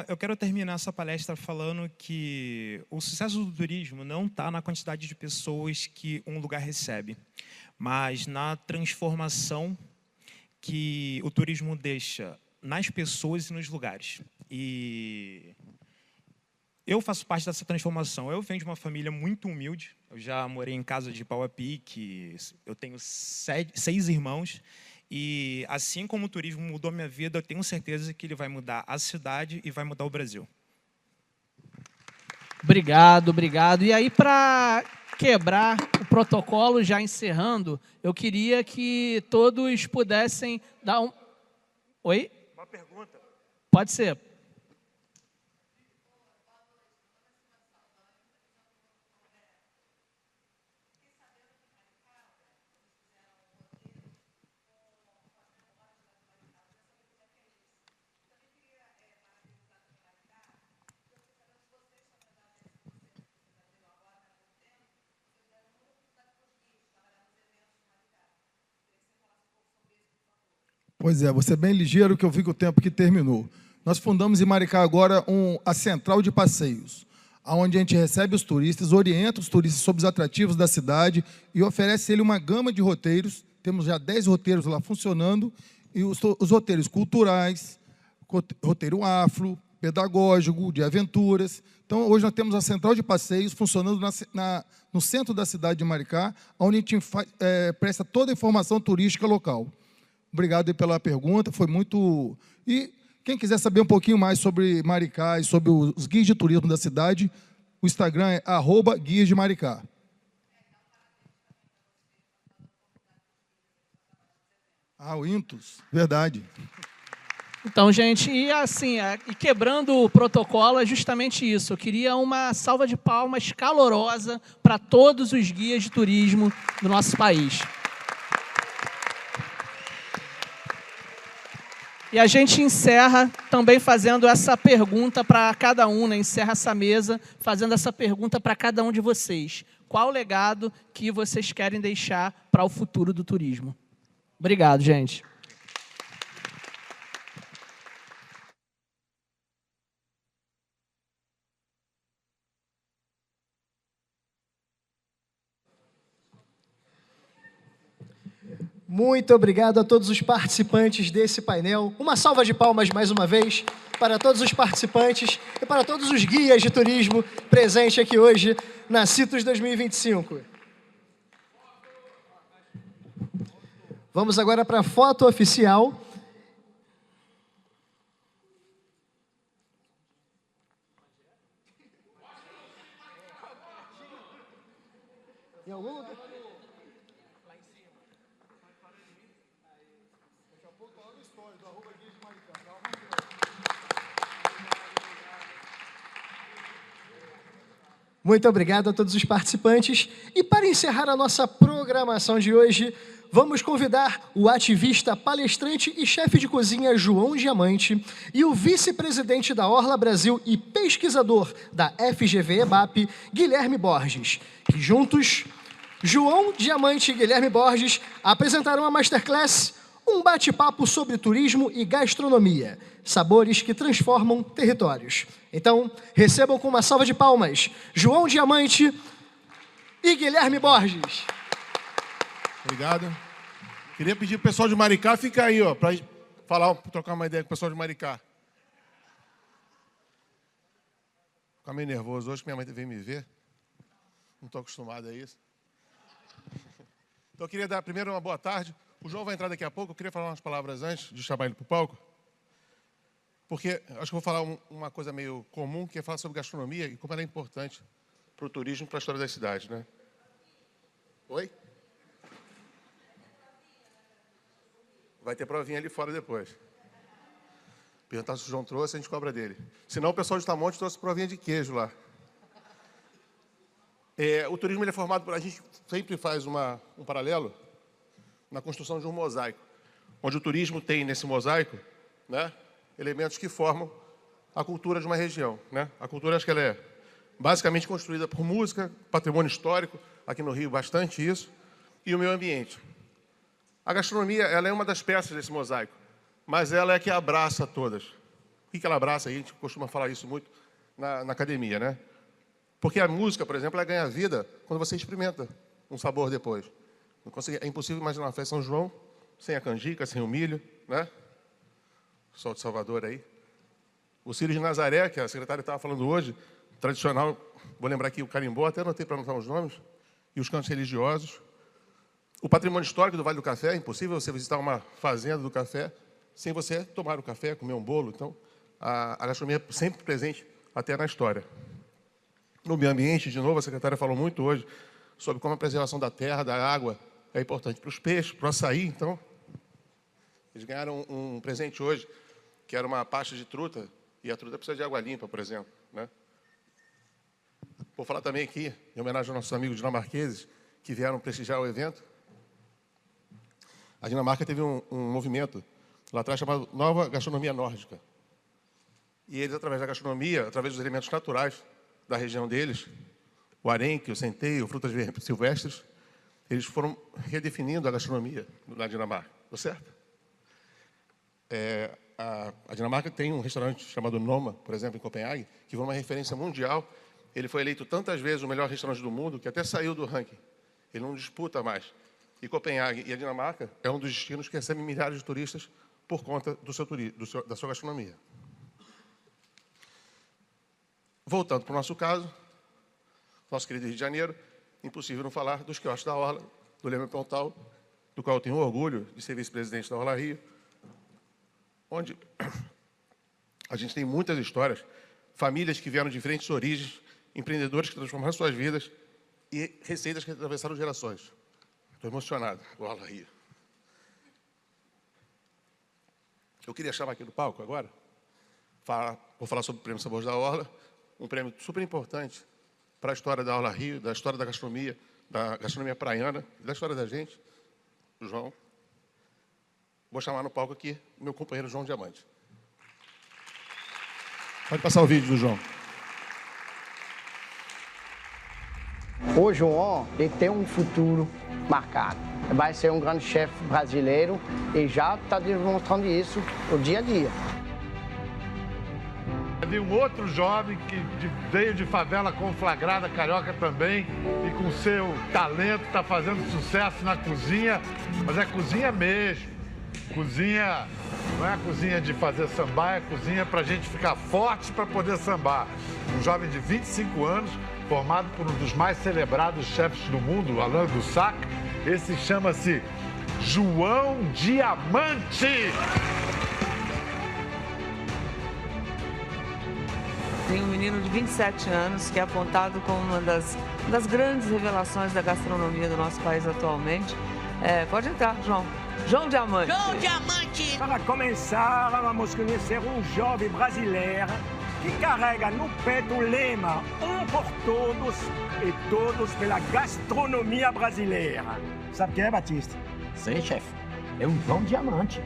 Eu quero terminar essa palestra falando que o sucesso do turismo não está na quantidade de pessoas que um lugar recebe, mas na transformação que o turismo deixa nas pessoas e nos lugares. E eu faço parte dessa transformação. Eu venho de uma família muito humilde. Eu já morei em casa de pau a pique. Eu tenho 6 irmãos. E assim como o turismo mudou a minha vida, eu tenho certeza que ele vai mudar a cidade e vai mudar o Brasil. Obrigado. E aí, para quebrar o protocolo, já encerrando, eu queria que todos pudessem dar um... Oi? Uma pergunta. Pode ser. Pois é, você é bem ligeiro que eu vi que o tempo que terminou. Nós fundamos em Maricá agora a central de passeios, onde a gente recebe os turistas, orienta os turistas sobre os atrativos da cidade e oferece ele uma gama de roteiros. Temos já 10 roteiros lá funcionando, e os roteiros culturais, roteiro afro, pedagógico, de aventuras. Então, hoje nós temos a central de passeios funcionando no centro da cidade de Maricá, onde a gente presta toda a informação turística local. Obrigado aí pela pergunta, foi muito... E quem quiser saber um pouquinho mais sobre Maricá e sobre os guias de turismo da cidade, o Instagram é @guiasdemaricá. O Intus, verdade. Então, gente, e assim, e quebrando o protocolo é justamente isso. Eu queria uma salva de palmas calorosa para todos os guias de turismo do nosso país. E a gente encerra também fazendo essa pergunta para cada um, né? Encerra essa mesa fazendo essa pergunta para cada um de vocês. Qual o legado que vocês querem deixar para o futuro do turismo? Obrigado, gente. Muito obrigado a todos os participantes desse painel. Uma salva de palmas mais uma vez para todos os participantes e para todos os guias de turismo presentes aqui hoje na Citus 2025. Vamos agora para a foto oficial. Em algum lugar? Muito obrigado a todos os participantes. E para encerrar a nossa programação de hoje, vamos convidar o ativista, palestrante e chefe de cozinha João Diamante e o vice-presidente da Orla Brasil e pesquisador da FGV-EBAP, Guilherme Borges, que juntos, João Diamante e Guilherme Borges, apresentarão a Masterclass, um bate-papo sobre turismo e gastronomia, sabores que transformam territórios. Então, recebam com uma salva de palmas João Diamante e Guilherme Borges. Obrigado. Queria pedir pro pessoal de Maricá ficar aí, ó, para trocar uma ideia com o pessoal de Maricá. Ficar meio nervoso hoje, que minha mãe veio me ver. Não estou acostumado a isso. Então, eu queria dar primeiro uma boa tarde. O João vai entrar daqui a pouco. Eu queria falar umas palavras antes de chamar ele para o palco. Porque acho que vou falar uma coisa meio comum, que é falar sobre gastronomia e como ela é importante para o turismo e para a história da cidade, né? Oi? Vai ter provinha ali fora depois. Perguntar se o João trouxe, a gente cobra dele. Senão o pessoal de Tamonte trouxe provinha de queijo lá. O turismo ele é formado por... A gente sempre faz um paralelo na construção de um mosaico, onde o turismo tem nesse mosaico, né, elementos que formam a cultura de uma região, né? A cultura, acho que ela é basicamente construída por música, patrimônio histórico, aqui no Rio bastante isso, e o meio ambiente. A gastronomia, ela é uma das peças desse mosaico, mas ela é que abraça todas. O que ela abraça? A gente costuma falar isso muito na academia, né? Porque a música, por exemplo, ela ganha vida quando você experimenta um sabor depois. É impossível imaginar uma festa em São João sem a canjica, sem o milho, né? O sol de Salvador aí. O Círio de Nazaré, que a secretária estava falando hoje, tradicional, vou lembrar aqui o carimbó, até anotei para anotar os nomes, e os cantos religiosos. O patrimônio histórico do Vale do Café, é impossível você visitar uma fazenda do café sem você tomar o café, comer um bolo. Então, a gastronomia é sempre presente até na história. No meio ambiente, de novo, a secretária falou muito hoje sobre como a preservação da terra, da água, é importante para os peixes, para o açaí. Então, eles ganharam um presente hoje, que era uma pasta de truta, e a truta precisa de água limpa, por exemplo, né? Vou falar também aqui, em homenagem aos nossos amigos dinamarqueses, que vieram prestigiar o evento. A Dinamarca teve um movimento lá atrás chamado Nova Gastronomia Nórdica. E eles, através da gastronomia, através dos elementos naturais da região deles, o arenque, o centeio, frutas silvestres, eles foram redefinindo a gastronomia na Dinamarca. Tá certo? A Dinamarca tem um restaurante chamado Noma, por exemplo, em Copenhague, que foi uma referência mundial. Ele foi eleito tantas vezes o melhor restaurante do mundo que até saiu do ranking. Ele não disputa mais. E Copenhague e a Dinamarca é um dos destinos que recebe milhares de turistas por conta da sua gastronomia. Voltando para o nosso caso, nosso querido Rio de Janeiro, impossível não falar dos quiosques da Orla, do Leme Pontal, do qual eu tenho orgulho de ser vice-presidente da Orla Rio, onde a gente tem muitas histórias, famílias que vieram de diferentes origens, empreendedores que transformaram suas vidas e receitas que atravessaram gerações. Estou emocionado com a Orla Rio. Eu queria chamar aqui no palco agora, vou falar sobre o Prêmio Sabores da Orla, um prêmio super importante para a história da Orla Rio, da história da gastronomia praiana, da história da gente, o João. Vou chamar no palco aqui o meu companheiro João Diamante. Pode passar o vídeo do João. O João, ele tem um futuro marcado. Vai ser um grande chefe brasileiro e já está demonstrando isso no dia a dia. ali um outro jovem que veio de favela conflagrada, carioca também, e com seu talento está fazendo sucesso na cozinha, mas é cozinha mesmo. Cozinha, não é a cozinha de fazer sambar, é cozinha para a gente ficar forte para poder sambar. Um jovem de 25 anos, formado por um dos mais celebrados chefes do mundo, Alain Dussac. Esse chama-se João Diamante. Tem um menino de 27 anos que é apontado como uma das grandes revelações da gastronomia do nosso país atualmente. Pode entrar, João. João Diamante. João Diamante! Para começar, vamos conhecer um jovem brasileiro que carrega no peito o lema um por todos e todos pela gastronomia brasileira. Sabe quem é, Batista? Sei, chefe. É o João Diamante.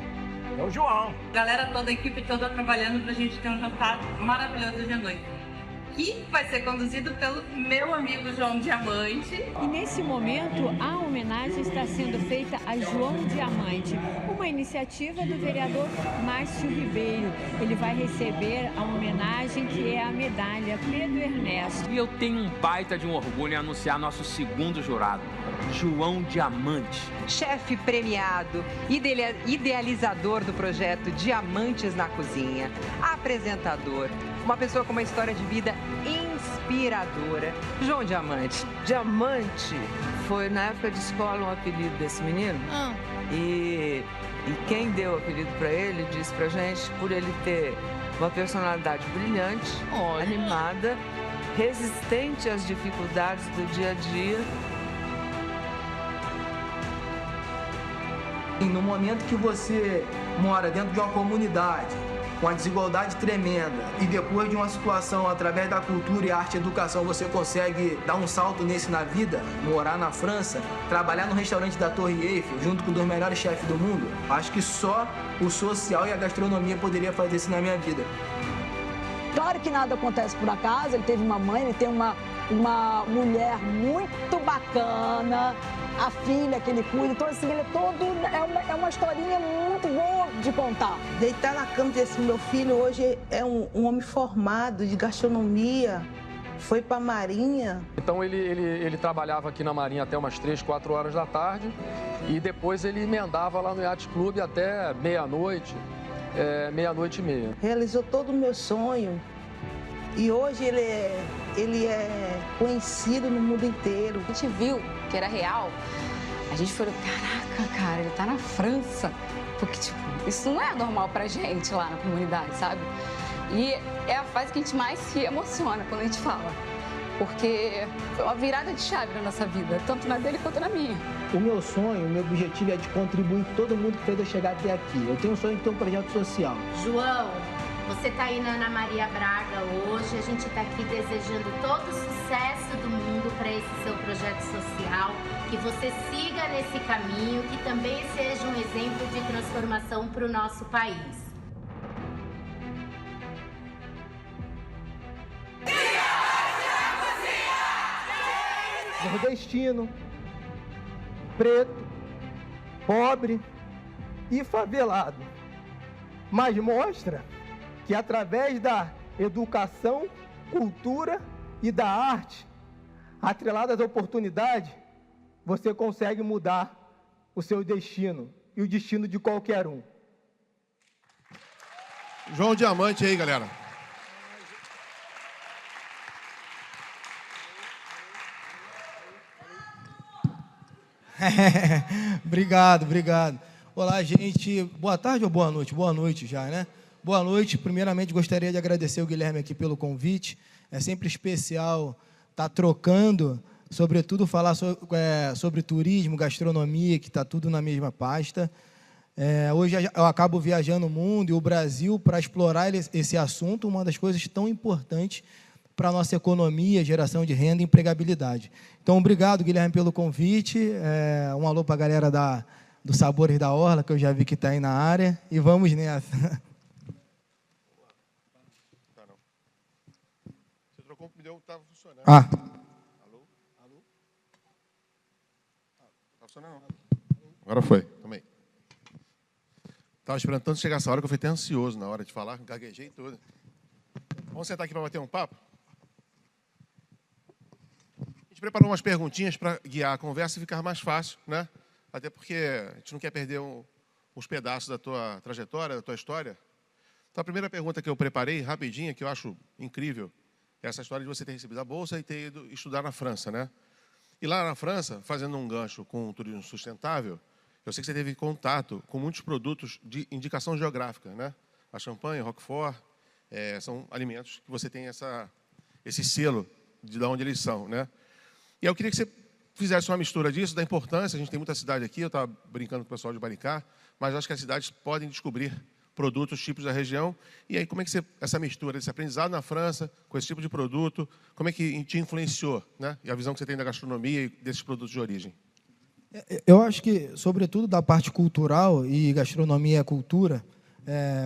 É o João. Galera toda, a equipe toda trabalhando pra gente ter um jantar maravilhoso hoje à noite. Que vai ser conduzido pelo meu amigo João Diamante. E nesse momento, a homenagem está sendo feita a João Diamante, uma iniciativa do vereador Márcio Ribeiro. Ele vai receber a homenagem que é a medalha Pedro Ernesto. E eu tenho um baita de um orgulho em anunciar nosso segundo jurado, João Diamante. Chefe premiado, idealizador do projeto Diamantes na Cozinha, apresentador, uma pessoa com uma história de vida inspiradora, João Diamante. Diamante foi, na época de escola, um apelido desse menino. E quem deu o apelido para ele disse pra gente por ele ter uma personalidade brilhante, animada, resistente às dificuldades do dia a dia. E no momento que você mora dentro de uma comunidade com a desigualdade tremenda e depois de uma situação através da cultura e arte e educação você consegue dar um salto nesse na vida, morar na França, trabalhar no restaurante da Torre Eiffel junto com um dos melhores chefes do mundo, acho que só o social e a gastronomia poderia fazer isso na minha vida. Claro que nada acontece por acaso, ele teve uma mãe, ele tem uma mulher muito bacana, a filha que ele cuida, então assim, ele é todo, é uma historinha muito boa de contar. Deitar na cama desse meu filho hoje é um homem formado de gastronomia, foi para a Marinha. Então ele trabalhava aqui na Marinha até umas 3, 4 horas da tarde e depois ele emendava lá no Yacht Club até meia-noite, meia-noite e meia. Realizou todo o meu sonho e hoje ele é conhecido no mundo inteiro. A gente viu que era real, a gente falou, caraca, cara, ele tá na França. Porque, tipo, isso não é normal pra gente lá na comunidade, sabe? E é a fase que a gente mais se emociona quando a gente fala. Porque foi uma virada de chave na nossa vida, tanto na dele quanto na minha. O meu sonho, o meu objetivo é de contribuir com todo mundo que fez eu chegar até aqui. Eu tenho um sonho de ter um projeto social. João, você está aí na Ana Maria Braga hoje, a gente está aqui desejando todo o sucesso do mundo para esse seu projeto social, que você siga nesse caminho, que também seja um exemplo de transformação para o nosso país. Nordestino, preto, pobre e favelado, mas mostra que através da educação, cultura e da arte, atreladas à oportunidade, você consegue mudar o seu destino e o destino de qualquer um. João Diamante aí, galera. Obrigado. Olá, gente. Boa tarde ou boa noite? Boa noite já, né? Boa noite. Primeiramente, gostaria de agradecer o Guilherme aqui pelo convite. É sempre especial estar trocando, sobretudo falar sobre turismo, gastronomia, que está tudo na mesma pasta. Hoje eu acabo viajando o mundo e o Brasil para explorar esse assunto, uma das coisas tão importantes para a nossa economia, geração de renda e empregabilidade. Então, obrigado, Guilherme, pelo convite. Um alô para a galera do Sabores da Orla, que eu já vi que está aí na área. E vamos nessa. Você trocou o pneu, estava funcionando. Ah. Alô? Tá funcionando não. Agora foi, também. Estava esperando tanto chegar essa hora que eu fui até ansioso na hora de falar, gaguejei tudo. Vamos sentar aqui para bater um papo? A gente preparou umas perguntinhas para guiar a conversa e ficar mais fácil, né? Até porque a gente não quer perder uns pedaços da tua trajetória, da tua história. Então, a primeira pergunta que eu preparei, rapidinha, que eu acho incrível, é essa história de você ter recebido a bolsa e ter ido estudar na França, né? E lá na França, fazendo um gancho com o turismo sustentável, eu sei que você teve contato com muitos produtos de indicação geográfica, né? A champanhe, Roquefort, são alimentos que você tem esse selo de onde eles são, né? E eu queria que você fizesse uma mistura disso, da importância. A gente tem muita cidade aqui, eu estava brincando com o pessoal de Maricá, mas acho que as cidades podem descobrir produtos típicos da região. E aí, como é que essa mistura, esse aprendizado na França, com esse tipo de produto, como é que te influenciou, né? E a visão que você tem da gastronomia e desses produtos de origem? Eu acho que, sobretudo da parte cultural, e gastronomia é cultura,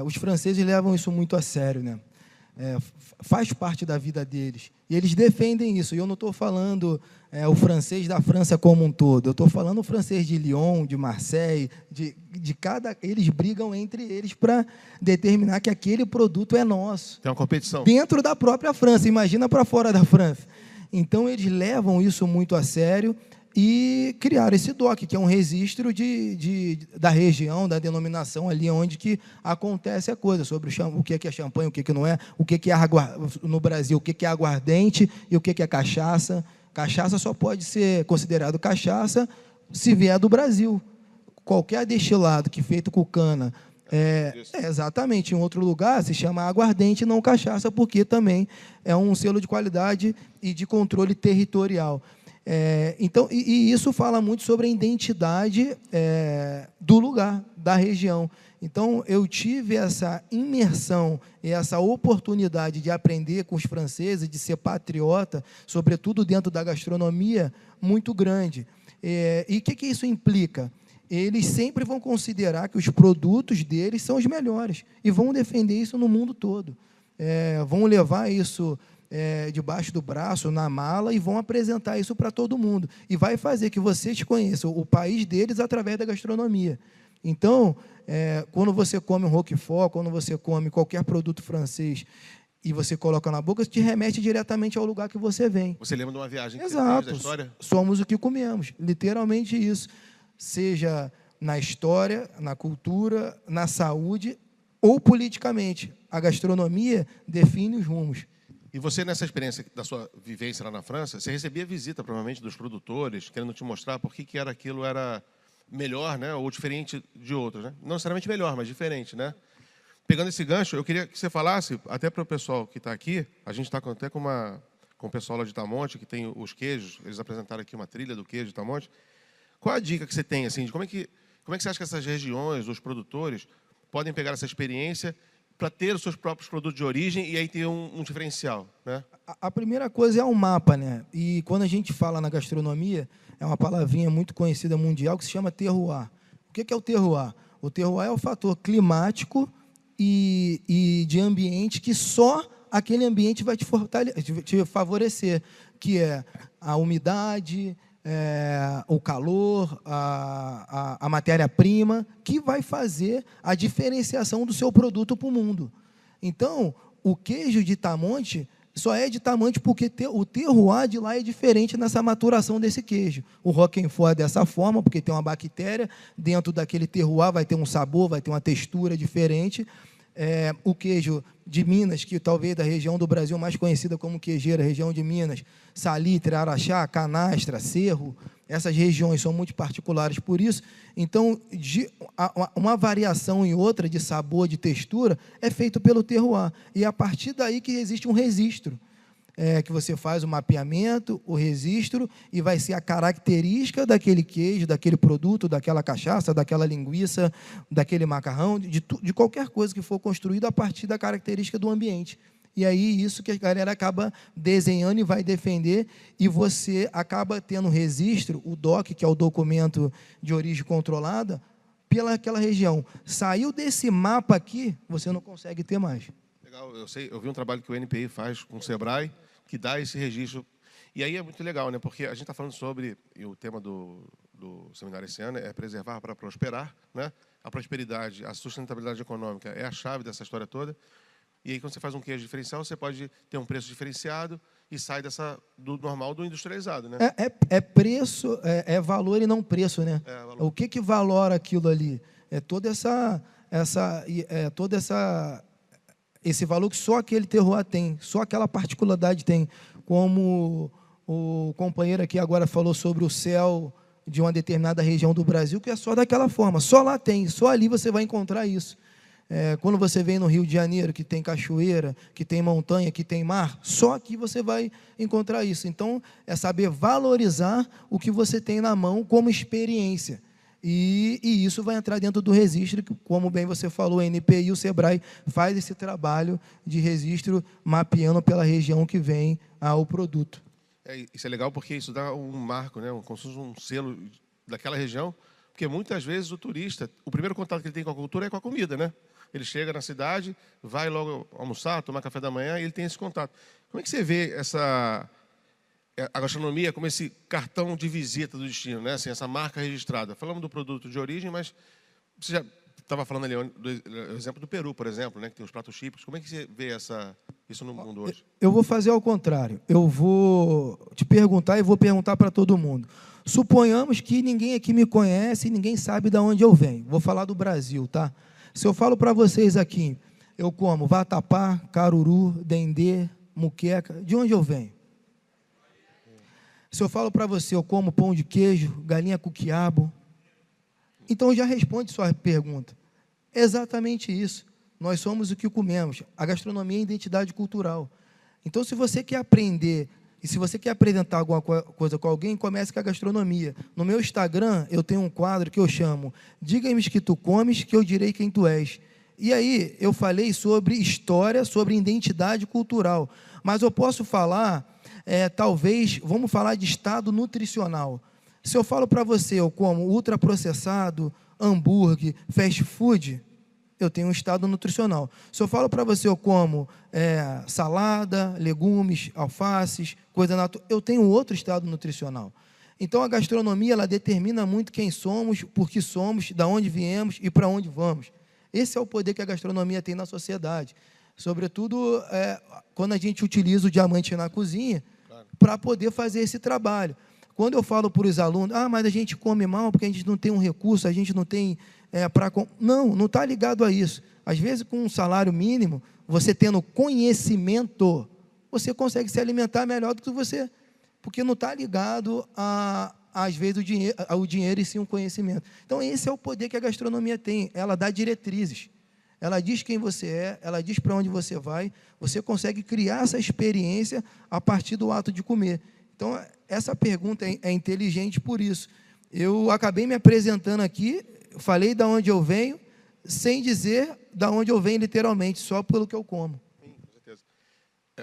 os franceses levam isso muito a sério, né? Faz parte da vida deles. E eles defendem isso. E eu não estou falando o francês da França como um todo. Eu estou falando o francês de Lyon, de Marseille, de cada... Eles brigam entre eles para determinar que aquele produto é nosso. Tem uma competição. Dentro da própria França. Imagina para fora da França. Então, eles levam isso muito a sério e criaram esse DOC, que é um registro da região, da denominação ali onde que acontece a coisa, sobre o que é champanhe, o que não é, o que é no Brasil, o que é aguardente e o que é cachaça. Cachaça só pode ser considerado cachaça se vier do Brasil. Qualquer destilado que feito com cana, exatamente, em outro lugar se chama aguardente, não cachaça, porque também é um selo de qualidade e de controle territorial. Então, e isso fala muito sobre a identidade do lugar, da região. Então, eu tive essa imersão e essa oportunidade de aprender com os franceses, de ser patriota, sobretudo dentro da gastronomia, muito grande. E o que isso implica? Eles sempre vão considerar que os produtos deles são os melhores e vão defender isso no mundo todo. Vão levar isso debaixo do braço, na mala, e vão apresentar isso para todo mundo. E vai fazer que vocês conheçam o país deles através da gastronomia. Então, quando você come um Roquefort, quando você come qualquer produto francês e você coloca na boca, isso te remete diretamente ao lugar que você vem. Você lembra de uma viagem que Exato. você fez da história? Somos o que comemos. Literalmente isso. Seja na história, na cultura, na saúde ou politicamente. A gastronomia define os rumos. E você, nessa experiência da sua vivência lá na França, você recebia visita, provavelmente, dos produtores, querendo te mostrar por que aquilo era melhor, né, ou diferente de outros, né? Não necessariamente melhor, mas diferente, né? Pegando esse gancho, eu queria que você falasse, até para o pessoal que está aqui, a gente está até com o pessoal lá de Tamonte, que tem os queijos, eles apresentaram aqui uma trilha do queijo de Tamonte. Qual a dica que você tem, assim, de como é que você acha que essas regiões, os produtores, podem pegar essa experiência para ter os seus próprios produtos de origem e aí ter um diferencial, né? A primeira coisa é um mapa, né? E quando a gente fala na gastronomia, é uma palavrinha muito conhecida mundial que se chama terroir. O que é o terroir? O terroir é o fator climático e de ambiente que só aquele ambiente vai te favorecer, que é a umidade, o calor, a matéria-prima, que vai fazer a diferenciação do seu produto para o mundo. Então, o queijo de Tamonte só é de Tamonte porque o terroir de lá é diferente nessa maturação desse queijo. O Roquefort é dessa forma, porque tem uma bactéria, dentro daquele terroir vai ter um sabor, vai ter uma textura diferente. O queijo de Minas, que talvez da região do Brasil mais conhecida como queijeira, região de Minas, Salitre, Araxá, Canastra, Cerro, essas regiões são muito particulares por isso. Então, uma variação em outra de sabor, de textura, é feito pelo terroir. E é a partir daí que existe um registro, que você faz o mapeamento, o registro, e vai ser a característica daquele queijo, daquele produto, daquela cachaça, daquela linguiça, daquele macarrão, de qualquer coisa que for construído a partir da característica do ambiente. E aí, isso que a galera acaba desenhando e vai defender, e você acaba tendo registro, o DOC, que é o documento de origem controlada, pelaquela região. Saiu desse mapa aqui, você não consegue ter mais. Legal, eu vi um trabalho que o NPI faz com o Sebrae, que dá esse registro. E aí é muito legal, né? Porque a gente está falando sobre, e o tema do seminário esse ano é preservar para prosperar, né? A prosperidade, a sustentabilidade econômica é a chave dessa história toda. E aí, quando você faz um queijo diferencial, você pode ter um preço diferenciado e sai do normal do industrializado, né? É preço, é valor e não preço, né? O que valora aquilo ali? É toda esse valor que só aquele terroir tem, só aquela particularidade tem. Como o companheiro aqui agora falou sobre o céu de uma determinada região do Brasil, que é só daquela forma, só lá tem, só ali você vai encontrar isso. Quando você vem no Rio de Janeiro, que tem cachoeira, que tem montanha, que tem mar, só aqui você vai encontrar isso. Então, é saber valorizar o que você tem na mão como experiência. E isso vai entrar dentro do registro, que, como bem você falou, a NPI e o SEBRAE faz esse trabalho de registro mapeando pela região que vem o produto. Isso é legal porque isso dá um marco, né? Como se fosse um selo daquela região, porque muitas vezes o turista, o primeiro contato que ele tem com a cultura é com a comida, né? Ele chega na cidade, vai logo almoçar, tomar café da manhã, e ele tem esse contato. Como é que você vê a gastronomia como esse cartão de visita do destino, né? Assim, essa marca registrada? Falamos do produto de origem, mas você já estava falando ali do exemplo do Peru, por exemplo, né? Que tem os pratos típicos. Como é que você vê isso no mundo hoje? Eu vou fazer ao contrário. Eu vou te perguntar e vou perguntar para todo mundo. Suponhamos que ninguém aqui me conhece e ninguém sabe de onde eu venho. Vou falar do Brasil, tá? Se eu falo para vocês aqui, eu como vatapá, caruru, dendê, muqueca, de onde eu venho? Se eu falo para você, eu como pão de queijo, galinha com quiabo, então já responde sua pergunta. É exatamente isso. Nós somos o que comemos. A gastronomia é identidade cultural. Então, se você quer aprender e se você quer apresentar alguma coisa com alguém, comece com a gastronomia. No meu Instagram, eu tenho um quadro que eu chamo Diga-me que tu comes, que eu direi quem tu és. E aí, eu falei sobre história, sobre identidade cultural. Mas eu posso falar, talvez, vamos falar de estado nutricional. Se eu falo para você, eu como ultraprocessado, hambúrguer, fast food, eu tenho um estado nutricional. Se eu falo para você, eu como salada, legumes, alfaces, coisa natural, eu tenho outro estado nutricional. Então, a gastronomia, ela determina muito quem somos, por que somos, de onde viemos e para onde vamos. Esse é o poder que a gastronomia tem na sociedade. Sobretudo, quando a gente utiliza o diamante na cozinha, para poder fazer esse trabalho. Quando eu falo para os alunos, mas a gente come mal porque a gente não tem um recurso, a gente não tem para... Não está ligado a isso. Às vezes, com um salário mínimo, você tendo conhecimento, você consegue se alimentar melhor do que você, porque não está ligado às vezes, o dinheiro e sim o conhecimento. Então, esse é o poder que a gastronomia tem. Ela dá diretrizes. Ela diz quem você é, ela diz para onde você vai, você consegue criar essa experiência a partir do ato de comer. Então, essa pergunta é inteligente por isso. Eu acabei me apresentando aqui, falei de onde eu venho, sem dizer de onde eu venho literalmente, só pelo que eu como. Sim, com certeza.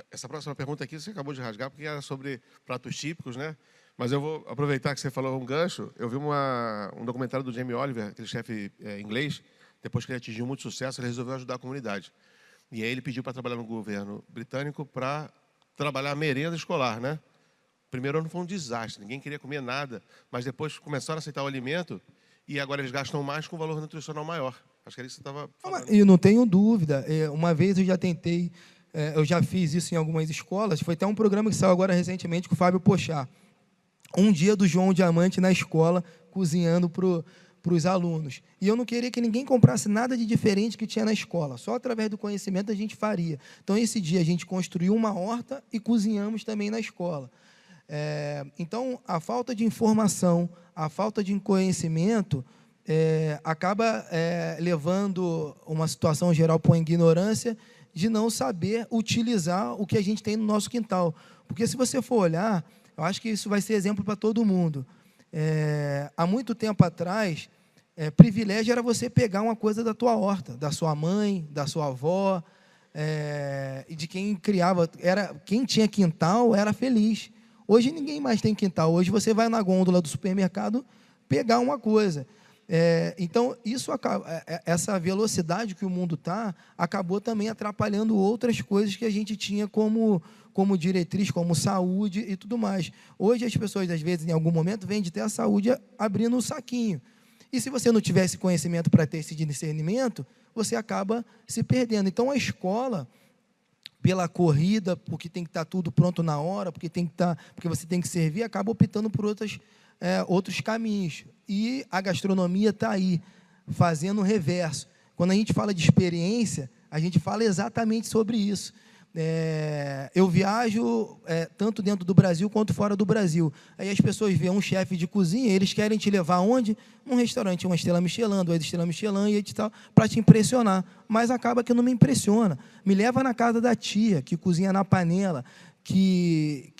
Essa próxima pergunta aqui você acabou de rasgar, porque era sobre pratos típicos, né? Mas eu vou aproveitar que você falou um gancho. Eu vi um documentário do Jamie Oliver, aquele chefe inglês. Depois que ele atingiu muito sucesso, ele resolveu ajudar a comunidade. E aí ele pediu para trabalhar no governo britânico para trabalhar a merenda escolar, né? O primeiro ano foi um desastre, ninguém queria comer nada, mas depois começaram a aceitar o alimento e agora eles gastam mais com valor nutricional maior. Acho que era isso que você estava falando. E não tenho dúvida. Uma vez eu já tentei, eu já fiz isso em algumas escolas, foi até um programa que saiu agora recentemente com o Fábio Pochá. Um dia do João Diamante na escola, cozinhando para os alunos. E eu não queria que ninguém comprasse nada de diferente que tinha na escola. Só através do conhecimento a gente faria. Então, esse dia a gente construiu uma horta e cozinhamos também na escola. Então, a falta de informação, a falta de conhecimento acaba levando uma situação geral para uma ignorância de não saber utilizar o que a gente tem no nosso quintal. Porque, se você for olhar, eu acho que isso vai ser exemplo para todo mundo. Há muito tempo atrás, privilégio era você pegar uma coisa da tua horta, da sua mãe, da sua avó, e de quem criava. Quem tinha quintal era feliz. Hoje ninguém mais tem quintal. Hoje você vai na gôndola do supermercado pegar uma coisa. Então, essa velocidade que o mundo está, acabou também atrapalhando outras coisas que a gente tinha como diretriz, como saúde e tudo mais. Hoje as pessoas, às vezes, em algum momento, vêm de ter a saúde abrindo um saquinho. E se você não tivesse conhecimento para ter esse discernimento, você acaba se perdendo. Então, a escola, pela corrida, porque tem que estar tudo pronto na hora, porque você tem que servir, acaba optando por outros caminhos. E a gastronomia está aí, fazendo o reverso. Quando a gente fala de experiência, a gente fala exatamente sobre isso. Eu viajo tanto dentro do Brasil quanto fora do Brasil. Aí as pessoas veem um chefe de cozinha, eles querem te levar aonde? Num restaurante, uma estrela Michelin, 2 estrelas Michelin e tal, para te impressionar. Mas acaba que não me impressiona. Me leva na casa da tia, que cozinha na panela, que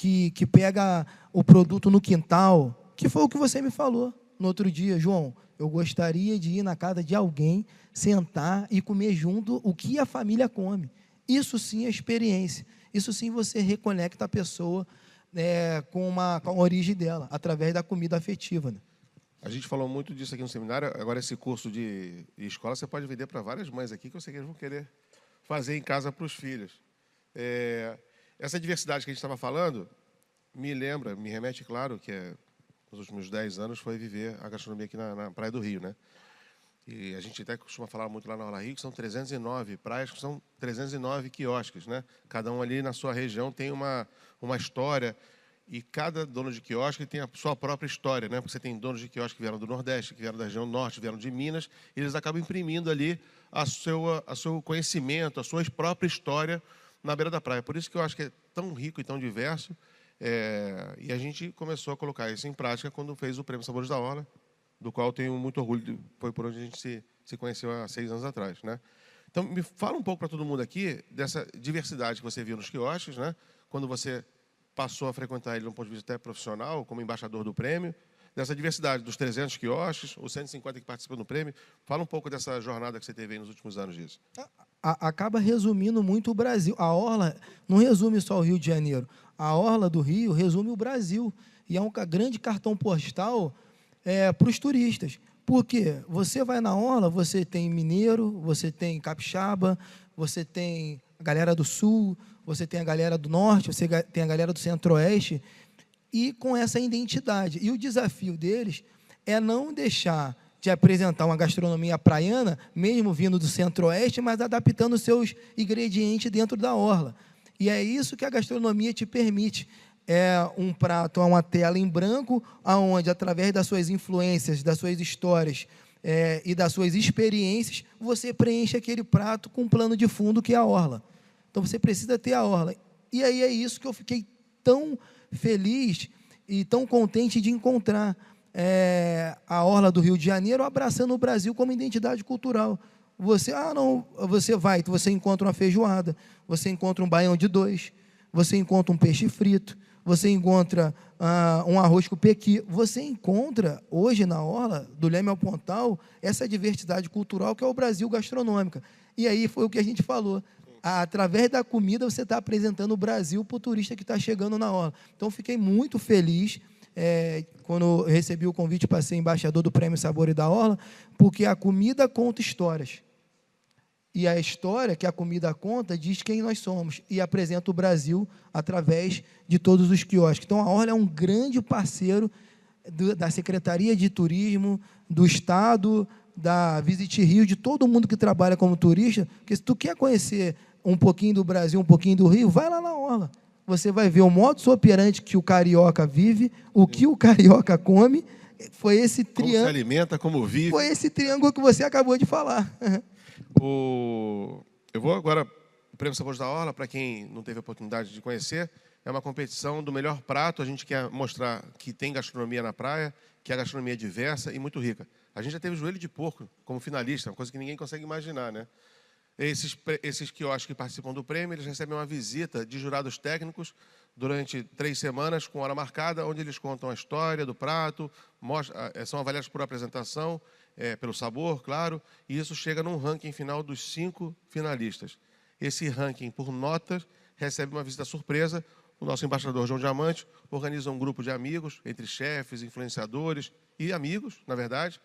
pega o produto no quintal, que foi o que você me falou no outro dia. João, eu gostaria de ir na casa de alguém, sentar e comer junto o que a família come. Isso sim é experiência. Isso sim você reconecta a pessoa com a origem dela, através da comida afetiva. Né? A gente falou muito disso aqui no seminário. Agora, esse curso de escola, você pode vender para várias mães aqui, que eu sei que eles vão querer fazer em casa para os filhos. Essa diversidade que a gente estava falando, me remete, claro, que nos últimos 10 anos foi viver a gastronomia aqui na Praia do Rio, né? E a gente até costuma falar muito lá na Orla Rio, que são 309 praias, que são 309 quiosques, né? Cada um ali na sua região tem uma história, e cada dono de quiosque tem a sua própria história, né? Porque você tem donos de quiosque que vieram do Nordeste, que vieram da região Norte, que vieram de Minas, e eles acabam imprimindo ali a seu conhecimento, a sua própria história na beira da praia. Por isso que eu acho que é tão rico e tão diverso, e a gente começou a colocar isso em prática quando fez o Prêmio Sabores da Orla, do qual tenho muito orgulho, foi por onde a gente se conheceu há 6 anos atrás, né? Então, me fala um pouco para todo mundo aqui dessa diversidade que você viu nos quiosques, né? Quando você passou a frequentar ele, de um ponto de vista até profissional, como embaixador do prêmio, dessa diversidade dos 300 quiosques, os 150 que participam do prêmio. Fala um pouco dessa jornada que você teve aí nos últimos anos disso. Acaba resumindo muito o Brasil. A Orla não resume só o Rio de Janeiro. A Orla do Rio resume o Brasil. E é um grande cartão postal para os turistas. Porque você vai na Orla, você tem mineiro, você tem capixaba, você tem a galera do Sul, você tem a galera do Norte, você tem a galera do Centro-Oeste, e com essa identidade. E o desafio deles é não deixar de apresentar uma gastronomia praiana, mesmo vindo do Centro-Oeste, mas adaptando os seus ingredientes dentro da Orla. E é isso que a gastronomia te permite. É um prato, uma tela em branco, onde, através das suas influências, das suas histórias e das suas experiências, você preenche aquele prato com um plano de fundo que é a Orla. Então, você precisa ter a Orla. E aí é isso que eu fiquei tão feliz e tão contente de encontrar a Orla do Rio de Janeiro abraçando o Brasil como identidade cultural. Você encontra uma feijoada, você encontra um baião de 2, você encontra um peixe frito, você encontra um arroz com pequi. Você encontra, hoje, na Orla, do Leme ao Pontal, essa diversidade cultural que é o Brasil gastronômica. E aí foi o que a gente falou. Através da comida, você está apresentando o Brasil para o turista que está chegando na Orla. Então, fiquei muito feliz quando eu recebi o convite para ser embaixador do Prêmio Sabores da Orla, porque a comida conta histórias. E a história que a comida conta diz quem nós somos e apresenta o Brasil através de todos os quiosques. Então, a Orla é um grande parceiro da Secretaria de Turismo, do Estado, da Visit Rio, de todo mundo que trabalha como turista, porque se tu quer conhecer um pouquinho do Brasil, um pouquinho do Rio, vai lá na Orla. Você vai ver o modus operandi que o carioca vive, o que o carioca come. Foi esse triângulo. Como se alimenta, como vive. Foi esse triângulo que você acabou de falar. Eu vou agora, o Prêmio Sabores da Orla, para quem não teve a oportunidade de conhecer, é uma competição do melhor prato. A gente quer mostrar que tem gastronomia na praia, que a gastronomia é diversa e muito rica. A gente já teve joelho de porco como finalista, uma coisa que ninguém consegue imaginar, né? Esses quiosques que participam do prêmio, eles recebem uma visita de jurados técnicos durante 3 semanas, com hora marcada, onde eles contam a história do prato, são avaliados por apresentação, pelo sabor, claro, e isso chega num ranking final dos 5 finalistas. Esse ranking, por notas, recebe uma visita surpresa. O nosso embaixador João Diamante organiza um grupo de amigos, entre chefes, influenciadores e amigos, na verdade,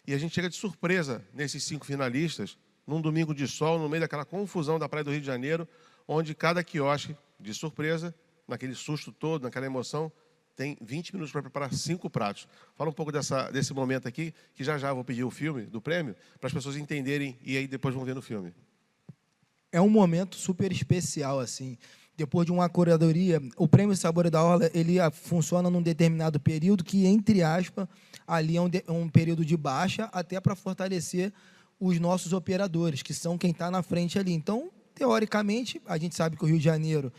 e a gente chega de surpresa nesses 5 finalistas, num domingo de sol, no meio daquela confusão da Praia do Rio de Janeiro, onde cada quiosque, de surpresa, naquele susto todo, naquela emoção, tem 20 minutos para preparar 5 pratos. Fala um pouco desse momento aqui, que já eu vou pedir o filme do prêmio, para as pessoas entenderem e aí depois vão ver no filme. é um momento super especial, assim. Depois de uma curadoria, o Prêmio Sabores da Orla, ele funciona num determinado período que, entre aspas, ali é um período de baixa, até para fortalecer os nossos operadores, que são quem está na frente ali. Então, teoricamente, a gente sabe que o Rio de Janeiro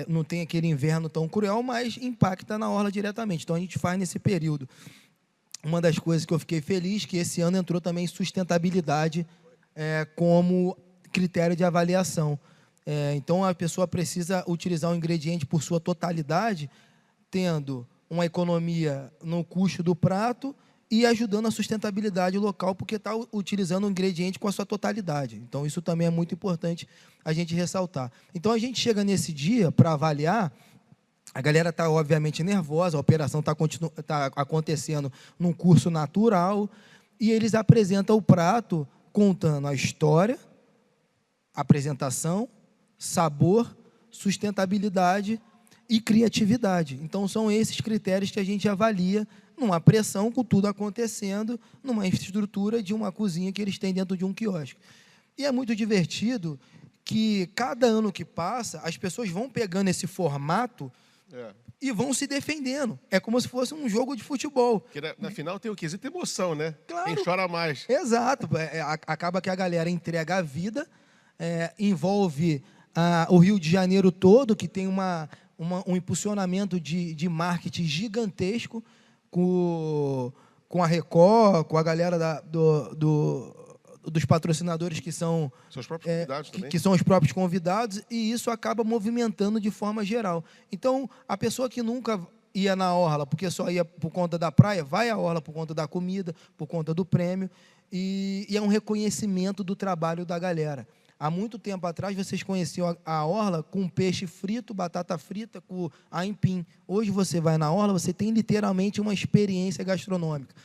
não tem aquele inverno tão cruel, mas impacta na orla diretamente. Então, a gente faz nesse período. Uma das coisas que eu fiquei feliz, que esse ano entrou também sustentabilidade como critério de avaliação. Então, a pessoa precisa utilizar o ingrediente por sua totalidade, tendo uma economia no custo do prato e ajudando a sustentabilidade local, porque está utilizando o ingrediente com a sua totalidade. Então, isso também é muito importante a gente ressaltar. Então, a gente chega nesse dia para avaliar, a galera está, obviamente, nervosa, a operação está acontecendo num curso natural, e eles apresentam o prato contando a história, apresentação, sabor, sustentabilidade e criatividade. Então, são esses critérios que a gente avalia numa pressão, com tudo acontecendo, numa estrutura de uma cozinha que eles têm dentro de um quiosque. E é muito divertido que, cada ano que passa, as pessoas vão pegando esse formato e vão se defendendo. É como se fosse um jogo de futebol. Porque na final tem o quesito emoção, né? Claro. Quem chora mais. Exato. Acaba que a galera entrega a vida, envolve o Rio de Janeiro todo, que tem um impulsionamento de marketing gigantesco, com a Record, com a galera dos patrocinadores que são os próprios convidados também. Que são os próprios convidados, e isso acaba movimentando de forma geral. Então, a pessoa que nunca ia na orla porque só ia por conta da praia, vai à orla por conta da comida, por conta do prêmio, e é um reconhecimento do trabalho da galera. Há muito tempo atrás, vocês conheciam a orla com peixe frito, batata frita, com aipim. Hoje, você vai na orla, você tem literalmente uma experiência gastronômica.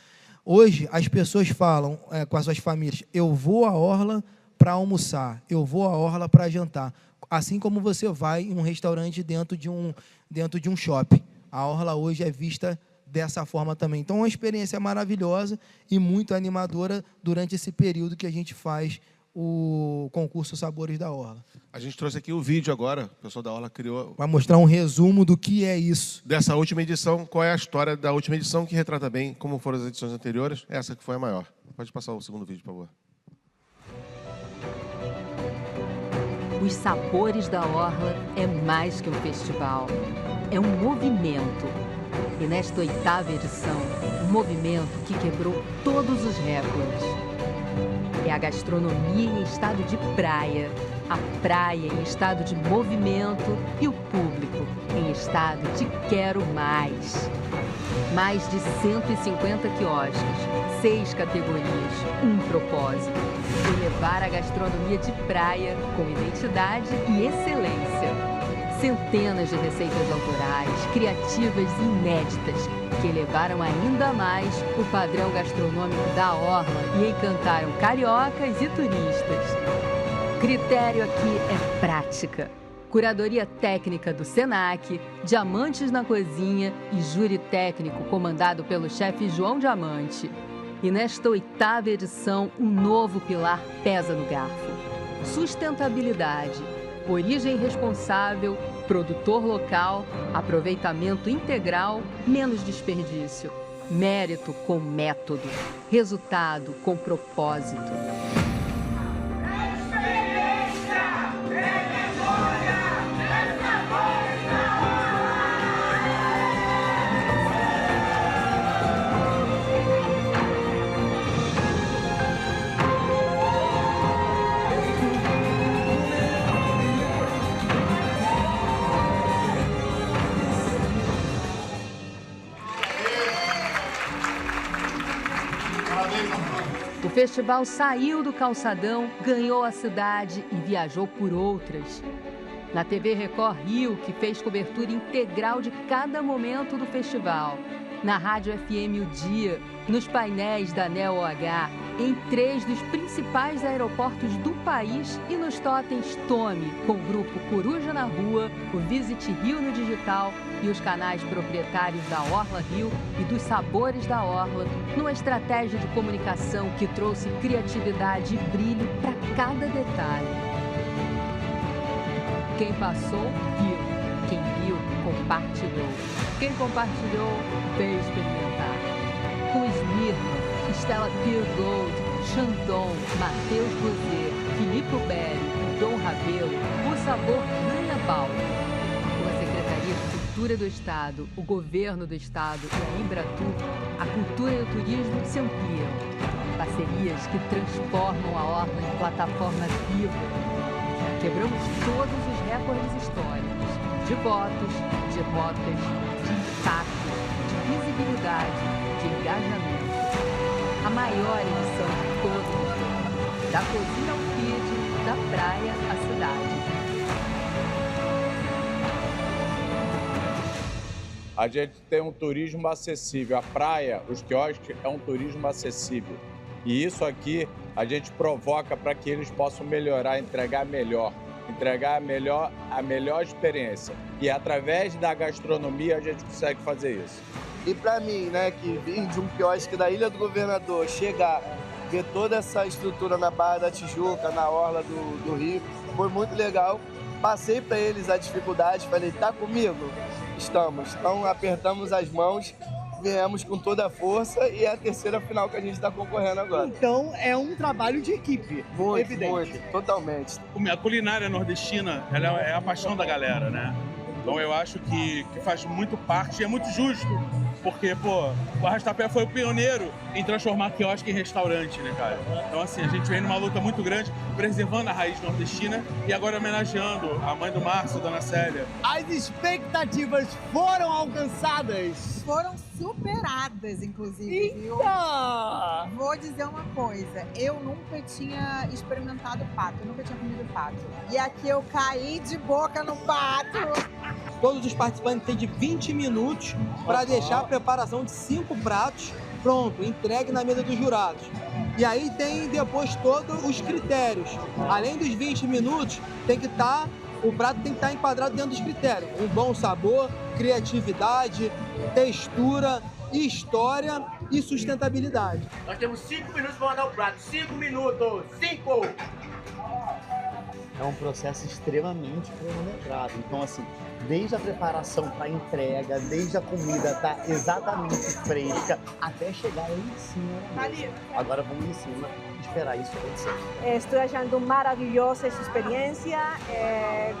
Hoje, as pessoas falam com as suas famílias, eu vou à orla para almoçar, eu vou à orla para jantar. Assim como você vai em um restaurante dentro de um shopping. A orla hoje é vista dessa forma também. Então, é uma experiência maravilhosa e muito animadora durante esse período que a gente faz o concurso Sabores da Orla. A gente trouxe aqui o vídeo agora, o pessoal da Orla criou... Vai mostrar um resumo do que é isso. Dessa última edição, qual é a história da última edição, que retrata bem como foram as edições anteriores, essa que foi a maior. Pode passar o segundo vídeo, por favor. Os Sabores da Orla é mais que um festival, é um movimento. E nesta 8ª edição, um movimento que quebrou todos os recordes. É a gastronomia em estado de praia, a praia em estado de movimento e o público em estado de quero mais. Mais de 150 quiosques, 6 categorias, um propósito: elevar a gastronomia de praia com identidade e excelência. Centenas de receitas autorais, criativas e inéditas, que elevaram ainda mais o padrão gastronômico da orla e encantaram cariocas e turistas. Critério aqui é prática. Curadoria técnica do Senac, Diamantes na Cozinha e júri técnico comandado pelo chefe João Diamante. E nesta 8ª edição, um novo pilar pesa no garfo: sustentabilidade, origem responsável, produtor local, aproveitamento integral, menos desperdício. Mérito com método, resultado com propósito. O festival saiu do calçadão, ganhou a cidade e viajou por outras. Na TV Record Rio, que fez cobertura integral de cada momento do festival. na Rádio FM O Dia, nos painéis da NEOH, em 3 dos principais aeroportos do país e nos totens Tome, com o grupo Coruja na Rua, o Visit Rio no Digital e os canais proprietários da Orla Rio e dos Sabores da Orla, numa estratégia de comunicação que trouxe criatividade e brilho para cada detalhe. Quem passou, viu. Quem viu, compartilhou. Quem compartilhou, veio experimentar. Com Smirnoff, Stella Pure Gold, Chandon, Matheus Rosé, Filipe Belli, Dom Rabelo, o sabor ganha balde. Com a Secretaria de Cultura do Estado, o Governo do Estado e a Embratur, a cultura e o turismo se ampliam. Parcerias que transformam a Orla em plataforma viva. Quebramos todos os recordes históricos de votos, de rotas, de impacto, de visibilidade, de engajamento. A maior edição de todos os tempos, da cozinha ao feed, da praia à cidade. A gente tem um turismo acessível. A praia, os quiosques, é um turismo acessível. E isso aqui a gente provoca para que eles possam melhorar, entregar a melhor experiência. E através da gastronomia a gente consegue fazer isso. E para mim, né, que vim de um quiosque da Ilha do Governador, chegar, ver toda essa estrutura na Barra da Tijuca, na Orla do Rio, foi muito legal. Passei para eles a dificuldade, falei, tá comigo? Estamos. Então apertamos as mãos, viemos com toda a força e é a terceira final que a gente está concorrendo agora. Então é um trabalho de equipe, evidente. Muito, totalmente. A culinária nordestina, ela é a paixão da galera, né? Então eu acho que faz muito parte e é muito justo, porque, o Arrastapé foi o pioneiro em transformar quiosque em restaurante, né, cara? Então, assim, a gente vem numa luta muito grande, preservando a raiz nordestina e agora homenageando a mãe do Márcio, Dona Célia. As expectativas foram alcançadas? Foram superadas, inclusive, viu? Vou dizer uma coisa, eu nunca tinha experimentado pato, eu nunca tinha comido pato. E aqui eu caí de boca no pato. Todos os participantes têm de 20 minutos para deixar a preparação de 5 pratos pronto, entregue na mesa dos jurados. E aí tem depois todos os critérios. Além dos 20 minutos, o prato tem que estar enquadrado dentro dos critérios. Um bom sabor, criatividade, textura, história e sustentabilidade. Nós temos 5 minutos para mandar o prato. 5 minutos! 5! É um processo extremamente cronometrado. Então, assim, desde a preparação para a entrega, desde a comida estar exatamente fresca, até chegar aí em cima. Agora vamos em cima esperar isso acontecer. Estou achando maravilhosa essa experiência.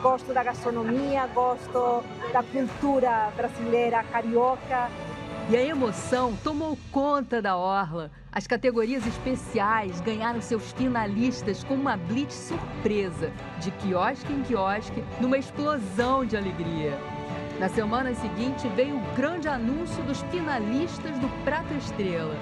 Gosto da gastronomia, gosto da cultura brasileira, carioca. E a emoção tomou conta da Orla. As categorias especiais ganharam seus finalistas com uma blitz surpresa, de quiosque em quiosque, numa explosão de alegria. Na semana seguinte veio o grande anúncio dos finalistas do Prato Estrela.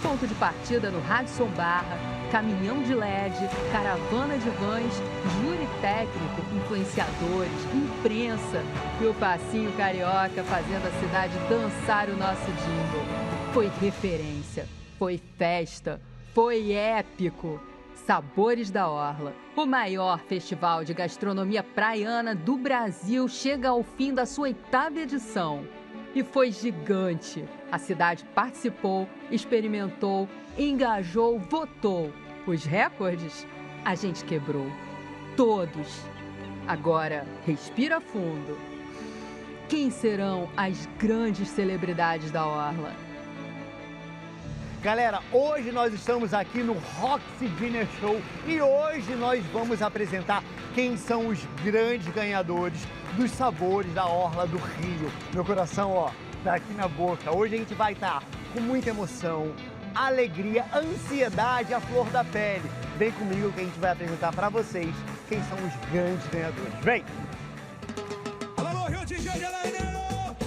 Ponto de partida no Radisson Barra, caminhão de LED, caravana de vans, júri técnico, influenciadores, imprensa e o passinho carioca fazendo a cidade dançar o nosso jingle. Foi referência, foi festa, foi épico. Sabores da Orla, o maior festival de gastronomia praiana do Brasil, chega ao fim da sua 8ª edição. E foi gigante. A cidade participou, experimentou, engajou, votou. Os recordes a gente quebrou. Todos. Agora, respira fundo. Quem serão as grandes celebridades da Orla? Galera, hoje nós estamos aqui no Roxy Dinner Show e hoje nós vamos apresentar quem são os grandes ganhadores dos Sabores da Orla do Rio. Meu coração, tá aqui na boca. Hoje a gente vai estar com muita emoção, alegria, ansiedade à flor da pele. Vem comigo que a gente vai apresentar para vocês quem são os grandes ganhadores. Vem! Alô, Rio de Janeiro!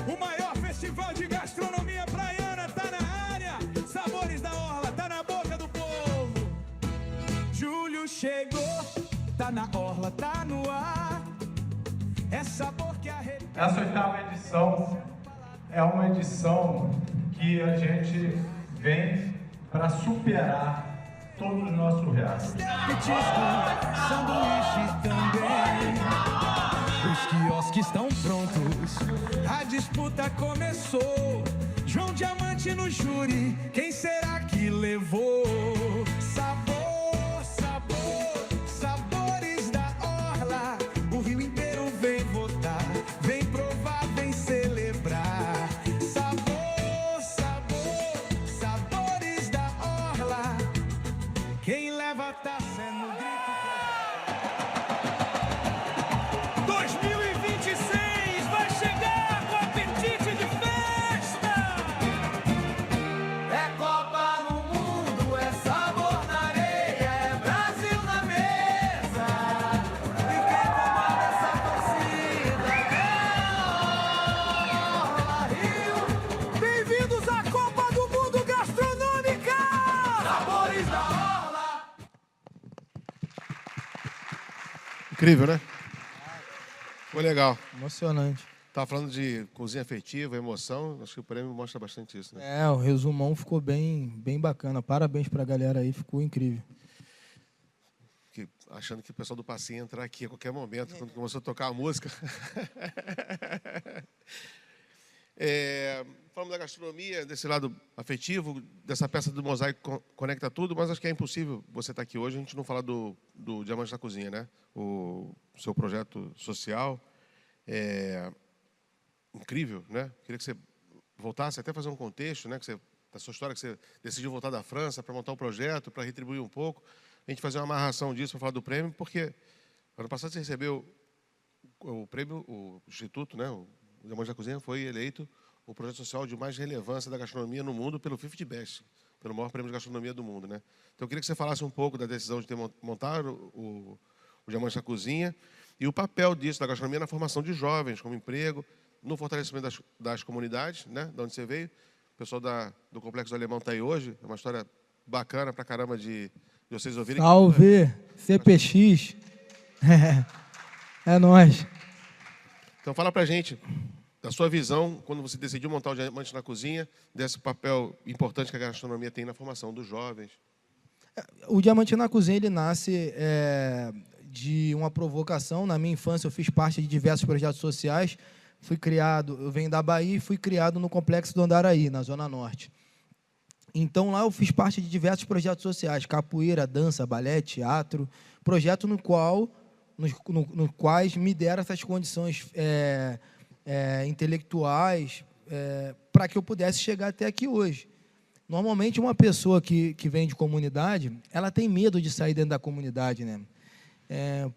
O maior festival de gastronomia praiana tá na área. Sabores da Orla, tá na boca do povo. Julho chegou, tá na Orla, tá no ar. É sabor que arrepia. Essa 8ª edição é uma edição que a gente vem para superar todos os nossos reais. Petisco, sanduíche também. Os quiosques estão prontos, a disputa começou. João Diamante no júri, quem será que levou? Sabor, sabor, sabores da orla. O Rio inteiro vem votar, vem provar, vem celebrar. Sabor, sabor, sabores da orla. Quem leva a taça é no grito. 2026 vai chegar com apetite de festa. É Copa no mundo, é sabor na areia, é Brasil na mesa. E quem comanda essa torcida é Rio. Bem-vindos à Copa do Mundo Gastronômica. Sabores da Orla. Incrível, né? Foi legal. Emocionante. Estava falando de cozinha afetiva, emoção. Acho que o prêmio mostra bastante isso, né? É, o resumão ficou bem bacana. Parabéns pra galera aí, ficou incrível. Achando que o pessoal do passinho ia entrar aqui a qualquer momento, quando começou a tocar a música. Falamos da gastronomia, desse lado afetivo, dessa peça do Mosaico conecta tudo, mas acho que é impossível você estar aqui hoje e a gente não falar do Diamante na Cozinha, né? O seu projeto social é incrível, né? Queria que você voltasse até a fazer um contexto, né? Da sua história, que você decidiu voltar da França para montar um projeto, para retribuir um pouco. A gente fazer uma amarração disso para falar do prêmio, porque ano passado você recebeu o prêmio, o Instituto, né? O Diamante na Cozinha foi eleito o projeto social de mais relevância da gastronomia no mundo pelo 50 Best, pelo maior prêmio de gastronomia do mundo, né? Então eu queria que você falasse um pouco da decisão de ter montado o Diamante na Cozinha e o papel disso, da gastronomia, na formação de jovens, como emprego, no fortalecimento das comunidades, né? De onde você veio. O pessoal do Complexo do Alemão está aí hoje, é uma história bacana pra caramba de vocês ouvirem. Salve! CPX! É nóis! Então fala pra gente da sua visão, quando você decidiu montar o Diamante na Cozinha, desse papel importante que a gastronomia tem na formação dos jovens. O Diamante na Cozinha, ele nasce de uma provocação. Na minha infância, eu fiz parte de diversos projetos sociais. Eu venho da Bahia e fui criado no Complexo do Andaraí, na Zona Norte. Então, lá eu fiz parte de diversos projetos sociais, capoeira, dança, balé, teatro, projeto nos quais me deram essas condições intelectuais para que eu pudesse chegar até aqui hoje. Normalmente, uma pessoa que vem de comunidade, ela tem medo de sair dentro da comunidade, né?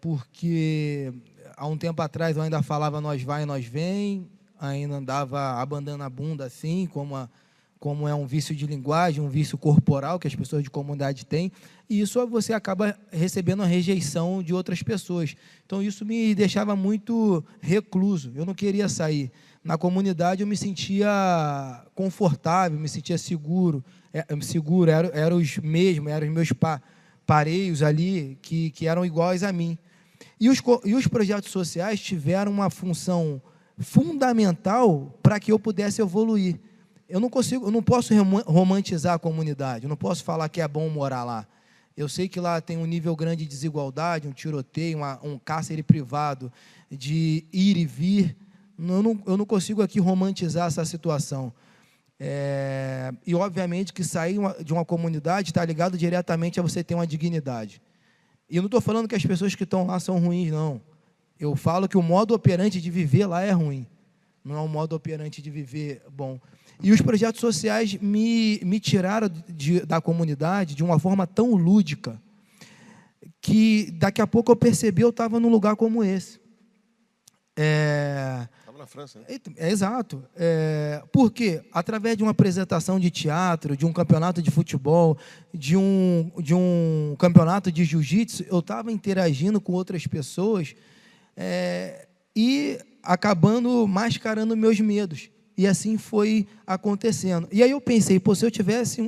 Porque há um tempo atrás eu ainda falava nós vai, nós vem, ainda andava abanando a bunda assim, como é um vício de linguagem, um vício corporal que as pessoas de comunidade têm, e isso você acaba recebendo a rejeição de outras pessoas. Então, isso me deixava muito recluso, eu não queria sair. Na comunidade, eu me sentia confortável, me sentia seguro, eram os meus pareios ali que eram iguais a mim. E os projetos sociais tiveram uma função fundamental para que eu pudesse evoluir. Eu não posso romantizar a comunidade, eu não posso falar que é bom morar lá. Eu sei que lá tem um nível grande de desigualdade, um tiroteio, um cárcere privado, de ir e vir. Eu não consigo aqui romantizar essa situação. E, obviamente, que sair de uma comunidade está ligado diretamente a você ter uma dignidade. E eu não estou falando que as pessoas que estão lá são ruins, não. Eu falo que o modo operante de viver lá é ruim. Não é um modo operante de viver bom. E os projetos sociais me tiraram da comunidade de uma forma tão lúdica que daqui a pouco eu percebi que eu estava num lugar como esse. Estava na França, né? Exato. Porque, através de uma apresentação de teatro, de um campeonato de futebol, de um campeonato de jiu-jitsu, eu estava interagindo com outras pessoas e acabando mascarando meus medos. E assim foi acontecendo. E aí eu pensei,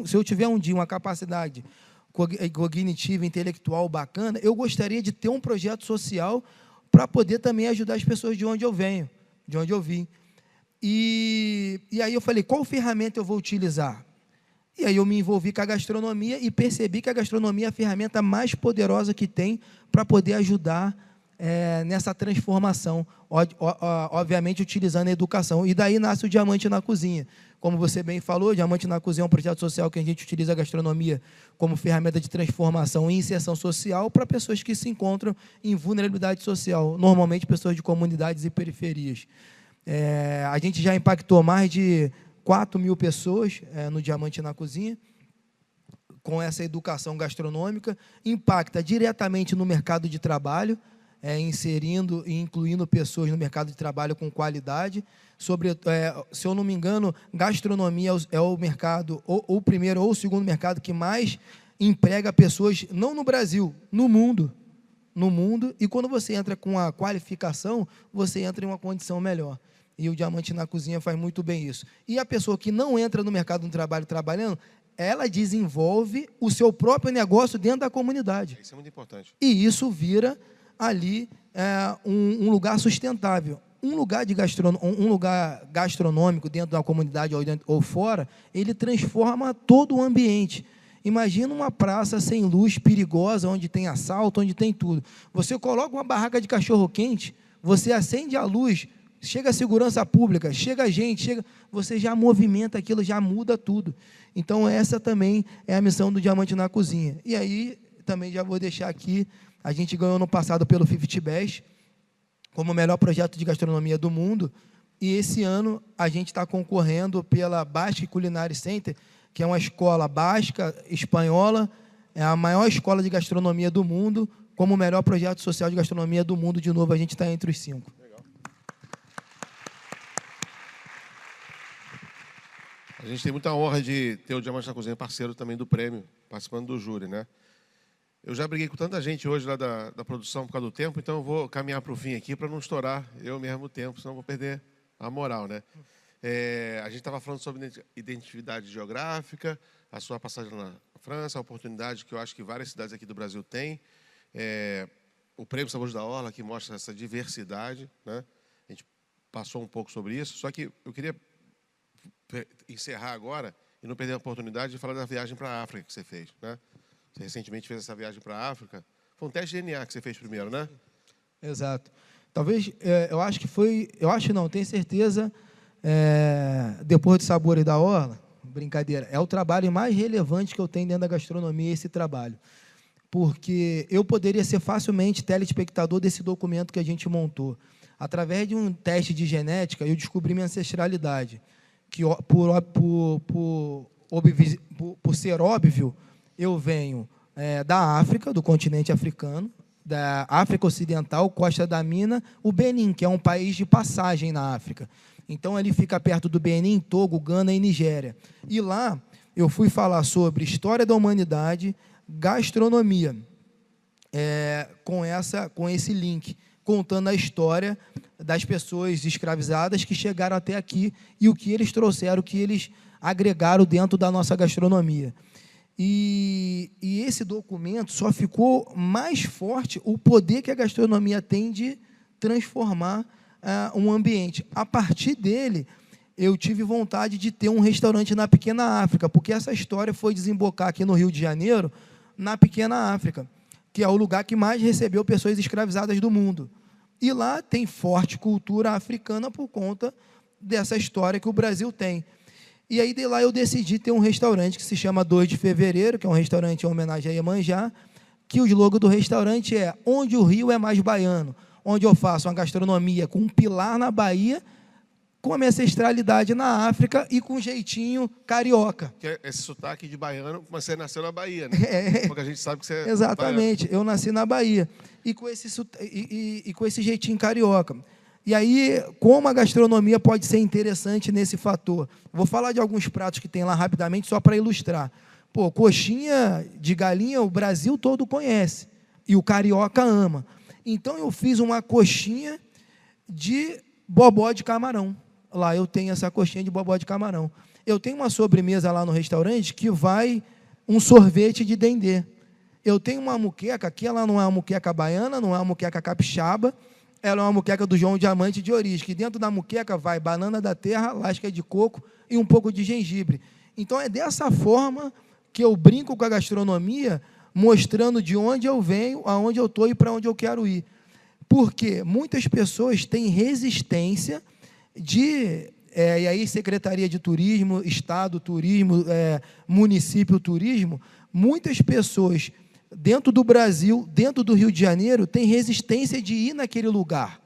se eu tiver um dia uma capacidade cognitiva, intelectual bacana, eu gostaria de ter um projeto social para poder também ajudar as pessoas de onde eu venho, de onde eu vim. E aí eu falei, qual ferramenta eu vou utilizar? E aí eu me envolvi com a gastronomia e percebi que a gastronomia é a ferramenta mais poderosa que tem para poder ajudar nessa transformação, obviamente utilizando a educação. E daí nasce o Diamante na Cozinha. Como você bem falou, o Diamante na Cozinha é um projeto social que a gente utiliza a gastronomia como ferramenta de transformação e inserção social para pessoas que se encontram em vulnerabilidade social, normalmente pessoas de comunidades e periferias. A gente já impactou mais de 4.000 pessoas no Diamante na Cozinha, com essa educação gastronômica, impacta diretamente no mercado de trabalho, inserindo e incluindo pessoas no mercado de trabalho com qualidade. Se eu não me engano, gastronomia é o mercado, ou o primeiro ou o segundo mercado que mais emprega pessoas, não no Brasil, no mundo. E quando você entra com a qualificação, você entra em uma condição melhor. E o Diamante na Cozinha faz muito bem isso. E a pessoa que não entra no mercado do trabalho trabalhando, ela desenvolve o seu próprio negócio dentro da comunidade. Isso é muito importante. E isso vira ali um lugar sustentável. Um lugar gastronômico dentro da comunidade ou fora, ele transforma todo o ambiente. Imagina uma praça sem luz, perigosa, onde tem assalto, onde tem tudo. Você coloca uma barraca de cachorro-quente, você acende a luz, chega a segurança pública, chega a gente, você já movimenta aquilo, já muda tudo. Então, essa também é a missão do Diamante na Cozinha. E aí, também já vou deixar aqui, a gente ganhou no passado pelo 50 Best, como o melhor projeto de gastronomia do mundo, e esse ano a gente está concorrendo pela Basque Culinary Center, que é uma escola basca, espanhola, é a maior escola de gastronomia do mundo, como o melhor projeto social de gastronomia do mundo. De novo, a gente está entre os 5. A gente tem muita honra de ter o Diamante na Cozinha parceiro também do prêmio, participando do júri, né? Eu já briguei com tanta gente hoje lá da produção por causa do tempo, então eu vou caminhar para o fim aqui para não estourar eu mesmo o tempo, senão eu vou perder a moral, né? A gente estava falando sobre identidade geográfica, a sua passagem na França, a oportunidade que eu acho que várias cidades aqui do Brasil têm, o Prêmio Sabores da Orla, que mostra essa diversidade, né? A gente passou um pouco sobre isso, só que eu queria encerrar agora e não perder a oportunidade de falar da viagem para a África que você fez, né? Você recentemente fez essa viagem para a África. Foi um teste de DNA que você fez primeiro, né? Exato. Talvez, eu acho que foi... Eu acho não, tenho certeza, depois de Sabores da Orla, brincadeira, é o trabalho mais relevante que eu tenho dentro da gastronomia, esse trabalho. Porque eu poderia ser facilmente telespectador desse documento que a gente montou. Através de um teste de genética, eu descobri minha ancestralidade, que por ser óbvio, eu venho da África, do continente africano, da África Ocidental, Costa da Mina, o Benin, que é um país de passagem na África. Então, ele fica perto do Benin, Togo, Gana e Nigéria. E lá, eu fui falar sobre história da humanidade, gastronomia, com esse link, contando a história das pessoas escravizadas que chegaram até aqui e o que eles trouxeram, o que eles agregaram dentro da nossa gastronomia. E esse documento só ficou mais forte o poder que a gastronomia tem de transformar um ambiente. A partir dele, eu tive vontade de ter um restaurante na Pequena África, porque essa história foi desembocar aqui no Rio de Janeiro, na Pequena África, que é o lugar que mais recebeu pessoas escravizadas do mundo. E lá tem forte cultura africana por conta dessa história que o Brasil tem. E aí, de lá, eu decidi ter um restaurante que se chama 2 de Fevereiro, que é um restaurante em homenagem a Iemanjá, que o slogan do restaurante é onde o Rio é mais baiano, onde eu faço uma gastronomia com um pilar na Bahia, com a minha ancestralidade na África e com um jeitinho carioca. Que é esse sotaque de baiano, mas você nasceu na Bahia, né? Porque a gente sabe que você é exatamente, eu nasci na Bahia, e com esse jeitinho carioca. E aí, como a gastronomia pode ser interessante nesse fator? Vou falar de alguns pratos que tem lá rapidamente, só para ilustrar. Pô, coxinha de galinha, o Brasil todo conhece, e o carioca ama. Então, eu fiz uma coxinha de bobó de camarão. Lá eu tenho essa coxinha de bobó de camarão. Eu tenho uma sobremesa lá no restaurante que vai um sorvete de dendê. Eu tenho uma muqueca, que ela não é uma muqueca baiana, não é uma muqueca capixaba, ela é uma moqueca do João Diamante de origem, que dentro da moqueca vai banana da terra, lasca de coco e um pouco de gengibre. Então, é dessa forma que eu brinco com a gastronomia, mostrando de onde eu venho, aonde eu estou e para onde eu quero ir. Porque muitas pessoas têm resistência de... e aí, Secretaria de Turismo, Estado Turismo, Município Turismo, muitas pessoas dentro do Brasil, dentro do Rio de Janeiro, têm resistência de ir naquele lugar.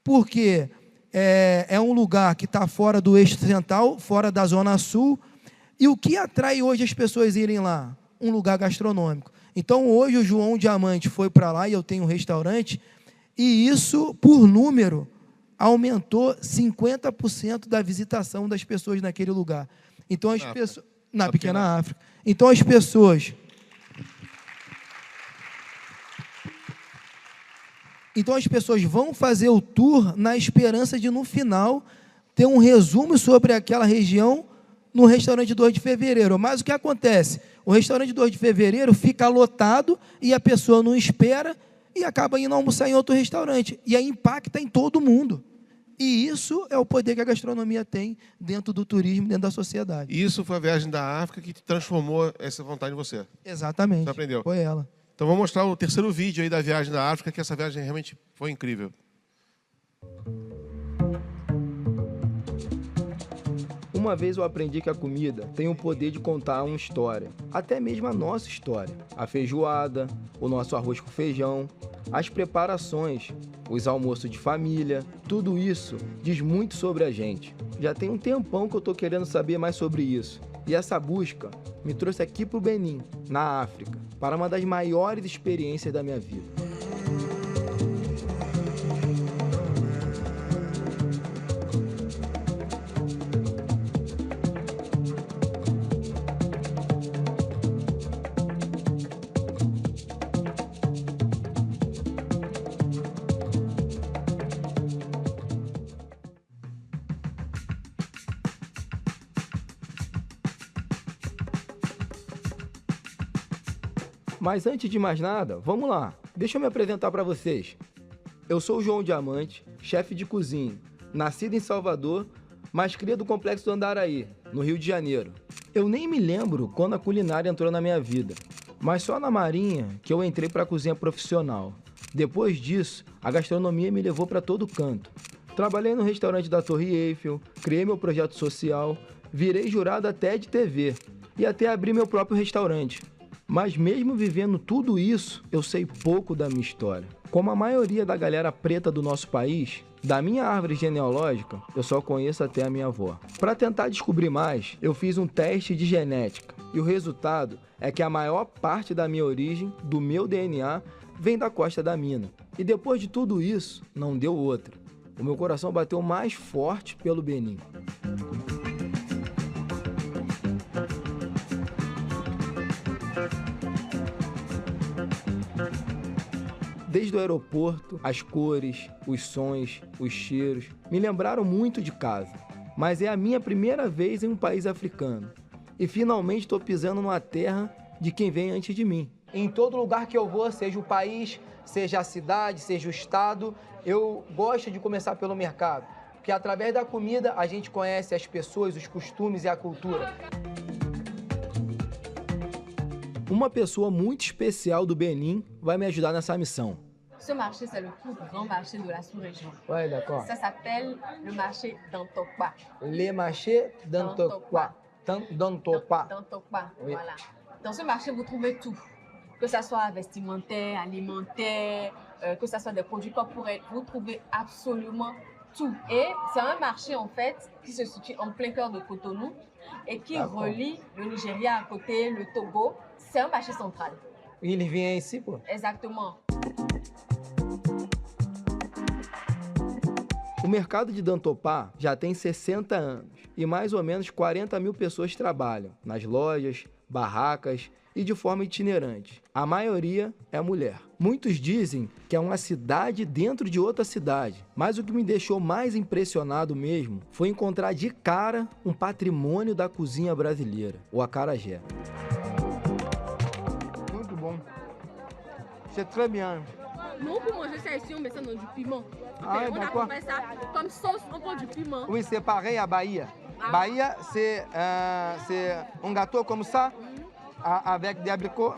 Porque é um lugar que está fora do eixo central, fora da Zona Sul, e o que atrai hoje as pessoas irem lá? Um lugar gastronômico. Então, hoje, o João Diamante foi para lá, e eu tenho um restaurante, e isso, por número, aumentou 50% da visitação das pessoas naquele lugar. Então, as pessoas... Na pequena África. Então, as pessoas... Então, as pessoas vão fazer o tour na esperança de, no final, ter um resumo sobre aquela região no restaurante 2 de fevereiro. Mas o que acontece? O restaurante 2 de fevereiro fica lotado e a pessoa não espera e acaba indo almoçar em outro restaurante. E aí impacta em todo mundo. E isso é o poder que a gastronomia tem dentro do turismo, dentro da sociedade. E isso foi a viagem da África que transformou essa vontade em você? Exatamente. Você aprendeu? Foi ela. Então vamos mostrar o terceiro vídeo aí da viagem da África, que essa viagem realmente foi incrível. Uma vez eu aprendi que a comida tem o poder de contar uma história, até mesmo a nossa história. A feijoada, o nosso arroz com feijão, as preparações, os almoços de família, tudo isso diz muito sobre a gente. Já tem um tempão que eu estou querendo saber mais sobre isso. E essa busca me trouxe aqui para o Benin, na África, para uma das maiores experiências da minha vida. Mas antes de mais nada, vamos lá. Deixa eu me apresentar para vocês. Eu sou o João Diamante, chefe de cozinha, nascido em Salvador, mas cria do Complexo do Andaraí, no Rio de Janeiro. Eu nem me lembro quando a culinária entrou na minha vida, mas só na Marinha que eu entrei para a cozinha profissional. Depois disso, a gastronomia me levou para todo canto. Trabalhei no restaurante da Torre Eiffel, criei meu projeto social, virei jurado até de TV e até abri meu próprio restaurante. Mas mesmo vivendo tudo isso, eu sei pouco da minha história. Como a maioria da galera preta do nosso país, da minha árvore genealógica, eu só conheço até a minha avó. Para tentar descobrir mais, eu fiz um teste de genética. E o resultado é que a maior parte da minha origem, do meu DNA, vem da Costa da Mina. E depois de tudo isso, não deu outra. O meu coração bateu mais forte pelo Benin. Desde o aeroporto, as cores, os sons, os cheiros, me lembraram muito de casa. Mas é a minha primeira vez em um país africano. E finalmente estou pisando numa terra de quem vem antes de mim. Em todo lugar que eu vou, seja o país, seja a cidade, seja o estado, eu gosto de começar pelo mercado. Porque através da comida a gente conhece as pessoas, os costumes e a cultura. Uma pessoa muito especial do Benin vai me ajudar nessa missão. Ce marché, c'est le plus grand marché de la sous-région. Ouais, d'accord. Ça s'appelle le marché d'Antokpa. Le marché d'Antokpa. D'Antokpa. D'Antokpa, Oui. voilà. Dans ce marché, vous trouvez tout. Que ce soit vestimentaire, alimentaire, que ce soit des produits corporels, vous trouvez absolument tout. Et c'est un marché, en fait, qui se situe en plein cœur de Cotonou et qui relie le Nigeria à côté, le Togo. C'est un marché central. Il vient ici, pô? Exactement. O mercado de Dantopá já tem 60 anos e mais ou menos 40 mil pessoas trabalham nas lojas, barracas e de forma itinerante. A maioria é mulher. Muitos dizem que é uma cidade dentro de outra cidade, mas o que me deixou mais impressionado mesmo foi encontrar de cara um patrimônio da cozinha brasileira, o acarajé. Muito bom. C'est très bien. Nous, pour manger ça ici, on met ça dans du piment. Ah, On d'accord. a fait ça comme sauce, on prend du piment. Oui, c'est pareil à Bahia. Bahia, c'est un gâteau comme ça, avec des abricots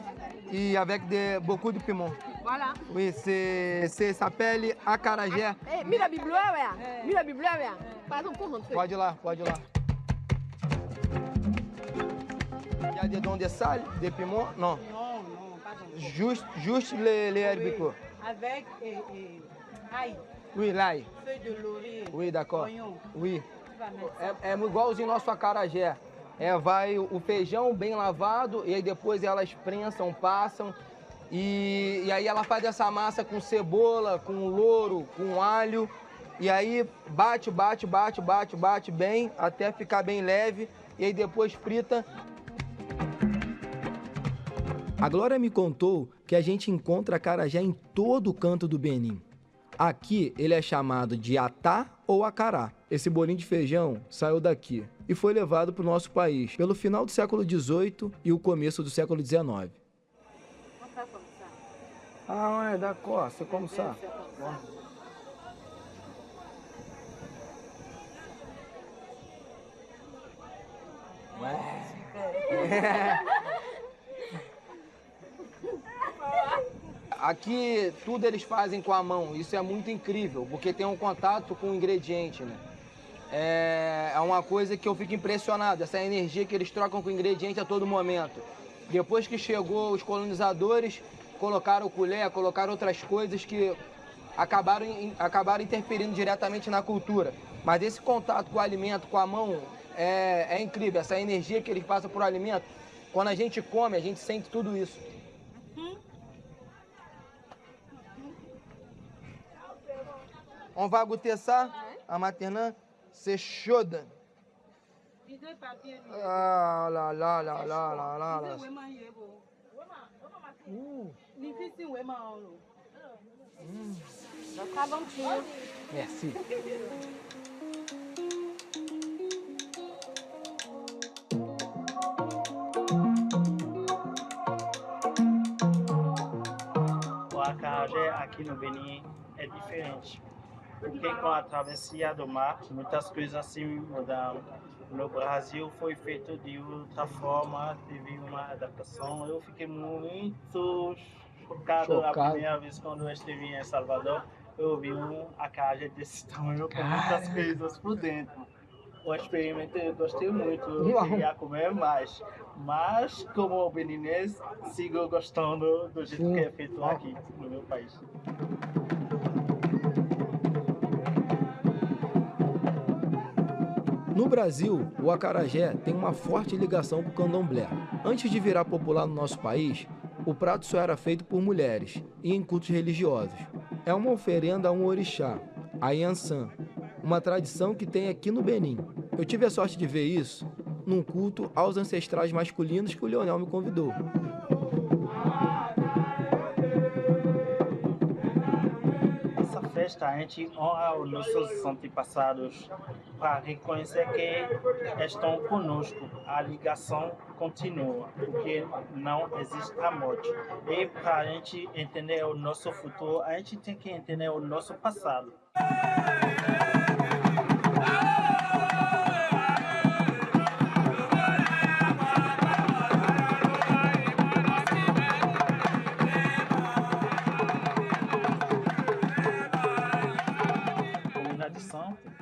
et avec beaucoup de piment. Voilà. Oui, ça s'appelle acarajé. Mira a Bíblia, ué. Mira a Bíblia, ué. Faz um por rentrer. Pode ir lá, pode ir lá. Il y a des dons de sal, de piment? Non. Non, non, pardon. Juste les abricots. Avec ail, Oui, l'ail. feuille de laurier, Oui, d'accord. oignon. Oui. Tu vas mettre ça. É igualzinho nosso acarajé. Vai o feijão bem lavado e aí depois elas prensam, passam e aí ela faz essa massa com cebola, com louro, com alho e aí bate bem até ficar bem leve e aí depois frita. A Glória me contou que a gente encontra acarajé em todo canto do Benin. Aqui ele é chamado de atá ou acará. Esse bolinho de feijão saiu daqui e foi levado para o nosso país pelo final do século XVIII e o começo do século XIX. Ah ouais, d'accord, c'est comme ça. Aqui tudo eles fazem com a mão, isso é muito incrível, porque tem um contato com o ingrediente, né? É uma coisa que eu fico impressionado, essa energia que eles trocam com o ingrediente a todo momento. Depois que chegou os colonizadores, colocaram colher, colocaram outras coisas que acabaram interferindo diretamente na cultura. Mas esse contato com o alimento, com a mão, é incrível, essa energia que eles passam por alimento. Quando a gente come, a gente sente tudo isso. On va goûter ça à maintenant, c'est chaude. Ah là là là là là là là. Tá bom, tio. Merci. O acarajé aqui no Benin é diferente, porque com a travessia do mar, muitas coisas assim mudaram. No Brasil foi feito de outra forma, teve uma adaptação. Eu fiquei muito chocado a primeira vez quando eu estive em El Salvador. Eu vi um acarajé desse tamanho com muitas coisas por dentro. O experimento eu gostei muito, eu queria comer mais. Mas, como beninês, sigo gostando do jeito que é feito aqui no meu país. No Brasil, o acarajé tem uma forte ligação com o candomblé. Antes de virar popular no nosso país, o prato só era feito por mulheres e em cultos religiosos. É uma oferenda a um orixá, a Yansan, uma tradição que tem aqui no Benin. Eu tive a sorte de ver isso num culto aos ancestrais masculinos que o Leonel me convidou. Essa festa a gente honra os nossos antepassados para reconhecer que estão conosco. A ligação continua, porque não existe a morte. E para a gente entender o nosso futuro, a gente tem que entender o nosso passado.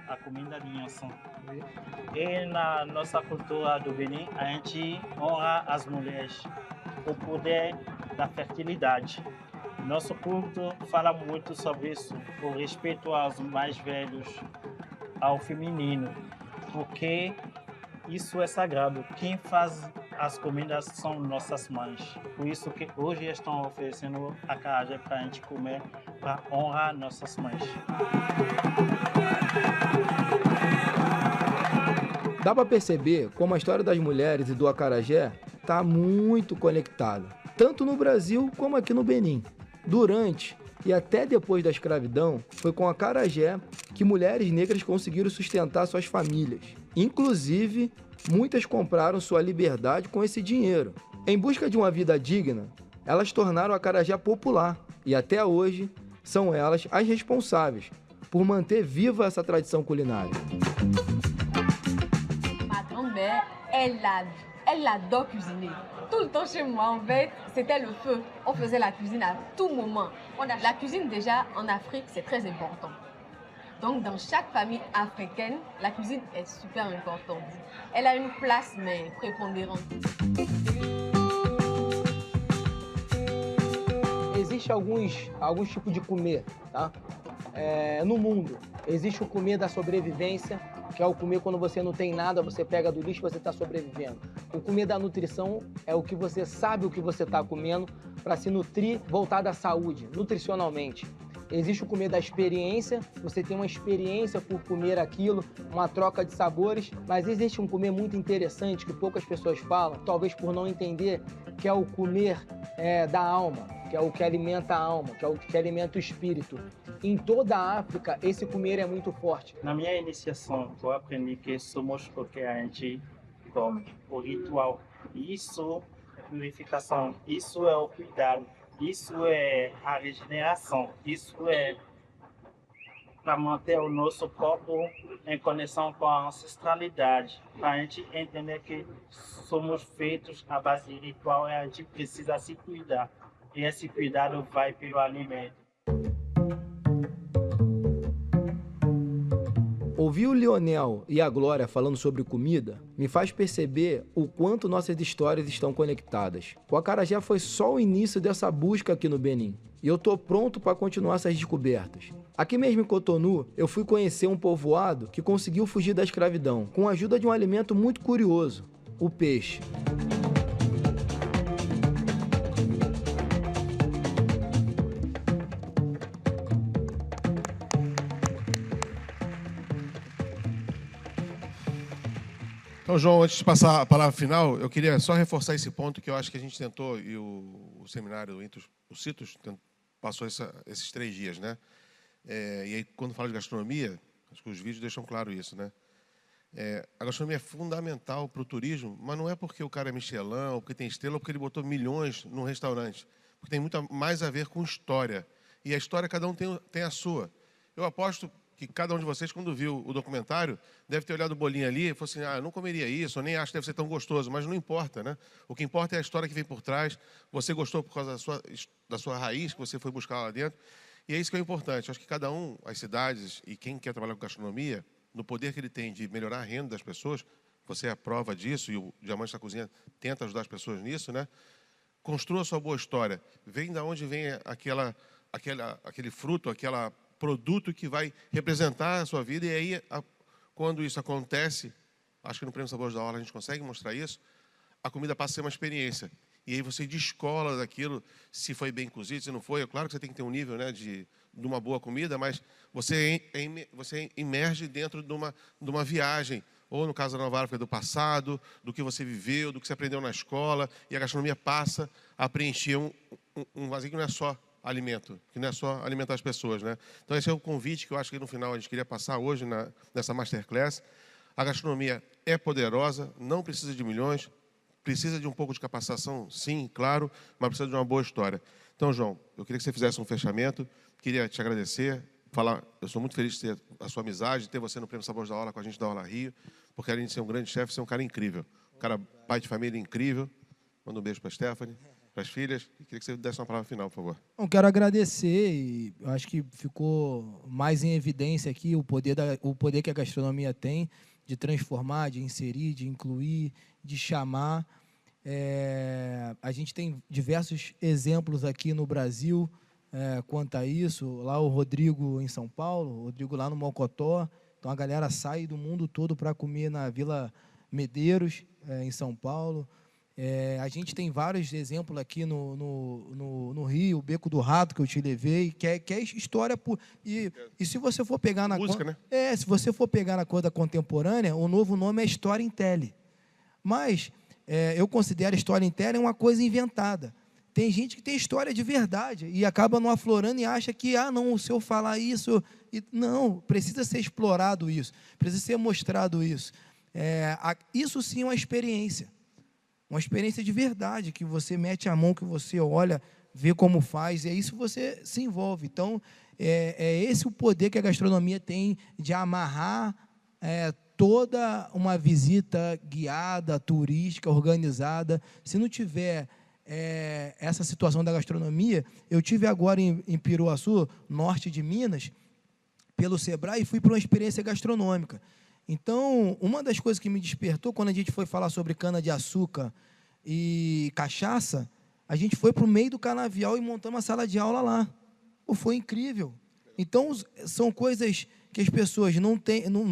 A comida de Yansan. E na nossa cultura do Benin, a gente honra as mulheres, o poder da fertilidade. Nosso culto fala muito sobre isso, o respeito aos mais velhos, ao feminino, porque isso é sagrado. Quem faz as comidas são nossas mães. Por isso que hoje estão oferecendo acarajé para a gente comer, para honrar nossas mães. Dá para perceber como a história das mulheres e do acarajé está muito conectada, tanto no Brasil como aqui no Benin. Durante e até depois da escravidão, foi com o acarajé que mulheres negras conseguiram sustentar suas famílias. Inclusive, muitas compraram sua liberdade com esse dinheiro. Em busca de uma vida digna, elas tornaram o acarajé popular e até hoje são elas as responsáveis por manter viva essa tradição culinária. Ma grand-mère, elle adore cuisiner. Tout le temps chez moi, en fait, c'était le feu. On faisait la cuisine à tout moment. La cuisine, déjà, en Afrique, c'est très important. Donc, dans chaque famille africaine, la cuisine est super importante. Elle a une place, mais prépondérante. Existe alguns tipos de comer, tá? No mundo. Existe o comer da sobrevivência, que é o comer quando você não tem nada, você pega do lixo e você está sobrevivendo. O comer da nutrição é o que você sabe o que você está comendo para se nutrir, voltado à saúde, nutricionalmente. Existe o comer da experiência, você tem uma experiência por comer aquilo, uma troca de sabores, mas existe um comer muito interessante que poucas pessoas falam, talvez por não entender, que é o comer da alma, que é o que alimenta a alma, que é o que alimenta o espírito. Em toda a África, esse comer é muito forte. Na minha iniciação, eu aprendi que somos porque a gente come, o ritual. Isso é purificação, isso é o cuidado, isso é a regeneração, isso é para manter o nosso corpo em conexão com a ancestralidade, para a gente entender que somos feitos à base de ritual e a gente precisa se cuidar. E esse cuidado vai pelo alimento. Ouvir o Lionel e a Glória falando sobre comida me faz perceber o quanto nossas histórias estão conectadas. O acarajé foi só o início dessa busca aqui no Benin. E eu tô pronto para continuar essas descobertas. Aqui mesmo em Cotonou, eu fui conhecer um povoado que conseguiu fugir da escravidão, com a ajuda de um alimento muito curioso, o peixe. Então, João, antes de passar a palavra final, eu queria só reforçar esse ponto que eu acho que a gente tentou, e o seminário entre os CITOS passou esses 3 dias, né? E aí, quando fala de gastronomia, acho que os vídeos deixam claro isso, né? A gastronomia é fundamental para o turismo, mas não é porque o cara é Michelin, ou porque tem estrela, ou porque ele botou milhões num restaurante. Porque tem muito mais a ver com história. E a história, cada um tem a sua. Eu aposto que cada um de vocês, quando viu o documentário, deve ter olhado o bolinho ali e falou assim, eu não comeria isso, eu nem acho que deve ser tão gostoso, mas não importa, né? O que importa é a história que vem por trás, você gostou por causa da sua raiz, que você foi buscar lá dentro, e é isso que é importante. Eu acho que cada um, as cidades e quem quer trabalhar com gastronomia, no poder que ele tem de melhorar a renda das pessoas, você é a prova disso, e o Diamante da Cozinha tenta ajudar as pessoas nisso, né? Construa a sua boa história, vem da onde vem aquele fruto, aquela produto que vai representar a sua vida, e aí, quando isso acontece, acho que no Prêmio Sabores da Orla a gente consegue mostrar isso, a comida passa a ser uma experiência. E aí você descola daquilo, se foi bem cozido, se não foi. É claro que você tem que ter um nível, né, de uma boa comida, mas você imerge dentro de uma viagem, ou no caso da Nova África, do passado, do que você viveu, do que você aprendeu na escola, e a gastronomia passa a preencher um vazio que não é só alimento, que não é só alimentar as pessoas, né? Então esse é o convite que eu acho que no final a gente queria passar hoje nessa Masterclass. A gastronomia é poderosa, não precisa de milhões, precisa de um pouco de capacitação, sim, claro, mas precisa de uma boa história. Então, João, eu queria que você fizesse um fechamento, queria te agradecer, eu sou muito feliz de ter a sua amizade, de ter você no Prêmio Sabores da Orla com a gente da Orla Rio, porque além de ser um grande chefe, você é um cara incrível, um cara pai de família incrível. Manda um beijo para a Stephanie, para as filhas, e queria que você desse uma palavra final, por favor. Eu quero agradecer, e acho que ficou mais em evidência aqui o poder que a gastronomia tem de transformar, de inserir, de incluir, de chamar. A gente tem diversos exemplos aqui no Brasil quanto a isso. Lá o Rodrigo em São Paulo, o Rodrigo lá no Mocotó. Então a galera sai do mundo todo para comer na Vila Medeiros, em São Paulo. A gente tem vários exemplos aqui no Rio, o Beco do Rato, que eu te levei, que é história. E se você for pegar na música, né? Se você for pegar na coisa contemporânea, o novo nome é Storytelling. Mas eu considero Storytelling uma coisa inventada. Tem gente que tem história de verdade e acaba não aflorando e acha que, não, se eu falar isso... Não, precisa ser explorado isso, precisa ser mostrado isso. Isso sim é uma experiência. uma experiência de verdade, que você mete a mão, que você olha, vê como faz, e é isso que você se envolve. Então, é esse o poder que a gastronomia tem de amarrar toda uma visita guiada, turística, organizada. Se não tiver essa situação da gastronomia, eu tive agora em Piruaçu, norte de Minas, pelo Sebrae, e fui para uma experiência gastronômica. Então, uma das coisas que me despertou, quando a gente foi falar sobre cana-de-açúcar e cachaça, a gente foi para o meio do canavial e montamos uma sala de aula lá. Pô, foi incrível. Então, são coisas que as pessoas não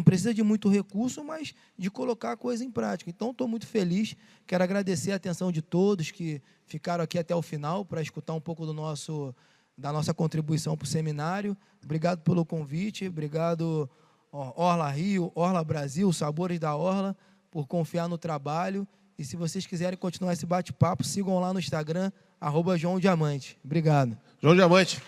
precisam de muito recurso, mas de colocar a coisa em prática. Então, estou muito feliz. Quero agradecer a atenção de todos que ficaram aqui até o final para escutar um pouco da nossa contribuição para o seminário. Obrigado pelo convite. Obrigado, Orla Rio, Orla Brasil, Sabores da Orla, por confiar no trabalho. E se vocês quiserem continuar esse bate-papo, sigam lá no Instagram, @João Diamante. Obrigado. João Diamante.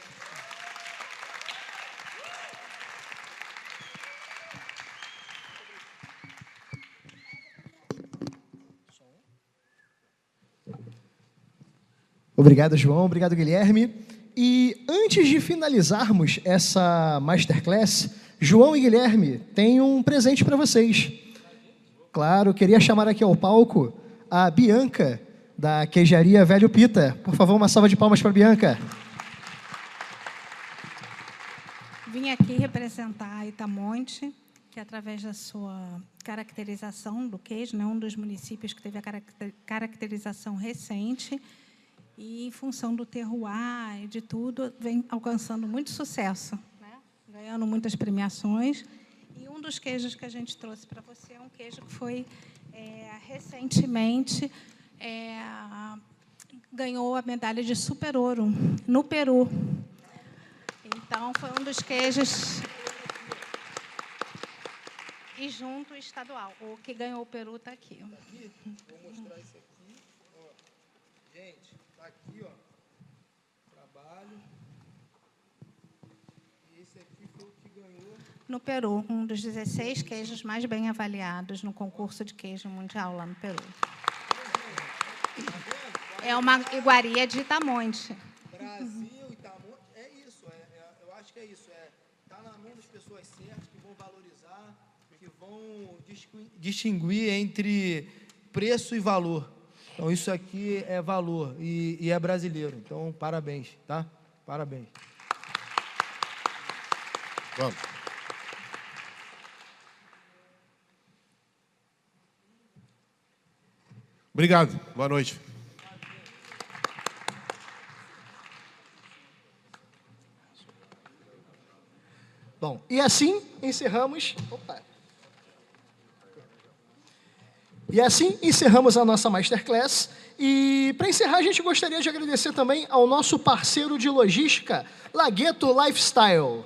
Obrigado, João. Obrigado, Guilherme. E antes de finalizarmos essa masterclass, João e Guilherme têm um presente para vocês. Claro, queria chamar aqui ao palco a Bianca, da Queijaria Velho Pita. Por favor, uma salva de palmas para a Bianca. Vim aqui representar a Itamonte, que através da sua caracterização do queijo, um dos municípios que teve a caracterização recente, e em função do terroir e de tudo, vem alcançando muito sucesso, ganhando muitas premiações. E um dos queijos que a gente trouxe para você é um queijo que foi recentemente ganhou a medalha de Super Ouro no Peru. Então, foi um dos queijos e junto estadual. O que ganhou o Peru está aqui. Vou mostrar isso aqui. Gente, está aqui, trabalho. E esse aqui foi o que ganhou no Peru, um dos 16 queijos mais bem avaliados no concurso de queijo mundial lá no Peru. É uma iguaria de Itamonte. Brasil, Itamonte, é isso. Eu acho que é isso. Está na mão das pessoas certas, que vão valorizar, que vão distinguir entre preço e valor. Então, isso aqui é valor e é brasileiro. Então, parabéns, tá? Parabéns. Vamos. Obrigado. Boa noite. Bom, e assim encerramos... E assim encerramos a nossa Masterclass. E, para encerrar, a gente gostaria de agradecer também ao nosso parceiro de logística, Laghetto Lifestyle.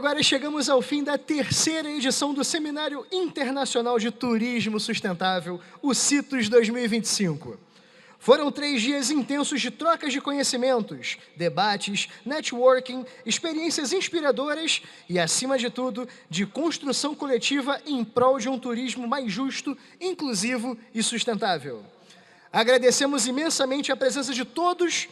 agora chegamos ao fim da terceira edição do Seminário Internacional de Turismo Sustentável, o CITUS 2025. Foram 3 dias intensos de trocas de conhecimentos, debates, networking, experiências inspiradoras e, acima de tudo, de construção coletiva em prol de um turismo mais justo, inclusivo e sustentável. Agradecemos imensamente a presença de todos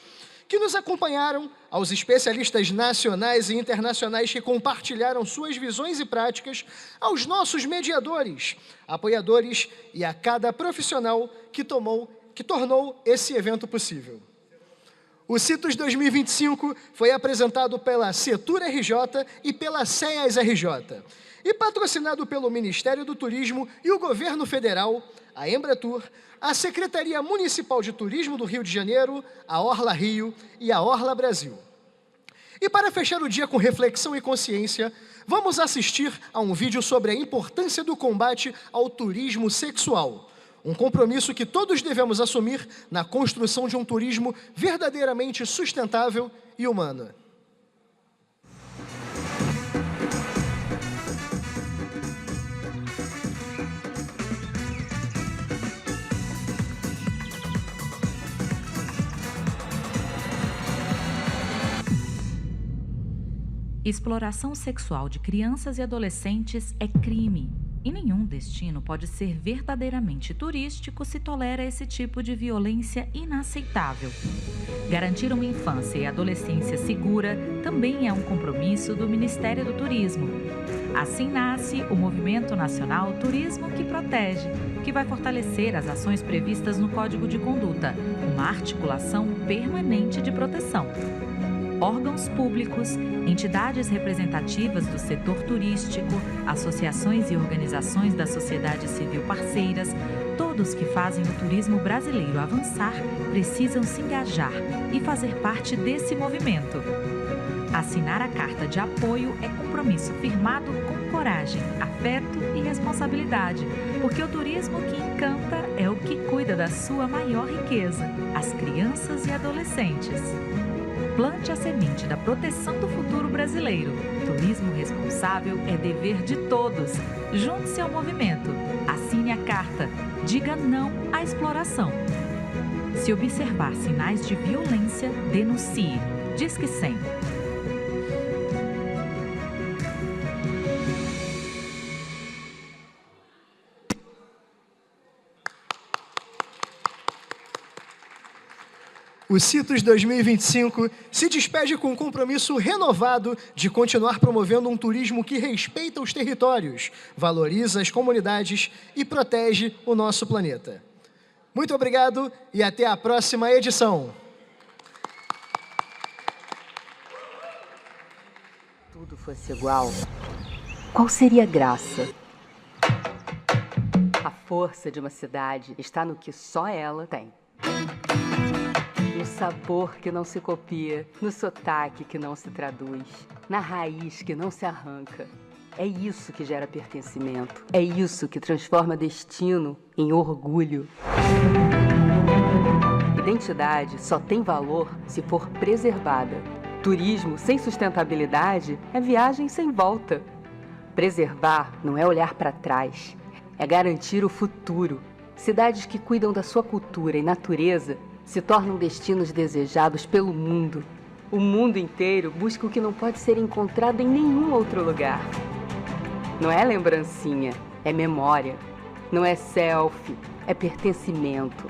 que nos acompanharam, aos especialistas nacionais e internacionais que compartilharam suas visões e práticas, aos nossos mediadores, apoiadores e a cada profissional que tornou esse evento possível. O CITUS 2025 foi apresentado pela Setur RJ e pela SEAS RJ e patrocinado pelo Ministério do Turismo e o Governo Federal, a Embratur, a Secretaria Municipal de Turismo do Rio de Janeiro, a Orla Rio e a Orla Brasil. E para fechar o dia com reflexão e consciência, vamos assistir a um vídeo sobre a importância do combate ao turismo sexual, um compromisso que todos devemos assumir na construção de um turismo verdadeiramente sustentável e humano. Exploração sexual de crianças e adolescentes é crime. E nenhum destino pode ser verdadeiramente turístico se tolera esse tipo de violência inaceitável. Garantir uma infância e adolescência segura também é um compromisso do Ministério do Turismo. Assim nasce o Movimento Nacional Turismo que Protege, que vai fortalecer as ações previstas no Código de Conduta, uma articulação permanente de proteção. Órgãos públicos, entidades representativas do setor turístico, associações e organizações da sociedade civil parceiras, todos que fazem o turismo brasileiro avançar, precisam se engajar e fazer parte desse movimento. Assinar a carta de apoio é compromisso firmado com coragem, afeto e responsabilidade, porque o turismo que encanta é o que cuida da sua maior riqueza, as crianças e adolescentes. Plante a semente da proteção do futuro brasileiro. Turismo responsável é dever de todos. Junte-se ao movimento. Assine a carta. Diga não à exploração. Se observar sinais de violência, denuncie. Disque 100. O CITUS 2025 se despede com um compromisso renovado de continuar promovendo um turismo que respeita os territórios, valoriza as comunidades e protege o nosso planeta. Muito obrigado e até a próxima edição. Se tudo fosse igual, qual seria a graça? A força de uma cidade está no que só ela tem. No sabor que não se copia, no sotaque que não se traduz, na raiz que não se arranca. É isso que gera pertencimento. É isso que transforma destino em orgulho. Identidade só tem valor se for preservada. Turismo sem sustentabilidade é viagem sem volta. Preservar não é olhar para trás, é garantir o futuro. Cidades que cuidam da sua cultura e natureza se tornam destinos desejados pelo mundo. O mundo inteiro busca o que não pode ser encontrado em nenhum outro lugar. Não é lembrancinha, é memória. Não é selfie, é pertencimento.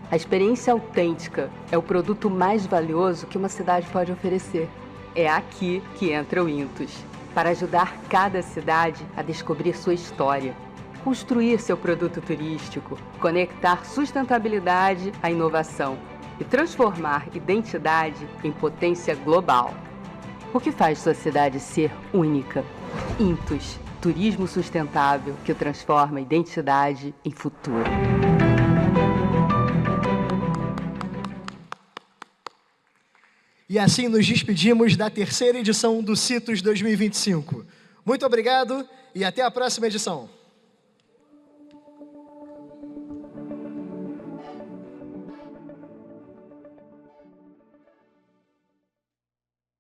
A experiência autêntica é o produto mais valioso que uma cidade pode oferecer. É aqui que entra o Intus, para ajudar cada cidade a descobrir sua história, construir seu produto turístico, conectar sustentabilidade à inovação e transformar identidade em potência global. O que faz sua cidade ser única? Intus, turismo sustentável que transforma identidade em futuro. E assim nos despedimos da terceira edição do CITUS 2025. Muito obrigado e até a próxima edição.